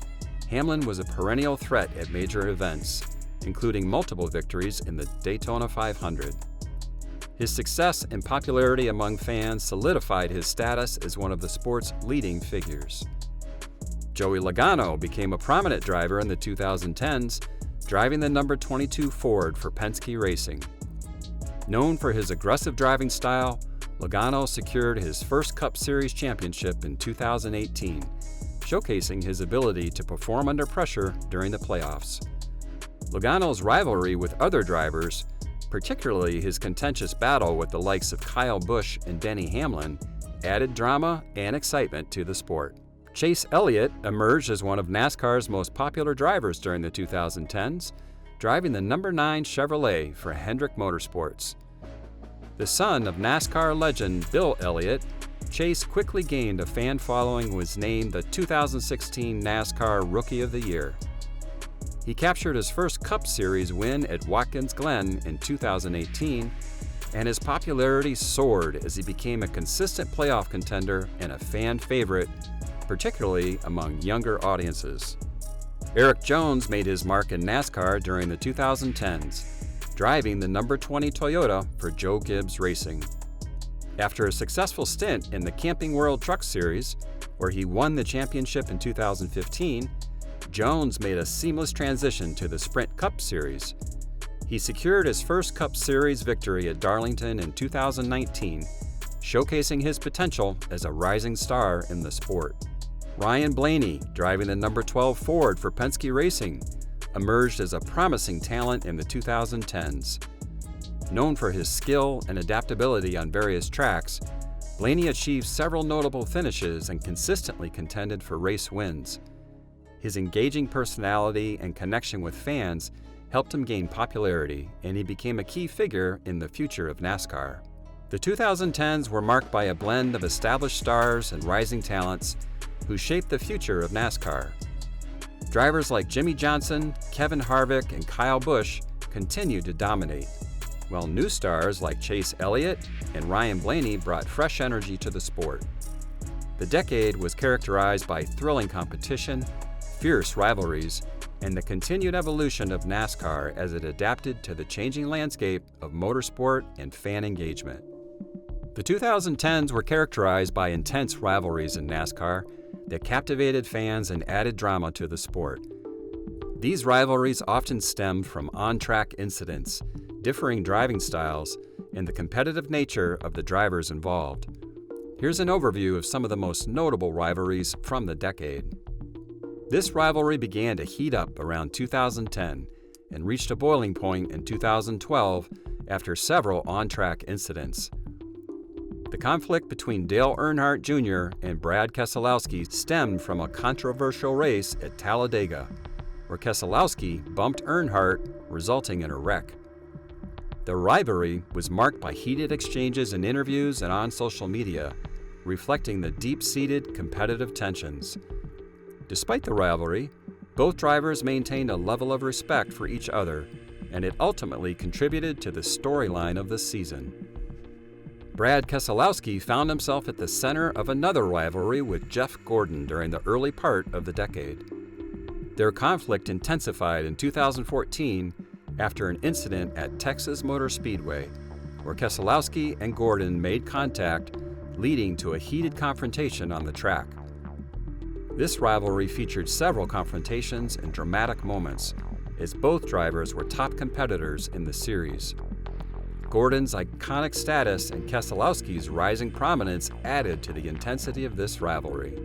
Hamlin was a perennial threat at major events, including multiple victories in the Daytona 500. His success and popularity among fans solidified his status as one of the sport's leading figures. Joey Logano became a prominent driver in the 2010s, driving the number 22 Ford for Penske Racing. Known for his aggressive driving style, Logano secured his first Cup Series championship in 2018, showcasing his ability to perform under pressure during the playoffs. Logano's rivalry with other drivers, particularly his contentious battle with the likes of Kyle Busch and Denny Hamlin, added drama and excitement to the sport. Chase Elliott emerged as one of NASCAR's most popular drivers during the 2010s, driving the number 9 Chevrolet for Hendrick Motorsports. The son of NASCAR legend Bill Elliott, Chase quickly gained a fan following and was named the 2016 NASCAR Rookie of the Year. He captured his first Cup Series win at Watkins Glen in 2018, and his popularity soared as he became a consistent playoff contender and a fan favorite, particularly among younger audiences. Erik Jones made his mark in NASCAR during the 2010s, driving the number 20 Toyota for Joe Gibbs Racing. After a successful stint in the Camping World Truck Series, where he won the championship in 2015, Jones made a seamless transition to the Sprint Cup Series. He secured his first Cup Series victory at Darlington in 2019, showcasing his potential as a rising star in the sport. Ryan Blaney, driving the number 12 Ford for Penske Racing, emerged as a promising talent in the 2010s. Known for his skill and adaptability on various tracks, Blaney achieved several notable finishes and consistently contended for race wins. His engaging personality and connection with fans helped him gain popularity, and he became a key figure in the future of NASCAR. The 2010s were marked by a blend of established stars and rising talents who shaped the future of NASCAR. Drivers like Jimmy Johnson, Kevin Harvick, and Kyle Busch continued to dominate, while new stars like Chase Elliott and Ryan Blaney brought fresh energy to the sport. The decade was characterized by thrilling competition, fierce rivalries, and the continued evolution of NASCAR as it adapted to the changing landscape of motorsport and fan engagement. The 2010s were characterized by intense rivalries in NASCAR that captivated fans and added drama to the sport. These rivalries often stemmed from on-track incidents, differing driving styles, and the competitive nature of the drivers involved. Here's an overview of some of the most notable rivalries from the decade. This rivalry began to heat up around 2010 and reached a boiling point in 2012 after several on-track incidents. The conflict between Dale Earnhardt Jr. and Brad Keselowski stemmed from a controversial race at Talladega, where Keselowski bumped Earnhardt, resulting in a wreck. The rivalry was marked by heated exchanges in interviews and on social media, reflecting the deep-seated competitive tensions. Despite the rivalry, both drivers maintained a level of respect for each other, and it ultimately contributed to the storyline of the season. Brad Keselowski found himself at the center of another rivalry with Jeff Gordon during the early part of the decade. Their conflict intensified in 2014 after an incident at Texas Motor Speedway, where Keselowski and Gordon made contact, leading to a heated confrontation on the track. This rivalry featured several confrontations and dramatic moments, as both drivers were top competitors in the series. Gordon's iconic status and Keselowski's rising prominence added to the intensity of this rivalry.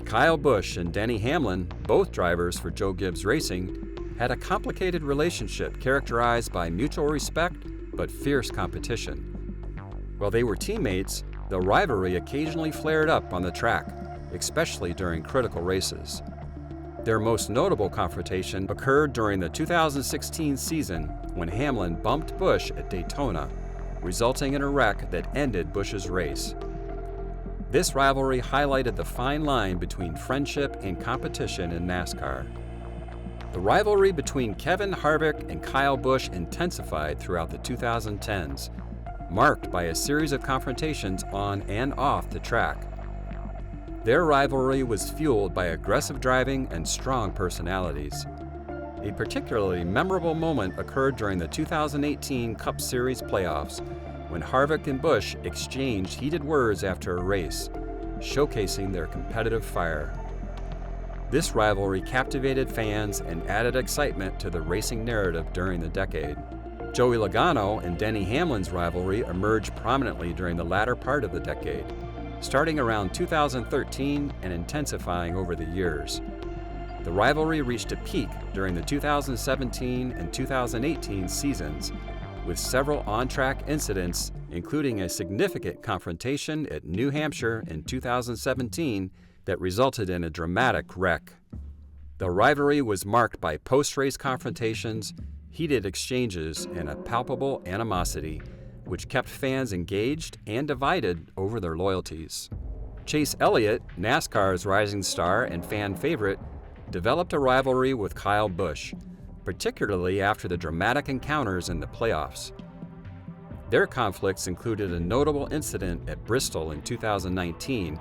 Kyle Busch and Denny Hamlin, both drivers for Joe Gibbs Racing, had a complicated relationship characterized by mutual respect but fierce competition. While they were teammates, the rivalry occasionally flared up on the track, especially during critical races. Their most notable confrontation occurred during the 2016 season when Hamlin bumped Busch at Daytona, resulting in a wreck that ended Busch's race. This rivalry highlighted the fine line between friendship and competition in NASCAR. The rivalry between Kevin Harvick and Kyle Busch intensified throughout the 2010s, marked by a series of confrontations on and off the track. Their rivalry was fueled by aggressive driving and strong personalities. A particularly memorable moment occurred during the 2018 Cup Series playoffs, when Harvick and Busch exchanged heated words after a race, showcasing their competitive fire. This rivalry captivated fans and added excitement to the racing narrative during the decade. Joey Logano and Denny Hamlin's rivalry emerged prominently during the latter part of the decade, starting around 2013 and intensifying over the years. The rivalry reached a peak during the 2017 and 2018 seasons, with several on-track incidents, including a significant confrontation at New Hampshire in 2017 that resulted in a dramatic wreck. The rivalry was marked by post-race confrontations, heated exchanges, and a palpable animosity, which kept fans engaged and divided over their loyalties. Chase Elliott, NASCAR's rising star and fan favorite, developed a rivalry with Kyle Busch, particularly after the dramatic encounters in the playoffs. Their conflicts included a notable incident at Bristol in 2019,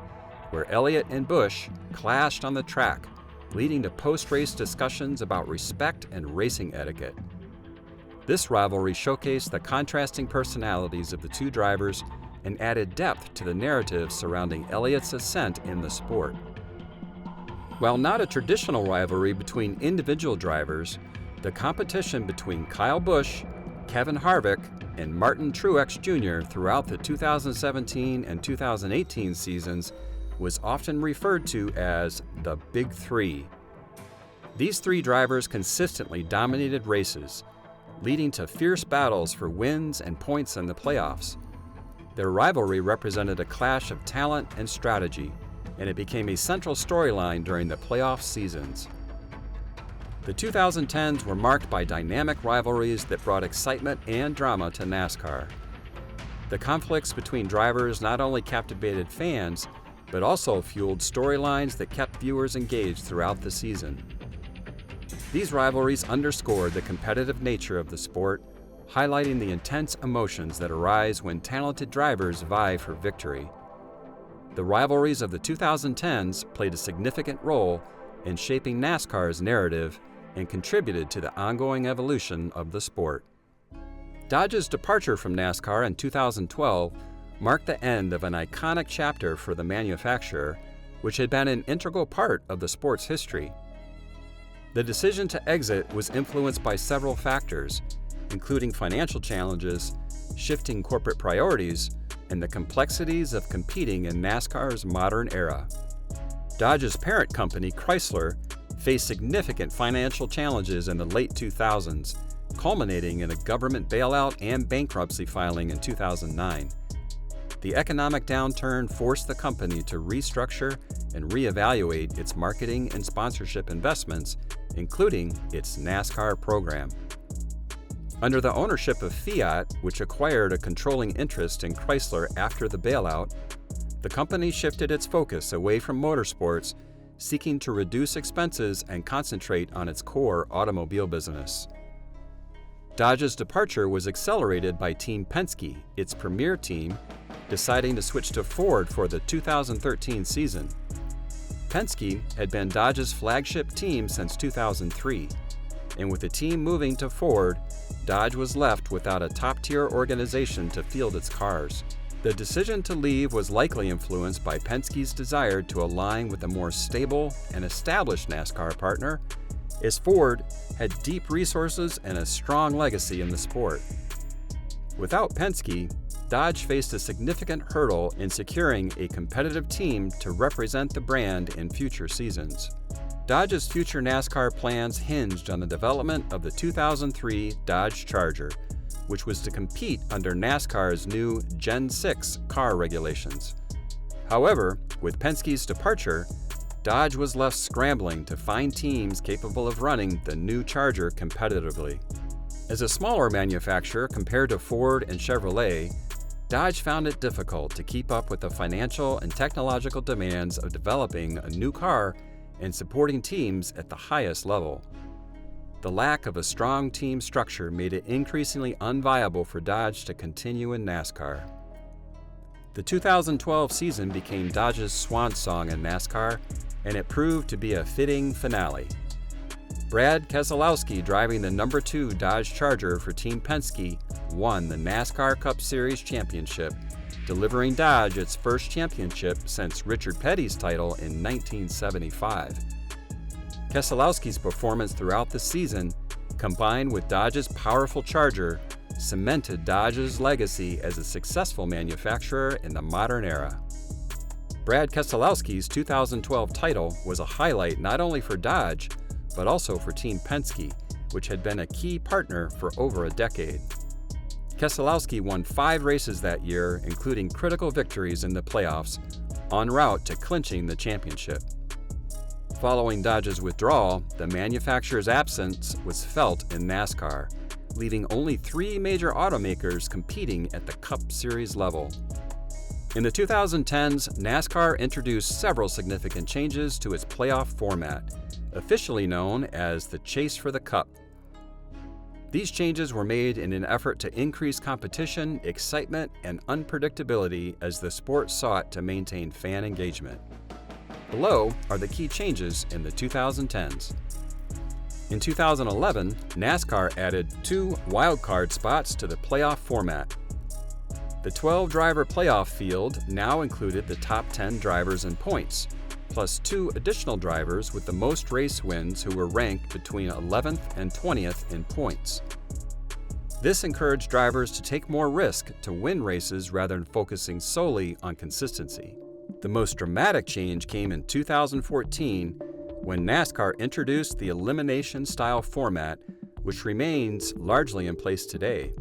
where Elliott and Busch clashed on the track, leading to post-race discussions about respect and racing etiquette. This rivalry showcased the contrasting personalities of the two drivers and added depth to the narrative surrounding Elliott's ascent in the sport. While not a traditional rivalry between individual drivers, the competition between Kyle Busch, Kevin Harvick, and Martin Truex Jr. throughout the 2017 and 2018 seasons was often referred to as the Big Three. These three drivers consistently dominated races, leading to fierce battles for wins and points in the playoffs. Their rivalry represented a clash of talent and strategy, and it became a central storyline during the playoff seasons. The 2010s were marked by dynamic rivalries that brought excitement and drama to NASCAR. The conflicts between drivers not only captivated fans, but also fueled storylines that kept viewers engaged throughout the season. These rivalries underscored the competitive nature of the sport, highlighting the intense emotions that arise when talented drivers vie for victory. The rivalries of the 2010s played a significant role in shaping NASCAR's narrative and contributed to the ongoing evolution of the sport. Dodge's departure from NASCAR in 2012 marked the end of an iconic chapter for the manufacturer, which had been an integral part of the sport's history. The decision to exit was influenced by several factors, including financial challenges, shifting corporate priorities, and the complexities of competing in NASCAR's modern era. Dodge's parent company, Chrysler, faced significant financial challenges in the late 2000s, culminating in a government bailout and bankruptcy filing in 2009. The economic downturn forced the company to restructure and reevaluate its marketing and sponsorship investments, including its NASCAR program. Under the ownership of Fiat, which acquired a controlling interest in Chrysler after the bailout, the company shifted its focus away from motorsports, seeking to reduce expenses and concentrate on its core automobile business. Dodge's departure was accelerated by Team Penske, its premier team, deciding to switch to Ford for the 2013 season. Penske had been Dodge's flagship team since 2003, and with the team moving to Ford, Dodge was left without a top-tier organization to field its cars. The decision to leave was likely influenced by Penske's desire to align with a more stable and established NASCAR partner, as Ford had deep resources and a strong legacy in the sport. Without Penske, Dodge faced a significant hurdle in securing a competitive team to represent the brand in future seasons. Dodge's future NASCAR plans hinged on the development of the 2003 Dodge Charger, which was to compete under NASCAR's new Gen 6 car regulations. However, with Penske's departure, Dodge was left scrambling to find teams capable of running the new Charger competitively. As a smaller manufacturer compared to Ford and Chevrolet, Dodge found it difficult to keep up with the financial and technological demands of developing a new car and supporting teams at the highest level. The lack of a strong team structure made it increasingly unviable for Dodge to continue in NASCAR. The 2012 season became Dodge's swan song in NASCAR, and it proved to be a fitting finale. Brad Keselowski, driving the number 2 Dodge Charger for Team Penske, won the NASCAR Cup Series championship, delivering Dodge its first championship since Richard Petty's title in 1975. Keselowski's performance throughout the season, combined with Dodge's powerful Charger, cemented Dodge's legacy as a successful manufacturer in the modern era. Brad Keselowski's 2012 title was a highlight not only for Dodge, but also for Team Penske, which had been a key partner for over a decade. Keselowski won 5 races that year, including critical victories in the playoffs, en route to clinching the championship. Following Dodge's withdrawal, the manufacturer's absence was felt in NASCAR, leaving only 3 major automakers competing at the Cup Series level. In the 2010s, NASCAR introduced several significant changes to its playoff format, officially known as the Chase for the Cup. These changes were made in an effort to increase competition, excitement, and unpredictability as the sport sought to maintain fan engagement. Below are the key changes in the 2010s. In 2011, NASCAR added 2 wildcard spots to the playoff format. The 12-driver playoff field now included the top 10 drivers in points, plus 2 additional drivers with the most race wins who were ranked between 11th and 20th in points. This encouraged drivers to take more risk to win races rather than focusing solely on consistency. The most dramatic change came in 2014 when NASCAR introduced the elimination-style format, which remains largely in place today.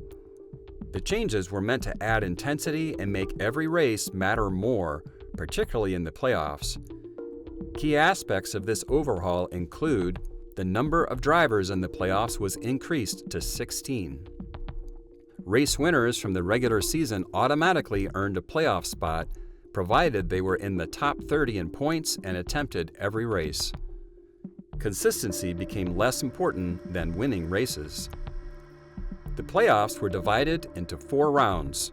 The changes were meant to add intensity and make every race matter more, particularly in the playoffs. Key aspects of this overhaul include the number of drivers in the playoffs was increased to 16. Race winners from the regular season automatically earned a playoff spot, provided they were in the top 30 in points and attempted every race. Consistency became less important than winning races. The playoffs were divided into 4 rounds.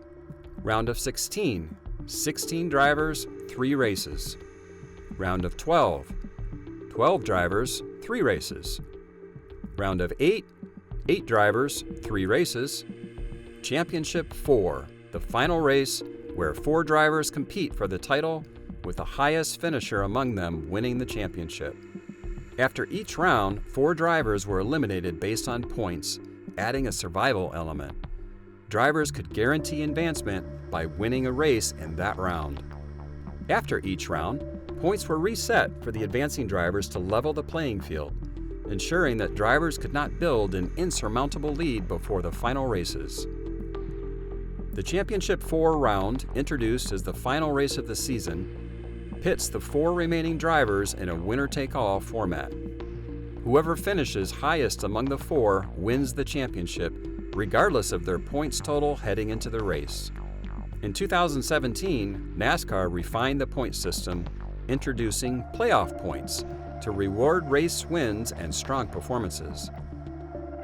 Round of 16, 16 drivers, 3 races. Round of 12, 12 drivers, 3 races. Round of 8, 8 drivers, 3 races. Championship 4, the final race where 4 drivers compete for the title, with the highest finisher among them winning the championship. After each round, 4 drivers were eliminated based on points, adding a survival element. drivers could guarantee advancement by winning a race in that round. After each round, points were reset for the advancing drivers to level the playing field, ensuring that drivers could not build an insurmountable lead before the final races. The Championship 4 round, introduced as the final race of the season, pits the 4 remaining drivers in a winner-take-all format. Whoever finishes highest among the 4 wins the championship, regardless of their points total heading into the race. In 2017, NASCAR refined the point system, introducing playoff points to reward race wins and strong performances.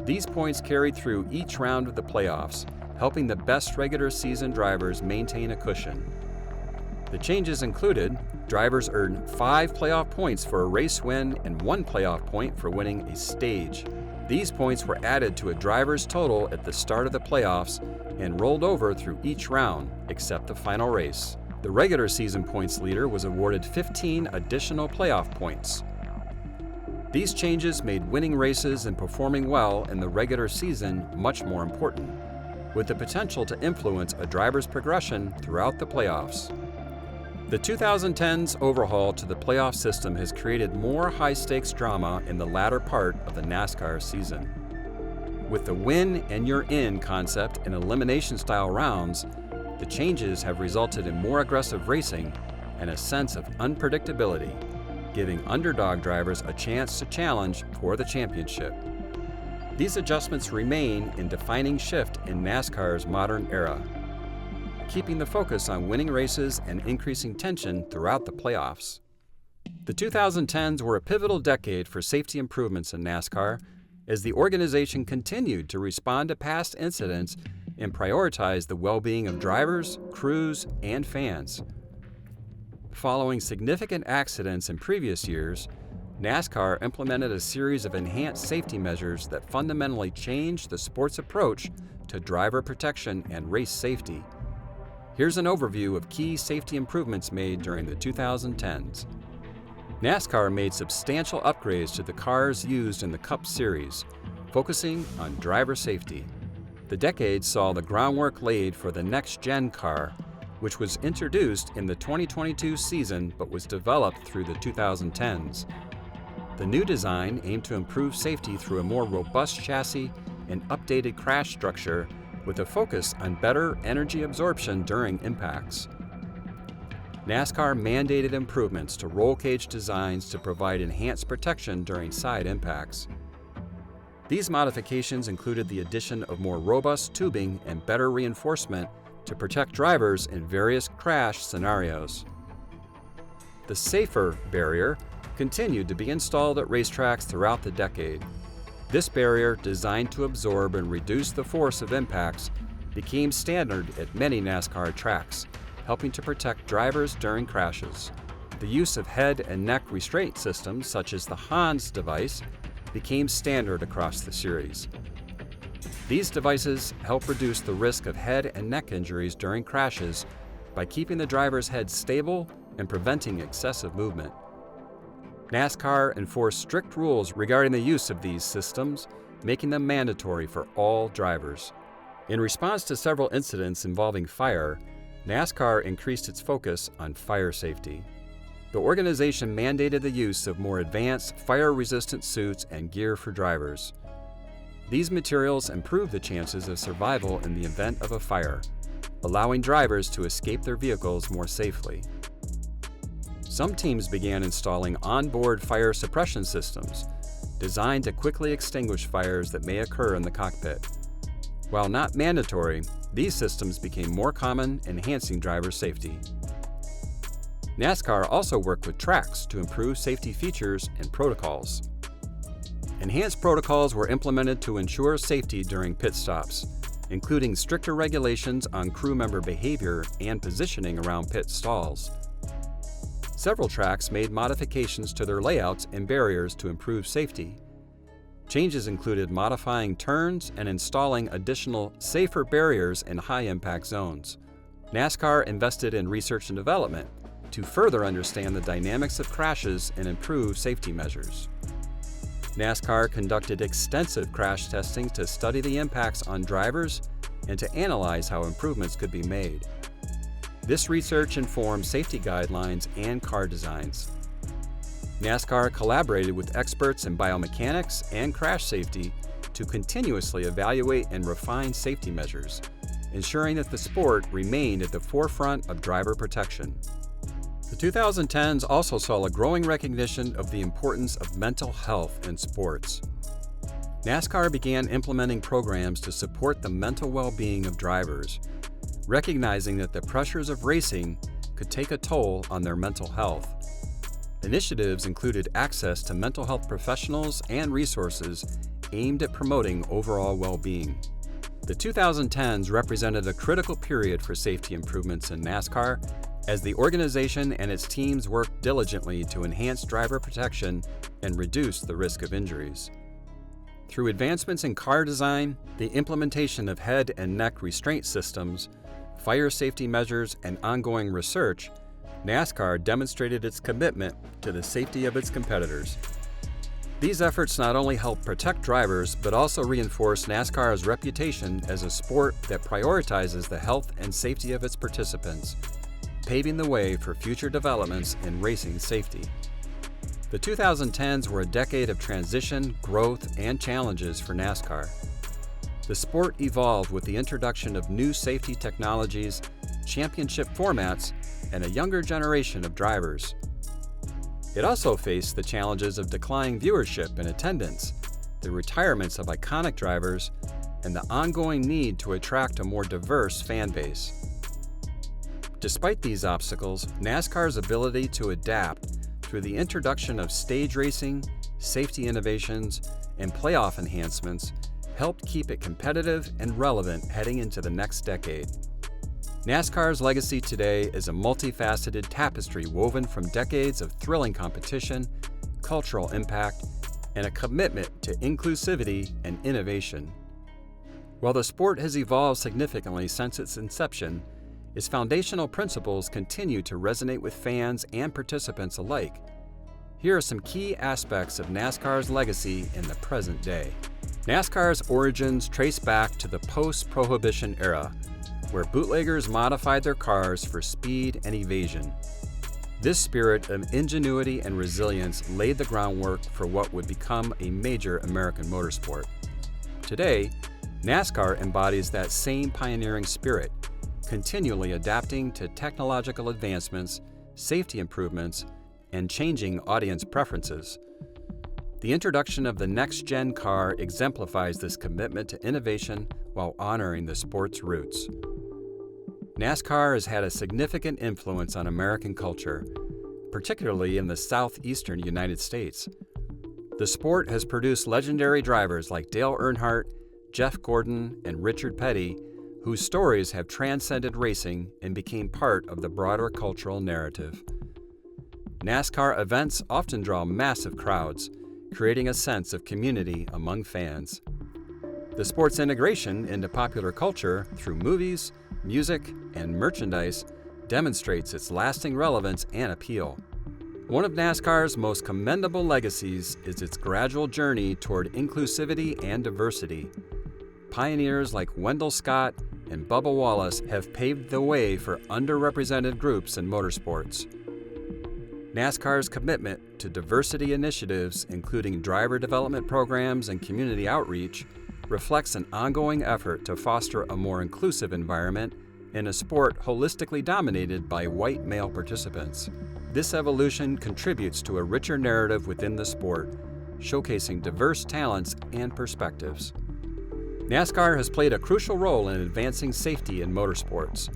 These points carried through each round of the playoffs, helping the best regular season drivers maintain a cushion. The changes included drivers earn 5 playoff points for a race win and 1 playoff point for winning a stage. These points were added to a driver's total at the start of the playoffs and rolled over through each round, except the final race. The regular season points leader was awarded 15 additional playoff points. These changes made winning races and performing well in the regular season much more important, with the potential to influence a driver's progression throughout the playoffs. The 2010s overhaul to the playoff system has created more high-stakes drama in the latter part of the NASCAR season. With the win and you're in concept in elimination-style rounds, the changes have resulted in more aggressive racing and a sense of unpredictability, giving underdog drivers a chance to challenge for the championship. These adjustments remain a defining shift in NASCAR's modern era, keeping the focus on winning races and increasing tension throughout the playoffs. The 2010s were a pivotal decade for safety improvements in NASCAR as the organization continued to respond to past incidents and prioritize the well-being of drivers, crews, and fans. Following significant accidents in previous years, NASCAR implemented a series of enhanced safety measures that fundamentally changed the sport's approach to driver protection and race safety. Here's an overview of key safety improvements made during the 2010s. NASCAR made substantial upgrades to the cars used in the Cup Series, focusing on driver safety. The decade saw the groundwork laid for the next-gen car, which was introduced in the 2022 season but was developed through the 2010s. The new design aimed to improve safety through a more robust chassis and updated crash structure with a focus on better energy absorption during impacts. NASCAR mandated improvements to roll cage designs to provide enhanced protection during side impacts. These modifications included the addition of more robust tubing and better reinforcement to protect drivers in various crash scenarios. The safer barrier continued to be installed at racetracks throughout the decade. This barrier, designed to absorb and reduce the force of impacts, became standard at many NASCAR tracks, helping to protect drivers during crashes. The use of head and neck restraint systems, such as the Hans device, became standard across the series. These devices help reduce the risk of head and neck injuries during crashes by keeping the driver's head stable and preventing excessive movement. NASCAR enforced strict rules regarding the use of these systems, making them mandatory for all drivers. In response to several incidents involving fire, NASCAR increased its focus on fire safety. The organization mandated the use of more advanced fire-resistant suits and gear for drivers. These materials improve the chances of survival in the event of a fire, allowing drivers to escape their vehicles more safely. Some teams began installing onboard fire suppression systems, designed to quickly extinguish fires that may occur in the cockpit. While not mandatory, these systems became more common, enhancing driver safety. NASCAR also worked with tracks to improve safety features and protocols. Enhanced protocols were implemented to ensure safety during pit stops, including stricter regulations on crew member behavior and positioning around pit stalls. Several tracks made modifications to their layouts and barriers to improve safety. Changes included modifying turns and installing additional, safer barriers in high-impact zones. NASCAR invested in research and development to further understand the dynamics of crashes and improve safety measures. NASCAR conducted extensive crash testing to study the impacts on drivers and to analyze how improvements could be made. This research informed safety guidelines and car designs. NASCAR collaborated with experts in biomechanics and crash safety to continuously evaluate and refine safety measures, ensuring that the sport remained at the forefront of driver protection. The 2010s also saw a growing recognition of the importance of mental health in sports. NASCAR began implementing programs to support the mental well-being of drivers, recognizing that the pressures of racing could take a toll on their mental health. Initiatives included access to mental health professionals and resources aimed at promoting overall well-being. The 2010s represented a critical period for safety improvements in NASCAR as the organization and its teams worked diligently to enhance driver protection and reduce the risk of injuries. Through advancements in car design, the implementation of head and neck restraint systems, fire safety measures, and ongoing research, NASCAR demonstrated its commitment to the safety of its competitors. These efforts not only help protect drivers, but also reinforce NASCAR's reputation as a sport that prioritizes the health and safety of its participants, paving the way for future developments in racing safety. The 2010s were a decade of transition, growth, and challenges for NASCAR. The sport evolved with the introduction of new safety technologies, championship formats, and a younger generation of drivers. It also faced the challenges of declining viewership and attendance, the retirements of iconic drivers, and the ongoing need to attract a more diverse fan base. Despite these obstacles, NASCAR's ability to adapt through the introduction of stage racing, safety innovations, and playoff enhancements helped keep it competitive and relevant heading into the next decade. NASCAR's legacy today is a multifaceted tapestry woven from decades of thrilling competition, cultural impact, and a commitment to inclusivity and innovation. While the sport has evolved significantly since its inception, its foundational principles continue to resonate with fans and participants alike. Here are some key aspects of NASCAR's legacy in the present day. NASCAR's origins trace back to the post-Prohibition era, where bootleggers modified their cars for speed and evasion. This spirit of ingenuity and resilience laid the groundwork for what would become a major American motorsport. Today, NASCAR embodies that same pioneering spirit, continually adapting to technological advancements, safety improvements, and changing audience preferences. The introduction of the next-gen car exemplifies this commitment to innovation while honoring the sport's roots. NASCAR has had a significant influence on American culture, particularly in the southeastern United States. The sport has produced legendary drivers like Dale Earnhardt, Jeff Gordon, and Richard Petty, whose stories have transcended racing and became part of the broader cultural narrative. NASCAR events often draw massive crowds, creating a sense of community among fans. The sport's integration into popular culture through movies, music, and merchandise demonstrates its lasting relevance and appeal. One of NASCAR's most commendable legacies is its gradual journey toward inclusivity and diversity. Pioneers like Wendell Scott and Bubba Wallace have paved the way for underrepresented groups in motorsports. NASCAR's commitment to diversity initiatives, including driver development programs and community outreach, reflects an ongoing effort to foster a more inclusive environment in a sport holistically dominated by white male participants. This evolution contributes to a richer narrative within the sport, showcasing diverse talents and perspectives. NASCAR has played a crucial role in advancing safety in motorsports.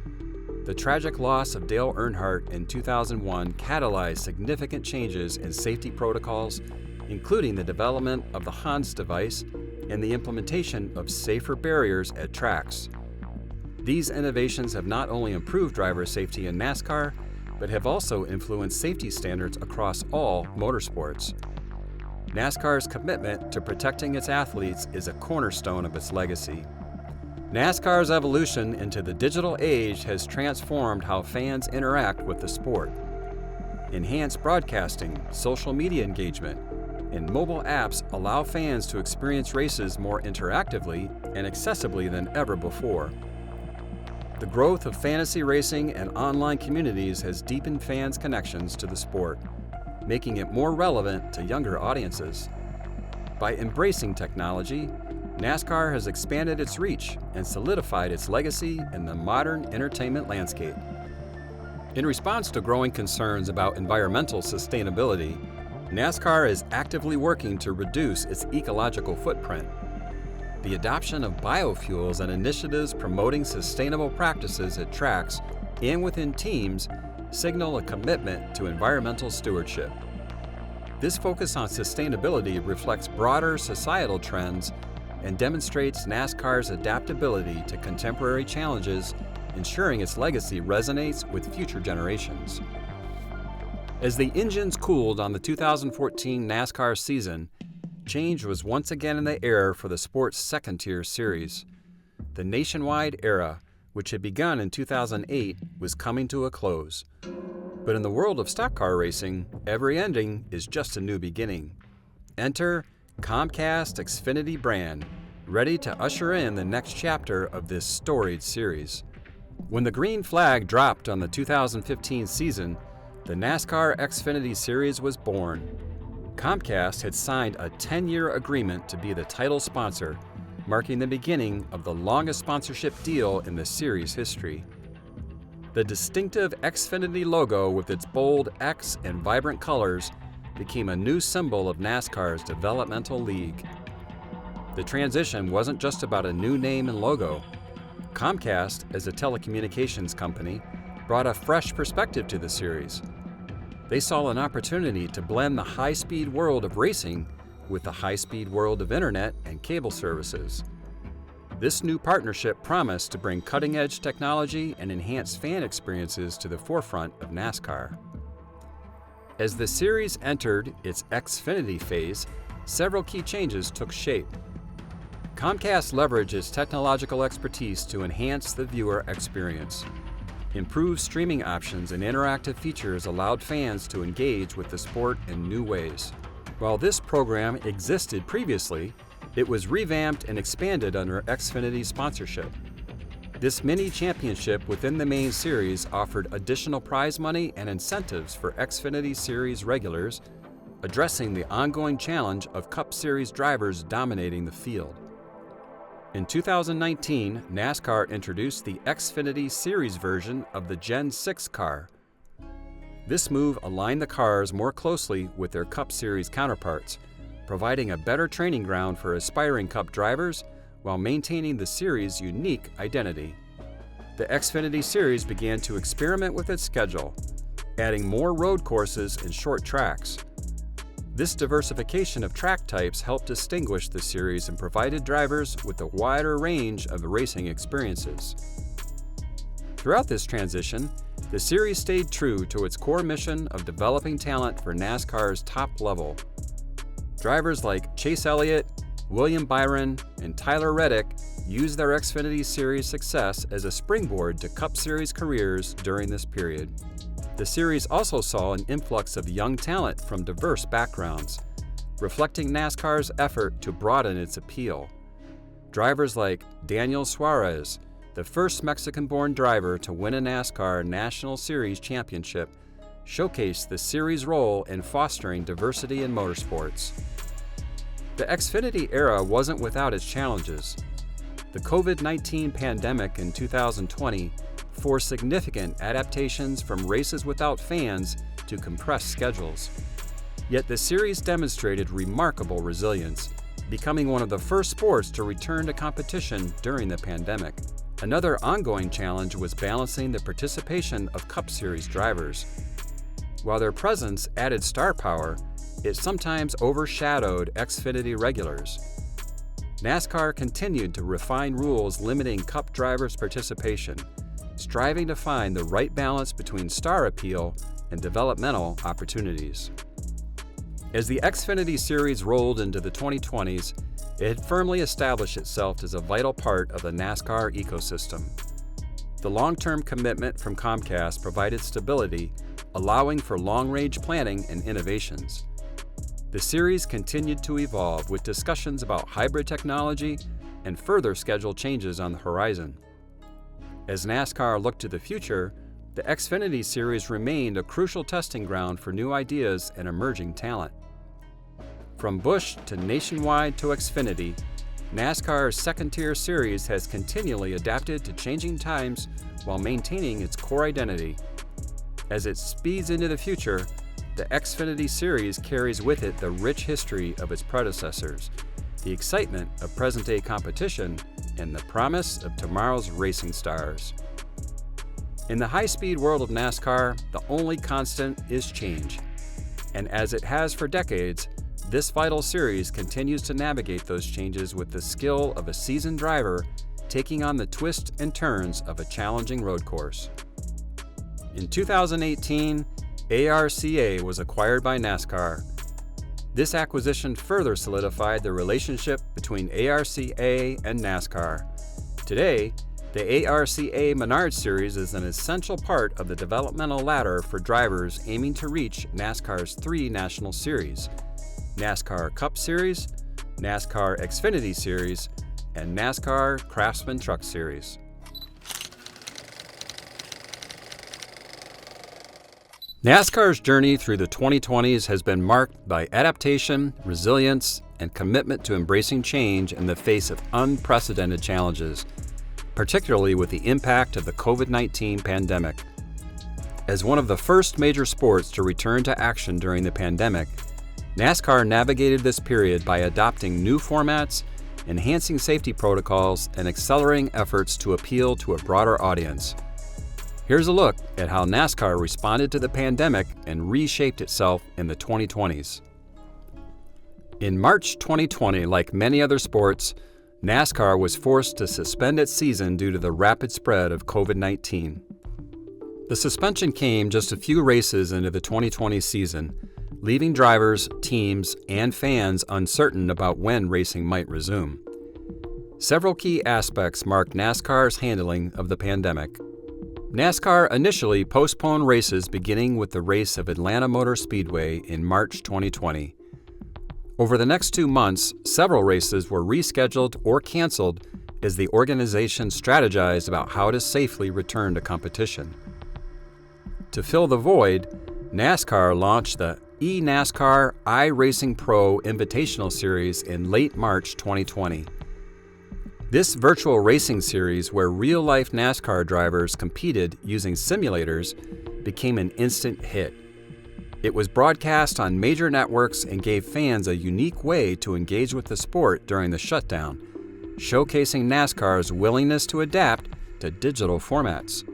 The tragic loss of Dale Earnhardt in 2001 catalyzed significant changes in safety protocols, including the development of the Hans device and the implementation of safer barriers at tracks. These innovations have not only improved driver safety in NASCAR, but have also influenced safety standards across all motorsports. NASCAR's commitment to protecting its athletes is a cornerstone of its legacy. NASCAR's evolution into the digital age has transformed how fans interact with the sport. Enhanced broadcasting, social media engagement, and mobile apps allow fans to experience races more interactively and accessibly than ever before. The growth of fantasy racing and online communities has deepened fans' connections to the sport, making it more relevant to younger audiences. By embracing technology, NASCAR has expanded its reach and solidified its legacy in the modern entertainment landscape. In response to growing concerns about environmental sustainability, NASCAR is actively working to reduce its ecological footprint. The adoption of biofuels and initiatives promoting sustainable practices at tracks and within teams signal a commitment to environmental stewardship. This focus on sustainability reflects broader societal trends and demonstrates NASCAR's adaptability to contemporary challenges, ensuring its legacy resonates with future generations. As the engines cooled on the 2014 NASCAR season, change was once again in the air for the sport's second-tier series. The nationwide era, which had begun in 2008, was coming to a close. But in the world of stock car racing, every ending is just a new beginning. Enter Comcast Xfinity brand, ready to usher in the next chapter of this storied series. When the green flag dropped on the 2015 season, the NASCAR Xfinity Series was born. Comcast had signed a 10-year agreement to be the title sponsor, marking the beginning of the longest sponsorship deal in the series' history. The distinctive Xfinity logo with its bold X and vibrant colors became a new symbol of NASCAR's developmental league. The transition wasn't just about a new name and logo. Comcast, as a telecommunications company, brought a fresh perspective to the series. They saw an opportunity to blend the high-speed world of racing with the high-speed world of internet and cable services. This new partnership promised to bring cutting-edge technology and enhanced fan experiences to the forefront of NASCAR. As the series entered its Xfinity phase, several key changes took shape. Comcast leveraged its technological expertise to enhance the viewer experience. Improved streaming options and interactive features allowed fans to engage with the sport in new ways. While this program existed previously, it was revamped and expanded under Xfinity sponsorship. This mini championship within the main series offered additional prize money and incentives for Xfinity Series regulars, addressing the ongoing challenge of Cup Series drivers dominating the field. In 2019, NASCAR introduced the Xfinity Series version of the Gen 6 car. This move aligned the cars more closely with their Cup Series counterparts, providing a better training ground for aspiring Cup drivers while maintaining the series' unique identity. The Xfinity Series began to experiment with its schedule, adding more road courses and short tracks. This diversification of track types helped distinguish the series and provided drivers with a wider range of racing experiences. Throughout this transition, the series stayed true to its core mission of developing talent for NASCAR's top level. Drivers like Chase Elliott, William Byron, and Tyler Reddick used their Xfinity Series success as a springboard to Cup Series careers during this period. The series also saw an influx of young talent from diverse backgrounds, reflecting NASCAR's effort to broaden its appeal. Drivers like Daniel Suarez, the first Mexican-born driver to win a NASCAR National Series championship, showcased the series' role in fostering diversity in motorsports. The Xfinity era wasn't without its challenges. The COVID-19 pandemic in 2020 forced significant adaptations from races without fans to compressed schedules. Yet the series demonstrated remarkable resilience, becoming one of the first sports to return to competition during the pandemic. Another ongoing challenge was balancing the participation of Cup Series drivers. While their presence added star power, it sometimes overshadowed Xfinity regulars. NASCAR continued to refine rules limiting Cup drivers' participation, striving to find the right balance between star appeal and developmental opportunities. As the Xfinity Series rolled into the 2020s, it had firmly established itself as a vital part of the NASCAR ecosystem. The long-term commitment from Comcast provided stability, allowing for long-range planning and innovations. The series continued to evolve with discussions about hybrid technology and further schedule changes on the horizon. As NASCAR looked to the future, the Xfinity Series remained a crucial testing ground for new ideas and emerging talent. From Busch to Nationwide to Xfinity, NASCAR's second-tier series has continually adapted to changing times while maintaining its core identity. As it speeds into the future, the Xfinity Series carries with it the rich history of its predecessors, the excitement of present-day competition, and the promise of tomorrow's racing stars. In the high-speed world of NASCAR, the only constant is change. And as it has for decades, this vital series continues to navigate those changes with the skill of a seasoned driver taking on the twists and turns of a challenging road course. In 2018, ARCA was acquired by NASCAR. This acquisition further solidified the relationship between ARCA and NASCAR. Today, the ARCA Menard Series is an essential part of the developmental ladder for drivers aiming to reach NASCAR's 3 national series: NASCAR Cup Series, NASCAR Xfinity Series, and NASCAR Craftsman Truck Series. NASCAR's journey through the 2020s has been marked by adaptation, resilience, and commitment to embracing change in the face of unprecedented challenges, particularly with the impact of the COVID-19 pandemic. As one of the first major sports to return to action during the pandemic, NASCAR navigated this period by adopting new formats, enhancing safety protocols, and accelerating efforts to appeal to a broader audience. Here's a look at how NASCAR responded to the pandemic and reshaped itself in the 2020s. In March 2020, like many other sports, NASCAR was forced to suspend its season due to the rapid spread of COVID-19. The suspension came just a few races into the 2020 season, leaving drivers, teams, and fans uncertain about when racing might resume. Several key aspects marked NASCAR's handling of the pandemic. NASCAR initially postponed races beginning with the race of Atlanta Motor Speedway in March 2020. Over the next 2 months, several races were rescheduled or canceled as the organization strategized about how to safely return to competition. To fill the void, NASCAR launched the eNASCAR iRacing Pro Invitational Series in late March 2020. This virtual racing series, where real-life NASCAR drivers competed using simulators, became an instant hit. It was broadcast on major networks and gave fans a unique way to engage with the sport during the shutdown, showcasing NASCAR's willingness to adapt to digital formats.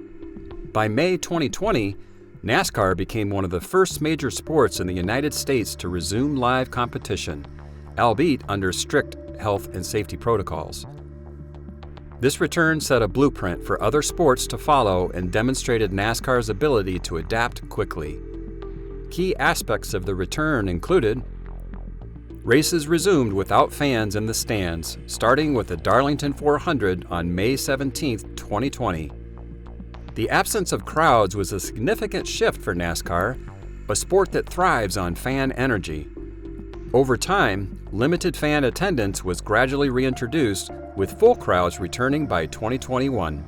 By May 2020, NASCAR became one of the first major sports in the United States to resume live competition, albeit under strict health and safety protocols. This return set a blueprint for other sports to follow and demonstrated NASCAR's ability to adapt quickly. Key aspects of the return included races resumed without fans in the stands, starting with the Darlington 400 on May 17, 2020. The absence of crowds was a significant shift for NASCAR, a sport that thrives on fan energy. Over time, limited fan attendance was gradually reintroduced, with full crowds returning by 2021.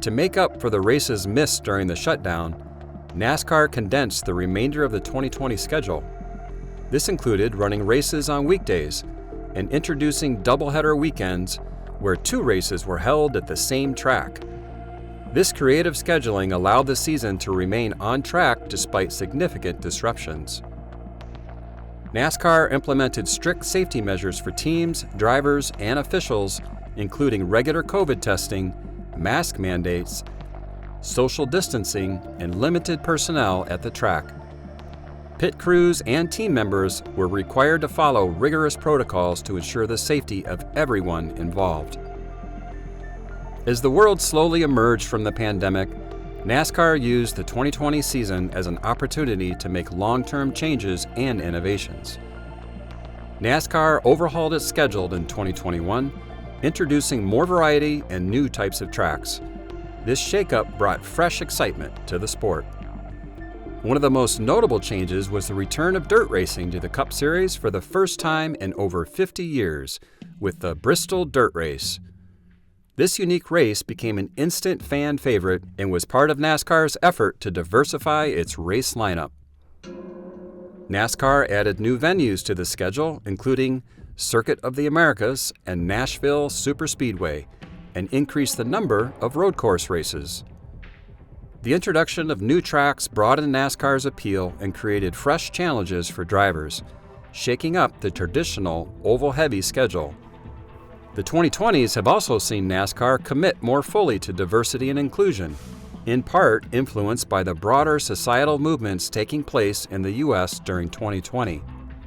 To make up for the races missed during the shutdown, NASCAR condensed the remainder of the 2020 schedule. This included running races on weekdays and introducing doubleheader weekends where 2 races were held at the same track. This creative scheduling allowed the season to remain on track despite significant disruptions. NASCAR implemented strict safety measures for teams, drivers, and officials, including regular COVID testing, mask mandates, social distancing, and limited personnel at the track. Pit crews and team members were required to follow rigorous protocols to ensure the safety of everyone involved. As the world slowly emerged from the pandemic, NASCAR used the 2020 season as an opportunity to make long-term changes and innovations. NASCAR overhauled its schedule in 2021, introducing more variety and new types of tracks. This shakeup brought fresh excitement to the sport. One of the most notable changes was the return of dirt racing to the Cup Series for the first time in over 50 years with the Bristol Dirt Race. This unique race became an instant fan favorite and was part of NASCAR's effort to diversify its race lineup. NASCAR added new venues to the schedule, including Circuit of the Americas and Nashville Superspeedway, and increased the number of road course races. The introduction of new tracks broadened NASCAR's appeal and created fresh challenges for drivers, shaking up the traditional oval-heavy schedule. The 2020s have also seen NASCAR commit more fully to diversity and inclusion, in part influenced by the broader societal movements taking place in the U.S. during 2020.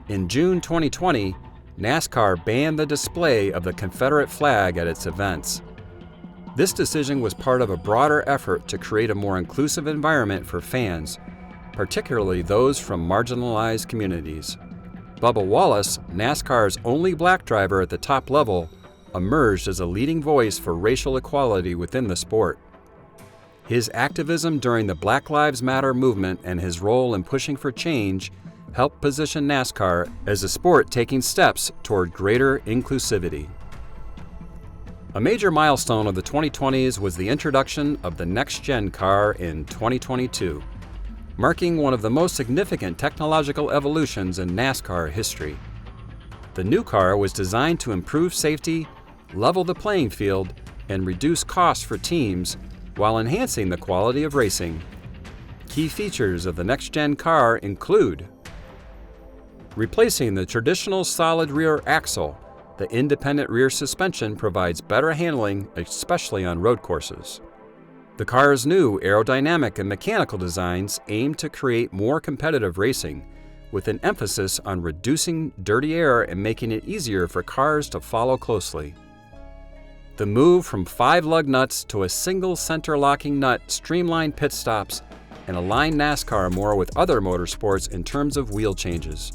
In June 2020, NASCAR banned the display of the Confederate flag at its events. This decision was part of a broader effort to create a more inclusive environment for fans, particularly those from marginalized communities. Bubba Wallace, NASCAR's only black driver at the top level, emerged as a leading voice for racial equality within the sport. His activism during the Black Lives Matter movement and his role in pushing for change helped position NASCAR as a sport taking steps toward greater inclusivity. A major milestone of the 2020s was the introduction of the next-gen car in 2022, marking one of the most significant technological evolutions in NASCAR history. The new car was designed to improve safety, level the playing field, and reduce costs for teams while enhancing the quality of racing. Key features of the next-gen car include replacing the traditional solid rear axle. The independent rear suspension provides better handling, especially on road courses. The car's new aerodynamic and mechanical designs aim to create more competitive racing, with an emphasis on reducing dirty air and making it easier for cars to follow closely. The move from 5 lug nuts to a single center locking nut streamlined pit stops and aligned NASCAR more with other motorsports in terms of wheel changes.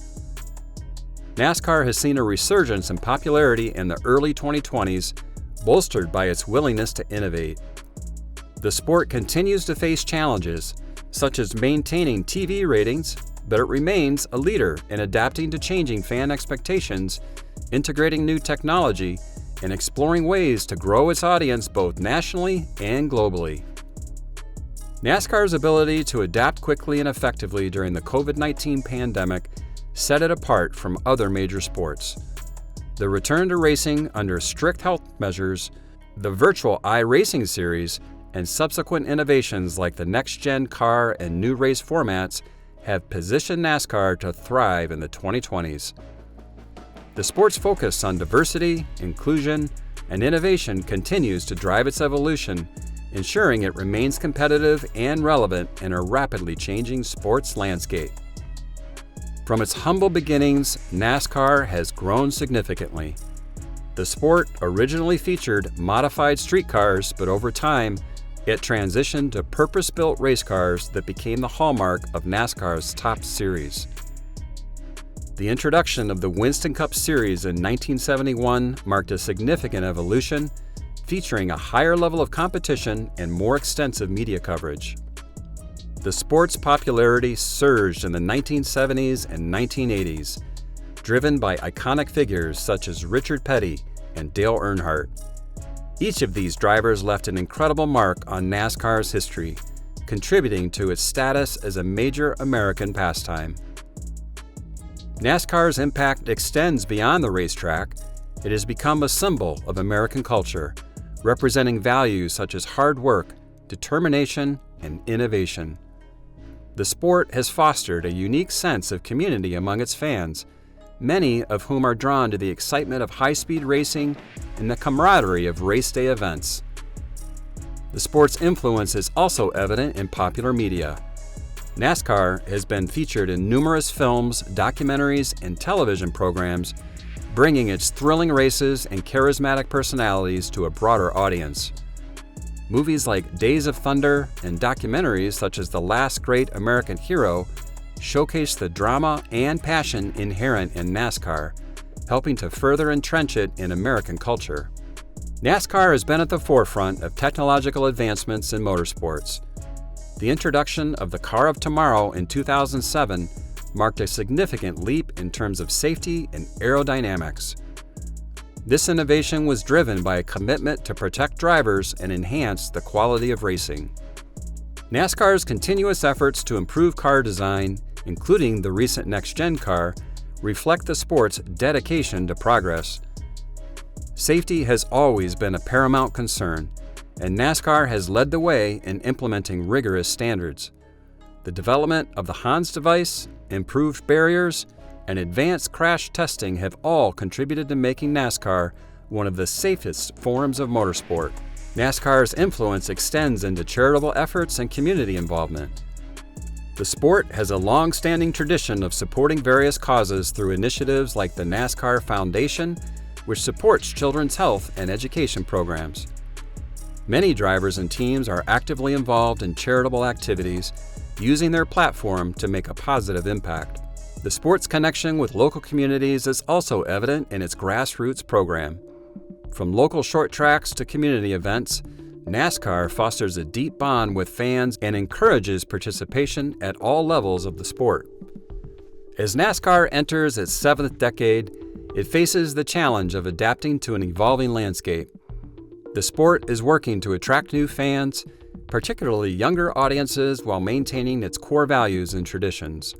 NASCAR has seen a resurgence in popularity in the early 2020s, bolstered by its willingness to innovate. The sport continues to face challenges, such as maintaining TV ratings, but it remains a leader in adapting to changing fan expectations, integrating new technology, and exploring ways to grow its audience both nationally and globally. NASCAR's ability to adapt quickly and effectively during the COVID-19 pandemic set it apart from other major sports. The return to racing under strict health measures, the virtual iRacing series, and subsequent innovations like the next-gen car and new race formats have positioned NASCAR to thrive in the 2020s. The sport's focus on diversity, inclusion, and innovation continues to drive its evolution, ensuring it remains competitive and relevant in a rapidly changing sports landscape. From its humble beginnings, NASCAR has grown significantly. The sport originally featured modified street cars, but over time, it transitioned to purpose-built race cars that became the hallmark of NASCAR's top series. The introduction of the Winston Cup Series in 1971 marked a significant evolution, featuring a higher level of competition and more extensive media coverage. The sport's popularity surged in the 1970s and 1980s, driven by iconic figures such as Richard Petty and Dale Earnhardt. Each of these drivers left an incredible mark on NASCAR's history, contributing to its status as a major American pastime. NASCAR's impact extends beyond the racetrack. It has become a symbol of American culture, representing values such as hard work, determination, and innovation. The sport has fostered a unique sense of community among its fans, many of whom are drawn to the excitement of high-speed racing and the camaraderie of race day events. The sport's influence is also evident in popular media. NASCAR has been featured in numerous films, documentaries, and television programs, bringing its thrilling races and charismatic personalities to a broader audience. Movies like Days of Thunder and documentaries such as The Last Great American Hero showcase the drama and passion inherent in NASCAR, helping to further entrench it in American culture. NASCAR has been at the forefront of technological advancements in motorsports. The introduction of the car of tomorrow in 2007 marked a significant leap in terms of safety and aerodynamics. This innovation was driven by a commitment to protect drivers and enhance the quality of racing. NASCAR's continuous efforts to improve car design, including the recent next-gen car, reflect the sport's dedication to progress. Safety has always been a paramount concern, and NASCAR has led the way in implementing rigorous standards. The development of the Hans device, improved barriers, and advanced crash testing have all contributed to making NASCAR one of the safest forms of motorsport. NASCAR's influence extends into charitable efforts and community involvement. The sport has a long-standing tradition of supporting various causes through initiatives like the NASCAR Foundation, which supports children's health and education programs. Many drivers and teams are actively involved in charitable activities, using their platform to make a positive impact. The sport's connection with local communities is also evident in its grassroots program. From local short tracks to community events, NASCAR fosters a deep bond with fans and encourages participation at all levels of the sport. As NASCAR enters its 7th decade, it faces the challenge of adapting to an evolving landscape. The sport is working to attract new fans, particularly younger audiences, while maintaining its core values and traditions.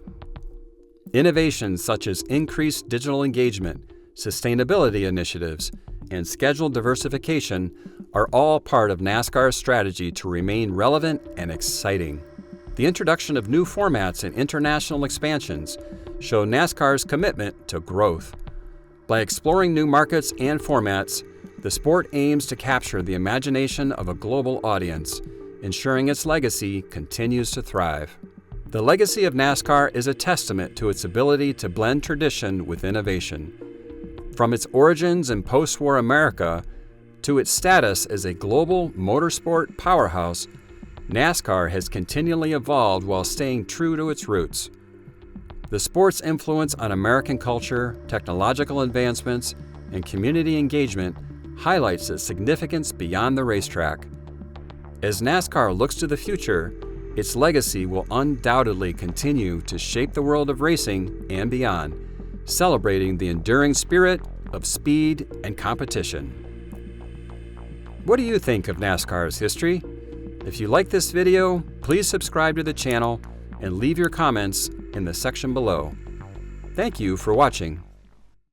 Innovations such as increased digital engagement, sustainability initiatives, and schedule diversification are all part of NASCAR's strategy to remain relevant and exciting. The introduction of new formats and international expansions show NASCAR's commitment to growth. By exploring new markets and formats, the sport aims to capture the imagination of a global audience, ensuring its legacy continues to thrive. The legacy of NASCAR is a testament to its ability to blend tradition with innovation. From its origins in post-war America to its status as a global motorsport powerhouse, NASCAR has continually evolved while staying true to its roots. The sport's influence on American culture, technological advancements, and community engagement highlights its significance beyond the racetrack. As NASCAR looks to the future, its legacy will undoubtedly continue to shape the world of racing and beyond, celebrating the enduring spirit of speed and competition. What do you think of NASCAR's history? If you like this video, please subscribe to the channel and leave your comments in the section below. Thank you for watching.